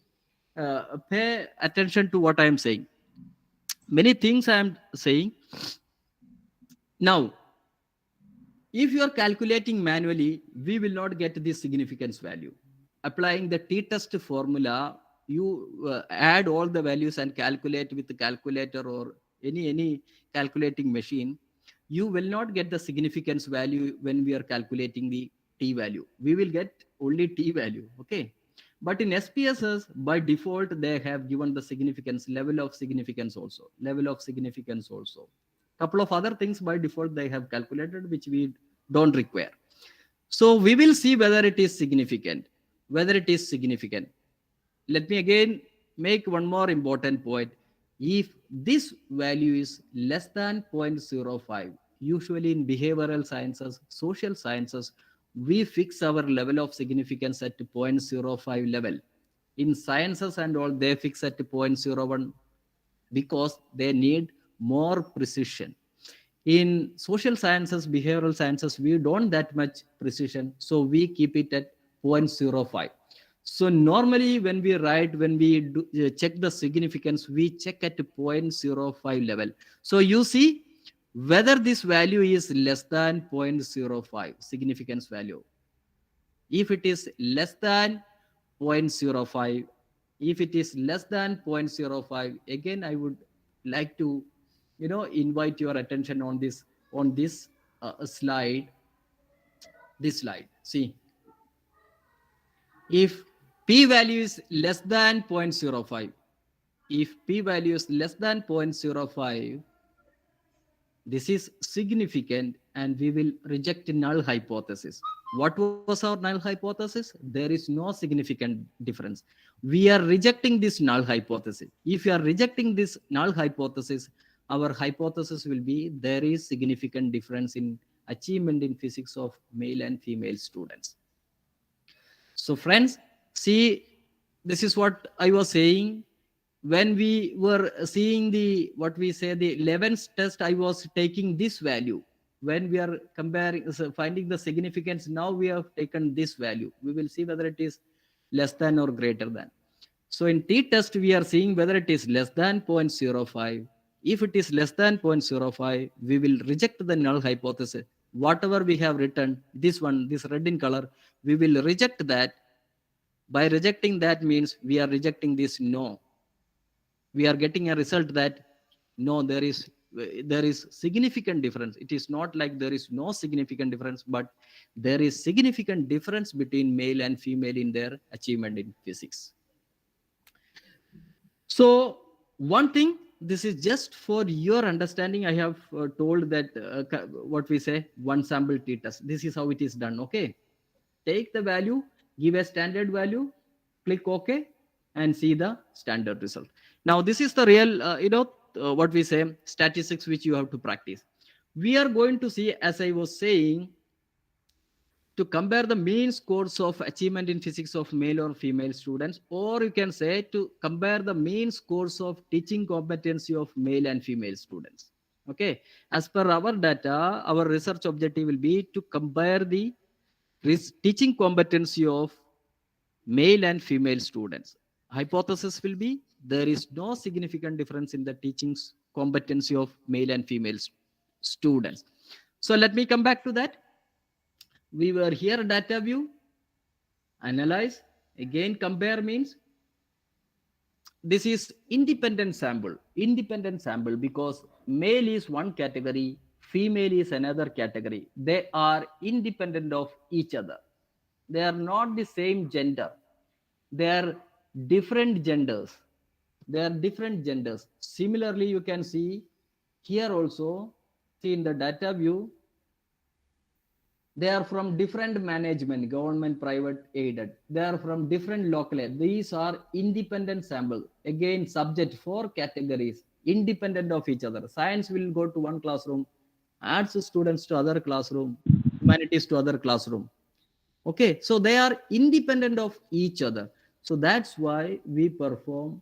pay attention to what I am saying. Many things I am saying. Now, if you are calculating manually, we will not get the significance value. Applying the t-test formula, you add all the values and calculate with the calculator or any calculating machine, you will not get the significance value when we are calculating the t value. We will get only t value. Okay. But in SPSS, by default, they have given the significance, level of significance also. Couple of other things by default they have calculated, which we don't require. So we will see whether it is significant. Let me again make one more important point. If this value is less than 0.05, usually in behavioral sciences, social sciences, we fix our level of significance at 0.05 level. In sciences and all, they fix at 0.01 because they need more precision. In social sciences, behavioral sciences, we don't that much precision, so we keep it at 0.05. So normally when we check the significance, we check at 0.05 level. So you see whether this value is less than 0.05 significance value. If it is less than 0.05, again I would like to invite your attention on this slide. This slide, see, if p value is less than 0.05, this is significant and we will reject null hypothesis. What was our null hypothesis? There is no significant difference. We are rejecting this null hypothesis. If you are rejecting this null hypothesis, our hypothesis will be there is significant difference in achievement in physics of male and female students. So friends, see, this is what I was saying. When we were seeing the 11th test, I was taking this value. When we are comparing, finding the significance, now we have taken this value. We will see whether it is less than or greater than. So in t-test, we are seeing whether it is less than 0.05. If it is less than 0.05, we will reject the null hypothesis. Whatever we have written, this red in color, we will reject that. By rejecting that means we are rejecting this no. We are getting a result that no, there is significant difference. It is not like there is no significant difference, but there is significant difference between male and female in their achievement in physics. So one thing this is just for your understanding. I have told that what we say, one sample t-test. This is how it is done. Okay, take the value, give a standard value, click OK, and see the standard result. Now this is the real what we say, statistics which you have to practice. We are going to see, as I was saying, to compare the mean scores of achievement in physics of male or female students, or you can say to compare the mean scores of teaching competency of male and female students. Okay, as per our data, our research objective will be to compare the teaching competency of male and female students. Hypothesis will be there is no significant difference in the teaching competency of male and female students. So let me come back to that. We were here, data view, analyze, again compare means this is independent sample because male is one category, female is another category. They are independent of each other. They are not the same gender. They are different genders. Similarly, you can see here also, see in the data view, they are from different management, government, private, aided. They are from different local. These are independent sample. Again, subject 4 categories, independent of each other. Science will go to one classroom, arts students to other classroom, humanities to other classroom. Okay, so they are independent of each other. So that's why we perform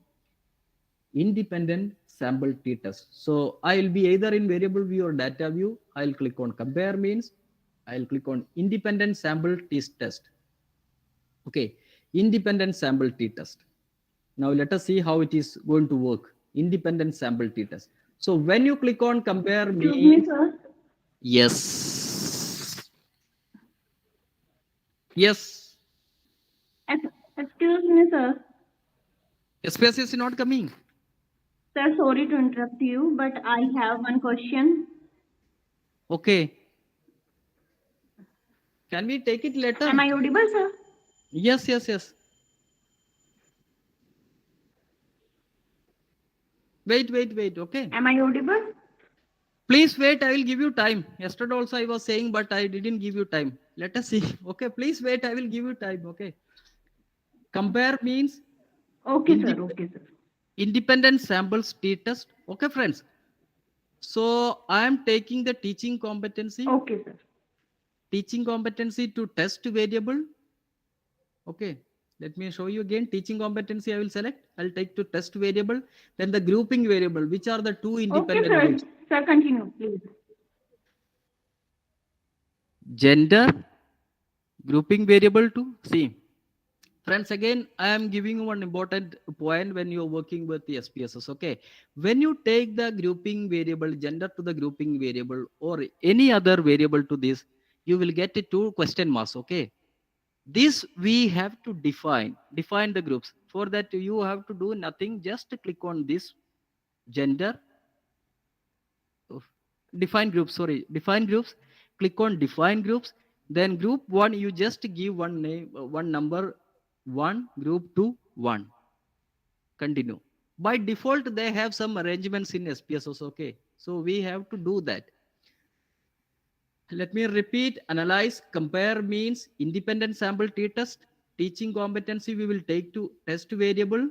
independent sample t-test. So I'll be either in variable view or data view. I'll click on compare means. I'll click on independent sample t-test. Okay, independent sample t-test. Now let us see how it is going to work. Independent sample t-test. So when you click on compare means, Excuse me, sir. yes. Yes. Excuse me, sir. Space is not coming. Sir, sorry to interrupt you, but I have one question. Okay. Can we take it later? Am I audible, sir? Yes. Wait. Okay. Am I audible? Please wait. I will give you time. Yesterday also I was saying, but I didn't give you time. Let us see. Okay. Please wait. I will give you time. Okay. Compare means. Okay, sir. Okay, sir. Independent samples t-test. Okay, friends. So I am taking the teaching competency. Okay, sir. Teaching competency to test variable. Okay. Let me show you again. Teaching competency I will select. I'll take to test variable. Then the grouping variable, which are the two independent groups. Sir, continue, please. Gender, grouping variable to see. Friends, again, I am giving you one important point when you're working with the SPSS. Okay. When you take the grouping variable, gender to the grouping variable or any other variable to this, you will get it to question marks. Okay. This we have to define the groups. For that, you have to do nothing. Just click on this gender. Define groups. Click on define groups. Then group 1, you just give one name, one number 1, group 2, 1. Continue. By default, they have some arrangements in SPSS. Okay. So we have to do that. Let me repeat. Analyze, compare means independent sample t-test. Teaching competency we will take to test variable.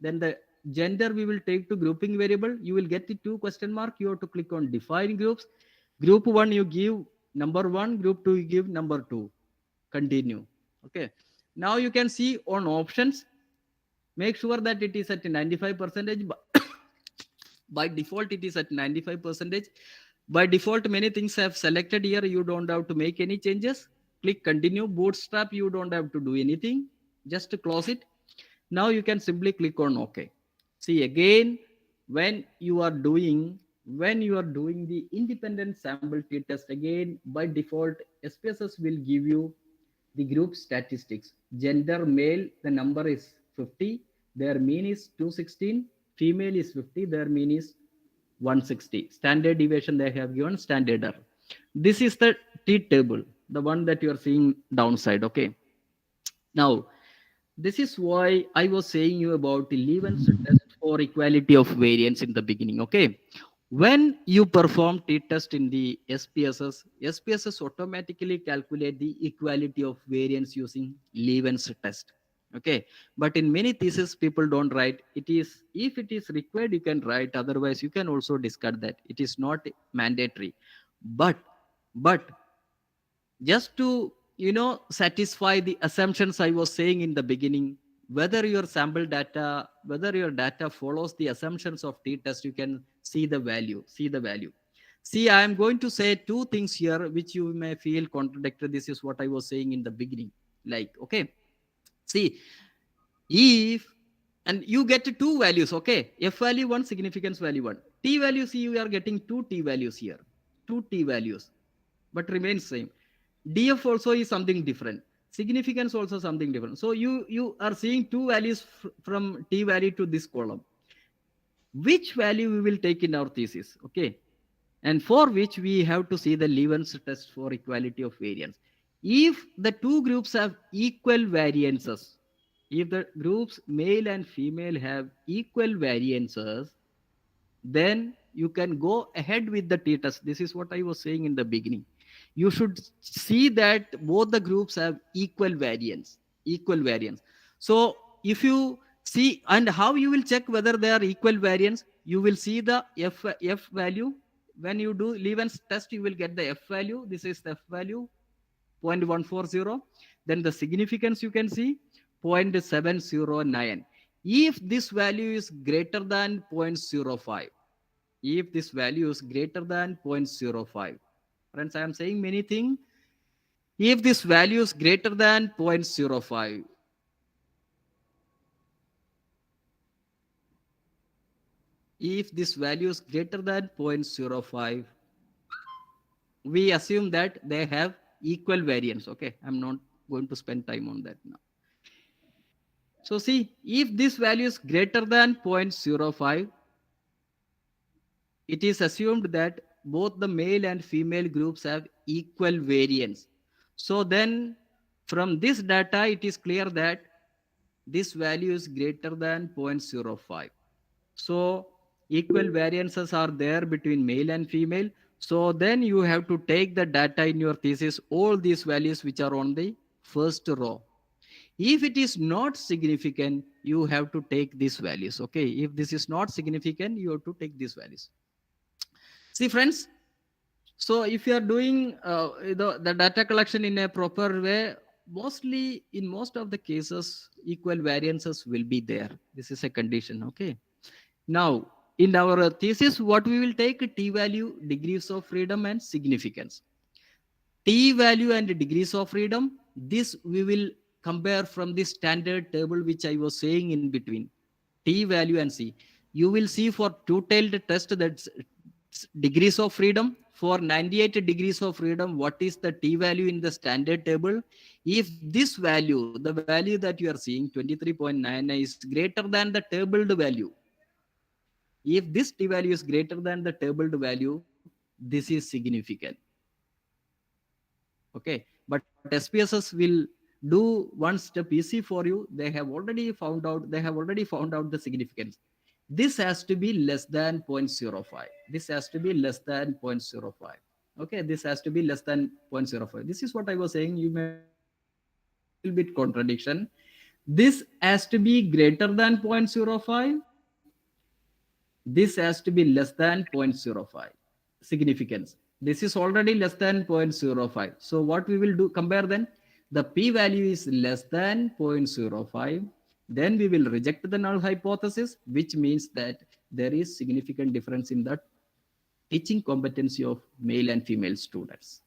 Then the gender we will take to grouping variable. You will get the 2 question mark. You have to click on define groups. Group 1 you give number 1. Group 2 you give number 2. Continue. Okay. Now you can see on options. Make sure that it is at 95%. By default it is at 95%. By default, many things have selected here. You don't have to make any changes. Click continue. Bootstrap, you don't have to do anything. Just to close it. Now you can simply click on OK. See again, when you are doing the independent sample t-test, again by default, SPSS will give you the group statistics. Gender male, the number is 50. Their mean is 216. Female is 50. Their mean is 160. Standard deviation they have given standard error. This is the T table, the one that you are seeing downside. Okay. Now, this is why I was saying you about the Levens test for equality of variance in the beginning. Okay. When you perform t-test in the SPSS automatically calculate the equality of variance using Levens test. Okay. But in many theses, people don't write. It is, if it is required, you can write. Otherwise, you can also discard that. It is not mandatory. But just to satisfy the assumptions I was saying in the beginning, whether your data follows the assumptions of t-test, you can see I am going to say two things here which you may feel contradictory. This is what I was saying in the beginning. Like, okay, see, if, and you get two values, okay, f value 1, significance value 1, t value, see, you are getting two t values here, two t values, but remains same. Df also is something different, significance also something different. So you are seeing two values from t value to this column. Which value we will take in our thesis? Okay, and for which we have to see the Levens test for equality of variance. If the two groups have equal variances, if the groups male and female have equal variances, then you can go ahead with the t-test. This is what I was saying in the beginning. You should see that both the groups have equal variance. So if you see, and how you will check whether they are equal variance, you will see the f value. When you do Levens test, you will get the f value. This is the f value, 0.140. Then the significance you can see 0.709. If this value is greater than 0.05, if this value is greater than 0.05, friends, I am saying many things. If this value is greater than 0.05, if this value is greater than 0.05, we assume that they have equal variance. Okay, I'm not going to spend time on that now. So see, if this value is greater than 0.05, it is assumed that both the male and female groups have equal variance. So then from this data, it is clear that this value is greater than 0.05. So equal variances are there between male and female. So then you have to take the data in your thesis, all these values which are on the first row. If it is not significant, you have to take these values. Okay, if this is not significant, you have to take these values. See, friends, so if you are doing the data collection in a proper way, mostly in most of the cases, equal variances will be there. This is a condition. Okay. Now, in our thesis, what we will take t-value, degrees of freedom, and significance. T-value and degrees of freedom, this we will compare from the standard table which I was saying in between. T-value and C. You will see for two-tailed test, that's degrees of freedom. For 98 degrees of freedom, what is the t-value in the standard table? If this value, the value that you are seeing, 23.99, is greater than the tabled value, if this t-value is greater than the tabled value, this is significant. Okay, but SPSS will do one step easy for you. They have already found out the significance. This has to be less than 0.05. This has to be less than 0.05. Okay, this has to be less than 0.05. This is what I was saying. You may feel a little bit contradiction. This has to be greater than 0.05. This has to be less than 0.05. Significance. This is already less than 0.05. So what we will do, compare then, the p-value is less than 0.05. Then we will reject the null hypothesis, which means that there is significant difference in the teaching competency of male and female students.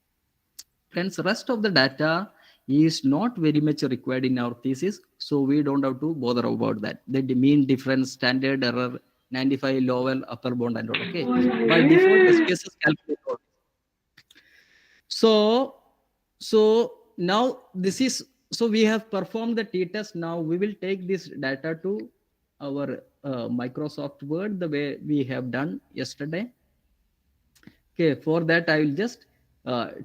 Friends, rest of the data is not very much required in our thesis, so we don't have to bother about that. The mean difference, standard error, 95 lower upper bound and all. Okay, by default SPSS calculate all. So now this is, so we have performed the t-test. Now we will take this data to our Microsoft Word the way we have done yesterday. Okay, for that I will just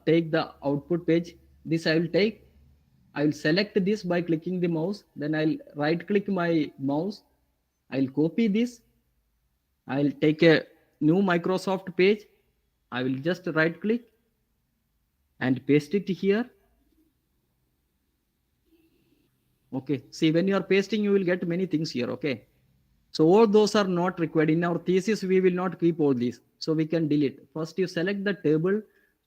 take the output page. This I will select this by clicking the mouse. Then I'll right click my mouse. I'll copy this I'll take a new Microsoft page. I will just right click and paste it here. Okay, see, when you are pasting, you will get many things here. Okay, so all those are not required in our thesis. We will not keep all these, so we can delete. First you select the table.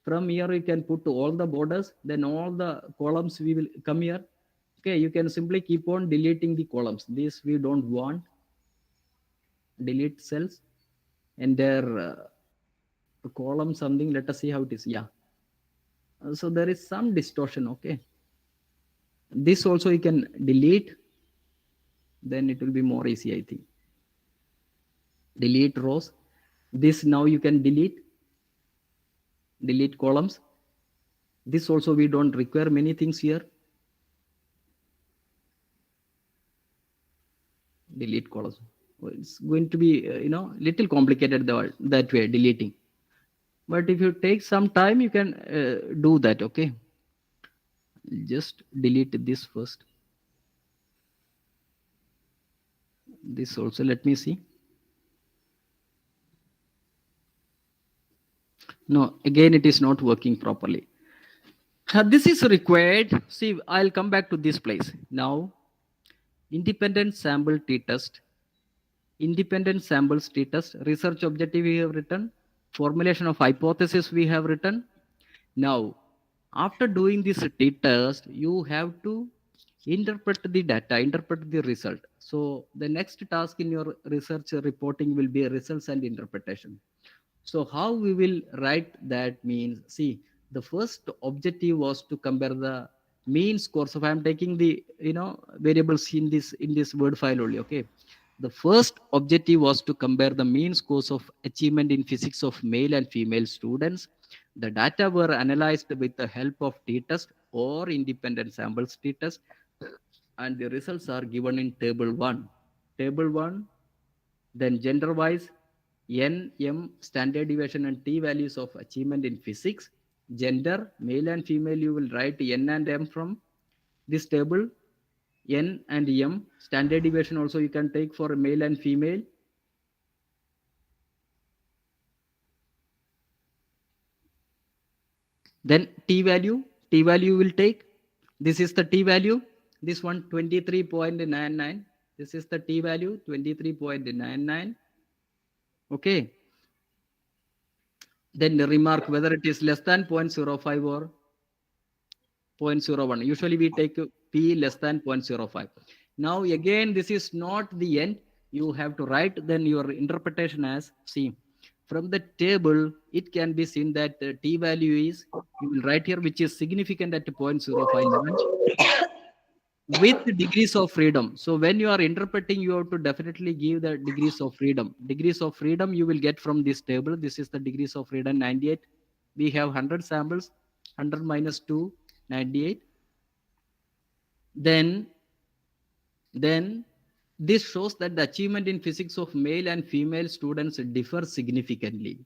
From here you can put all the borders, then all the columns we will come here. Okay, you can simply keep on deleting the columns. This we don't want. Delete cells and their column something. Let us see how it is. Yeah, so there is some distortion. Okay, this also you can delete, then it will be more easy, I think. Delete rows. This now you can delete columns. This also we don't require many things here. Delete columns. Well, it's going to be little complicated that way, deleting. But if you take some time, you can do that. Okay, just delete this first. This also, let me see. No, again it is not working properly. This is required. See, I'll come back to this place now. Independent sample t-test. Independent samples t-test. Research objective we have written. Formulation of hypothesis we have written. Now, after doing this t-test, you have to interpret the data, interpret the result. So the next task in your research reporting will be results and interpretation. So how we will write that means, see, the first objective was to compare the mean scores. So if I'm taking the variables in this word file only. Okay, the first objective was to compare the mean scores of achievement in physics of male and female students. The data were analyzed with the help of t-test or independent samples t-test, and the results are given in table 1. Table 1, then gender wise, N, M, standard deviation and T values of achievement in physics. Gender, male and female, you will write N and M from this table. N and M, standard deviation also you can take for male and female. Then T value will take. This is the T value. This one 23.99. This is the T value 23.99. Okay. Then remark whether it is less than 0.05 or 0.01. Usually we take P less than 0.05. Now again, this is not the end. You have to write then your interpretation as, see, from the table, it can be seen that the T value is, you will write here, which is significant at 0.059 with degrees of freedom. So when you are interpreting, you have to definitely give the degrees of freedom. Degrees of freedom you will get from this table. This is the degrees of freedom 98. We have 100 samples, 100 minus 2, 98. Then this shows that the achievement in physics of male and female students differ significantly.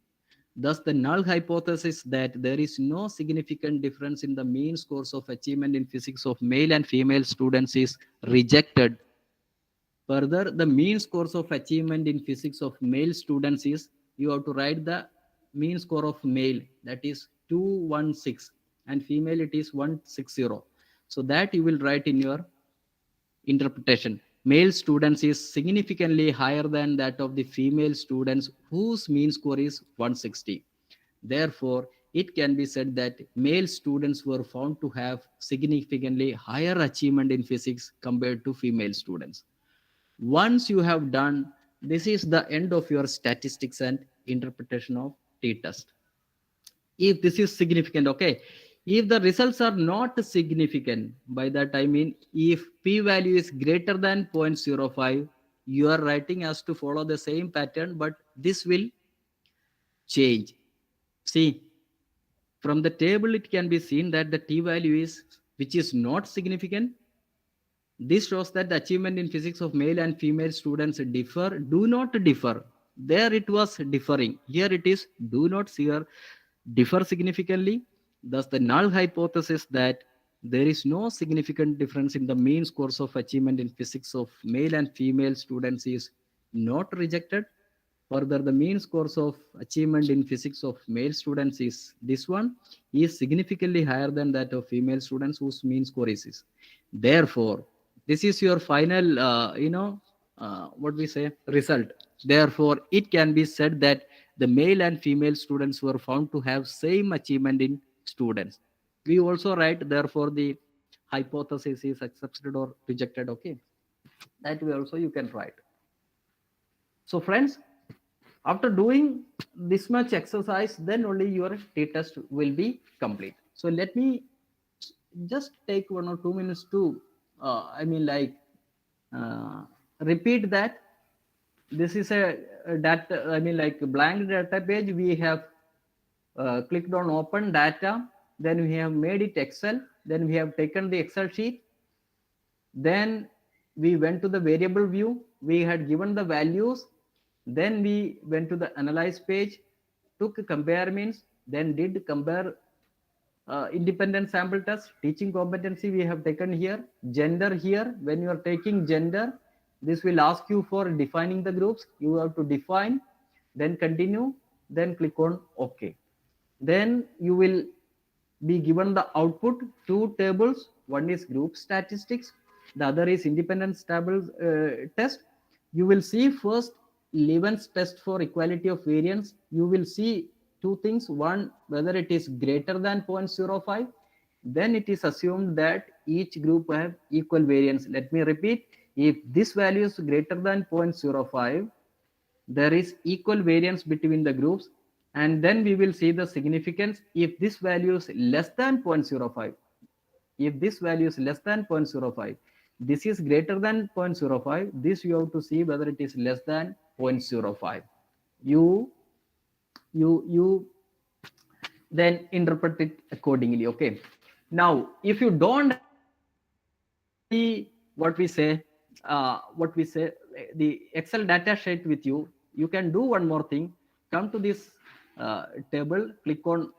Thus, the null hypothesis that there is no significant difference in the mean scores of achievement in physics of male and female students is rejected. Further, the mean scores of achievement in physics of male students is, you have to write the mean score of male, that is 216, and female it is 160. So that you will write in your interpretation. Male students is significantly higher than that of the female students whose mean score is 160. Therefore, it can be said that male students were found to have significantly higher achievement in physics compared to female students. Once you have done, this is the end of your statistics and interpretation of t-test. If this is significant, okay. If the results are not significant, by that I mean if p-value is greater than 0.05, you are writing as to follow the same pattern, but this will change. See, from the table it can be seen that the t-value is, which is not significant. This shows that the achievement in physics of male and female students do not differ. There it was differing. Here it is do not differ significantly. Thus, the null hypothesis that there is no significant difference in the mean scores of achievement in physics of male and female students is not rejected. Further, the mean scores of achievement in physics of male students is this one is significantly higher than that of female students whose mean score is this. Therefore, this is your final, what we say, result. Therefore, it can be said that the male and female students were found to have same achievement in students. We also write, therefore, the hypothesis is accepted or rejected. Okay, that way also you can write. So, friends, after doing this much exercise, then only your t-test will be complete. So let me just take 1 or 2 minutes to repeat that. This is a data, blank data page. We have clicked on open data, then we have made it Excel, then we have taken the Excel sheet, then we went to the variable view, we had given the values, then we went to the analyze page, took compare means, then did compare independent sample test, teaching competency we have taken here, gender here. When you are taking gender, this will ask you for defining the groups. You have to define, then continue, then click on OK. Then you will be given the output, two tables. One is group statistics, the other is independence table test. You will see first Leven's test for equality of variance. You will see two things. One, whether it is greater than 0.05. Then it is assumed that each group have equal variance. Let me repeat. If this value is greater than 0.05, there is equal variance between the groups, and then we will see the significance. If this value is less than 0.05, if this value is less than 0.05, this is greater than 0.05, this you have to see whether it is less than 0.05. You then interpret it accordingly. Okay, now if you don't the what we say the Excel data sheet with you, you can do one more thing. Come to this table, click on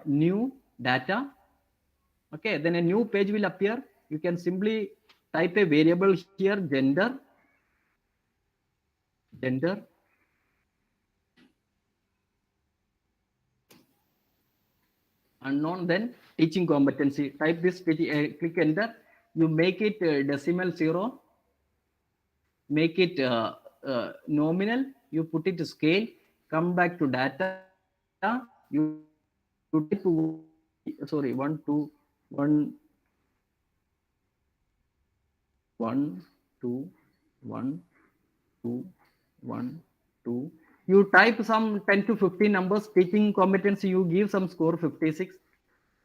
new data. Okay, then a new page will appear. You can simply type a variable here, gender, unknown, then teaching competency. Type this, click enter. You make it decimal 0, make it nominal, you put it to scale, come back to data, you type 1 2 1 1 2 1 2 1 2. You type some 10 to 15 numbers. Teaching competency, you give some score 56,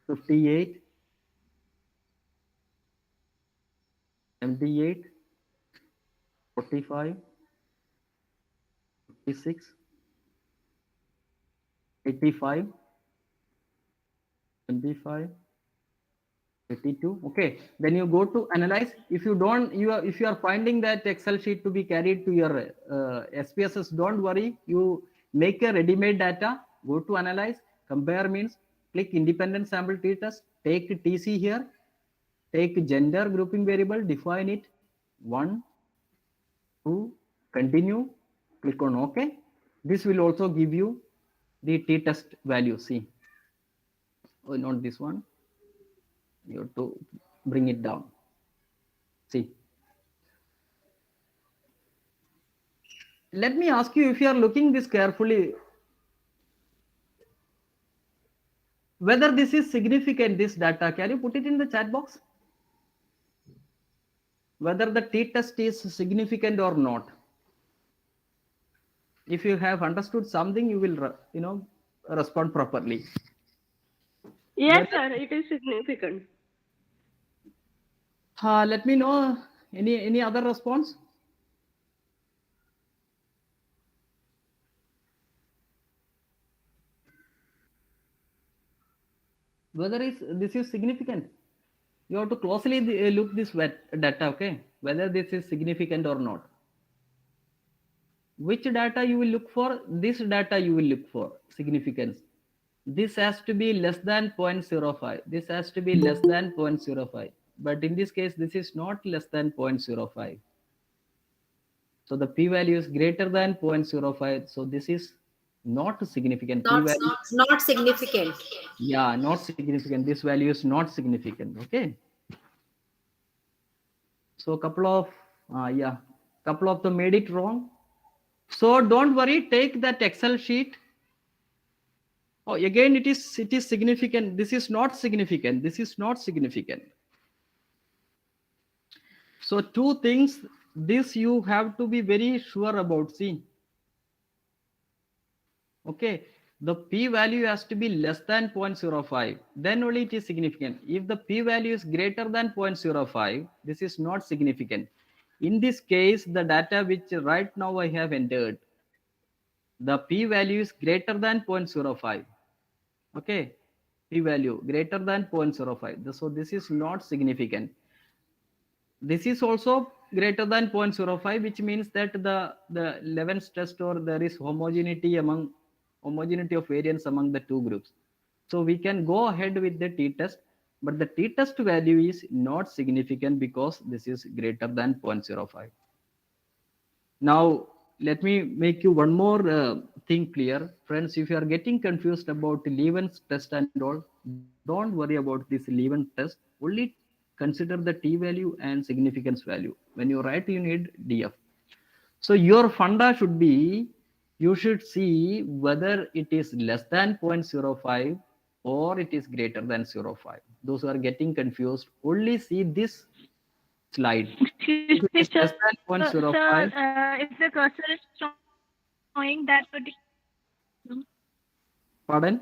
58, 78, 45, 56, 85, 25, 82. Okay, then you go to analyze. If you don't, if you are finding that Excel sheet to be carried to your SPSS, don't worry. You make a ready-made data. Go to analyze. Compare means click independent sample t-test. Take TC here. Take gender grouping variable. Define it. 1, 2. Continue. Click on OK. This will also give you the t-test value. See. Oh, not this one. You have to bring it down. See. Let me ask you, if you are looking this carefully, whether this is significant, this data, can you put it in the chat box? Whether the t-test is significant or not. If you have understood something, you will, respond properly. Yes, sir, it is significant. Let me know any other response. Whether this is significant, you have to closely look this data. Okay, whether this is significant or not. Which data you will look for? This data you will look for significance. This has to be less than 0.05. This has to be less than 0.05. But in this case, this is not less than 0.05. So the p-value is greater than 0.05. So this is not significant. P-value, Not significant. yeah, not significant. This value is not significant. Okay. So couple of them made it wrong. So don't worry. Take that Excel sheet. Oh, again, it is significant. This is not significant. This is not significant. So two things. This you have to be very sure about. See. Okay, the p-value has to be less than 0.05, then only it is significant. If the p-value is greater than 0.05, this is not significant. In this case, the data which right now I have entered, the p-value is greater than 0.05. Okay, p-value greater than 0.05. So this is not significant. This is also greater than 0.05, which means that the Leven's test, or there is homogeneity of variance among the two groups. So we can go ahead with the t-test, but the t-test value is not significant because this is greater than 0.05. Now let me make you one more thing clear, friends. If you are getting confused about Leven's test and all, don't worry about this Leven's test. Only consider the t-value and significance value. When you write, you need df. So your funda should be, you should see whether it is less than 0.05 or it is greater than 0.05. Those who are getting confused, only see this slide. Excuse If it me, is less than 0.05, if the cursor is showing that particular. pardon?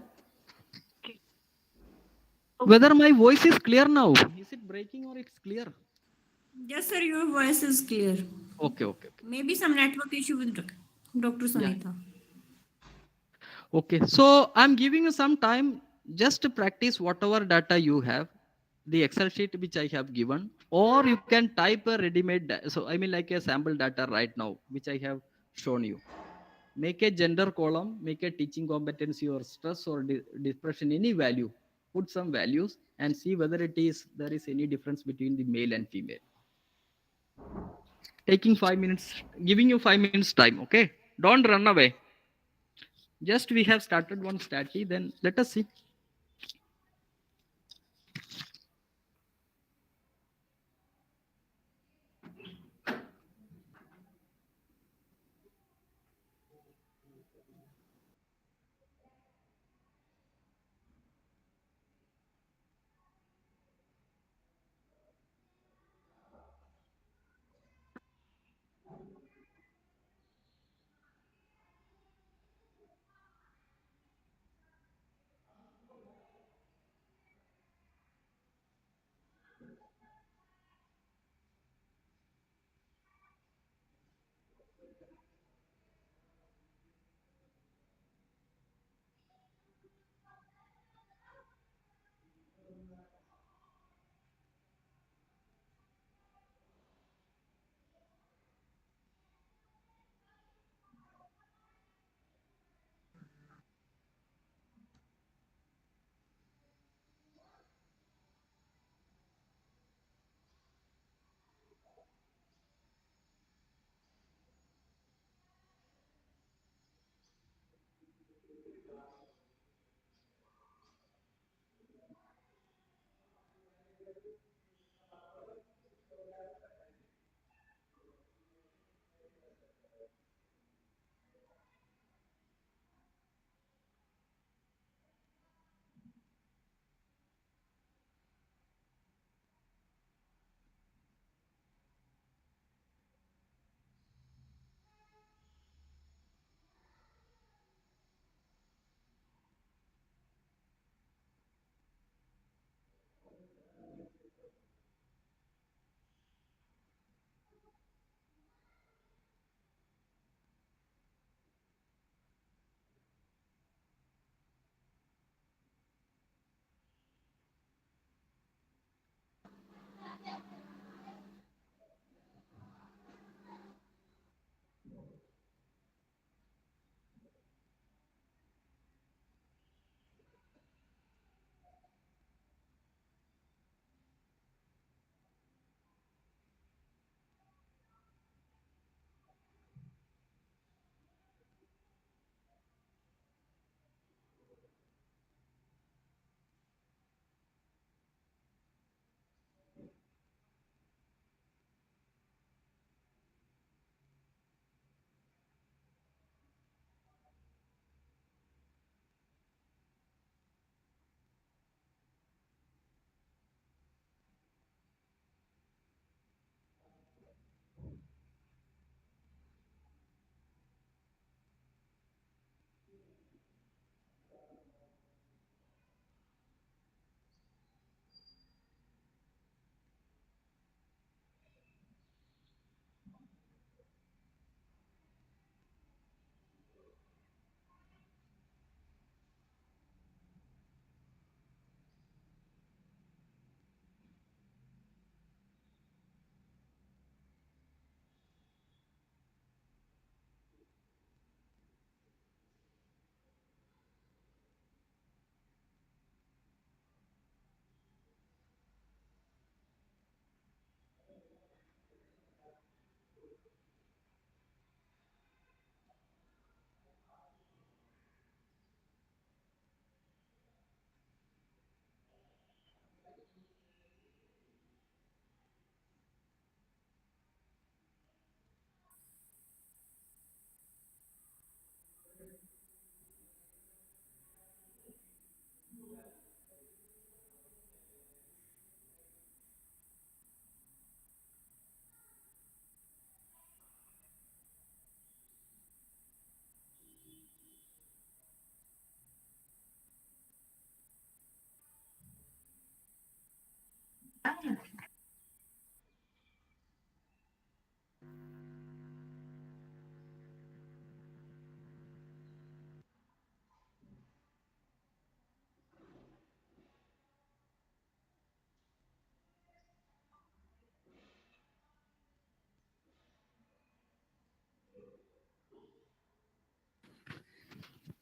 Whether my voice is clear now? Is it breaking or it's clear? Yes, sir, your voice is clear. Okay. Maybe some network issue with Dr. Sunita. Okay, so I'm giving you some time just to practice whatever data you have, the Excel sheet which I have given, or you can type a ready-made, so I mean like a sample data right now, which I have shown you. Make a gender column, make a teaching competency or stress or depression, any value, put some values and see whether there is any difference between the male and female. Taking 5 minutes, giving you 5 minutes time, okay? Don't run away. Just we have started one study, then let us see.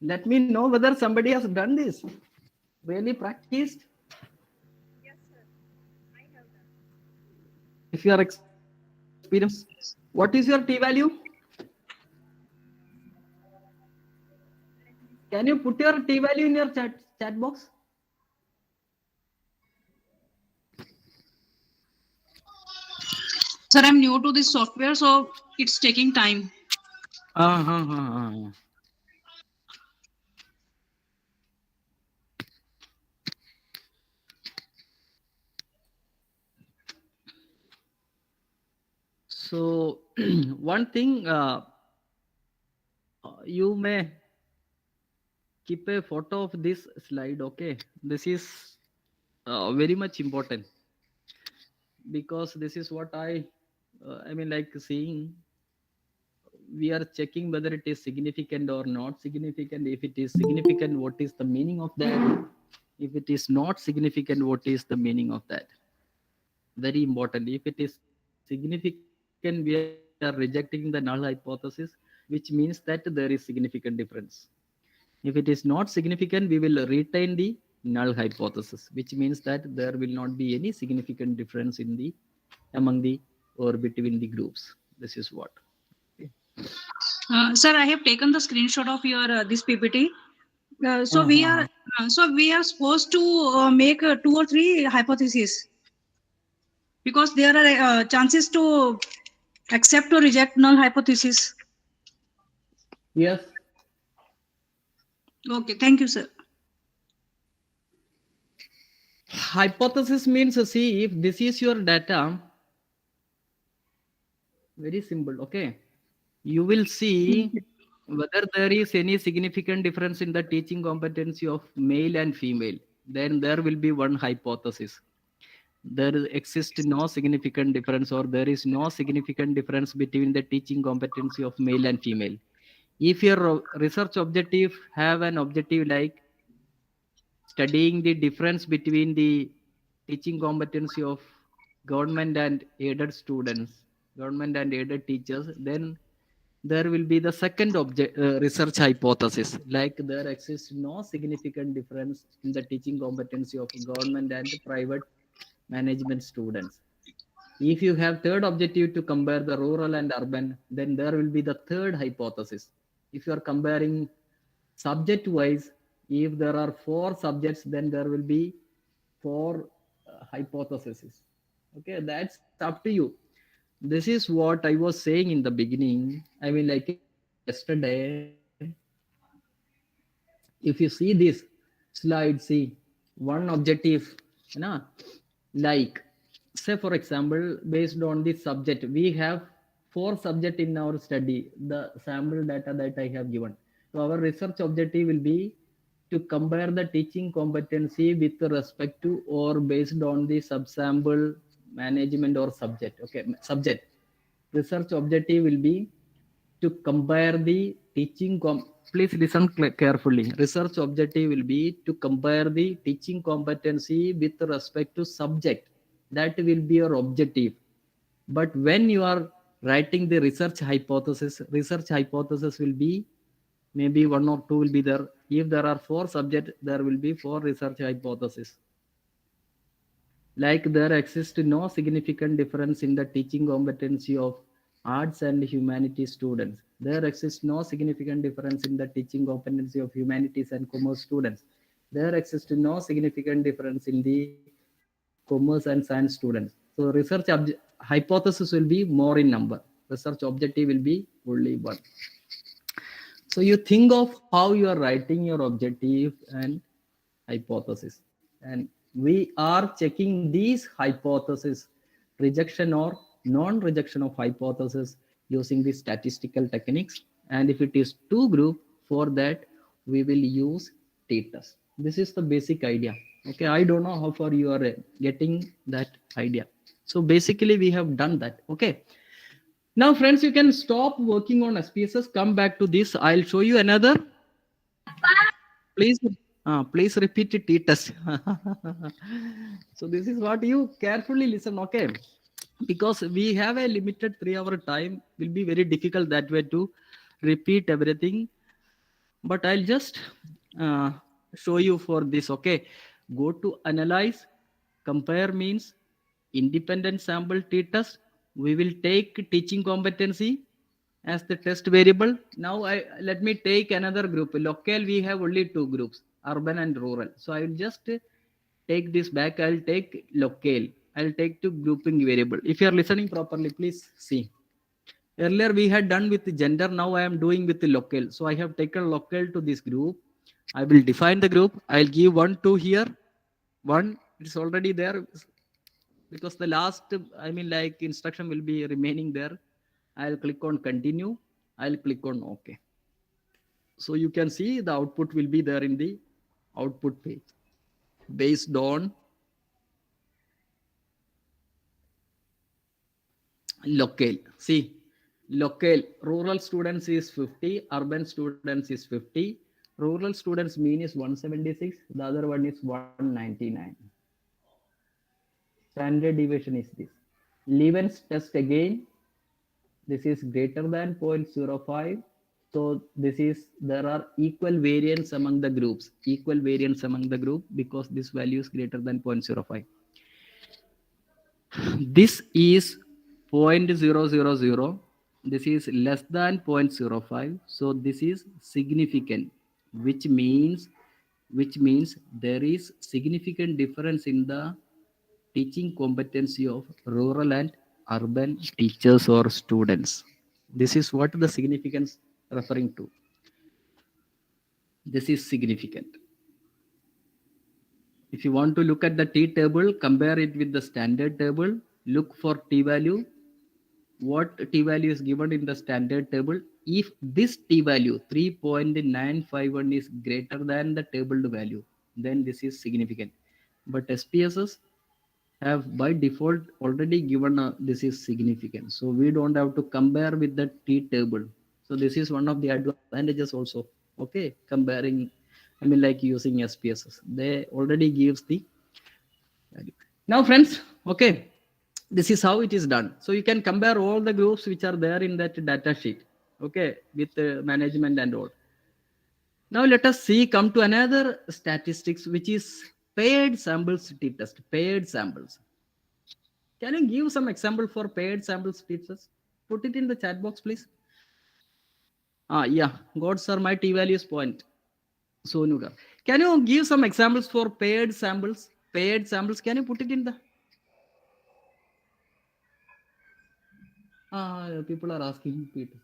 Let me know whether somebody has done this. Really practiced? Yes, sir. I have done. If you are experienced, what is your t-value? Let me see. Can you put your t-value in your chat box? Sir, I'm new to this software, so it's taking time. Uh-huh. So one thing, you may keep a photo of this slide. Okay, this is very much important, because this is what I mean, like seeing, we are checking whether it is significant or not significant. If it is significant, what is the meaning of that? If it is not significant, what is the meaning of that? Very important. If it is significant, we are rejecting the null hypothesis, which means that there is significant difference. If it is not significant, we will retain the null hypothesis, which means that there will not be any significant difference in the among the or between the groups. This is what. Okay. Sir, I have taken the screenshot of your this PPT. Uh-huh. So we are supposed to make 2 or 3 hypotheses, because there are chances to accept or reject null hypothesis. Yes. Okay, thank you, sir. Hypothesis means, see, if this is your data, very simple. Okay, you will see whether there is any significant difference in the teaching competency of male and female. Then there will be one hypothesis. There exists no significant difference, or there is no significant difference between the teaching competency of male and female. If your research objective have an objective like studying the difference between the teaching competency of government and aided students, government and aided teachers, then there will be the second research hypothesis, like there exists no significant difference in the teaching competency of government and private management students. If you have third objective to compare the rural and urban, then there will be the third hypothesis. If you are comparing subject wise, if there are 4 subjects, then there will be 4 hypotheses. Okay, that's up to you. This is what I was saying in the beginning. I mean, like yesterday, if you see this slide, see one objective, you know, like say for example, based on this subject, we have 4 subject in our study, the sample data that I have given. So our research objective will be to compare the teaching competency with respect to or based on the subsample management or subject. Okay, subject. Research objective will be to compare the teaching please listen carefully. Research objective will be to compare the teaching competency with respect to subject. That will be your objective. But when you are writing the research hypothesis will be maybe 1 or 2 will be there. If there are 4 subjects, there will be 4 research hypotheses. Like there exists no significant difference in the teaching competency of arts and humanities students. There exists no significant difference in the teaching competency of humanities and commerce students. There exists no significant difference in the commerce and science students. So research hypothesis will be more in number. Research objective will be only 1. So you think of how you are writing your objective and hypothesis. And we are checking these hypotheses, rejection or non-rejection of hypothesis using the statistical techniques. And if it is 2 group, for that we will use t-test. This is the basic idea. Okay, I don't know how far you are getting that idea. So basically we have done that. Okay. Now, friends, you can stop working on SPSS. Come back to this. I'll show you another. Please repeat it. T-test. So this is what you carefully listen. Okay, because we have a limited 3-hour time. Will be very difficult that way to repeat everything but I'll just uh, show you for this. Okay, go to analyze, compare means independent sample t-test. We will take teaching competency as the test variable. Now let me take another group. Local, we have only two groups, urban and rural. So I will just take this back. I'll take local. I'll take to grouping variable. If you are listening properly, please see. Earlier we had done with the gender. Now I am doing with the local. So I have taken local to this group. I will define the group. I'll give 1, 2 here. 1, it's already there because the last, I mean, like instruction will be remaining there. I'll click on continue. I'll click on OK. So you can see the output will be there in the output page based on local. See, local, rural students is 50, urban students is 50. Rural students mean is 176, the other one is 199. Standard deviation is this. Leven's test again, this is greater than 0.05. So this is, there are equal variance among the groups, equal variance among the group because this value is greater than 0.05. This is 0.000. This is less than 0.05. So this is significant, which means there is significant difference in the teaching competency of rural and urban teachers or students. This is what the significance referring to. This is significant. If you want to look at the t table, compare it with the standard table, look for t value. What t value is given in the standard table? If this t value 3.951 is greater than the tabled value, then this is significant. But SPSS have by default already given this is significant. So we don't have to compare with the t table. So this is one of the advantages also. Okay, comparing, I mean, like using SPSS, they already gives the value. Now friends, okay, this is how it is done. So you can compare all the groups which are there in that data sheet, okay, with management and all. Now let us see, come to another statistics, which is paired samples t-test, paired samples. Can you give some example for paired samples t-test? Put it in the chat box, please. Yeah, God sir, my t-value is point. Sonuga. Can you give some examples for paired samples? Paired samples, can you put it in the... People are asking Peter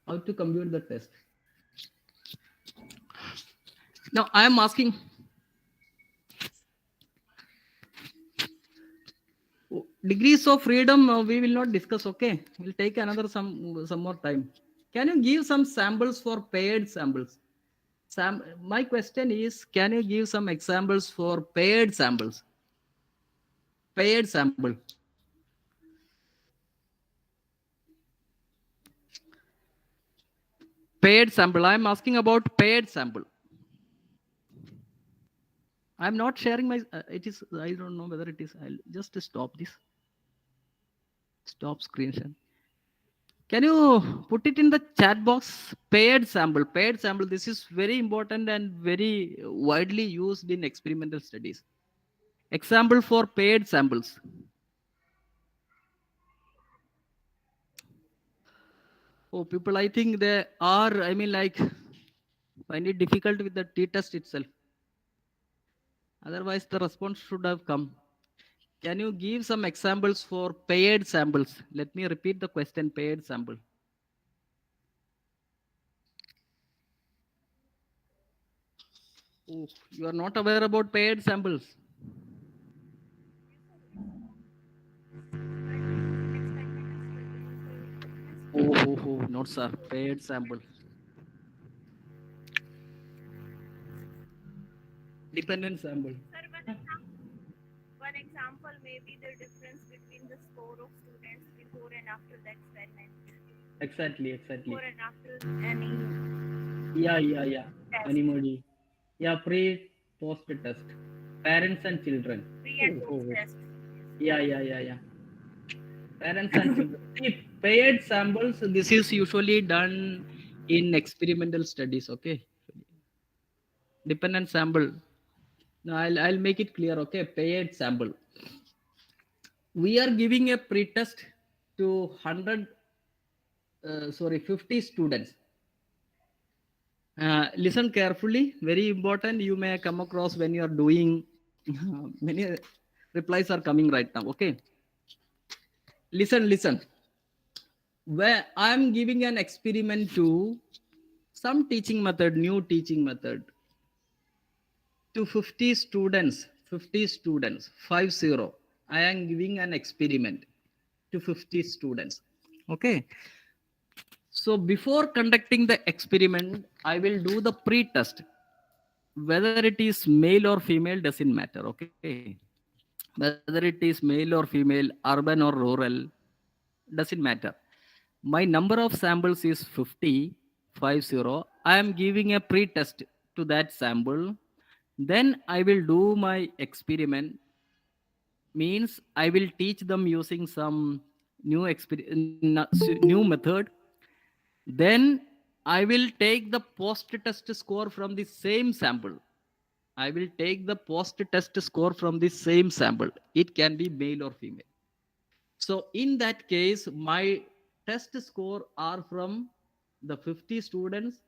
how to compute the test. Now I am asking, degrees of freedom we will not discuss. Okay, we'll take another some more time. Can you give some samples for paired samples? My question is, can you give some examples for paired samples? Paired sample. Paired sample. I'm asking about paired sample. I'm not sharing my, it is, I don't know whether it is, I'll just stop this. Stop screen share. Can you put it in the chat box? Paired sample. Paired sample. This is very important and very widely used in experimental studies. Example for paired samples. Oh, people, I think they are, I mean, like, find it difficult with the t-test itself. Otherwise, the response should have come. Can you give some examples for paired samples? Let me repeat the question, paired sample. Oh, you are not aware about paired samples. Oh, not sir, paired sample. Dependent sample. Sir, one example may be the difference between the score of students before and after the experiment. Exactly. Before and after any. Yeah. Anybody. Yeah, pre, post test. Parents and children. Pre and post test. Yeah. Parents and children. See, paired samples, this is usually done in experimental studies. Okay, dependent sample. Now I'll make it clear. Okay, paired sample. We are giving a pretest to 50 students. Listen carefully, very important. You may come across when you are doing many replies are coming right now. Okay, listen. Where I'm giving an experiment to some teaching method, new teaching method to 50 students, 50. I am giving an experiment to 50 students. Okay. So before conducting the experiment, I will do the pre-test. Whether it is male or female doesn't matter. Okay. Whether it is male or female, urban or rural, doesn't matter. My number of samples is 50. I am giving a pre-test to that sample. Then I will do my experiment. Means I will teach them using some new method. Then I will take the post-test score from the same sample. I will take the post-test score from the same sample. It can be male or female. So in that case, my test score are from the 50 students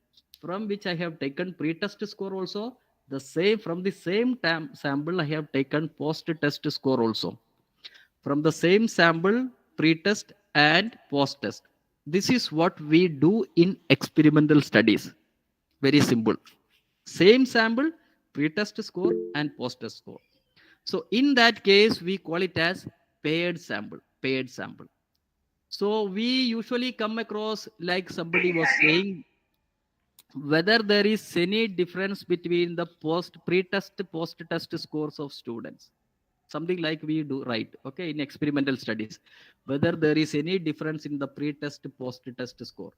from which I have taken pre-test score also. The same from the same sample I have taken post-test score also. From the same sample, pre-test and post-test. This is what we do in experimental studies. Very simple. Same sample, pre-test score and post-test score. So in that case, we call it as paired sample. Paired sample. So we usually come across, like somebody was saying, whether there is any difference between the pre-test, post-test scores of students. Something like we do, right? Okay, in experimental studies, whether there is any difference in the pre-test, post-test score.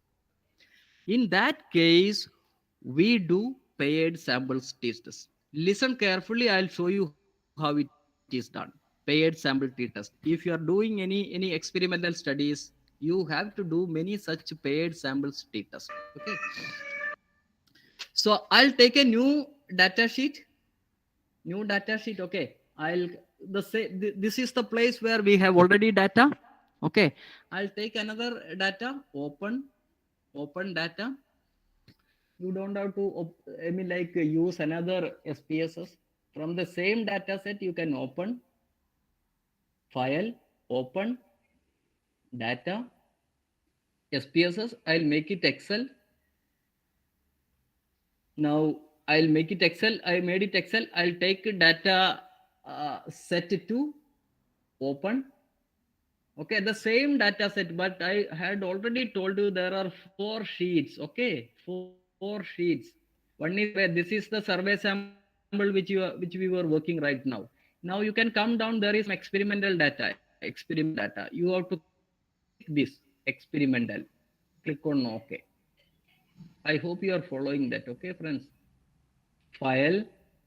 In that case, we do paired samples tests. Listen carefully. I'll show you how it is done. Paired sample t-test. If you are doing any experimental studies, you have to do many such paired samples t-test. Okay. So I'll take a new data sheet. Okay. This is the place where we have already data. Okay. I'll take another data. Open data. You don't have to use another SPSS. From the same data set, you can open file, open data, SPSS. I'll make it Excel. Now I'll make it Excel. I made it Excel. I'll take data set to open. Okay, the same data set, but I had already told you there are 4 sheets. Okay, 4 sheets. One is where this is the survey sample which we were working right now. Now you can come down. There is some experimental data. You have to click this experimental. Click on OK. I hope you are following that. Okay, friends. File,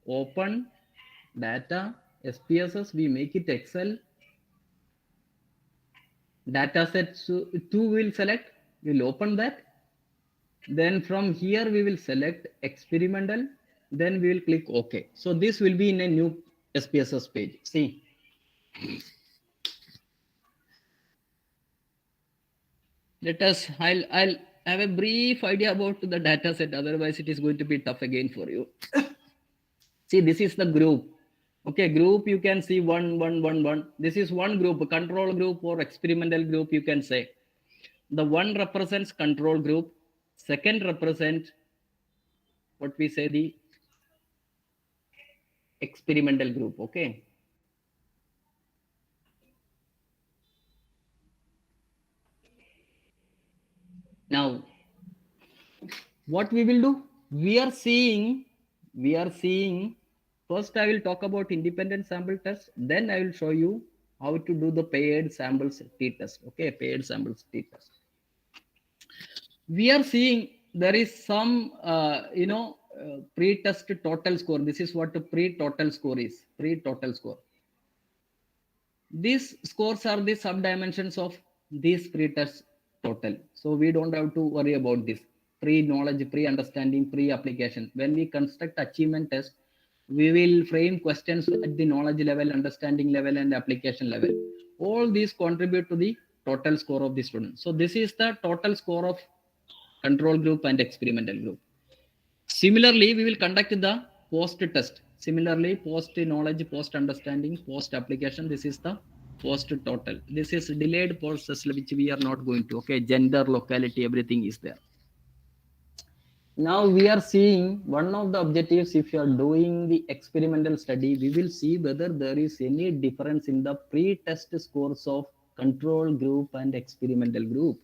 open, data, SPSS. We make it Excel. Dataset 2 will select. We'll open that. Then from here we will select experimental. Then we will click OK. So this will be in a new SPSS page. See. I'll have a brief idea about the data set. Otherwise, it is going to be tough again for you. See, this is the group. Okay, group you can see 1, 1, 1, 1. This is one group, a control group or experimental group, you can say. The one represents control group. Second represent what we say the experimental group. Okay. Now, what we will do? We are seeing. First, I will talk about independent sample test. Then I will show you how to do the paired samples t-test. Okay, paired samples t-test. We are seeing there is some, pre-test total score. This is what the pre-total score is. Pre-total score. These scores are the sub-dimensions of this pre-test total. So we don't have to worry about this. pre-knowledge, pre-understanding, pre-application. When we construct achievement test, we will frame questions at the knowledge level, understanding level, and application level. All these contribute to the total score of the student. So this is the total score of control group and experimental group. Similarly, we will conduct the post test. Similarly, post knowledge, post understanding, post application. This is the post total. This is delayed process which we are not going to. Okay, gender, locality, everything is there. Now we are seeing one of the objectives. If you are doing the experimental study, we will see whether there is any difference in the pre-test scores of control group and experimental group.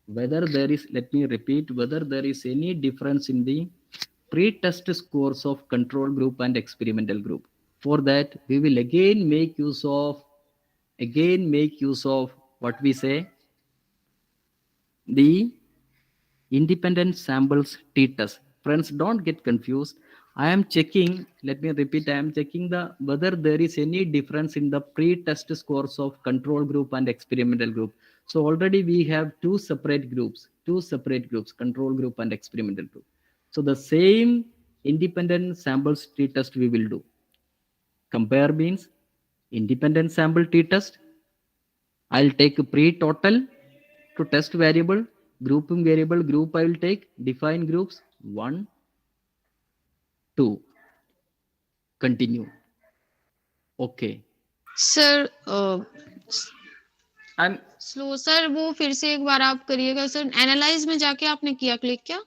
Whether there is, let me repeat, whether there is any difference in the pre-test scores of control group and experimental group. For that, we will again make use of what we say, the independent samples t-test. Friends, don't get confused. I am checking, let me repeat, I am checking the whether there is any difference in the pre-test scores of control group and experimental group. So already we have two separate groups, control group and experimental group. So the same independent samples t-test we will do. Compare means independent sample t-test. I'll take pre-total to test variable, grouping variable, group I will take, define groups 1, 2. Continue. Okay. Sir I'm slow sir, वो फिर से एक बार आप करिएगा sir. Analyse में जाके आपने किया क्लिक क्या?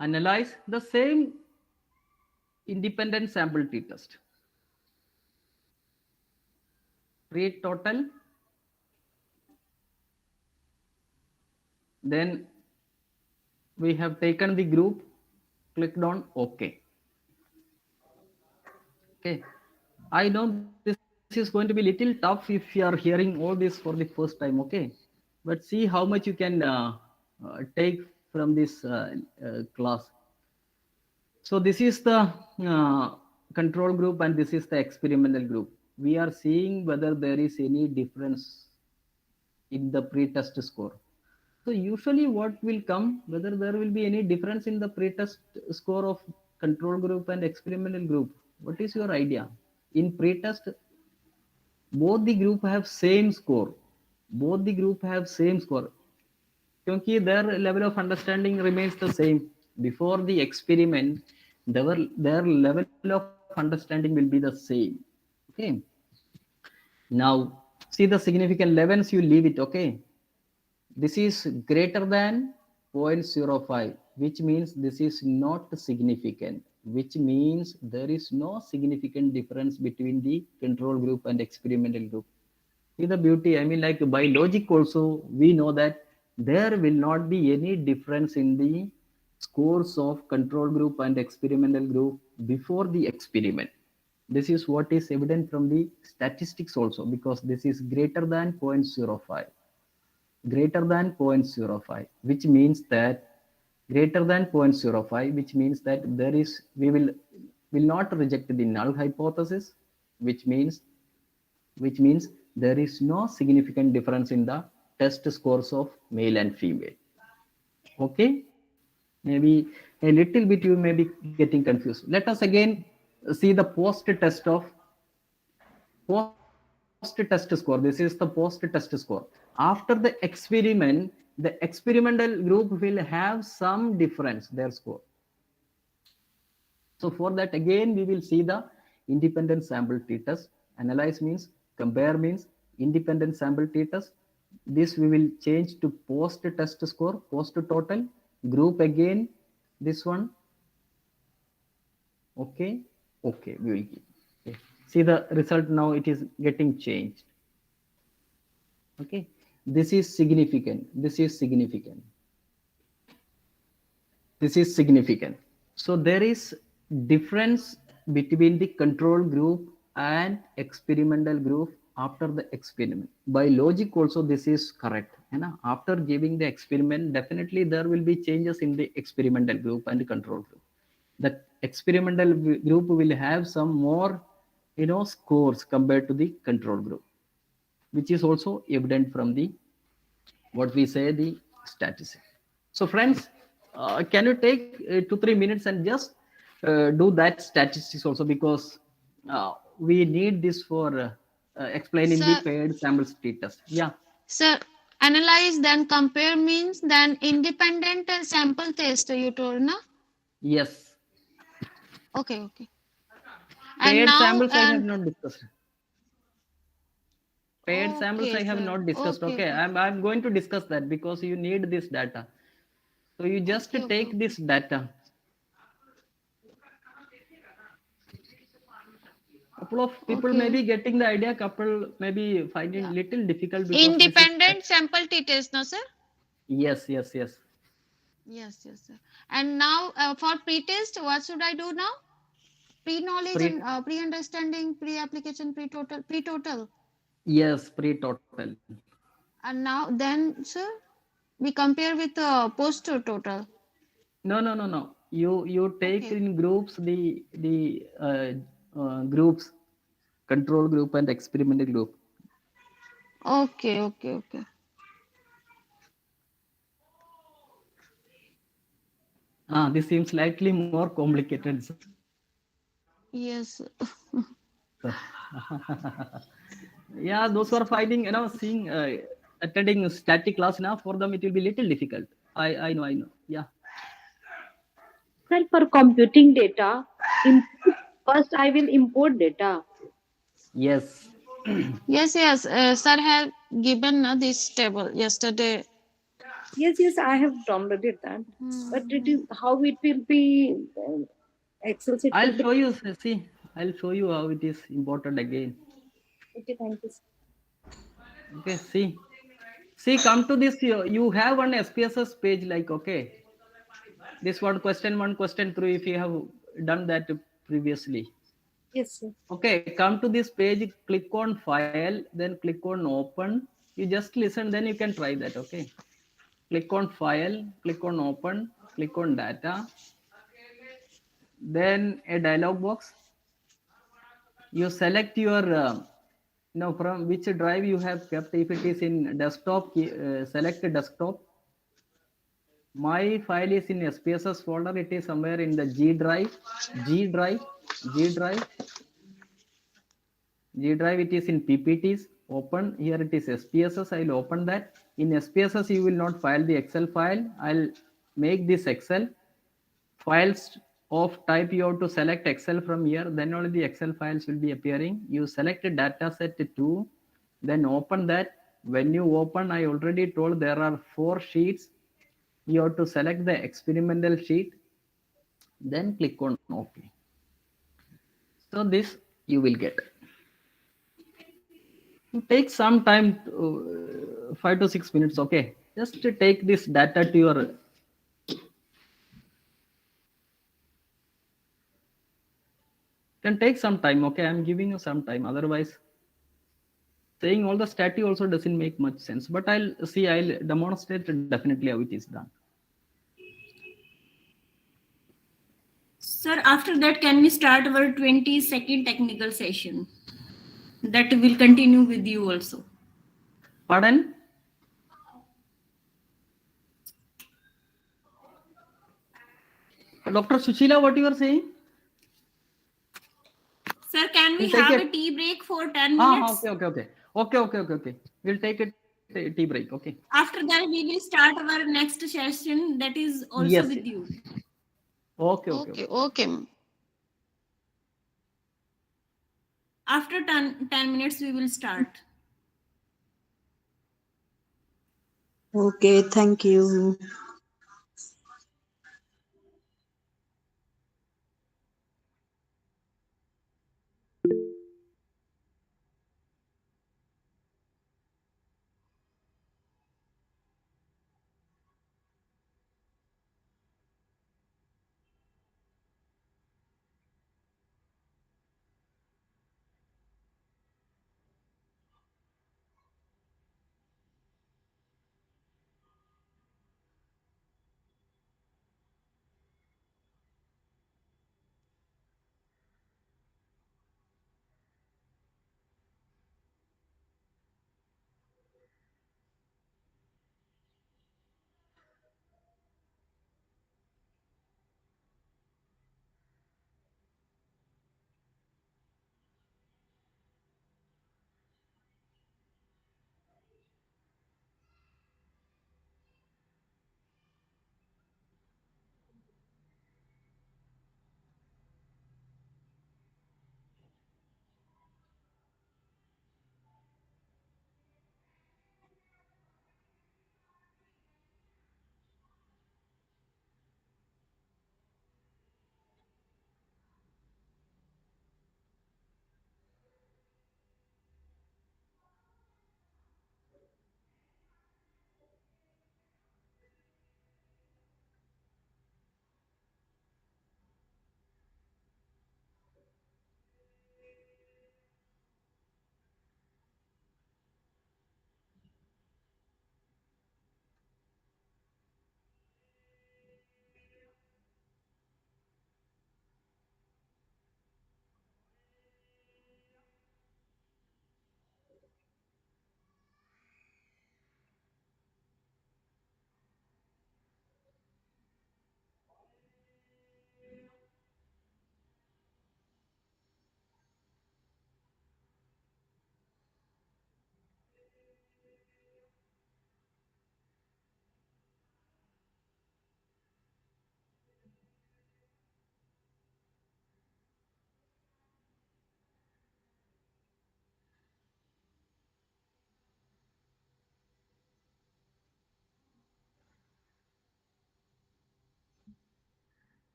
Analyze the same independent sample t-test. Create total. Then we have taken the group, clicked on OK. Okay. I know this is going to be little tough if you are hearing all this for the first time. Okay. But see how much you can take from this class. So this is the control group and this is the experimental group. We are seeing whether there is any difference in the pre-test score. So usually what will come, whether there will be any difference in the pre-test score of control group and experimental group. What is your idea? In pre-test, both the group have same score. Both the group have same score. Because their level of understanding remains the same. Before the experiment, their level of understanding will be the same. Okay. Now, see the significant levels, you leave it. Okay. This is greater than 0.05, which means this is not significant, which means there is no significant difference between the control group and experimental group. See the beauty. I mean, like by logic also, we know that there will not be any difference in the scores of control group and experimental group before the experiment. This is what is evident from the statistics also, because this is greater than 0.05. Greater than 0.05, which means that greater than 0.05, which means that there is, we will not reject the null hypothesis, which means there is no significant difference in the test scores of male and female. Okay, maybe a little bit you may be getting confused. Let us again see the post test score. This is the post test score. After the experiment, the experimental group will have some difference, their score. So for that, again, we will see the independent sample t-test. Analyze means, compare means, independent sample t-test. This we will change to post test score, post total, group again, this one. Okay, okay, we will keep. Okay. See the result now, it is getting changed. Okay, this is significant. This is significant. This is significant. So there is difference between the control group and experimental group after the experiment. By logic also this is correct. After giving the experiment, definitely there will be changes in the experimental group and the control group. The experimental group will have some more scores compared to the control group, which is also evident from the what we say, the statistics. So friends, can you take 2-3 minutes and just do that statistics also, because we need this for explaining the Sir, paired sample t-test. Yeah. sir, analyze then compare means then independent sample test you told, na? Yes. Okay, okay. And Paired now samples I have and not discussed. Paired samples okay, I have sir. not discussed. Okay, Okay, okay. I'm going to discuss that because you need this data. So you just Okay, okay, take okay. this data. Couple of people may Okay. be getting the idea, couple may be finding Yeah. little difficult because this is Independent sample t-test, no, sir? yes, yes, yes. Yes, yes, sir. And now for pre-test, what should I do now? Pre-knowledge Pre and pre-understanding, pre-application, pre-total, pre-total. yes, pre-total. And now then, sir, we compare with post-total. No, no, no, no. You take Okay. in groups groups, control group and experimental group. Okay, okay, okay. This seems slightly more complicated, sir. Yes. Yeah, those who are finding, seeing, attending static class now, for them it will be little difficult. I know. Yeah. Sir, for computing data, first I will import data. Yes. Yes, yes. Sir have given this table yesterday. Yes, I have downloaded that. But it is how it will be Excel sheet I'll will be. show you. See, I'll show you how it is imported again. Okay, thank you. Okay, see, come to this. You have one SPSS page, like, okay, this one question through, if you have done that previously. Yes, sir. Okay, come to this page, click on file, then click on open. You just listen, then you can try that. Okay, click on file, click on open, click on data, then a dialog box. You select your from which drive you have kept. If it is in desktop, select desktop. My file is in SPSS folder. It is somewhere in the G drive. G drive. It is in PPTs. Open. Here it is SPSS. I'll open that. In SPSS, you will not file the Excel file. I'll make this Excel. Files of type, you have to select Excel from here. Then only the Excel files will be appearing. You select data set 2. Then open that. When you open, I already told there are 4 sheets. You have to select the experimental sheet, then click on OK. So this you will get. It takes some time, 5 to 6 minutes. Okay, just to take this data to your. Can take some time. Okay, I'm giving you some time. Otherwise, saying all the static also doesn't make much sense. But I'll demonstrate definitely how it is done. Sir, after that, can we start our 20-second technical session? That will continue with you also. Pardon? Dr. Sushila, what you are saying? Sir, can we We'll take have it. a tea break for 10 minutes? Okay. We'll take a tea break. Okay. After that, we will start our next session that is also Yes. with you. Okay. After 10 minutes, we will start. Okay, thank you.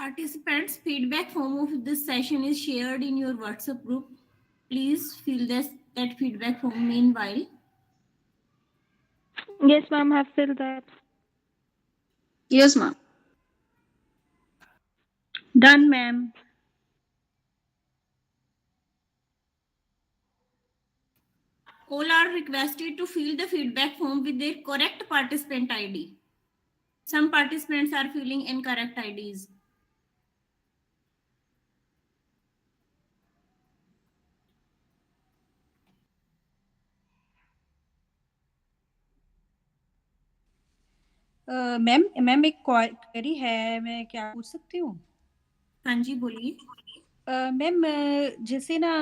Participants, feedback form of this session is shared in your WhatsApp group. Please fill that feedback form meanwhile. Yes, ma'am, have filled that. Yes, ma'am. Done, ma'am. All are requested to fill the feedback form with their correct participant ID. Some participants are filling incorrect IDs. Ma'am ma'am एक query है, मैं क्या पूछ सकती हूँ? हाँ जी, बोलिए। Ma'am जैसे ना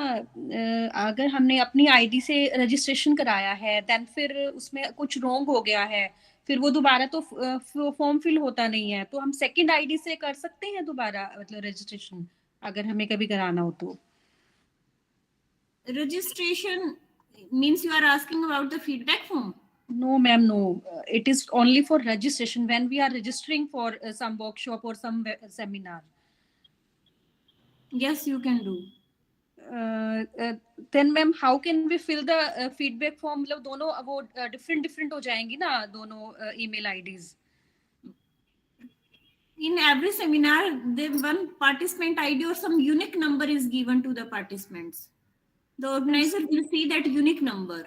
अगर हमने अपनी आईडी से रजिस्ट्रेशन कराया है, देन फिर उसमें कुछ रॉन्ग हो गया है, फिर वो दोबारा तो फॉर्म फिल होता नहीं है, तो हम सेकंड आईडी से कर सकते हैं दोबारा, मतलब रजिस्ट्रेशन अगर हमें कभी कराना हो तो? Registration means you are asking about the feedback form? No, ma'am, no. It is only for registration when we are registering for some workshop or some seminar. Yes, you can do. Then ma'am, how can we fill the feedback form? मतलब दोनों वो different हो जाएंगी ना दोनों email IDs? In every seminar, the one participant ID or some unique number is given to the participants. The organizer will see that unique number.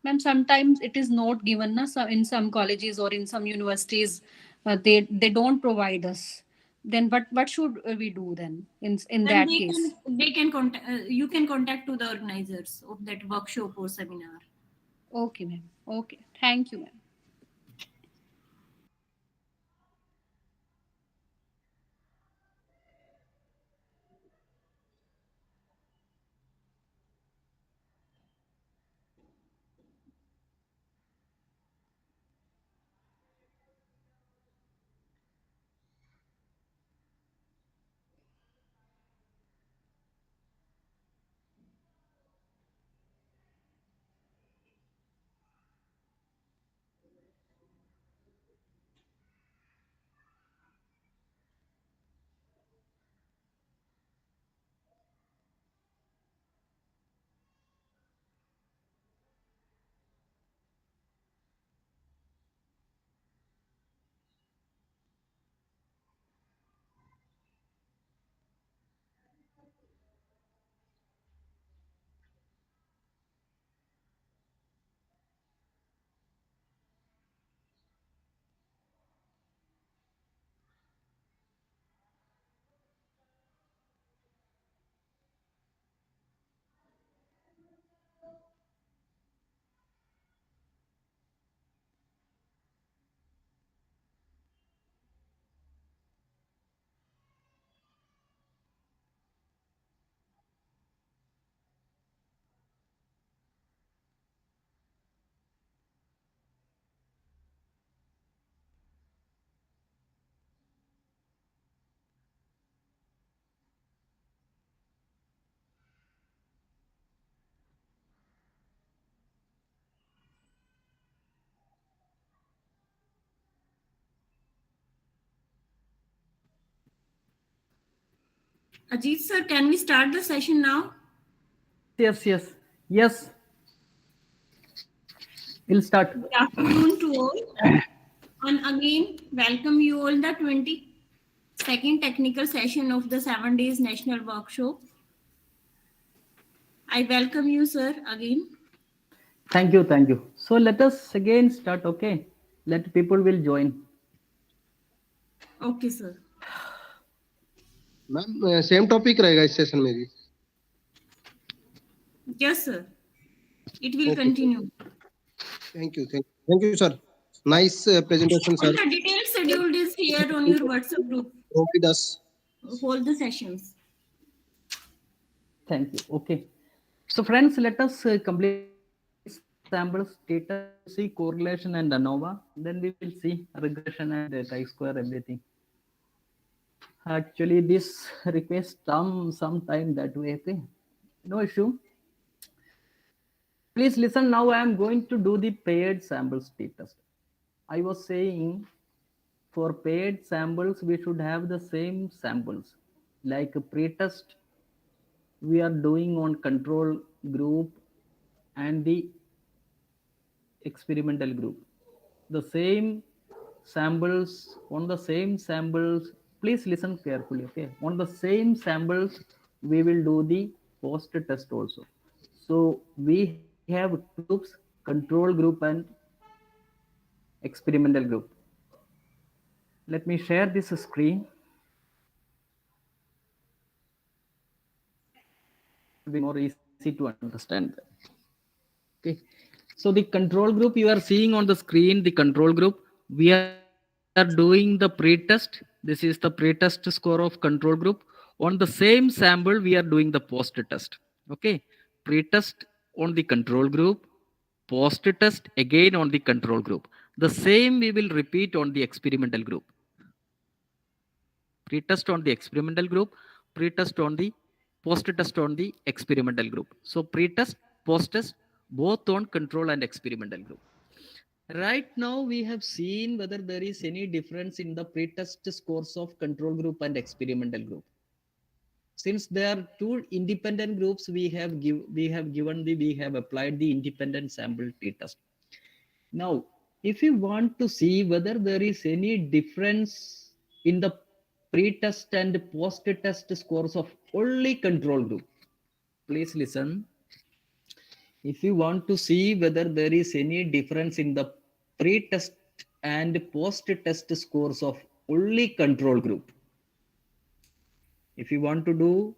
Ma'am, sometimes it is not given na, so in some colleges or in some universities, they don't provide us. Then what should we do then in Then that case? they can contact. You can contact to the organizers of that workshop or seminar. Okay, ma'am. Okay, thank you, ma'am. Ajit sir, can we start the session now? Yes. We'll start. Good afternoon to all. And again, welcome you all the 22nd technical session of the 7 days national workshop. I welcome you, sir, again. Thank you. So let us again start, okay? Let people will join. Okay, sir. Ma'am same topic रहेगा इस session में भी? Yes, sir. It will continue. Thank you, sir. Nice presentation, sir. All the detailed schedule is here on your WhatsApp group. Provide us. Hold the sessions. Thank you. Okay. So friends, let us complete samples, data, see correlation and ANOVA. Then we will see regression and chi-square, everything. Actually, this request some time that way. Okay? No issue. Please listen now. I am going to do the paired sample state test. I was saying for paid samples, we should have the same samples. Like a pre-test, we are doing on control group and the experimental group. The same samples, on the same samples, please listen carefully, okay? On the same samples, we will do the post-test also. So we have two groups, control group and experimental group. Let me share this screen. It will be more easy to understand. Okay. So the control group you are seeing on the screen, the control group, we are doing the pre-test. This is the pre-test score of control group. On the same sample, we are doing the post-test. Okay. Pre-test on the control group, post-test again on the control group. The same we will repeat on the experimental group. Pre-test on the experimental group, pre-test on the post-test on the experimental group. So pre-test, post-test, both on control and experimental group. Right now, we have seen whether there is any difference in the pre-test scores of control group and experimental group. Since there are two independent groups, we have applied the independent sample t-test. Now, if you want to see whether there is any difference in the pre-test and post-test scores of only control group, please listen. If you want to see whether there is any difference in the pre-test and post-test scores of only control group, if you want to do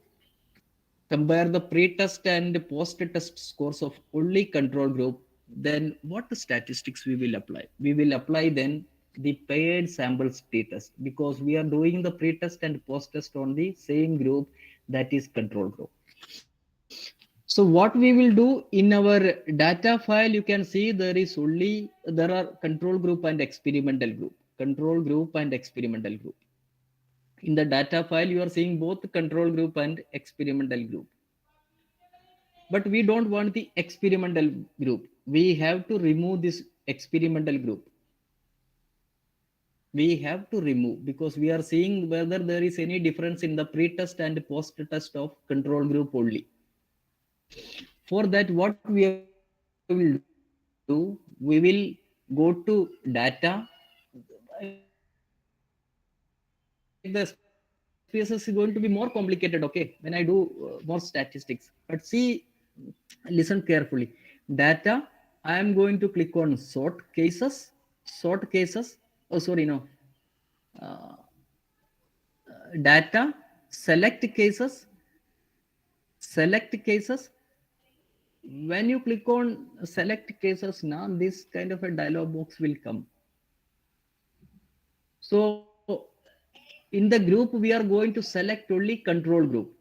compare the pre-test and post-test scores of only control group, then what statistics we will apply? We will apply then the paired samples t-test, because we are doing the pre-test and post-test on the same group, that is control group. So what we will do in our data file, you can see there are control group and experimental group, control group and experimental group. In the data file, you are seeing both control group and experimental group. But we don't want the experimental group. We have to remove this experimental group. We have to remove, because we are seeing whether there is any difference in the pre-test and post-test of control group only. For that, what we will do, we will go to data. Like the SPSS is going to be more complicated, okay, when I do more statistics. But see, listen carefully. Data, I am going to click on sort cases. Data, select cases. When you click on select cases, now this kind of a dialog box will come. So in the group, we are going to select only control group.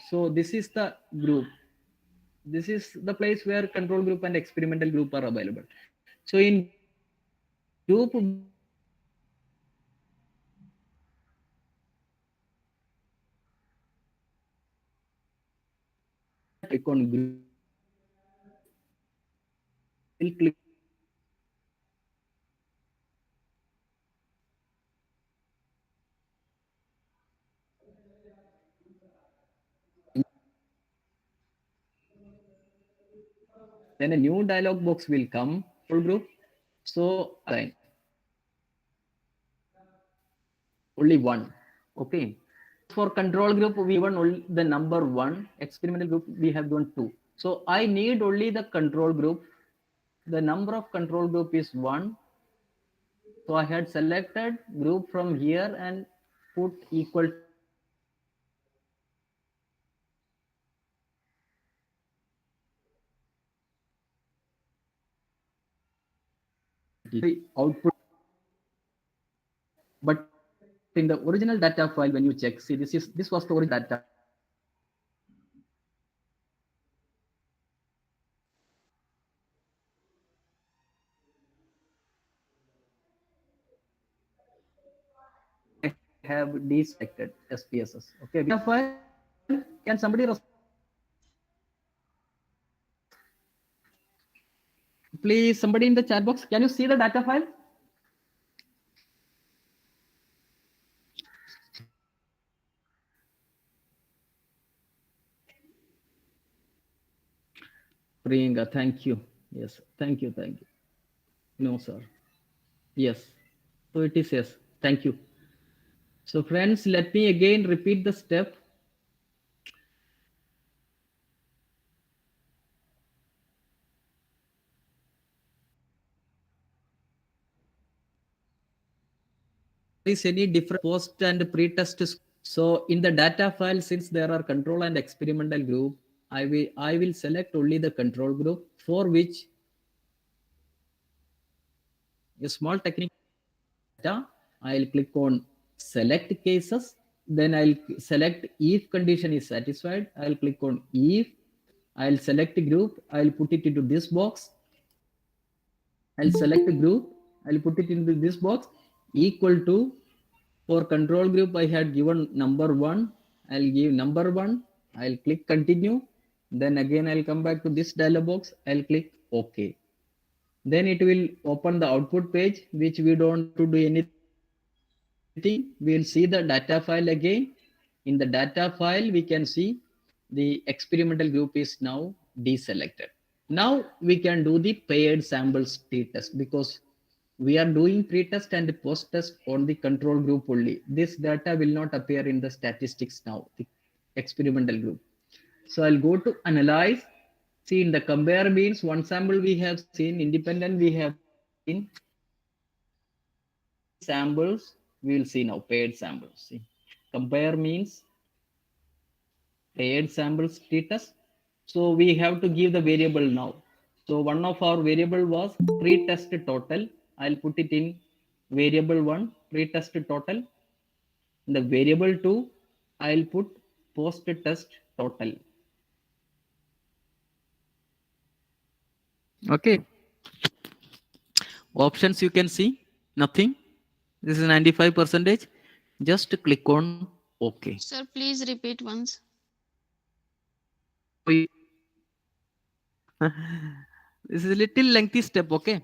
So this is the group. This is the place where control group and experimental group are available. So in group, we are going to select only control group. Click on group. We'll click on then a new dialog box will come, full group. So assign only one. Okay. For control group, we given only the number 1. Experimental group, we have given 2. So I need only the control group. The number of control group is 1. So I had selected group from here and put equal to 1. The output, but in the original data file, when you check, see, this was the original data. I have deselected SPSS. Okay, data file. Can somebody please, somebody in the chat box, can you see the data file? Priyanka, thank you. Yes, thank you, thank you. No, sir. Yes. So it is yes. Thank you. So friends, let me again repeat the step. There is any different post and pre-test. So in the data file, since there are control and experimental group, I will select only the control group, for which a small technique data. I'll click on select cases. Then I'll select if condition is satisfied. I'll click on if. I'll select a group. I'll put it into this box. I'll select a group. I'll put it into this box equal to, for control group I had given number 1. I'll give number 1. I'll click continue. Then again I'll come back to this dialog box. I'll click OK. Then it will open the output page, which we don't to do anything. We'll see the data file again. In the data file, we can see the experimental group is now deselected. Now we can do the paired samples t-test, because we are doing pre-test and post-test on the control group only. This data will not appear in the statistics now, the experimental group. So I'll go to analyze. See, in the compare means one sample we have seen, independent we have seen. Samples we will see now, paired samples. See, compare means paired samples t-test. So we have to give the variable now. So one of our variable was pre-test total. I'll put it in variable 1, pre-test total. In the variable 2, I'll put post-test total. Okay. Options you can see, nothing. This is 95%. Just click on OK. Sir, please repeat once. This is a little lengthy step, okay?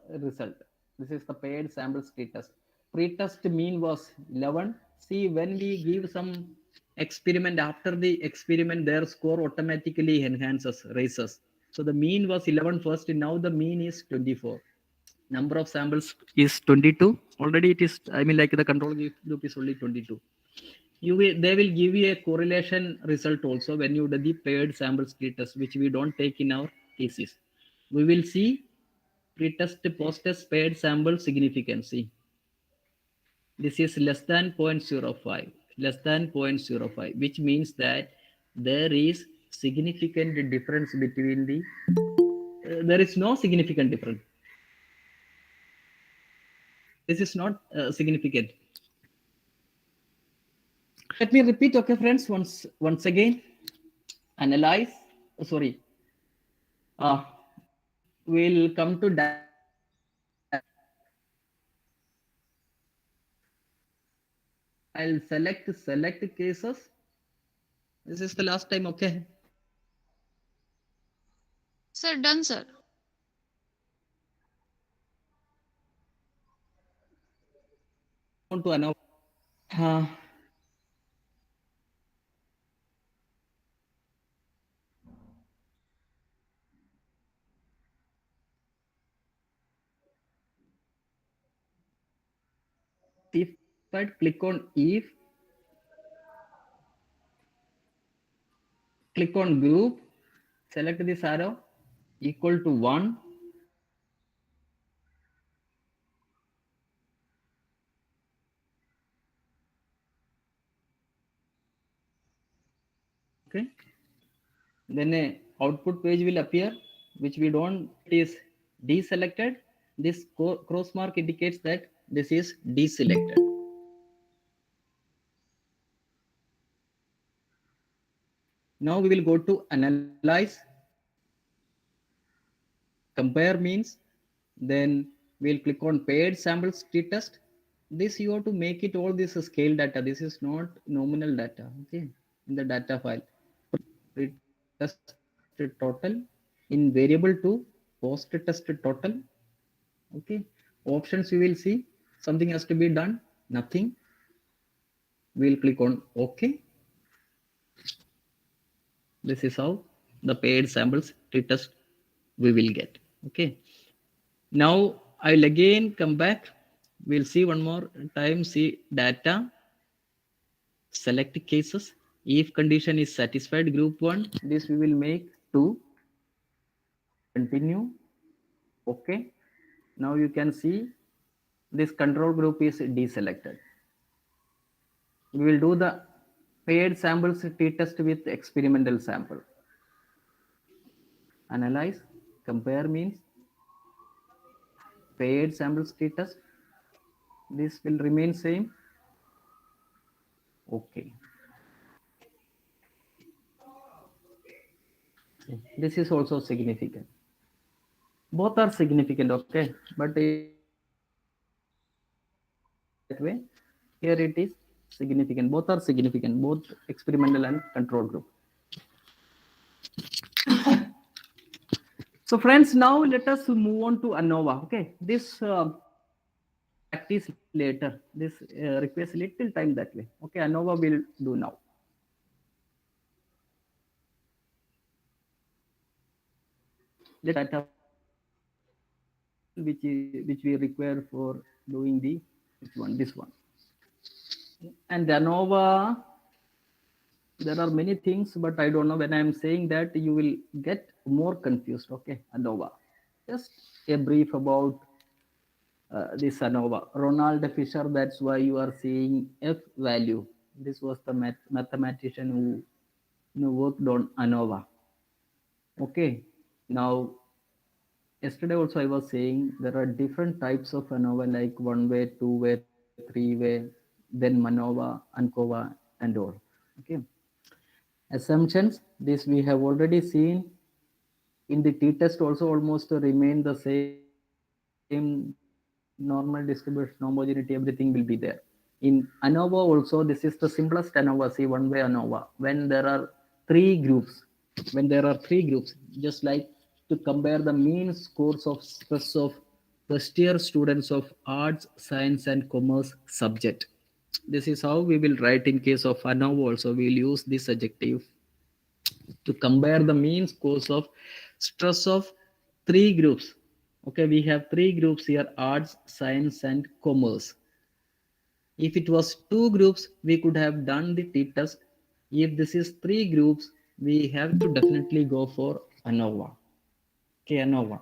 Result. This is the paired sample t-test. Pre-test mean was 11. See, when we give some experiment, after the experiment, their score automatically enhances, raises. So the mean was 11 first. Now the mean is 24. Number of samples is 22. Already it is, I mean, like the control group is only 22. They will give you a correlation result also when you do the paired sample t-test, which we don't take in our thesis. We will see pre-test, post-test paired sample significance. This is less than 0.05, less than 0.05, which means that there is significant difference between the, there is no significant difference. This is not significant. Let me repeat, okay, friends, once again. Analyze, sorry. We'll come to data. I'll select cases. This is the last time, okay? Sir, done, sir. Want to Anova. If I click on if, click on group, select this arrow equal to 1. Okay. Then a output page will appear, which we don't, it is deselected. This cross mark indicates that this is deselected. Now we will go to analyze. Compare means, then we'll click on paired samples t-test. This you have to make it all this scale data. This is not nominal data, okay, in the data file. Test total in variable 2, post test total. Okay, options you will see, something has to be done, nothing. We'll click on OK. This is how the paired samples t-test we will get. Okay. Now I'll again come back. We'll see one more time, see data, select cases. If condition is satisfied, group 1, this we will make 2. Continue. Okay. Now you can see this control group is deselected. We will do the paired samples t-test with experimental sample. Analyze, compare means paired samples t-test. This will remain same. Okay. This is also significant. Both are significant, okay, but it is not that way. Here it is significant. Both are significant, both experimental and control group. So friends, now let us move on to ANOVA. Okay, this practice later. This requires little time that way. Okay, ANOVA will do now. Data which we require for doing the this one. And ANOVA, there are many things, but I don't know, when I'm saying that you will get more confused. Okay, ANOVA. Just a brief about this ANOVA. Ronald Fisher, that's why you are seeing F value. This was the mathematician who worked on ANOVA. Okay, now yesterday also I was saying there are different types of ANOVA, like one way, two way, three way, then MANOVA, ANCOVA, and all. Okay. Assumptions, this we have already seen. In the t-test also almost remain the same. Normal distribution, homogeneity, everything will be there. In ANOVA also, this is the simplest ANOVA, see one way ANOVA. When there are three groups, just like to compare the mean scores of stress of first year students of arts, science, and commerce subject. This is how we will write in case of ANOVA also. We will use this adjective to compare the mean scores of stress of three groups. Okay, we have three groups here: arts, science, and commerce. If it was two groups, we could have done the t-test. If this is three groups, we have to definitely go for ANOVA. Okay, ANOVA.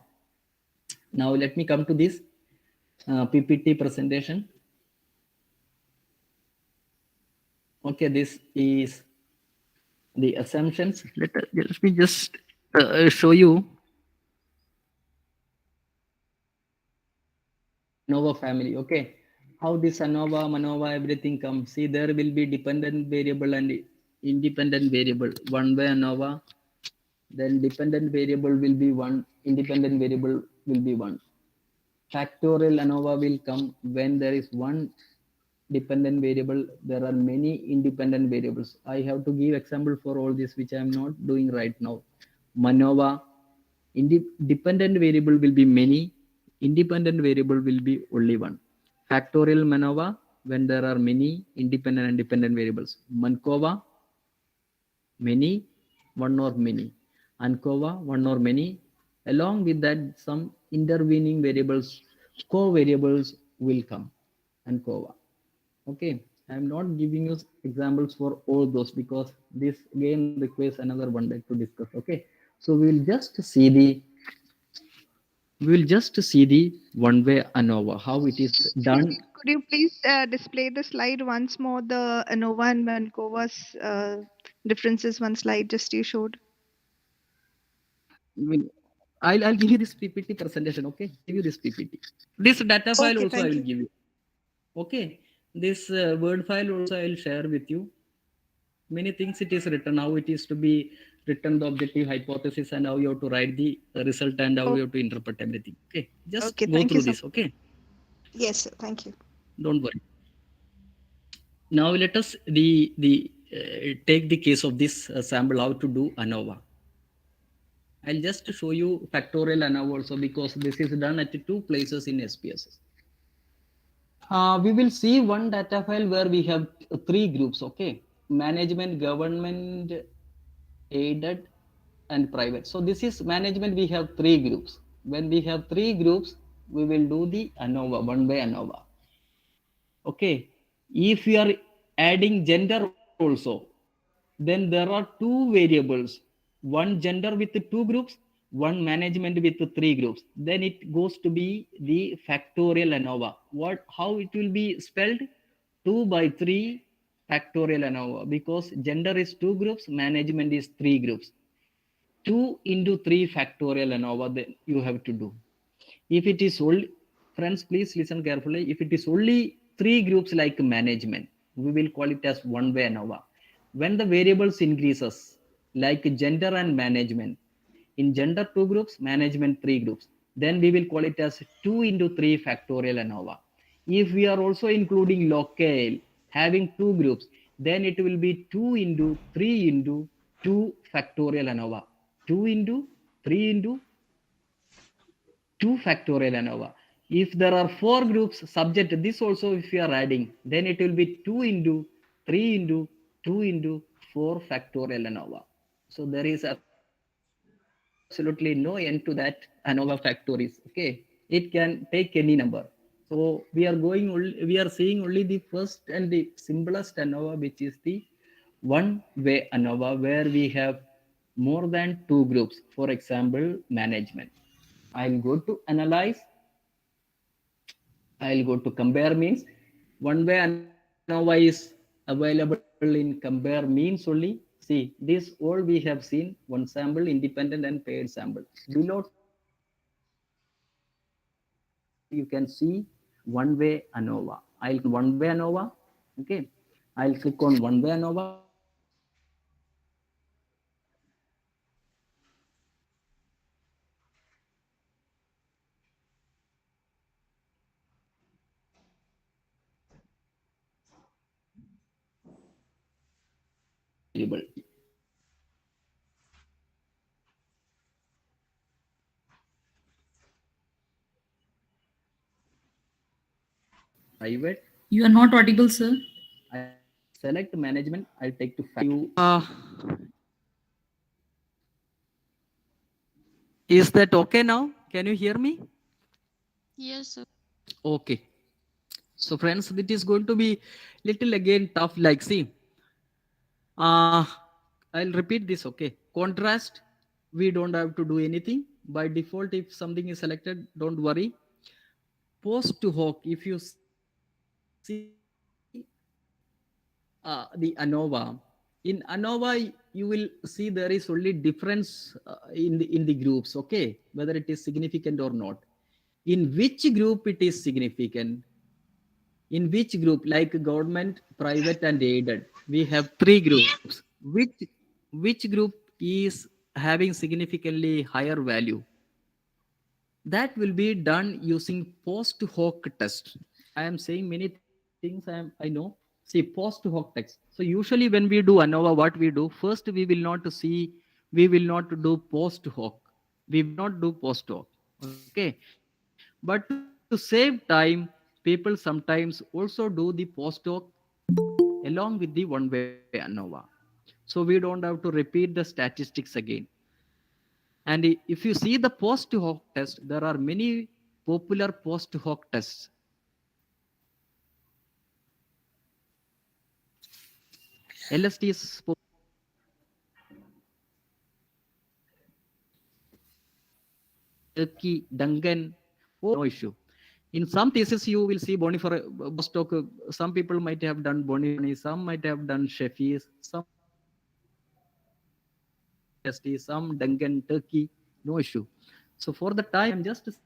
Now let me come to this PPT presentation. Okay, this is the assumptions. Let me just show you ANOVA family. Okay, how this ANOVA, MANOVA, everything comes. See, there will be dependent variable and independent variable. One way ANOVA, then dependent variable will be 1, independent variable will be 1. Factorial ANOVA will come when there is one dependent variable, there are many independent variables. I have to give example for all this, which I am not doing right now. MANOVA, dependent variable will be many, independent variable will be only one. Factorial MANOVA, when there are many independent and dependent variables. MANCOVA, many, one or many. ANCOVA, one or many. Along with that, some intervening variables, co-variables will come. ANCOVA. Okay, I am not giving you examples for all those because this again requires another one day to discuss. Okay, so we will just see the one-way ANOVA, how it is done. Could you please display the slide once more, the Anova and Mancova's differences, one slide just you showed? I'll give you this PPT presentation. Okay, give you this PPT. This data file Okay, also I will you. give you. Okay, this word file also I will share with you. Many things it is written, how it is to be written, the objective hypothesis, and how you have to write the result, and how you have to interpret everything. Okay, just Okay, go thank through you so this. Okay, Yes, sir. Thank you. don't worry. Now let us take the case of this sample, how to do ANOVA. I'll just show you factorial ANOVA also, because this is done at two places in SPSS. We will see one data file where we have three groups, okay? Management, government, aided, and private. So this is management, we have three groups. When we have three groups, we will do the ANOVA, one by ANOVA. Okay. If we are adding gender also, then there are two variables, one gender with two groups, one management with three groups. Then it goes to be the factorial ANOVA. What, how it will be spelled? 2 by 3 factorial ANOVA, because gender is two groups, management is three groups. 2 into 3 factorial ANOVA then you have to do. If it is only, friends, please listen carefully. If it is only three groups like management, we will call it as one way ANOVA. When the variables increases, like gender and management, in gender two groups, management three groups, then we will call it as 2 into 3 factorial ANOVA. If we are also including locale, having two groups, then it will be 2 into 3 into 2 factorial ANOVA. 2 into 3 into 2 factorial ANOVA. If there are four groups subject, this also if you are adding, then it will be 2 into 3 into 2 into 4 factorial ANOVA. So there is absolutely no end to that ANOVA factories. Okay, it can take any number. So we are going only, we are seeing only the first and the simplest ANOVA, which is the one way ANOVA, where we have more than two groups. For example, management. I'll go to analyze. I'll go to compare means. One way ANOVA is available in compare means only. See, this all we have seen one sample, independent and paired sample. Below tab you can see one way ANOVA. I'll click on one way ANOVA. Okay. I'll click on one way ANOVA. Then it will be showing me private. You are not audible, sir. I'll select management. I'll take to you. Is that okay now? Can you hear me? Yes, sir. Okay. So friends, it is going to be little again tough. Like see, I'll repeat this. Okay. Contrast. We don't have to do anything by default. If something is selected, don't worry. Post to hoc. If you see the ANOVA, in ANOVA you will see there is only difference in the groups. Okay, whether it is significant or not. In which group it is significant? In which group? Like government, private, and aided. We have three groups. Which group is having significantly higher value? That will be done using post hoc test. I am saying many things. I know. See, post hoc text. So usually when we do ANOVA, what we do first, we will not see, we will not do post hoc. We will not do post hoc. Okay, but to save time, people sometimes also do the post hoc along with the one way ANOVA. So we don't have to repeat the statistics again. And if you see the post hoc test, there are many popular post hoc tests. LST is Turkey, Duncan, no issue. In some thesis, you will see Bonifer Bostock. Some people might have done Bonifani, some might have done Sheffie's, some might have done LST, some Duncan, Turkey, no issue. So for the time, I'm just selecting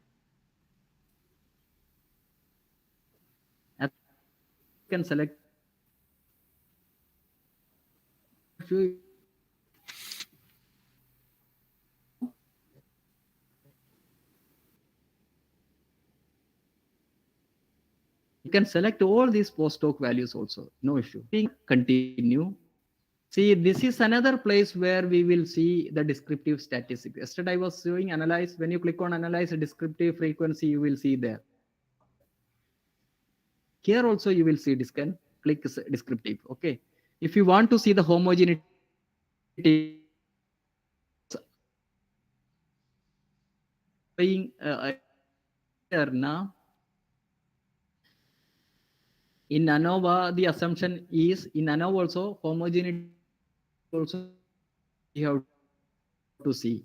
at the top you can select you can select all these post hoc values also, no issue. Continue. See, this is another place where we will see the descriptive statistics. Yesterday I was showing analyze. When you click on analyze a descriptive frequency, you will see there. Here also you will see this can click descriptive. Okay. If you want to see the homogeneity, because showing here now in ANOVA, the assumption is in ANOVA also homogeneity also we have to see.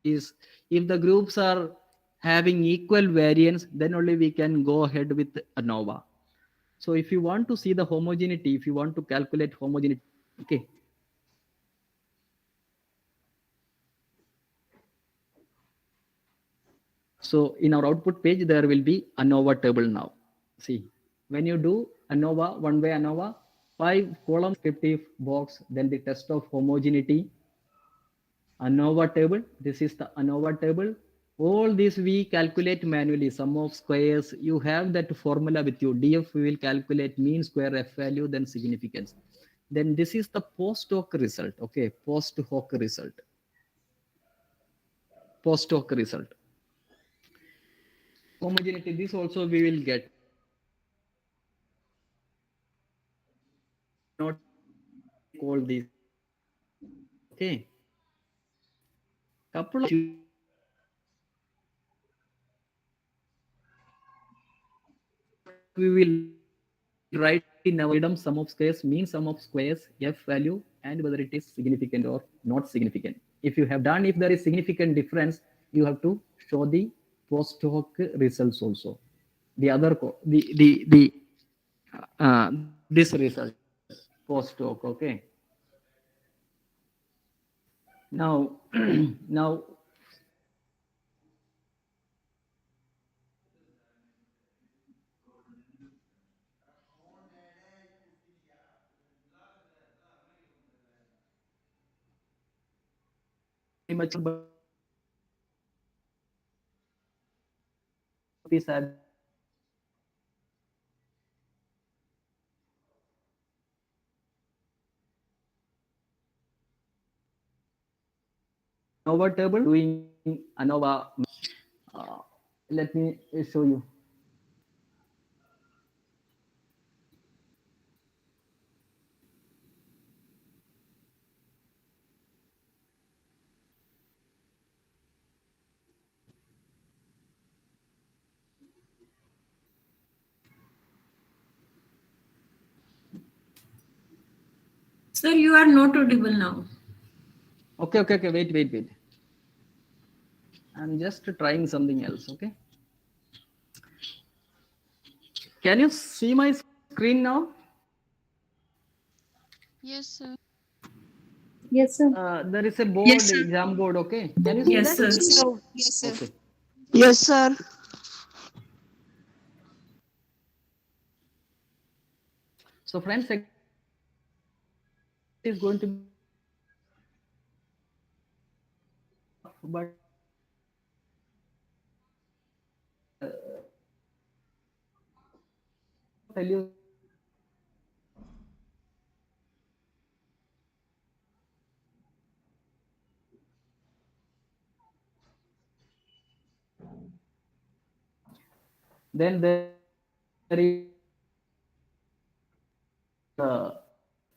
Is if the groups are having equal variance, then only we can go ahead with ANOVA. So if you want to see the homogeneity, if you want to calculate homogeneity, okay. So in our output page, there will be ANOVA table now. See, when you do ANOVA, one way ANOVA, 5 column descriptive box, then the test of homogeneity, ANOVA table. This is the ANOVA table. All this we calculate manually, sum of squares. You have that formula with you. DF, we will calculate mean square F value, then significance. Then this is the post hoc result. Okay, post hoc result. Post hoc result. Homogeneity, this also we will get. Not take all these. Okay. Couple of we will write in our freedom sum of squares, mean sum of squares, F value, and whether it is significant or not significant. If you have done, if there is significant difference, you have to show the post hoc results also. The other this result post hoc. Okay. Now now very much, but is ANOVA table doing ANOVA. Uh, Let me show you. Sir, you are not audible now. Okay. Wait. I'm just trying something else. Okay. Can you see my screen now? Yes, sir. Yes, sir. There is a board, exam board. Okay. Can you see Yes, that? sir. Yes, sir. Okay. Yes, sir. So friends, it is going to be but tell you then there is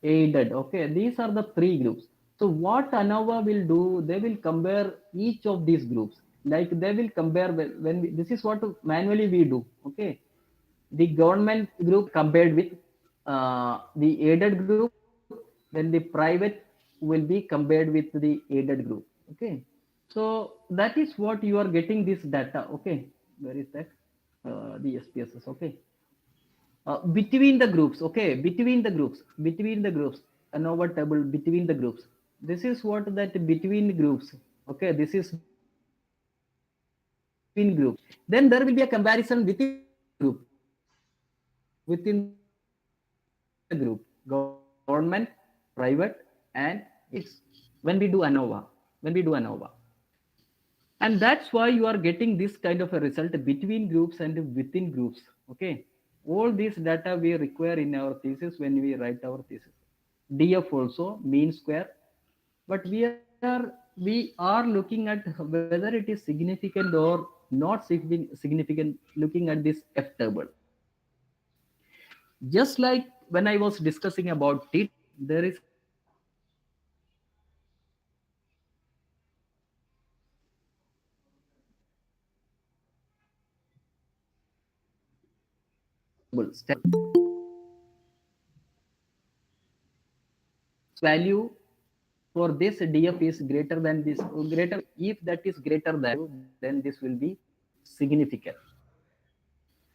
aided. Okay, these are the three groups. So what ANOVA will do, they will compare each of these groups. Like they will compare when this is what manually we do. Okay, the government group compared with the aided group, then the private will be compared with the aided group. Okay, so that is what you are getting this data. Okay, where is that? The SPSS. Okay, between the groups. Okay, between the groups, ANOVA table between the groups. This is what that between groups. Okay, this is between groups. Then there will be a comparison within the group, within the group, government, private, and it's when we do ANOVA, and that's why you are getting this kind of a result between groups and within groups. Okay, all this data we require in our thesis when we write our thesis. DF also mean square, but we are looking at whether it is significant or not significant looking at this F table. Just like when I was discussing about T, there is value for this DF is greater than this, greater, if that is greater than, then this will be significant.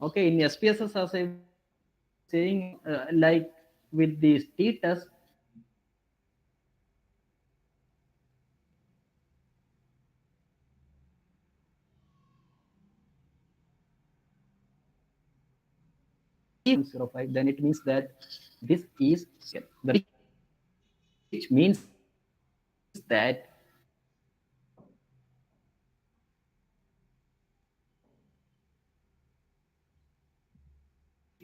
Okay, in SPSS, as I was saying, like with the T test, if 0.05, then it means that this is, which means that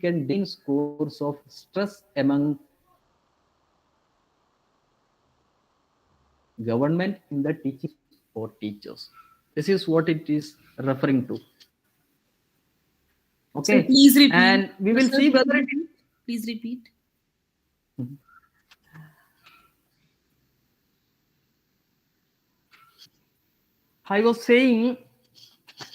can gain scores of stress among government in the teaching for teachers. This is what it is referring to. Okay. So please repeat. And we will see whether it is. Please repeat. I was saying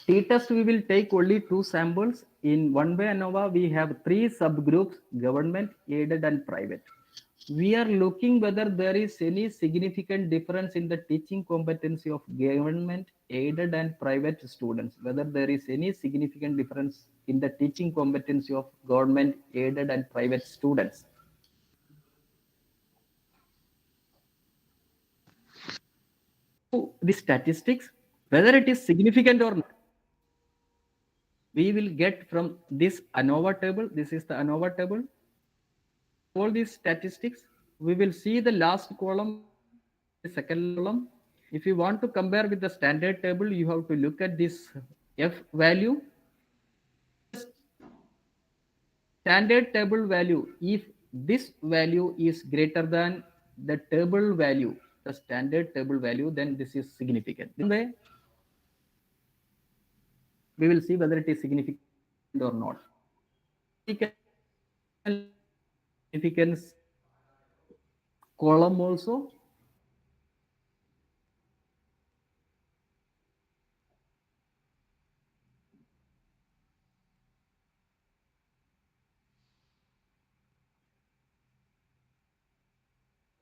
t-test we will take only 2 samples. In one way ANOVA we have 3 subgroups, government, aided and private. We are looking whether there is any significant difference in the teaching competency of government, aided and private students. Whether there is any significant difference in the teaching competency of government, aided and private students. The statistics, whether it is significant or not, we will get from this ANOVA table. This is the ANOVA table. All these statistics, we will see the last column, the second column. If you want to compare with the standard table, you have to look at this F value. Standard table value, if this value is greater than the table value, the standard table value, then this is significant. Then way, we will see whether it is significant or not. Significance column also.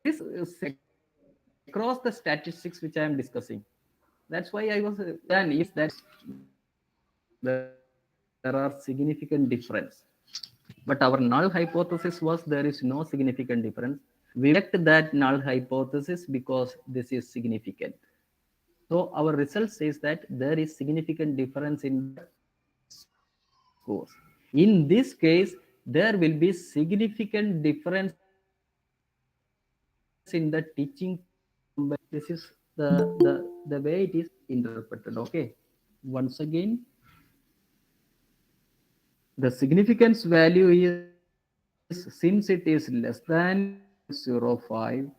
This is across the statistics which I am discussing. That's why I was then is that there are significant difference. But our null hypothesis was there is no significant difference. We reject that null hypothesis because this is significant. So our result says that there is significant difference in the scores. In this case, there will be significant difference in the teaching. This is the way it is interpreted. Okay. Once again, the significance value is, since it is less than 0.05,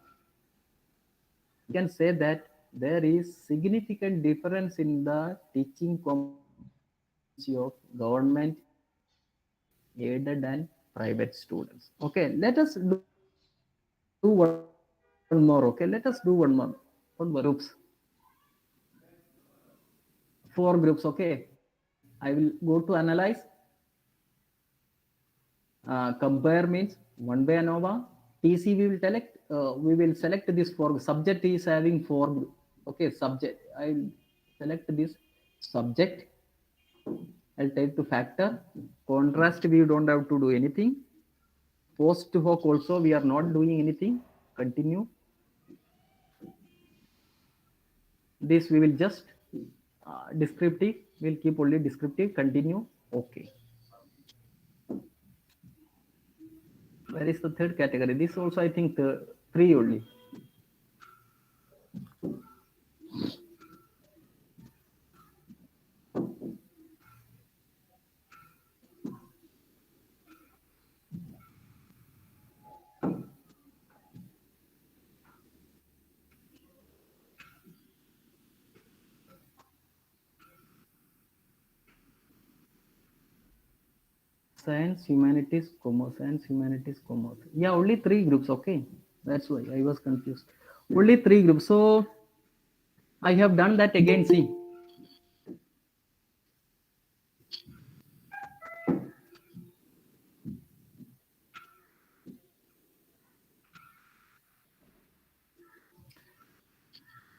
you can say that there is significant difference in the teaching competency of government, aided and private students. Okay, let us do one more. Okay, let us do one more. Groups. 4 groups. Okay, I will go to analyze. Compare means one way ANOVA. TC we will select this for subject is having 4. Okay, subject. I'll select this subject. I'll take to factor. Contrast we don't have to do anything. Post hoc also we are not doing anything. Continue. This we will just descriptive. We'll keep only descriptive. Continue. Okay. Where is the third category? This also I think 3 only. Science, humanities, commerce. Science, humanities, commerce. Yeah, only three groups. Okay, that's why I was confused. Only three groups. So I have done that again. See,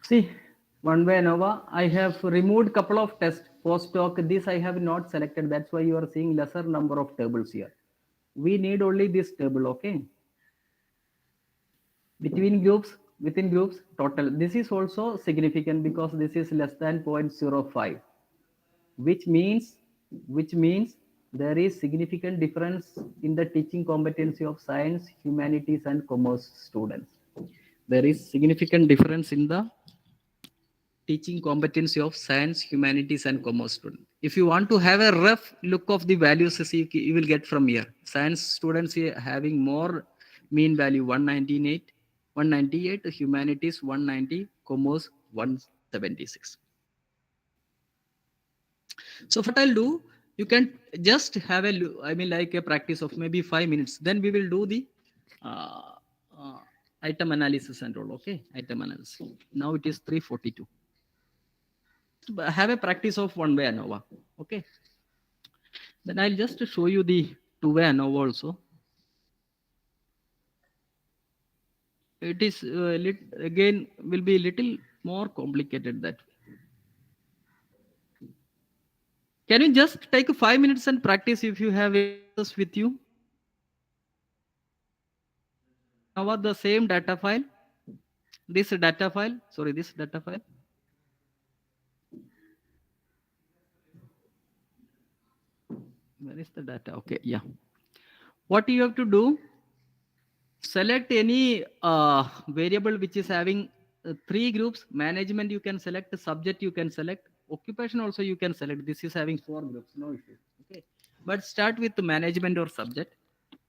see, one way Anova. I have removed couple of tests post doc. This I have not selected. That's why you are seeing lesser number of tables here. We need only this table. Okay, between groups, within groups, total. This is also significant because this is less than 0.05, which means there is significant difference in the teaching competency of science, humanities, and commerce students. There is significant difference in the teaching competency of science, humanities, and commerce students. If you want to have a rough look of the values, you will get from here. Science students are having more mean value 198, humanities 190, commerce 176. So what I'll do, you can just have like a practice of maybe 5 minutes. Then we will do the uh, uh, item analysis and all. Okay, item analysis. Now it is 3:42. Have a practice of one way ANOVA. Okay. Then I'll just show you the two-way ANOVA also. It is again will be little more complicated that way. Can you just take 5 minutes and practice if you have this with you? ANOVA, the same data file. This data file. Sorry, this data file. Where is the data? Okay, yeah. What you have to do? Select any variable which is having three groups. Management you can select, subject you can select, occupation also you can select. This is having four groups, no issue. Okay, but start with the management or subject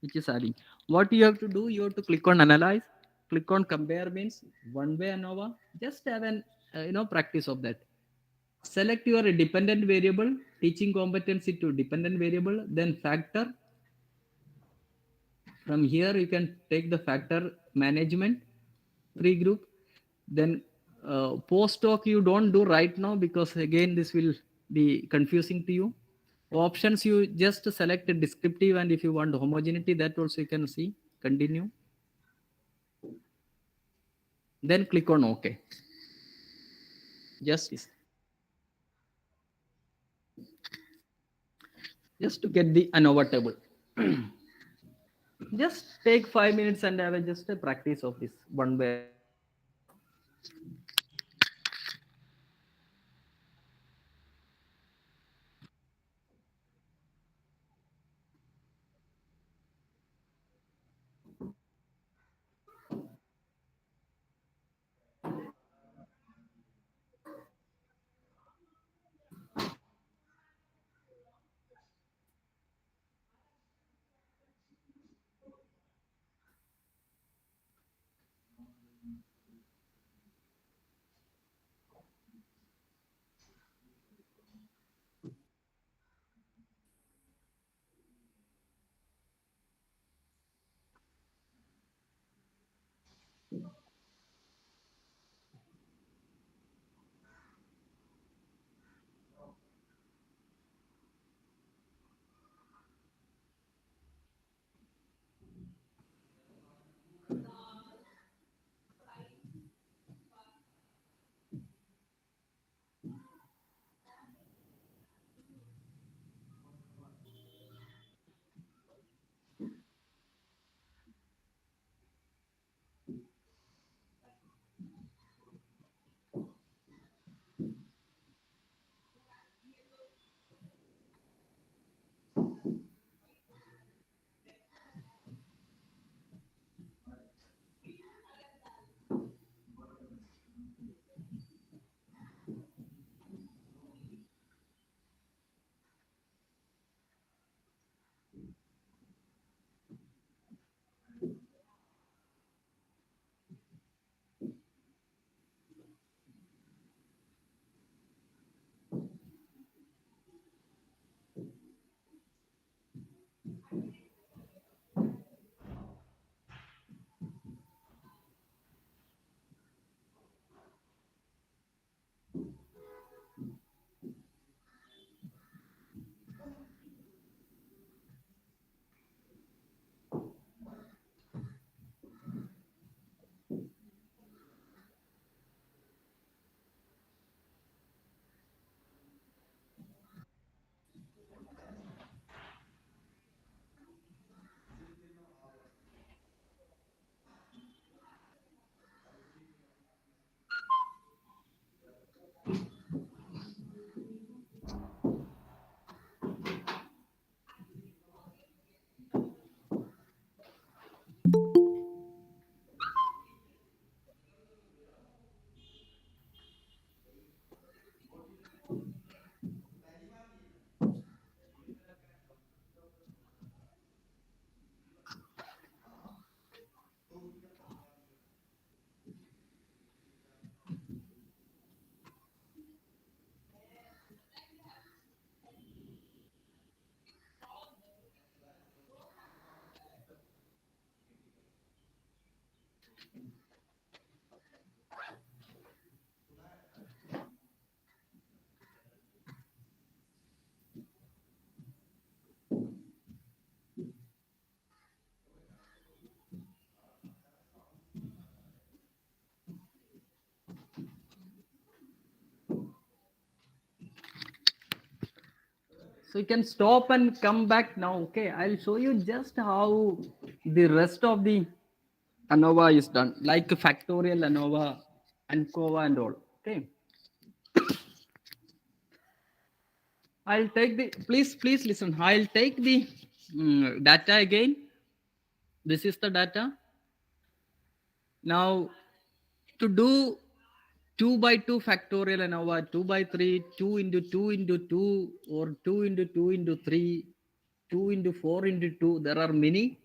which is having. What you have to do, you have to click on analyze, click on compare, means one way ANOVA. Just have an practice of that. Select your dependent variable, teaching competency to dependent variable, then factor. From here you can take the factor management, three group. Then post-doc you don't do right now because again this will be confusing to you. Options you just select a descriptive, and if you want homogeneity, that also you can see. Continue. Then click on OK. Just to get the ANOVA table. Just take 5 minutes and have just a practice of this one way. So you can stop and come back now. Okay, I'll show you just how the rest of the ANOVA is done, like factorial ANOVA and Kova and all. Okay, I'll take the, please listen. I'll take the data again. This is the data. Now to do 2 by 2 factorial ANOVA, 2 by 3, 2 into 2 into 2, or 2 into 2 into 3, 2 into 4 into 2, there are many.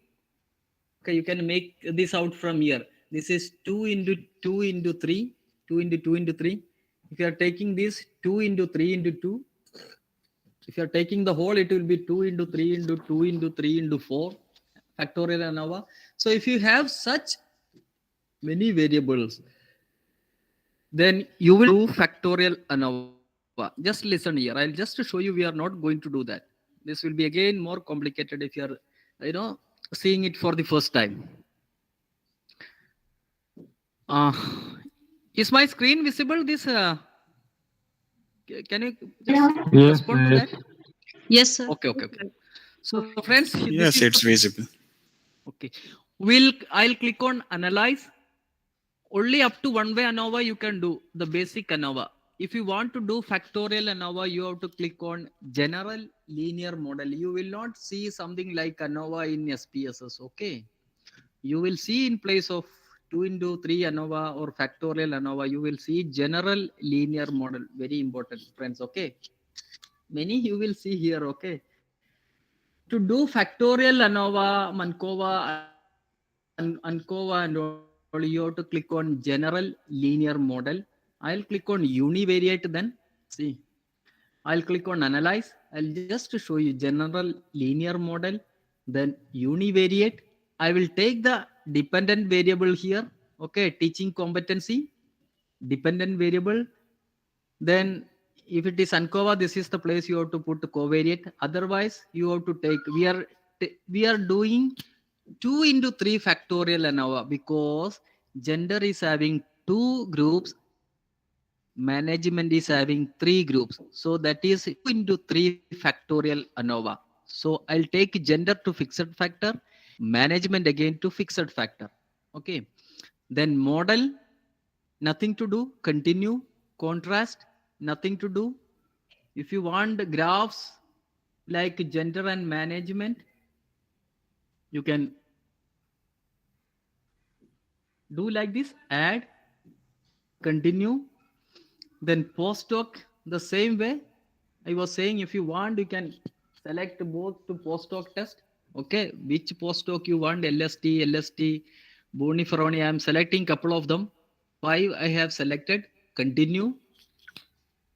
Okay, you can make this out from here. This is 2 into 2 into 3, 2 into 2 into 3. If you are taking this 2 into 3 into 2, if you are taking the whole, it will be 2 into 3 into 2 into 3 into 4 factorial ANOVA. So if you have such many variables, then you will do factorial ANOVA. Just listen here. I'll just show you we are not going to do that. This will be again more complicated if you are, seeing it for the first time. Uh, is my screen visible? This can you just respond to that? Yes, sir. Okay. So friends, Yes, it's visible. Okay, I'll click on analyze. Only up to one way ANOVA you can do the basic ANOVA. If you want to do factorial ANOVA, you have to click on general linear model. You will not see something like ANOVA in SPSS. Okay, you will see in place of 2 into 3 ANOVA or factorial ANOVA, you will see general linear model. Very important, friends. Okay, many you will see here. Okay, to do factorial ANOVA, Mankova, Ankova and all, you have to click on general linear model. I'll click on univariate then. See, I'll click on analyze. I'll just show you general linear model, then univariate. I will take the dependent variable here. Okay, teaching competency, dependent variable. Then if it is Ankova, this is the place you have to put covariate. Otherwise, you have to take, we are doing 2 into 3 factorial ANOVA because gender is having 2 groups, management is having 3 groups. So that is 2 into 3 factorial ANOVA. So I'll take gender to fixed factor, management again to fixed factor. Okay. Then model, nothing to do. Continue. Contrast, nothing to do. If you want graphs like gender and management, you can do like this, add, continue, then postdoc the same way. I was saying if you want, you can select both to postdoc test. Okay, which postdoc you want, LST, Boniferoni, I am selecting couple of them. 5 I have selected, continue,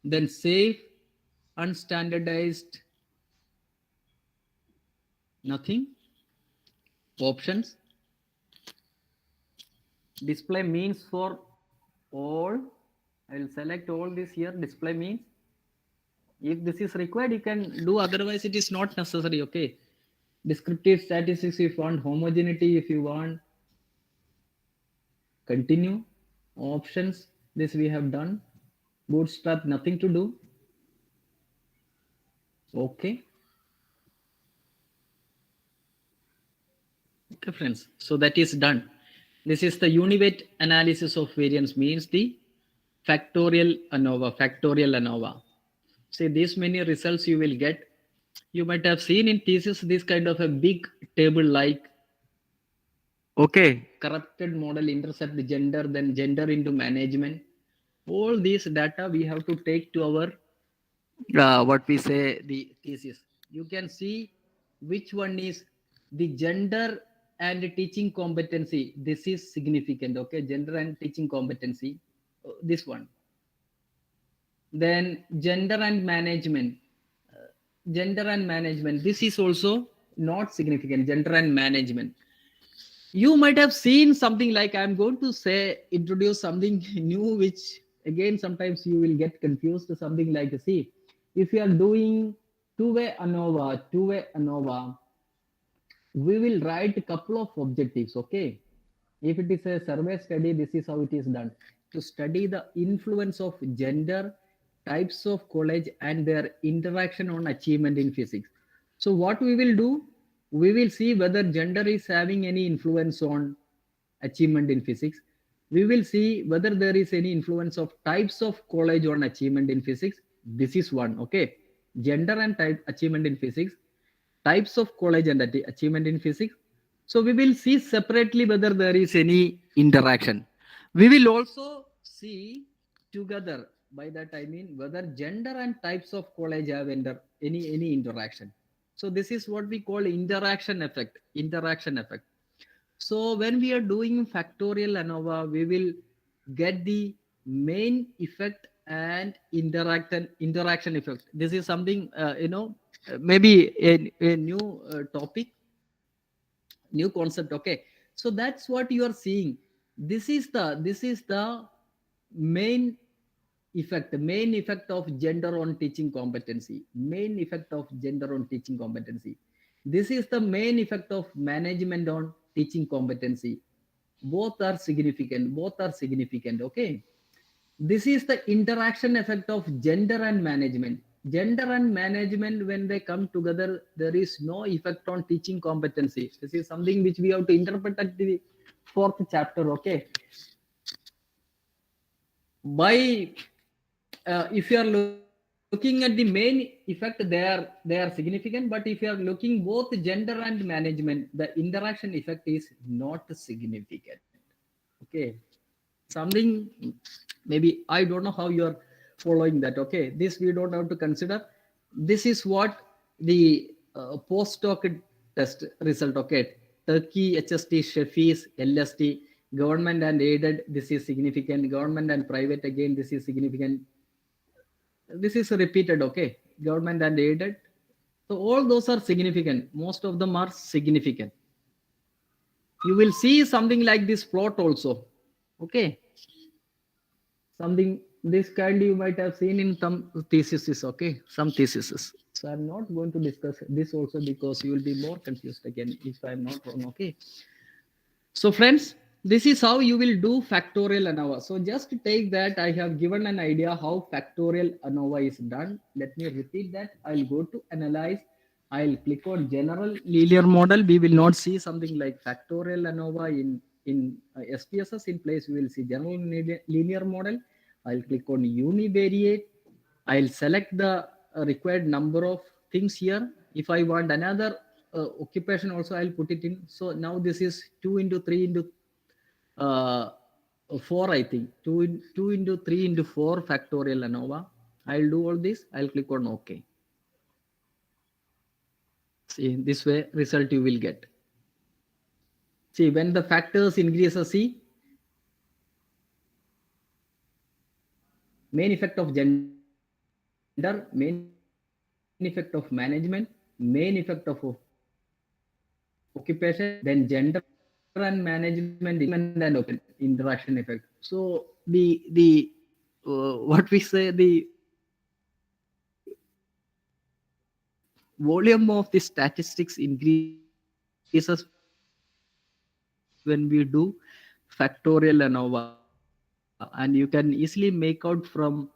then save, unstandardized Nothing. Options. Display means for all. I will select all this here. Display means. If this is required, you can do. Otherwise, it is not necessary. Okay. Descriptive statistics if you want, homogeneity if you want. Continue. Options. This we have done. Bootstrap, nothing to do. Okay. Okay, friends. So that is done. This is the univariate analysis of variance, means the factorial ANOVA. Factorial ANOVA. See, these many results you will get. You might have seen in thesis this kind of a big table like, okay, corrupted model intercept gender, then gender into management. All these data we have to take to our what we say the thesis. You can see which one is the gender and teaching competency. This is significant. Okay, gender and teaching competency. This one. Then gender and management. Gender and management. This is also not significant. Gender and management. You might have seen something like, I'm going to say, introduce something new, which again sometimes you will get confused. Something like, see, if you are doing two-way ANOVA, we will write a couple of objectives. Okay, if it is a survey study, this is how it is done: to study the influence of gender, types of college, and their interaction on achievement in physics. So what we will do, we will see whether gender is having any influence on achievement in physics. We will see whether there is any influence of types of college on achievement in physics. This is one. Okay, gender and type achievement in physics, types of college and achievement in physics. So we will see separately whether there is any interaction. We will also see together, by that I mean whether gender and types of college have any interaction. So this is what we call interaction effect. Interaction effect. So when we are doing factorial ANOVA, we will get the main effect and interaction effect. This is something maybe a new topic, new concept. Okay, so that's what you are seeing. This is the main effect, the main effect of gender on teaching competency. Main effect of gender on teaching competency. This is the main effect of management on teaching competency. Both are significant. Both are significant. Okay. This is the interaction effect of gender and management. Gender and management, when they come together, there is no effect on teaching competency. This is something which we have to interpret at the 4th chapter. Okay. By if you are looking at the main effect, they are significant. But if you are looking both gender and management, the interaction effect is not significant. Okay, something maybe I don't know how you are following that. Okay, this we don't have to consider. This is what the post-doc test result. Okay, Turkey, HST, Sheffies, LST, government and aided. This is significant. Government and private, again this is significant. This is repeated. Okay, government and aided. So all those are significant. Most of them are significant. You will see something like this plot also. Okay, something this kind you might have seen in some theses. Okay, some theses. So I'm not going to discuss this also because you will be more confused again if I'm not wrong. Okay, so friends, this is how you will do factorial ANOVA. So just take that. I have given an idea how factorial ANOVA is done. Let me repeat that. I'll go to analyze. I'll click on general linear model. We will not see something like factorial ANOVA in SPSS. In place, we will see general linear model. I'll click on univariate. I'll select the required number of things here. If I want another occupation also, I'll put it in. So now this is 2 into 3 into 4, I think. 2 into 3 into 4 factorial ANOVA. I'll do all this. I'll click on OK. See, this way result you will get. See, when the factors increase, see, main effect of gender, main effect of management, main effect of occupation, then gender and management and open interaction effect. So the what we say, the volume of the statistics increases when we do factorial ANOVA, and you can easily make out from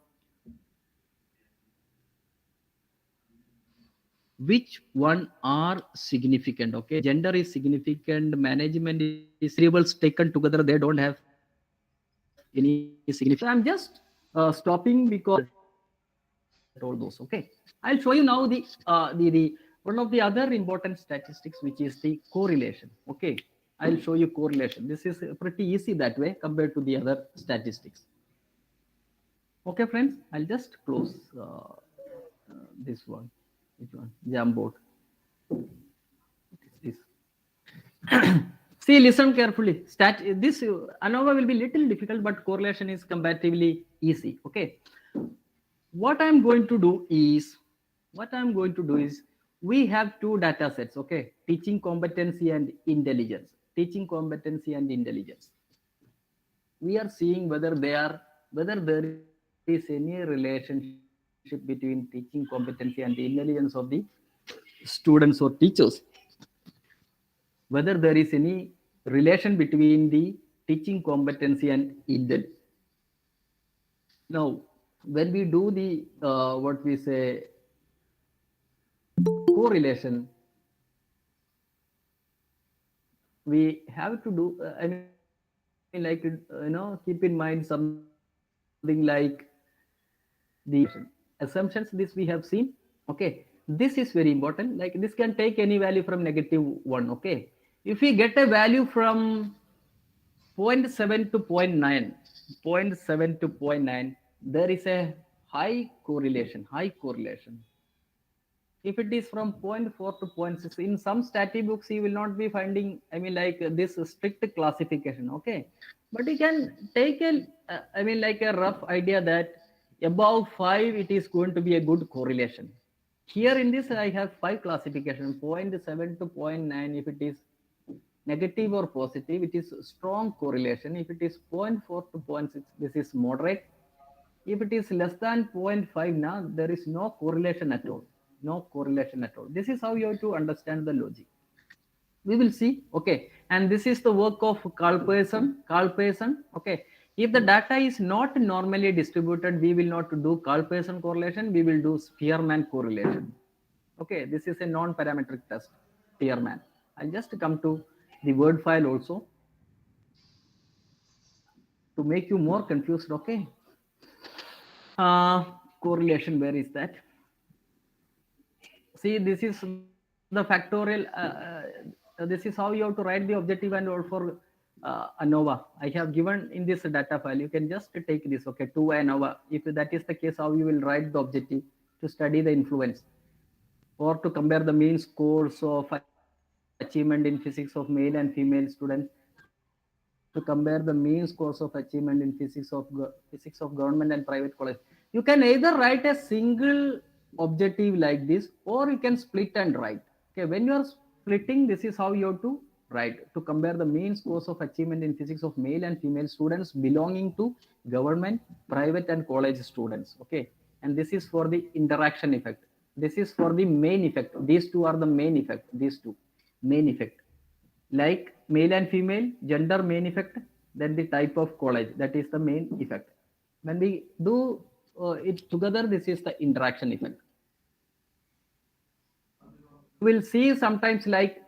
which one are significant. Okay, gender is significant, management is variables taken together, they don't have any significance. So I'm just stopping because all those. Okay, I'll show you now the one of the other important statistics, which is the correlation. Okay, I'll show you correlation. This is pretty easy that way compared to the other statistics. Okay, friends, I'll just close this one. Which one? Jamboard. What is this? See, listen carefully. This ANOVA will be little difficult, but correlation is comparatively easy. Okay. What I'm going to do is we have two data sets. Okay, teaching competency and intelligence. Teaching competency and intelligence. We are seeing whether there is any relationship between teaching competency and the intelligence of the students or teachers, whether there is any relation between the teaching competency and intelligence. Now, when we do the what we say correlation, we have to do keep in mind something like the assumptions. This we have seen. Okay, this is very important. Like this can take any value from -1. Okay, if we get a value from 0.7 to 0.9, 0.7 to 0.9, there is a high correlation. If it is from 0.4 to 0.6, in some static books you will not be finding this strict classification. Okay, but you can take a a rough idea that above 5 it is going to be a good correlation. Here in this I have 5 classification, 0.7 to 0.9. If it is negative or positive, it is strong correlation. If it is 0.4 to 0.6, this is moderate. If it is less than 0.5, now there is no correlation at all. This is how you have to understand the logic. We will see. Okay, and this is the work of Carl Pearson. Okay, if the data is not normally distributed, we will not do Carl Pearson correlation. We will do Spearman correlation. Okay, this is a non-parametric test, Spearman. I'll just come to the word file also to make you more confused. Okay, correlation, where is that? See, this is the factorial. This is how you have to write the objective and all for ANOVA. I have given in this data file. You can just take this. Okay, to ANOVA. If that is the case, how you will write the objective to study the influence, or to compare the mean scores of achievement in physics of male and female students, to compare the mean scores of achievement in physics of government and private college. You can either write a single objective like this, or you can split and write. Okay, when you are splitting, this is how you have to write, to compare the mean scores of achievement in physics of male and female students belonging to government, private and college students. Okay, and this is for the interaction effect. This is for the main effect. These two are the main effect. These two main effect, like male and female, gender main effect, then the type of college, that is the main effect. When we do it together, this is the interaction effect. We'll see sometimes like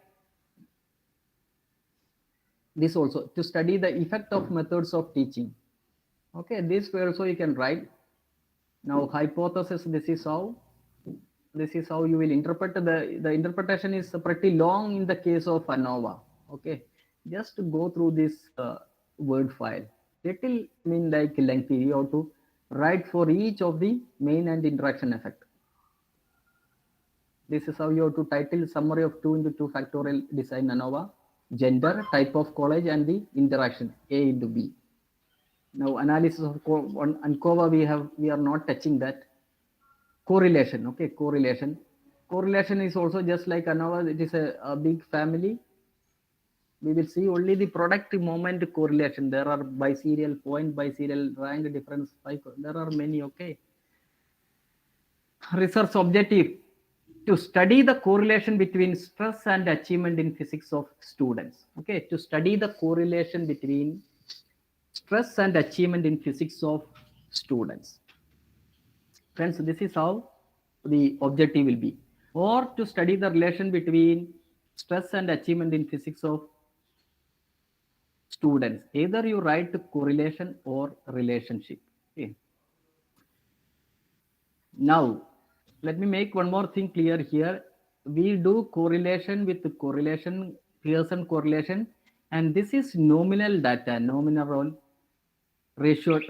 this also, to study the effect of methods of teaching. Okay, this way also you can write. Now hypothesis, this is how you will interpret. The interpretation is pretty long in the case of ANOVA. Okay, just to go through this word file, little like lengthy. You have to write for each of the main and interaction effect. This is how you have to title summary of 2 into 2 factorial design ANOVA, gender, type of college, and the interaction A into B. Now analysis of Kova, we are not touching that. Correlation. Okay, correlation is also just like ANOVA. It is a big family. We will see only the product moment correlation. There are biserial, point biserial, rank difference. There are many. Okay. Research objective to study the correlation between stress and achievement in physics of students. Okay, to study the correlation between stress and achievement in physics of students. Friends, this is how the objective will be. Or to study the relation between stress and achievement in physics of students. Either you write correlation or relationship. Okay. Now, let me make one more thing clear here. We do correlation with correlation, Pearson correlation, and this is nominal data, nominal ratio,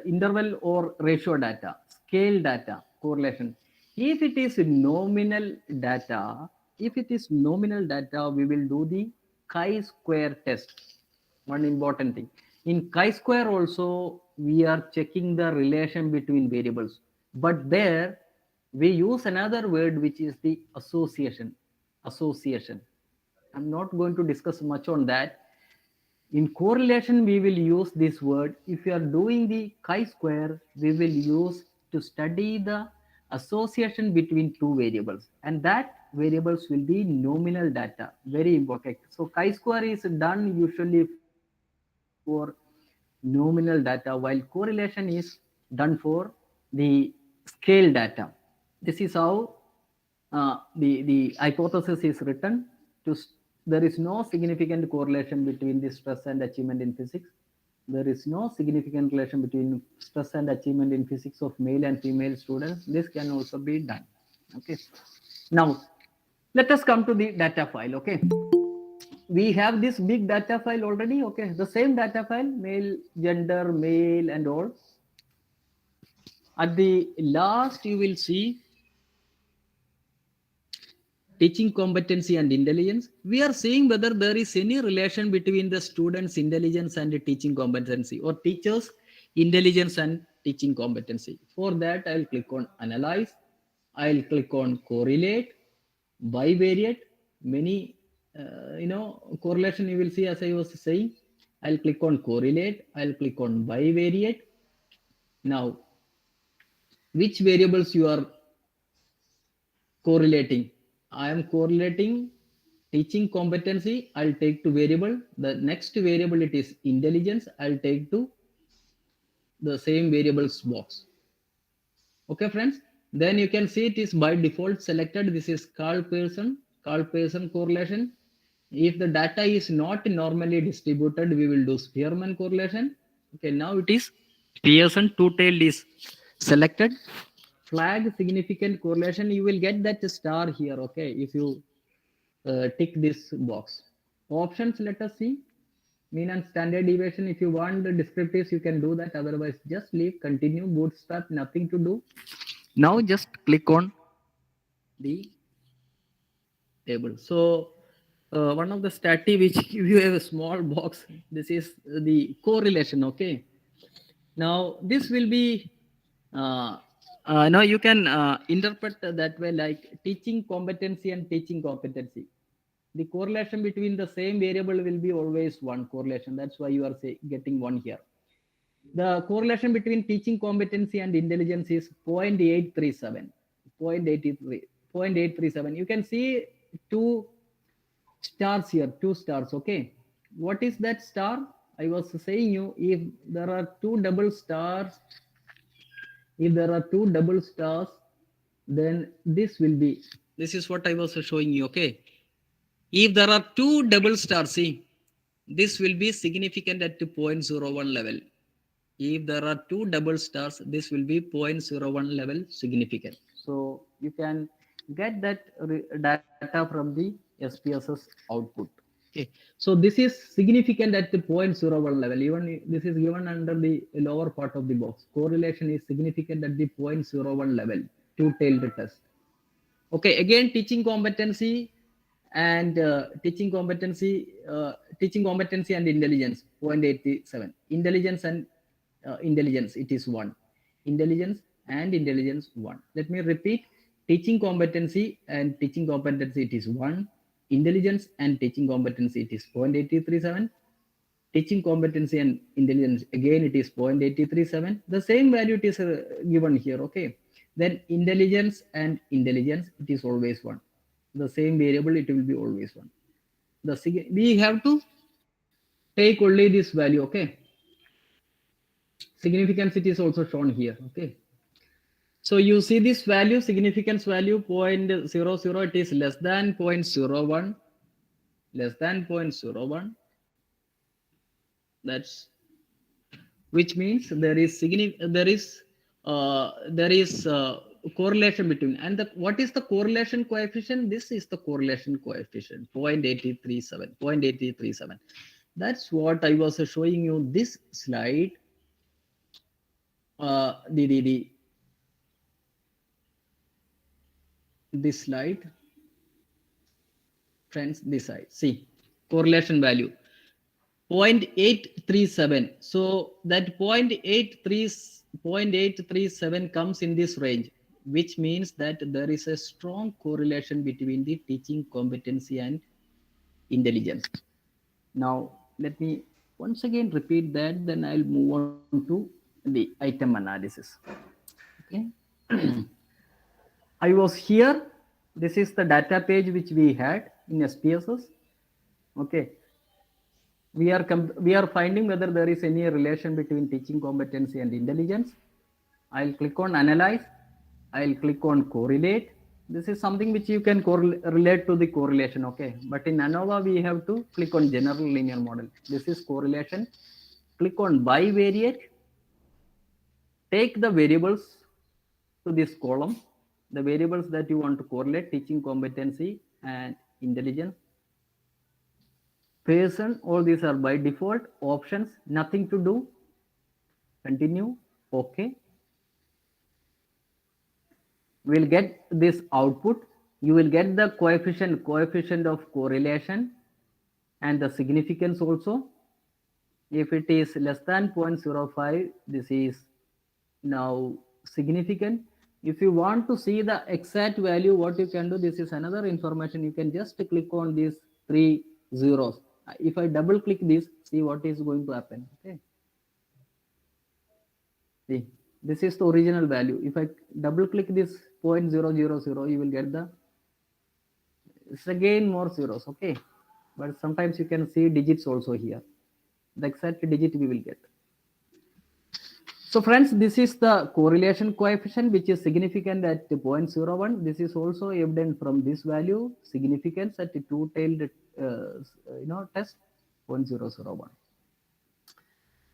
interval or ratio data, scale data, correlation. If it is nominal data, we will do the chi-square test. One important thing. In chi-square also, we are checking the relation between variables. But there, we use another word, which is the association. Association. I'm not going to discuss much on that. In correlation, we will use this word. If you are doing the chi-square, we will use to study the association between two variables. And that variables will be nominal data. Very important. So chi-square is done usually for nominal data, while correlation is done for the scale data. This is how the hypothesis is written. There is no significant correlation between the stress and achievement in physics. There is no significant relation between stress and achievement in physics of male and female students. This can also be done. Okay. Now, let us come to the data file. Okay. We have this big data file already. Okay. The same data file, male, gender, male, and all. At the last, you will see teaching competency and intelligence. We are seeing whether there is any relation between the students' intelligence and the teaching competency, or teachers' intelligence and teaching competency. For that, I'll click on analyze. I'll click on correlate, bivariate. Many, correlation you will see, as I was saying. I'll click on correlate. I'll click on bivariate. Now, which variables you are correlating? I am correlating teaching competency. I'll take to variable. The next variable, it is intelligence. I'll take to the same variables box. Okay, friends. Then you can see it is by default selected. This is Pearson correlation. If the data is not normally distributed, we will do Spearman correlation. Okay, now it is Pearson two-tailed is selected. Flag significant correlation, you will get that star here. Okay, if you tick this box. Options, let us see. Mean and standard deviation. If you want the descriptives, you can do that. Otherwise, just leave, continue, bootstrap, nothing to do. Now just click on the table. So one of the stati which give you a small box, this is the correlation. Okay. Now this will be now you can interpret that way, like teaching competency and teaching competency. The correlation between the same variable will be always one correlation. That's why you are getting one here. The correlation between teaching competency and intelligence is 0.837. 0.837. You can see two stars here, two stars. Okay. What is that star? I was saying you, if there are two double stars, then this will be, this is what I was showing you. Okay. If there are two double stars, see, this will be significant at 0.01 level. If there are two double stars, this will be 0.01 level significant. So you can get that data from the SPSS output. Okay. So this is significant at the 0.01 level. Even this is given under the lower part of the box. Correlation is significant at the 0.01 level. Two-tailed test. Okay. Again, teaching competency and teaching competency and intelligence 0.87. Intelligence and intelligence, it is 1. Intelligence and intelligence 1. Let me repeat. Teaching competency and teaching competency, it is 1. intelligence and teaching competency, it is 0.837. Teaching competency and intelligence, again it is 0.837. The same value it is given here. Okay, then intelligence and intelligence, it is always 1. The same variable, it will be always 1. We have to take only this value. Okay, significance, it is also shown here. Okay, so you see this value, significance value 0.00, it is less than 0.01, less than 0.01. That's, which means there is correlation between, and what is the correlation coefficient? This is the correlation coefficient 0.837, 0.837. That's what I was showing you this slide. This slide, friends, this side, see correlation value 0.837. So that 0.837 comes in this range, which means that there is a strong correlation between the teaching competency and intelligence. Now, let me once again repeat that, then I'll move on to the item analysis. Okay. I was here. This is the data page which we had in SPSS. Okay. We are finding whether there is any relation between teaching competency and intelligence. I'll click on analyze. I'll click on correlate. This is something which you can relate to the correlation. Okay, but in Anova we have to click on general linear model. This is correlation. Click on bivariate. Take the variables to this column, the variables that you want to correlate, teaching competency and intelligence. Pearson, all these are by default. Options, nothing to do. Continue. Okay. We'll get this output. You will get the coefficient of correlation and the significance also. If it is less than 0.05, this is now significant. If you want to see the exact value, what you can do, this is another information. You can just click on these 3 zeros. If I double click this, see what is going to happen. Okay. See, this is the original value. If I double click this 0.000, you will get the, it's again more zeros. Okay, but sometimes you can see digits also here. The exact digit we will get. So friends, this is the correlation coefficient which is significant at 0.01. This is also evident from this value, significance at two-tailed test 0.001.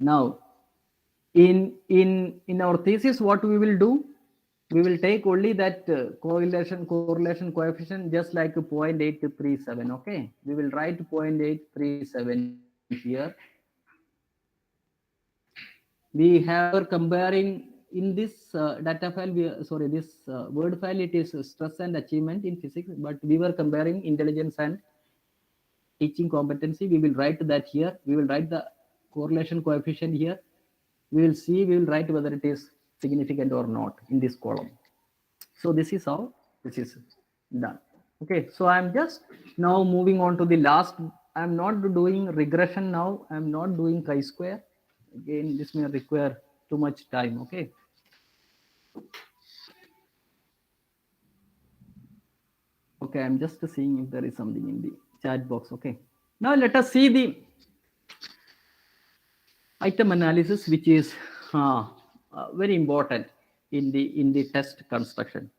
Now, in our thesis, what we will do, we will take only that correlation coefficient, just like 0.837. Okay, we will write 0.837 here. We have comparing in this data file, this word file, it is stress and achievement in physics, but we were comparing intelligence and teaching competency. We will write that here. We will write the correlation coefficient here. We will see, we will write whether it is significant or not in this column. So this is how this is done. Okay, so I'm just now moving on to the last. I'm not doing regression now. I'm not doing chi-square. Again, this may require too much time. Okay. Okay, I'm just seeing if there is something in the chat box. Okay. Now let us see the item analysis, which is very important in the test construction.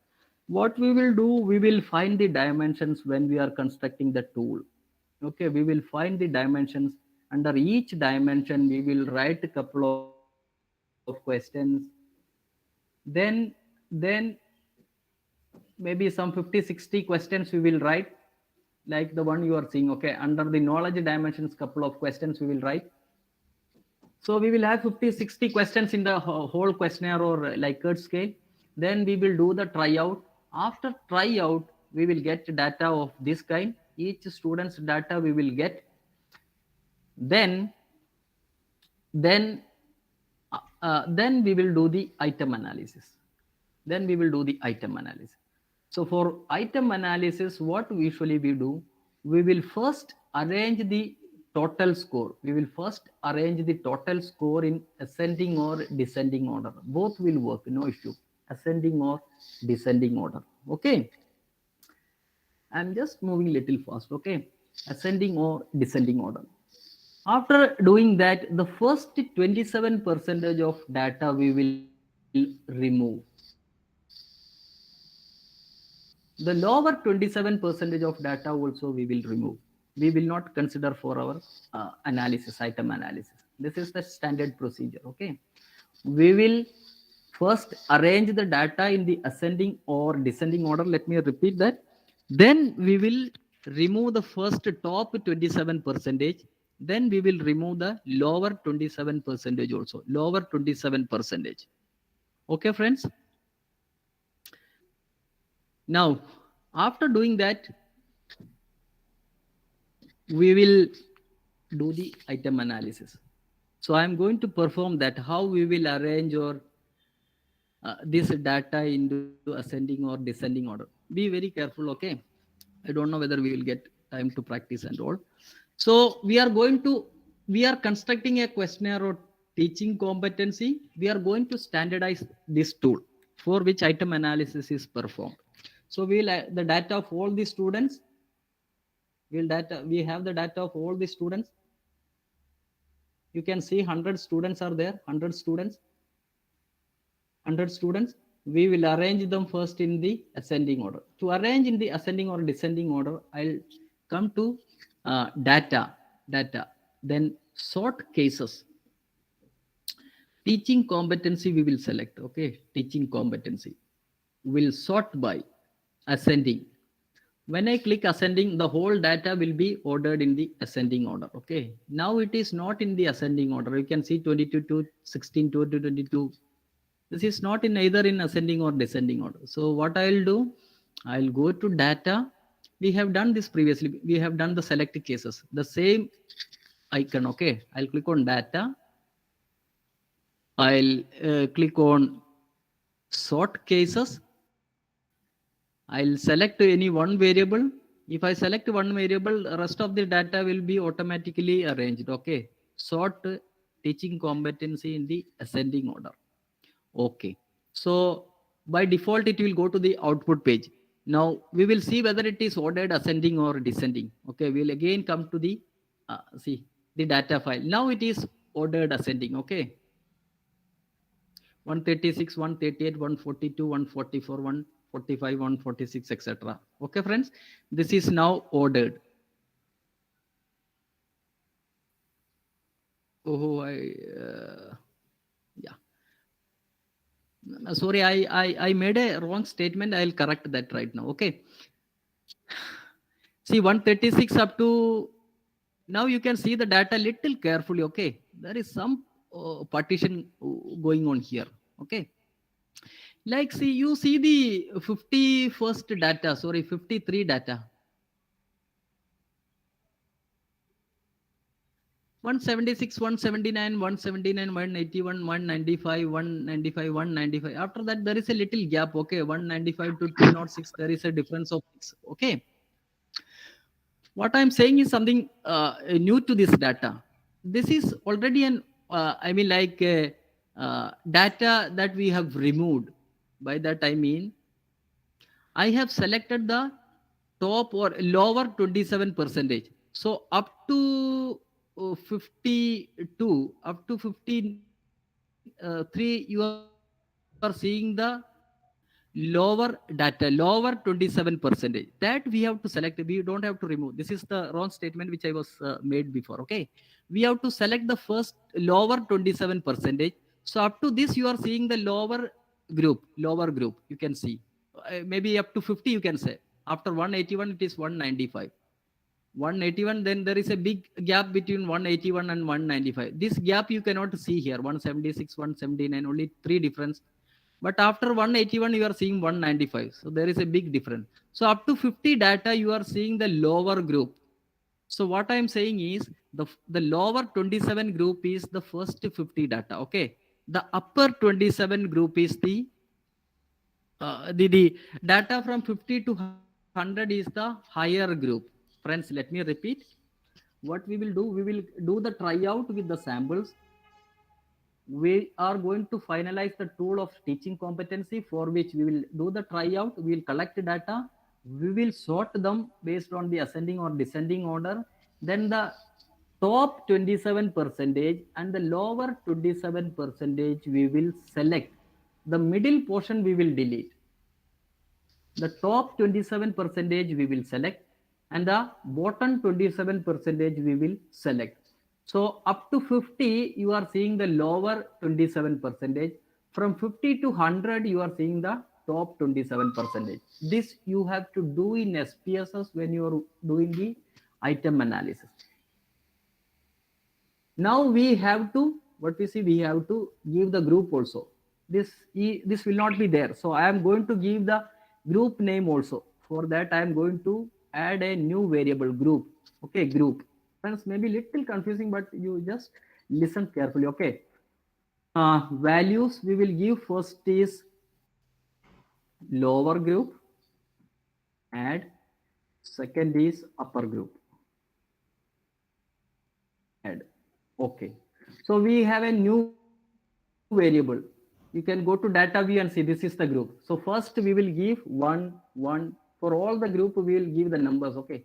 What we will do, we will find the dimensions when we are constructing the tool. Okay, we will find the dimensions. Under each dimension, we will write a couple of questions. Then maybe some 50-60 questions we will write, like the one you are seeing. Okay, under the knowledge dimensions, couple of questions we will write. So we will have 50-60 questions in the whole questionnaire or Likert scale. Then we will do the tryout. After tryout, we will get data of this kind. Each student's data we will get. Then we will do the item analysis. So for item analysis, what usually we do, we will first arrange the total score. We will first arrange the total score in ascending or descending order. Both will work, no issue. Ascending or descending order. Okay. I'm just moving little fast. Okay. Ascending or descending order. After doing that, the first 27% of data we will remove. The lower 27% of data also we will remove. We will not consider for our analysis, item analysis. This is the standard procedure. Okay. We will first arrange the data in the ascending or descending order. Let me repeat that. Then we will remove the first top 27%. Then we will remove the lower 27% also. Lower 27%. Okay, friends. Now, after doing that, we will do the item analysis. So I'm going to perform that, how we will arrange or this data into ascending or descending order. Be very careful, okay? I don't know whether we will get time to practice and all. So we are constructing a questionnaire or teaching competency. We are going to standardize this tool for which item analysis is performed. So we'll the data of all the students. We have the data of all the students. You can see 100 students are there. 100 students. We will arrange them first in the ascending order. To arrange in the ascending or descending order, I'll come to data, then sort cases. Teaching competency we will select. Okay, teaching competency. We'll sort by ascending. When I click ascending, the whole data will be ordered in the ascending order. Okay, now it is not in the ascending order. You can see 22 to 16 to 22. This is not in either in ascending or descending order. So what I'll do, I'll go to data. We have done this previously. We have done the select cases. The same icon. Okay, I'll click on data. I'll click on sort cases. I'll select any one variable. If I select one variable, the rest of the data will be automatically arranged. Okay, sort teaching competency in the ascending order. Okay, so by default it will go to the output page. Now we will see whether it is ordered ascending or descending. Okay, we'll again come to the see the data file. Now it is ordered ascending. Okay, 136, 138, 142, 144, 145, 146, etc. Okay, friends, this is now ordered. Oh, yeah. Sorry, I made a wrong statement. I'll correct that right now. Okay. See 136 up to now you can see the data little carefully. Okay. There is some partition going on here. Okay. Like see, you see the 51st data, sorry, 53 data. 176, 179, 179, 181, 195, 195, 195. After that, there is a little gap. Okay, 195 to 206, there is a difference of 6. Okay. What I'm saying is something new to this data. This is already an, data that we have removed. By that I mean, I have selected the top or lower 27%. So up to 52, up to 53, you are seeing the lower data, lower 27%. That we have to select. We don't have to remove. This is the wrong statement which I was made before. Okay, we have to select the first lower 27%. So up to this, you are seeing the lower group. You can see maybe up to 50. You can say after 181, it is 195. 181, then there is a big gap between 181 and 195. This gap you cannot see here. 176, 179, only 3 difference. But after 181, you are seeing 195. So there is a big difference. So up to 50 data, you are seeing the lower group. So what I am saying is the lower 27 group is the first 50 data. Okay. The upper 27 group is the data from 50 to 100 is the higher group. Friends, let me repeat. What we will do, we will do the tryout with the samples. We are going to finalize the tool of teaching competency, for which we will do the tryout. We will collect data. We will sort them based on the ascending or descending order. Then the top 27 percentage and the lower 27 percentage we will select. The middle portion we will delete. The top 27 percentage we will select, and the bottom 27 percentage we will select. So up to 50 you are seeing the lower 27 percentage. From 50 to 100 you are seeing the top 27 percentage. This you have to do in SPSS when you are doing the item analysis. Now we have to, what we see, we have to give the group also. This will not be there. So I am going to give the group name also. For that I am going to add a new variable, group. Okay, group. Friends, maybe little confusing, but you just listen carefully. Okay. Values we will give first is lower group, add. Second is upper group, add. Okay. So we have a new variable. You can go to data view and see this is the group. So first we will give 1, 1. For all the group we will give the numbers. Okay.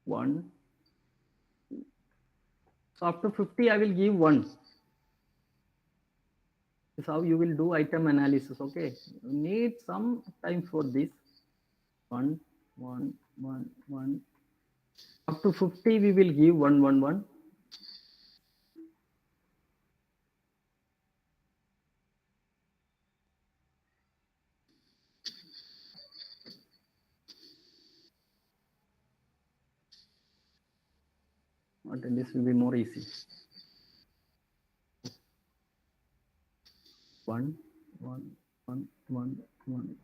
1. So after 50 I will give 1. This is how you will do item analysis. Okay. You need some time for this. 1, 1, 1, 1. Up to 50 we will give 1, 1, 1. And this will be more easy. 1, 1, 1, 1, 1.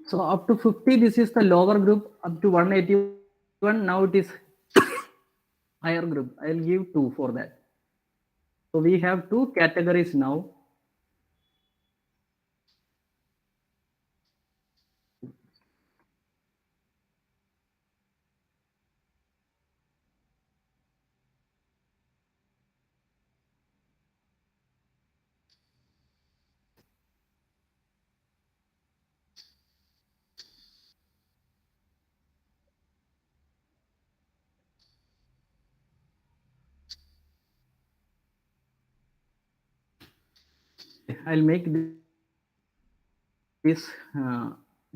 So up to 50, this is the lower group. Up to 181, now it is higher group. I'll give 2 for that. So we have 2 categories now. I'll make this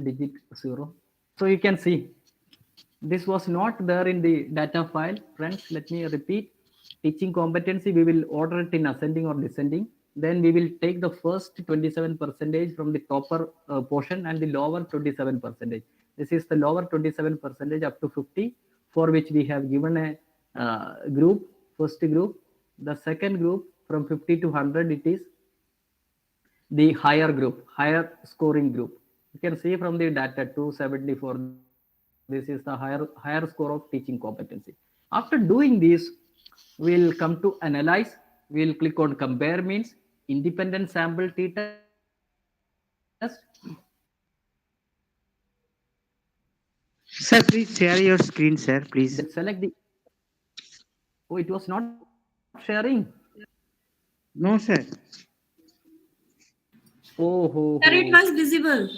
digit 0. So you can see this was not there in the data file. Friends, let me repeat. Teaching competency, we will order it in ascending or descending. Then we will take the first 27 percentage from the topper portion and the lower 27 percentage. This is the lower 27 percentage up to 50, for which we have given a group, first group. The second group from 50 to 100, it is the higher group, higher scoring group. You can see from the data 274, this is the higher score of teaching competency. After doing this, we'll come to analyze. We'll click on compare means independent sample t-test. Sir, please share your screen, sir, please. Then select the. Oh, it was not sharing. No, sir. Oh. Sir, it was visible.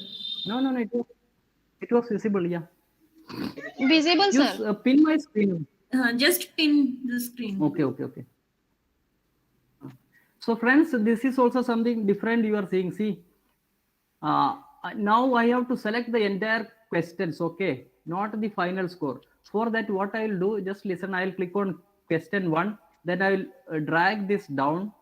No, it was visible. Yeah. Visible, Just sir. pin my screen. Just pin the screen. Okay. So friends, this is also something different you are seeing. See, now I have to select the entire questions, okay, not the final score. For that, what I will do, just listen, I will click on question 1, then I will drag this down.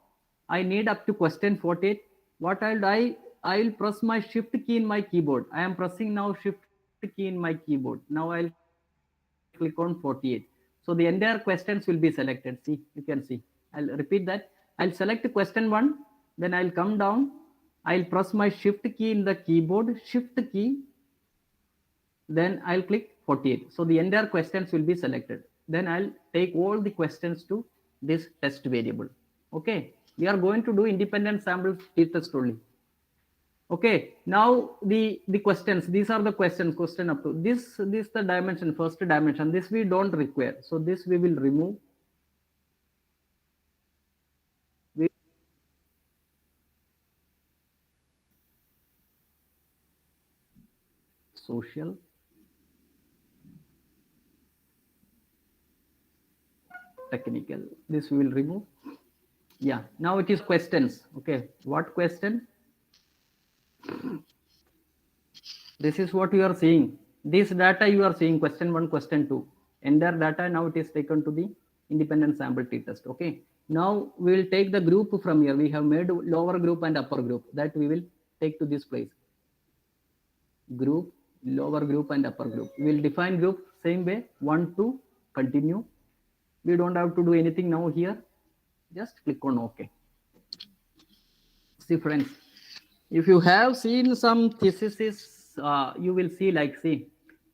I need up to question 48. What I will press my shift key in my keyboard. I am pressing now shift key in my keyboard. Now I'll click on 48. So the entire questions will be selected. See, you can see. I'll repeat that. I'll select question 1, then I'll come down. I'll press my shift key in the keyboard, shift key, then I'll click 48. So the entire questions will be selected. Then I'll take all the questions to this test variable. Okay, we are going to do independent sample t-test only. Okay, now the questions, these are the questions, question up to this the dimension, first dimension, this we don't require, so this we will remove. Social, technical, this we will remove. Yeah, now it is questions. Okay, what question? This is what you are seeing. This data you are seeing, question 1, question 2. Entire data now it is taken to the independent sample t-test. Okay, now we will take the group from here. We have made lower group and upper group, that we will take to this place. Group, lower group and upper group. We will define group same way, 1, 2, continue. We don't have to do anything now here. Just click on OK. See friends, if you have seen some theses, you will see like, see,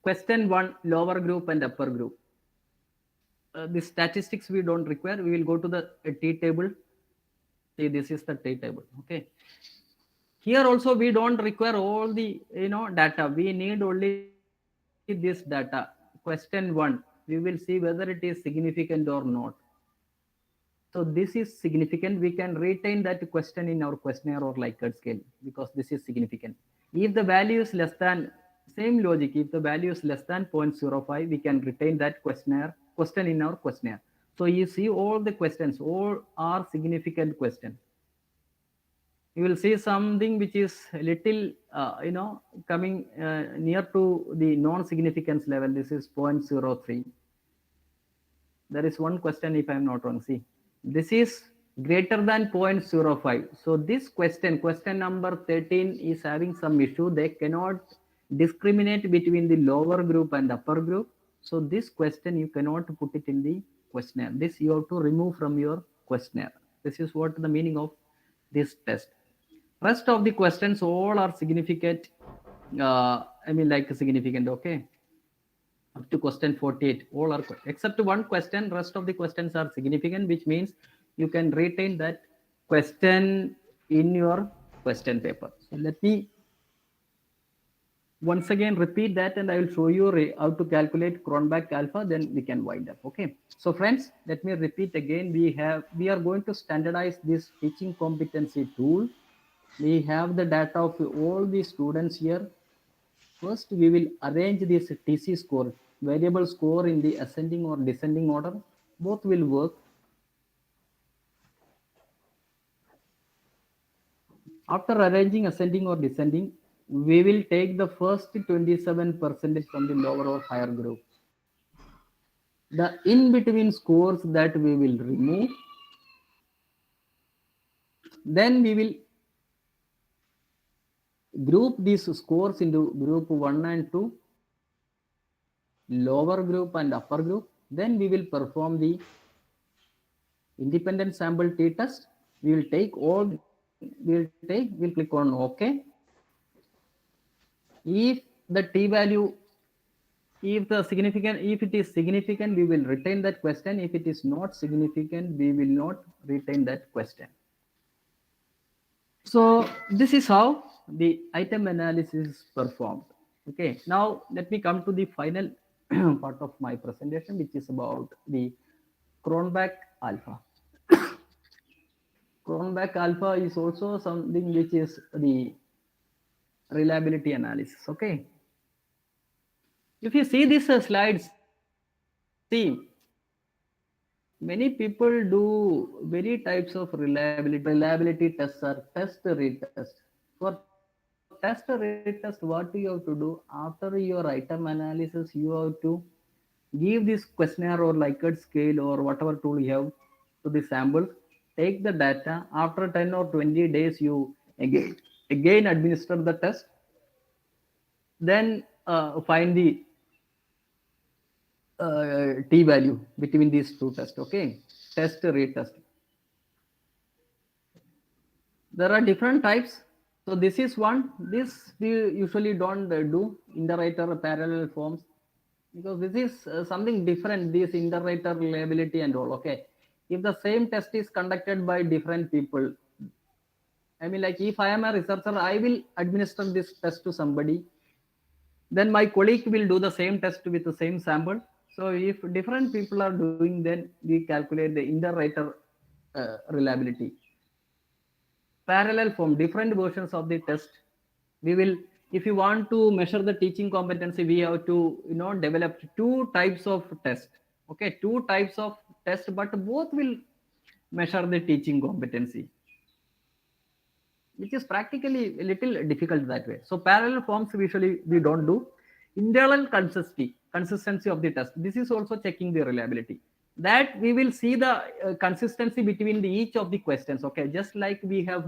question 1, lower group and upper group. The statistics we don't require. We will go to the T table. See, this is the T table. Okay. Here also we don't require all the data. We need only this data. Question 1. We will see whether it is significant or not. So this is significant. We can retain that question in our questionnaire or Likert scale because this is significant. If the value is less than, same logic, if the value is less than 0.05, we can retain that question in our questionnaire. So you see all the questions, all are significant questions. You will see something which is a little, coming near to the non-significance level. This is 0.03. There is one question, if I am not wrong. See, this is greater than 0.05. So this question number 13 is having some issue. They cannot discriminate between the lower group and upper group. So this question you cannot put it in the questionnaire. This you have to remove from your questionnaire. This is what the meaning of this test. Rest of the questions all are significant. Significant. Okay. Up to question 48, all are except one question. Rest of the questions are significant, which means you can retain that question in your question paper. So let me once again repeat that, and I will show you how to calculate Cronbach alpha. Then we can wind up. Okay. So friends, let me repeat again. We are going to standardize this teaching competency tool. We have the data of all the students here. First, we will arrange this TC score, variable score, in the ascending or descending order. Both will work. After arranging ascending or descending, we will take the first 27% from the lower or higher group. The in-between scores that we will remove. Then we will group these scores into group 1 and 2, lower group and upper group. Then we will perform the independent sample t-test. We will take all, we'll click on OK. If the t-value, if it is significant, we will retain that question. If it is not significant, we will not retain that question. So this is how the item analysis is performed. Okay, now let me come to the final part of my presentation, which is about the Cronbach alpha. Cronbach alpha is also something which is the reliability analysis. Okay, if you see this slide, see, many people do many types of reliability tests or test retest. For test retest, what you have to do after your item analysis, you have to give this questionnaire or Likert scale or whatever tool you have to the samples. Take the data. After 10 or 20 days, you again administer the test. Then find the t value between these two tests. Okay, test retest. There are different types. So this is one. This we usually don't do inter-writer parallel forms because this is something different. This inter-writer reliability and all. Okay, if the same test is conducted by different people, I mean, like if I am a researcher, I will administer this test to somebody. Then my colleague will do the same test with the same sample. So if different people are doing, then we calculate the inter-writer reliability. Parallel form, different versions of the test. We will, if you want to measure the teaching competency, we have to develop two types of test. Okay, two types of test, but both will measure the teaching competency, which is practically a little difficult that way. So parallel forms usually we don't do. Internal consistency of the test. This is also checking the reliability. That we will see the consistency between each of the questions. Okay, just like we have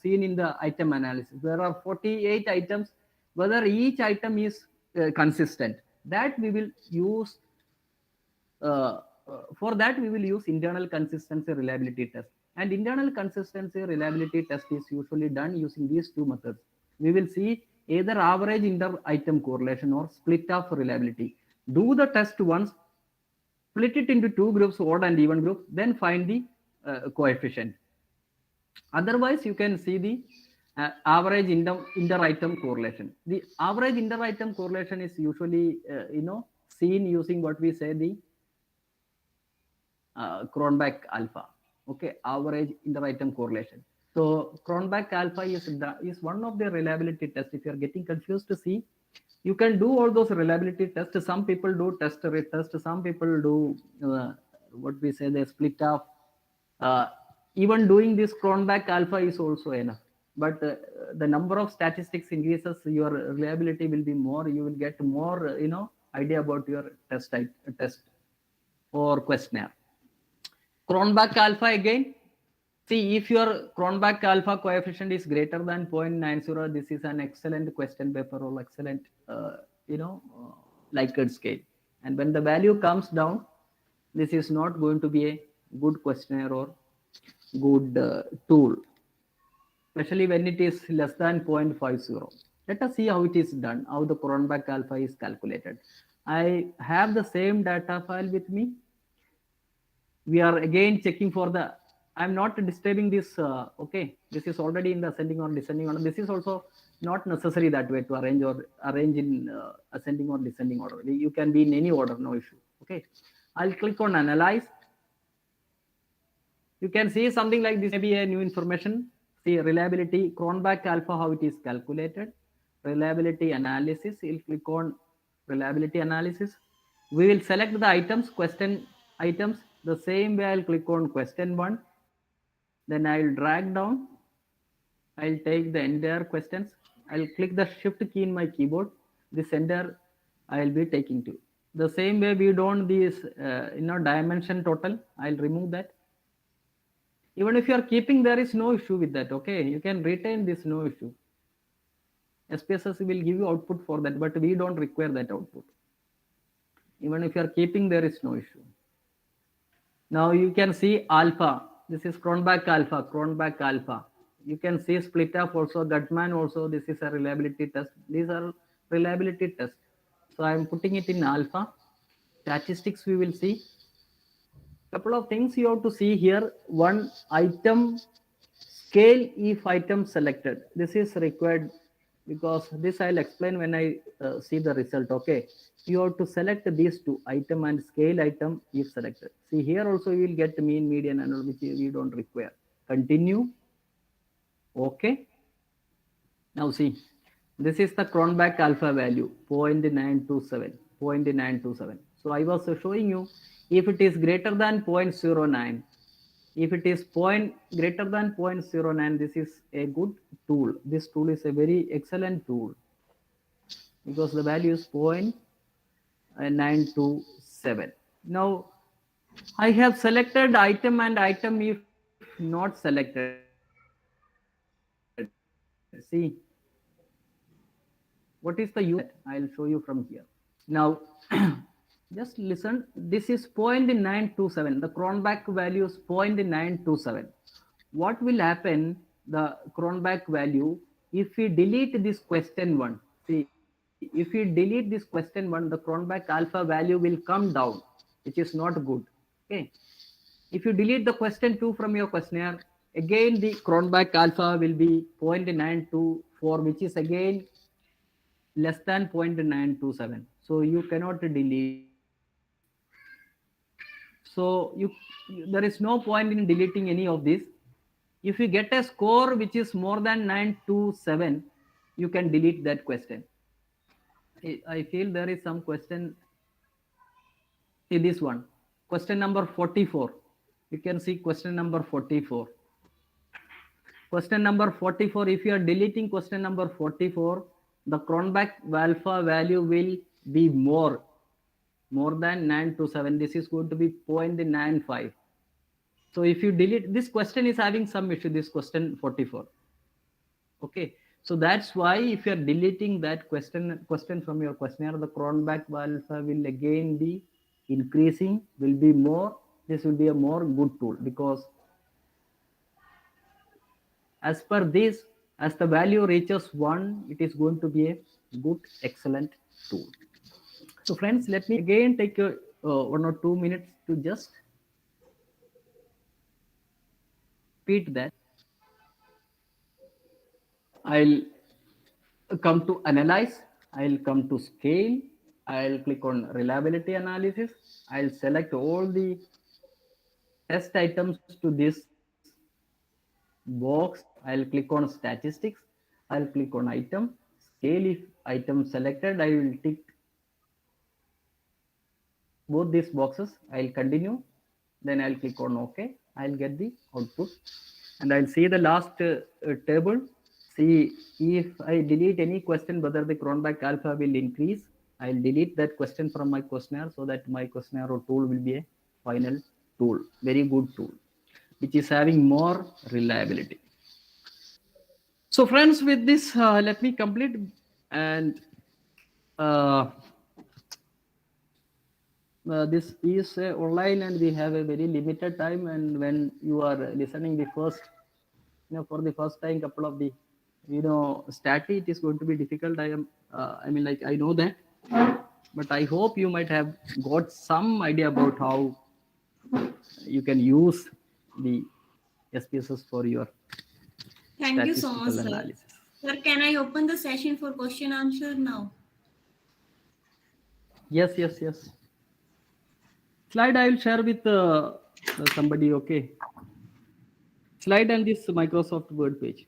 seen in the item analysis, there are 48 items. Whether each item is consistent, that we will use. For that we will use internal consistency reliability test, and internal consistency reliability test is usually done using these two methods. We will see either average inter item correlation or split of reliability. Do the test once, split it into two groups, odd and even group, then find the coefficient. Otherwise you can see the average inter item correlation. The average inter item correlation is usually seen using what we say the Cronbach alpha. Okay, average inter-item correlation. So Cronbach alpha is one of the reliability tests. If you are getting confused to see, you can do all those reliability tests. Some people do test retest. Some people do what we say the split off. Even doing this Cronbach alpha is also enough. But the number of statistics increases, your reliability will be more. You will get more idea about your test or questionnaire. Cronbach alpha again. See, if your Cronbach alpha coefficient is greater than 0.90, this is an excellent question paper or excellent, Likert scale. And when the value comes down, this is not going to be a good questionnaire or good tool, especially when it is less than 0.50. Let us see how it is done, how the Cronbach alpha is calculated. I have the same data file with me. We are again checking for the, I'm not disturbing this. Okay, this is already in the ascending or descending order. This is also not necessary that way to arrange in ascending or descending order. You can be in any order, no issue. Okay, I'll click on analyze. You can see something like this, maybe a new information. See reliability, Cronbach alpha, how it is calculated. Reliability analysis, you'll click on reliability analysis. We will select the items, question items. The same way I'll click on question 1. Then I'll drag down. I'll take the entire questions. I'll click the shift key in my keyboard. This entire I'll be taking to. The same way we don't this dimension total. I'll remove that. Even if you are keeping, there is no issue with that. Okay, you can retain this, no issue. SPSS will give you output for that, but we don't require that output. Even if you are keeping, there is no issue. Now you can see alpha. This is Cronbach alpha, Cronbach alpha. You can see split up also, Gutman also. This is a reliability test. These are reliability tests. So I am putting it in alpha. Statistics we will see. Couple of things you have to see here. One, item scale if item selected. This is required because this I'll explain when I see the result. Okay, you have to select these two, item and scale item if selected. See here also you will get mean, median, and which you don't require. Continue. Okay. Now see, this is the Cronbach alpha value 0.927. 0.927. So I was showing you, if it is greater than 0.09, if it is greater than 0.09, this is a good tool. This tool is a very excellent tool because the value is 0.927. Now I have selected item and item if not selected. See, what is the use? I'll show you from here. Now just listen, this is 0.927. The Cronbach value is 0.927. What will happen the Cronbach value, if we delete this question 1, see, if we delete this question 1, the Cronbach alpha value will come down, which is not good. Okay. If you delete the question 2 from your questionnaire, again the Cronbach alpha will be 0.924, which is again less than 0.927. So you cannot delete this. So there is no point in deleting any of this. If you get a score which is more than 927, you can delete that question. I feel there is some question. See this one, question number 44. You can see question number 44. Question number 44, if you are deleting question number 44, the Cronbach alpha value will be more than 927. This is going to be 0.95. So if you delete, this question is having some issue, this question 44. Okay, so that's why if you are deleting that question from your questionnaire, the Cronbach alpha will again be increasing, will be more. This will be a more good tool, because as per this, as the value reaches 1, it is going to be a good, excellent tool. So friends, let me again take 1 or 2 minutes to just repeat that. I'll come to analyze, I'll come to scale, I'll click on reliability analysis, I'll select all the test items to this box, I'll click on statistics, I'll click on item, scale. If item selected, I will tick both these boxes, I'll continue, then I'll click on OK, I'll get the output, and I'll see the last table. See, if I delete any question, whether the Cronbach alpha will increase, I'll delete that question from my questionnaire, so that my questionnaire or tool will be a final tool, very good tool, which is having more reliability. So friends, with this, let me complete. And this is online, and we have a very limited time. And when you are listening the first, for the first time, couple of the, static, it is going to be difficult. I know that, but I hope you might have got some idea about how you can use the SPSS for your Thank you so much, statistical sir. analysis. Sir, can I open the session for question answer now? Yes. Slide I will share with somebody. Okay. Slide and this Microsoft Word page.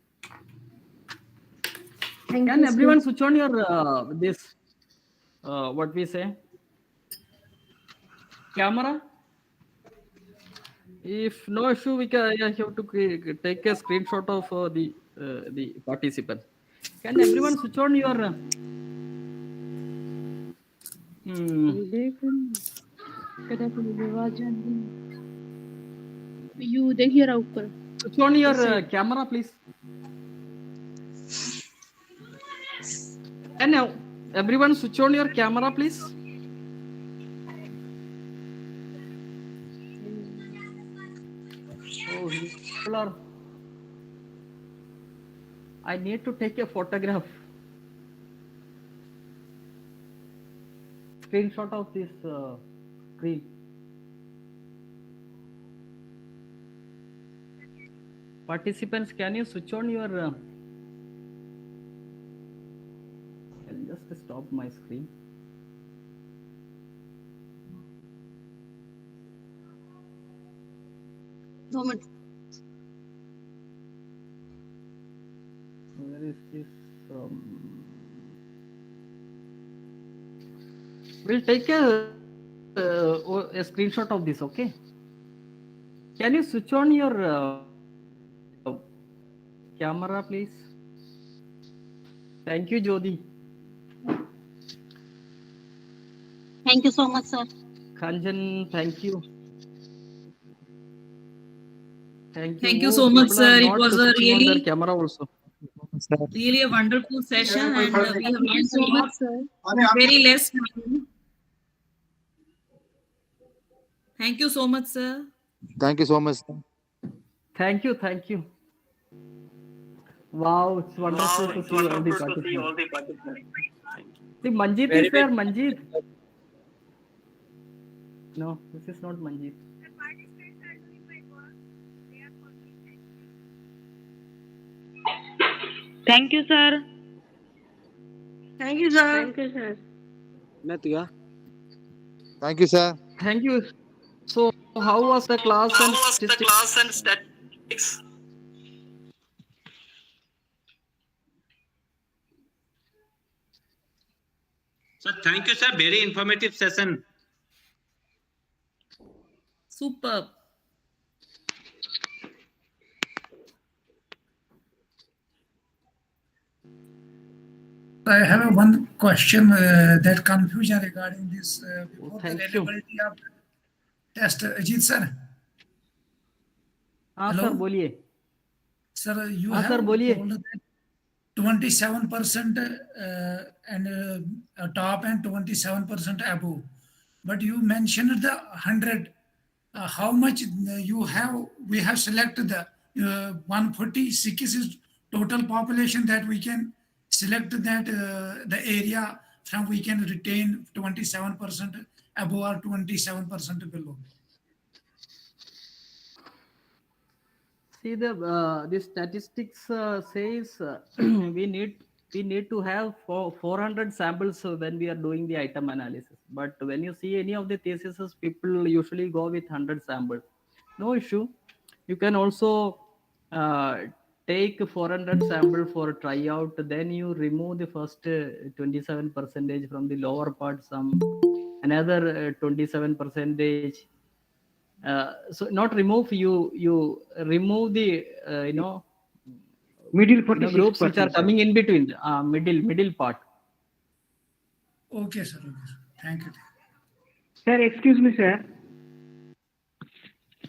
Can everyone switch on your this what we say, camera? If no issue, we can have to take a screenshot of the participant. Can everyone switch on your You देखिए रहा ऊपर. switch on your camera, please. And now everyone switch on your camera, please. Oh, people are. I need to take a photograph. Screenshot of this screen. Participants, can you switch on your? I'll just stop my screen. Moment. Where is this? We'll take a screenshot of this. Okay. Can you switch on your camera, please? Thank you, Jodi. Thank you so much, sir. Khanjan, thank you. Thank you so much, sir. It was a really, camera also. really a wonderful session, and we have learned so much, sir. Very less time. Thank you so much, sir. Thank you so much, sir. Thank you. Wow, it's wonderful to see all the participants. See, Manjeet is there, Manjeet. No, this is not Manjeet. Thank you, sir. Thank you, sir. Thank you, sir. Thank you, sir. Thank you. So, how was the class and statistics? Sir, thank you, sir. Very informative session. Superb. I have one question that confusion regarding this before the reliability of test. Ajit sir. Hello? Sir, बोलिए. Sir, you हाँ, have sir, बोलिए. told that 27% and top and 27% above, but you mentioned the 100. How much you have? We have selected the 146 is total population that we can select that the area from we can retain 27% above or 27% below. See, the statistics says we need to have 400 samples when we are doing the item analysis. But when you see any of the theses, people usually go with 100 samples. No issue. You can also take 400 sample for a tryout. Then you remove the first 27% from the lower part, some another 27%. So not remove, you remove the Middle groups which are coming in between, middle part. Okay, sir. Okay, sir. Thank you. Sir, excuse me, sir.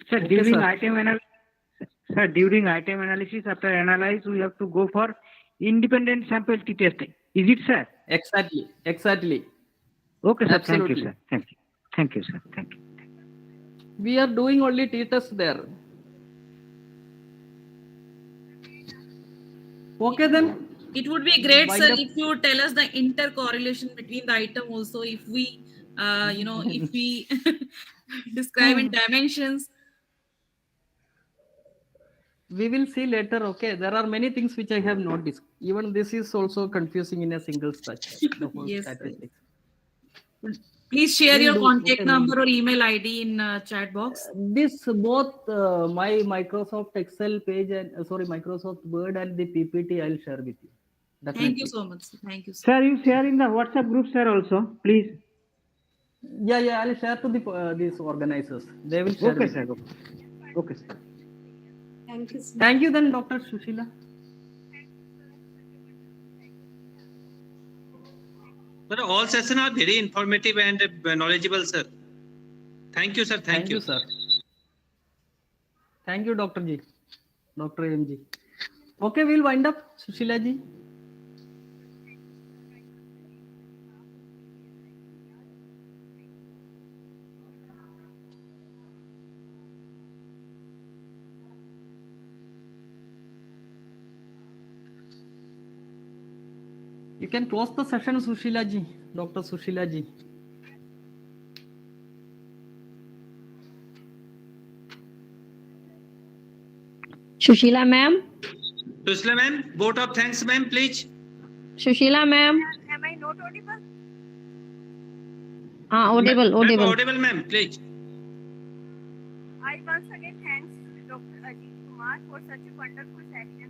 Sir, Okay, during sir. during item analysis, after analyze, we have to go for independent sample t-testing. Is it, sir? Exactly. Okay, sir. Absolutely. Thank you, sir. Thank you, sir. Thank you. We are doing only t-test there. Okay, then. It would be great, Wind sir, up. if you tell us the intercorrelation between the item also, if we, if we describe in dimensions. We will see later. Okay, there are many things which I have noticed. Even this is also confusing in a single structure. The whole Yes, sir. statistics. Please share your contact Okay, number or email ID in chat box. This both my Microsoft Excel page and Microsoft Word and the PPT I'll share with you. Definitely. Thank you so much. Thank you, sir. Sir, you share in the WhatsApp group, sir, also, please. Yeah, I'll share to these organizers. They will share. Okay, with sir. you. Okay, sir. Thank you. Thank you, then, Dr. Sushila. Sir, all sessions are very informative and knowledgeable, sir. Thank you, sir. Thank you, sir. Thank you, Dr. G. Dr. MG. Okay, we'll wind up, Sushila ji. You can close the session, Sushila ji, Dr. Sushila ji. Sushila ma'am. Sushila ma'am, vote of thanks, ma'am, please. Sushila ma'am. Am I not audible? Audible. Ma'am, audible, ma'am, please. I once again thanks Dr. Rajesh Kumar for such a wonderful session.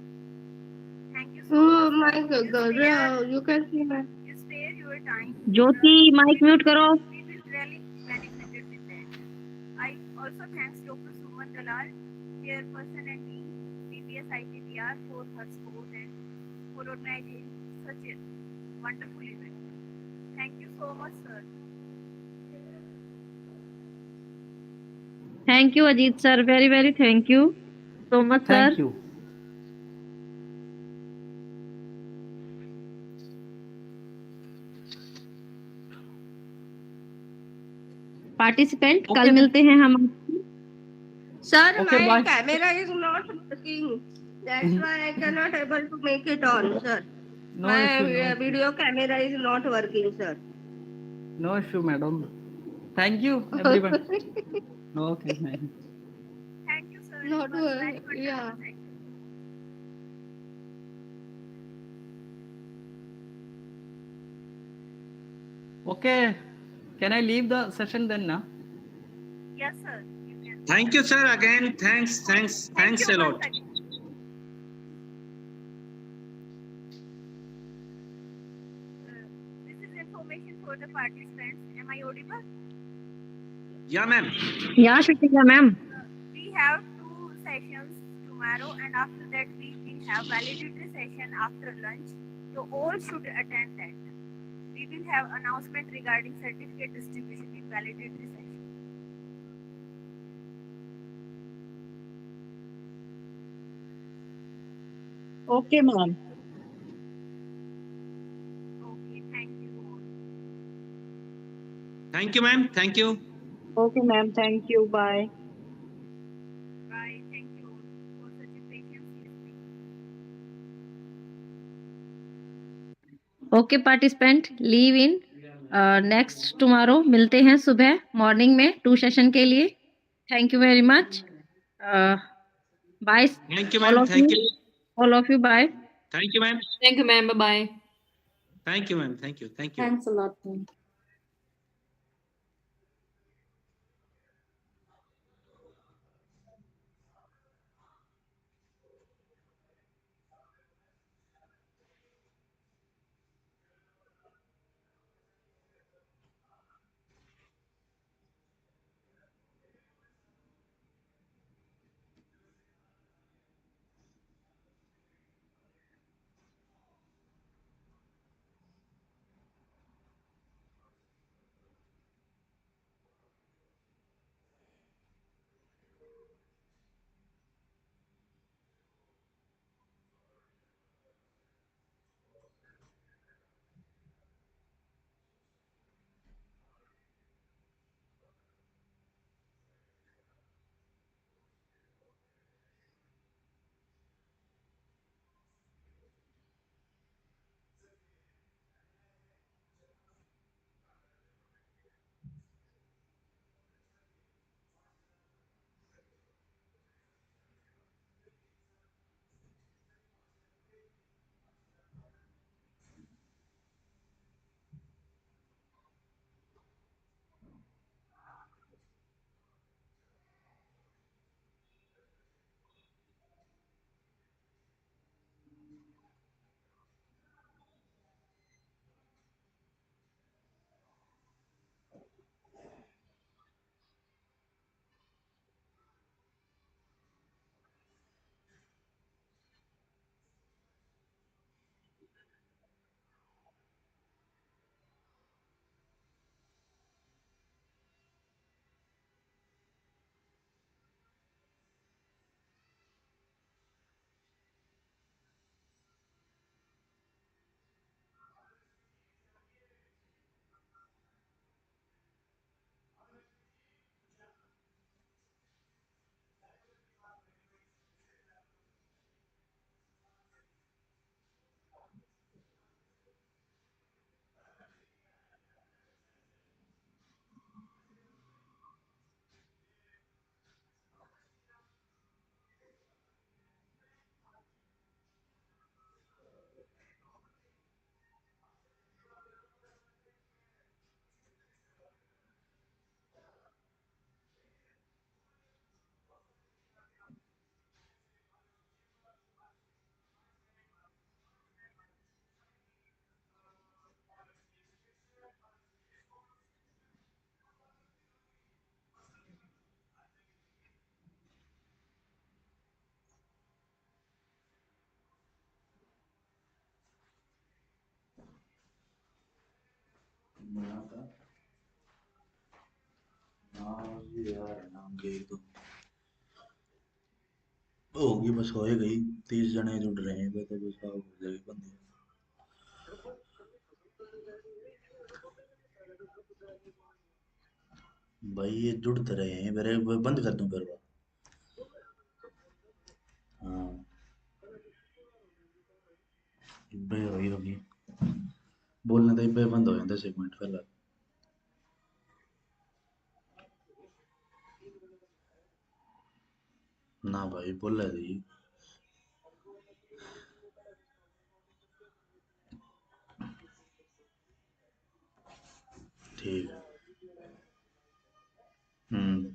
Thank you so Oh much. my God, you can see that. You spare your time. Jyoti, mic mute karo. We will really benefited with that. I also thanks Dr. Suman Dalal, chairperson and dean, B.P.S ITTR for her support and for organizing such a wonderful event. Thank you so much, sir. Thank you, Ajit sir. Very, very thank you so much, sir. Thank you. Participant, कल मिलते हैं हम. Sir, Okay, my bye. camera is not working. That's why I cannot able to make it on, sir. No My issue, no issue. video camera is not working, sir. No issue, madam. Thank you, everyone. Okay, man. Thank you, sir. Not It was very wonderful yeah. session. Okay. Can I leave the session then now? Yes, sir. You can. Thank you, sir. Again, thanks a lot. Once again. This is information for the participants. Am I audible? Yeah, ma'am. Yeah, Shikha ma'am. We have 2 sessions tomorrow, and after that we will have validatory session after lunch. So all should attend that. We will have announcement regarding certificate distribution in validatory session. Okay, ma'am. Okay, thank you all. Thank you, ma'am. Thank you. Okay, ma'am. Thank you. Bye. Bye. Thank you all for such a patient listening. Okay participant leave in next tomorrow मिलते हैं सुबह morning में 2 session के लिए thank you very much bye Thank you, all ma'am. Off Thank you. Bye Thank you, ma'am. Thank you, ma'am. Bye-bye. Thank you, ma'am. Thank you. Thank you. Thanks a lot, ma'am. होगी बस होएगा ही 30 जने जुड़ रहे हैं तो बस हो जाएगी बंदी भाई ये जुड़ते रहे हैं मेरे बंद कर दूं फिर हाँ इब्बे होगी बोलने तो इब्बे बंद हो जाता सेगमेंट पहले ना भाई बोला दी ठीक है हम्म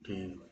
ठीक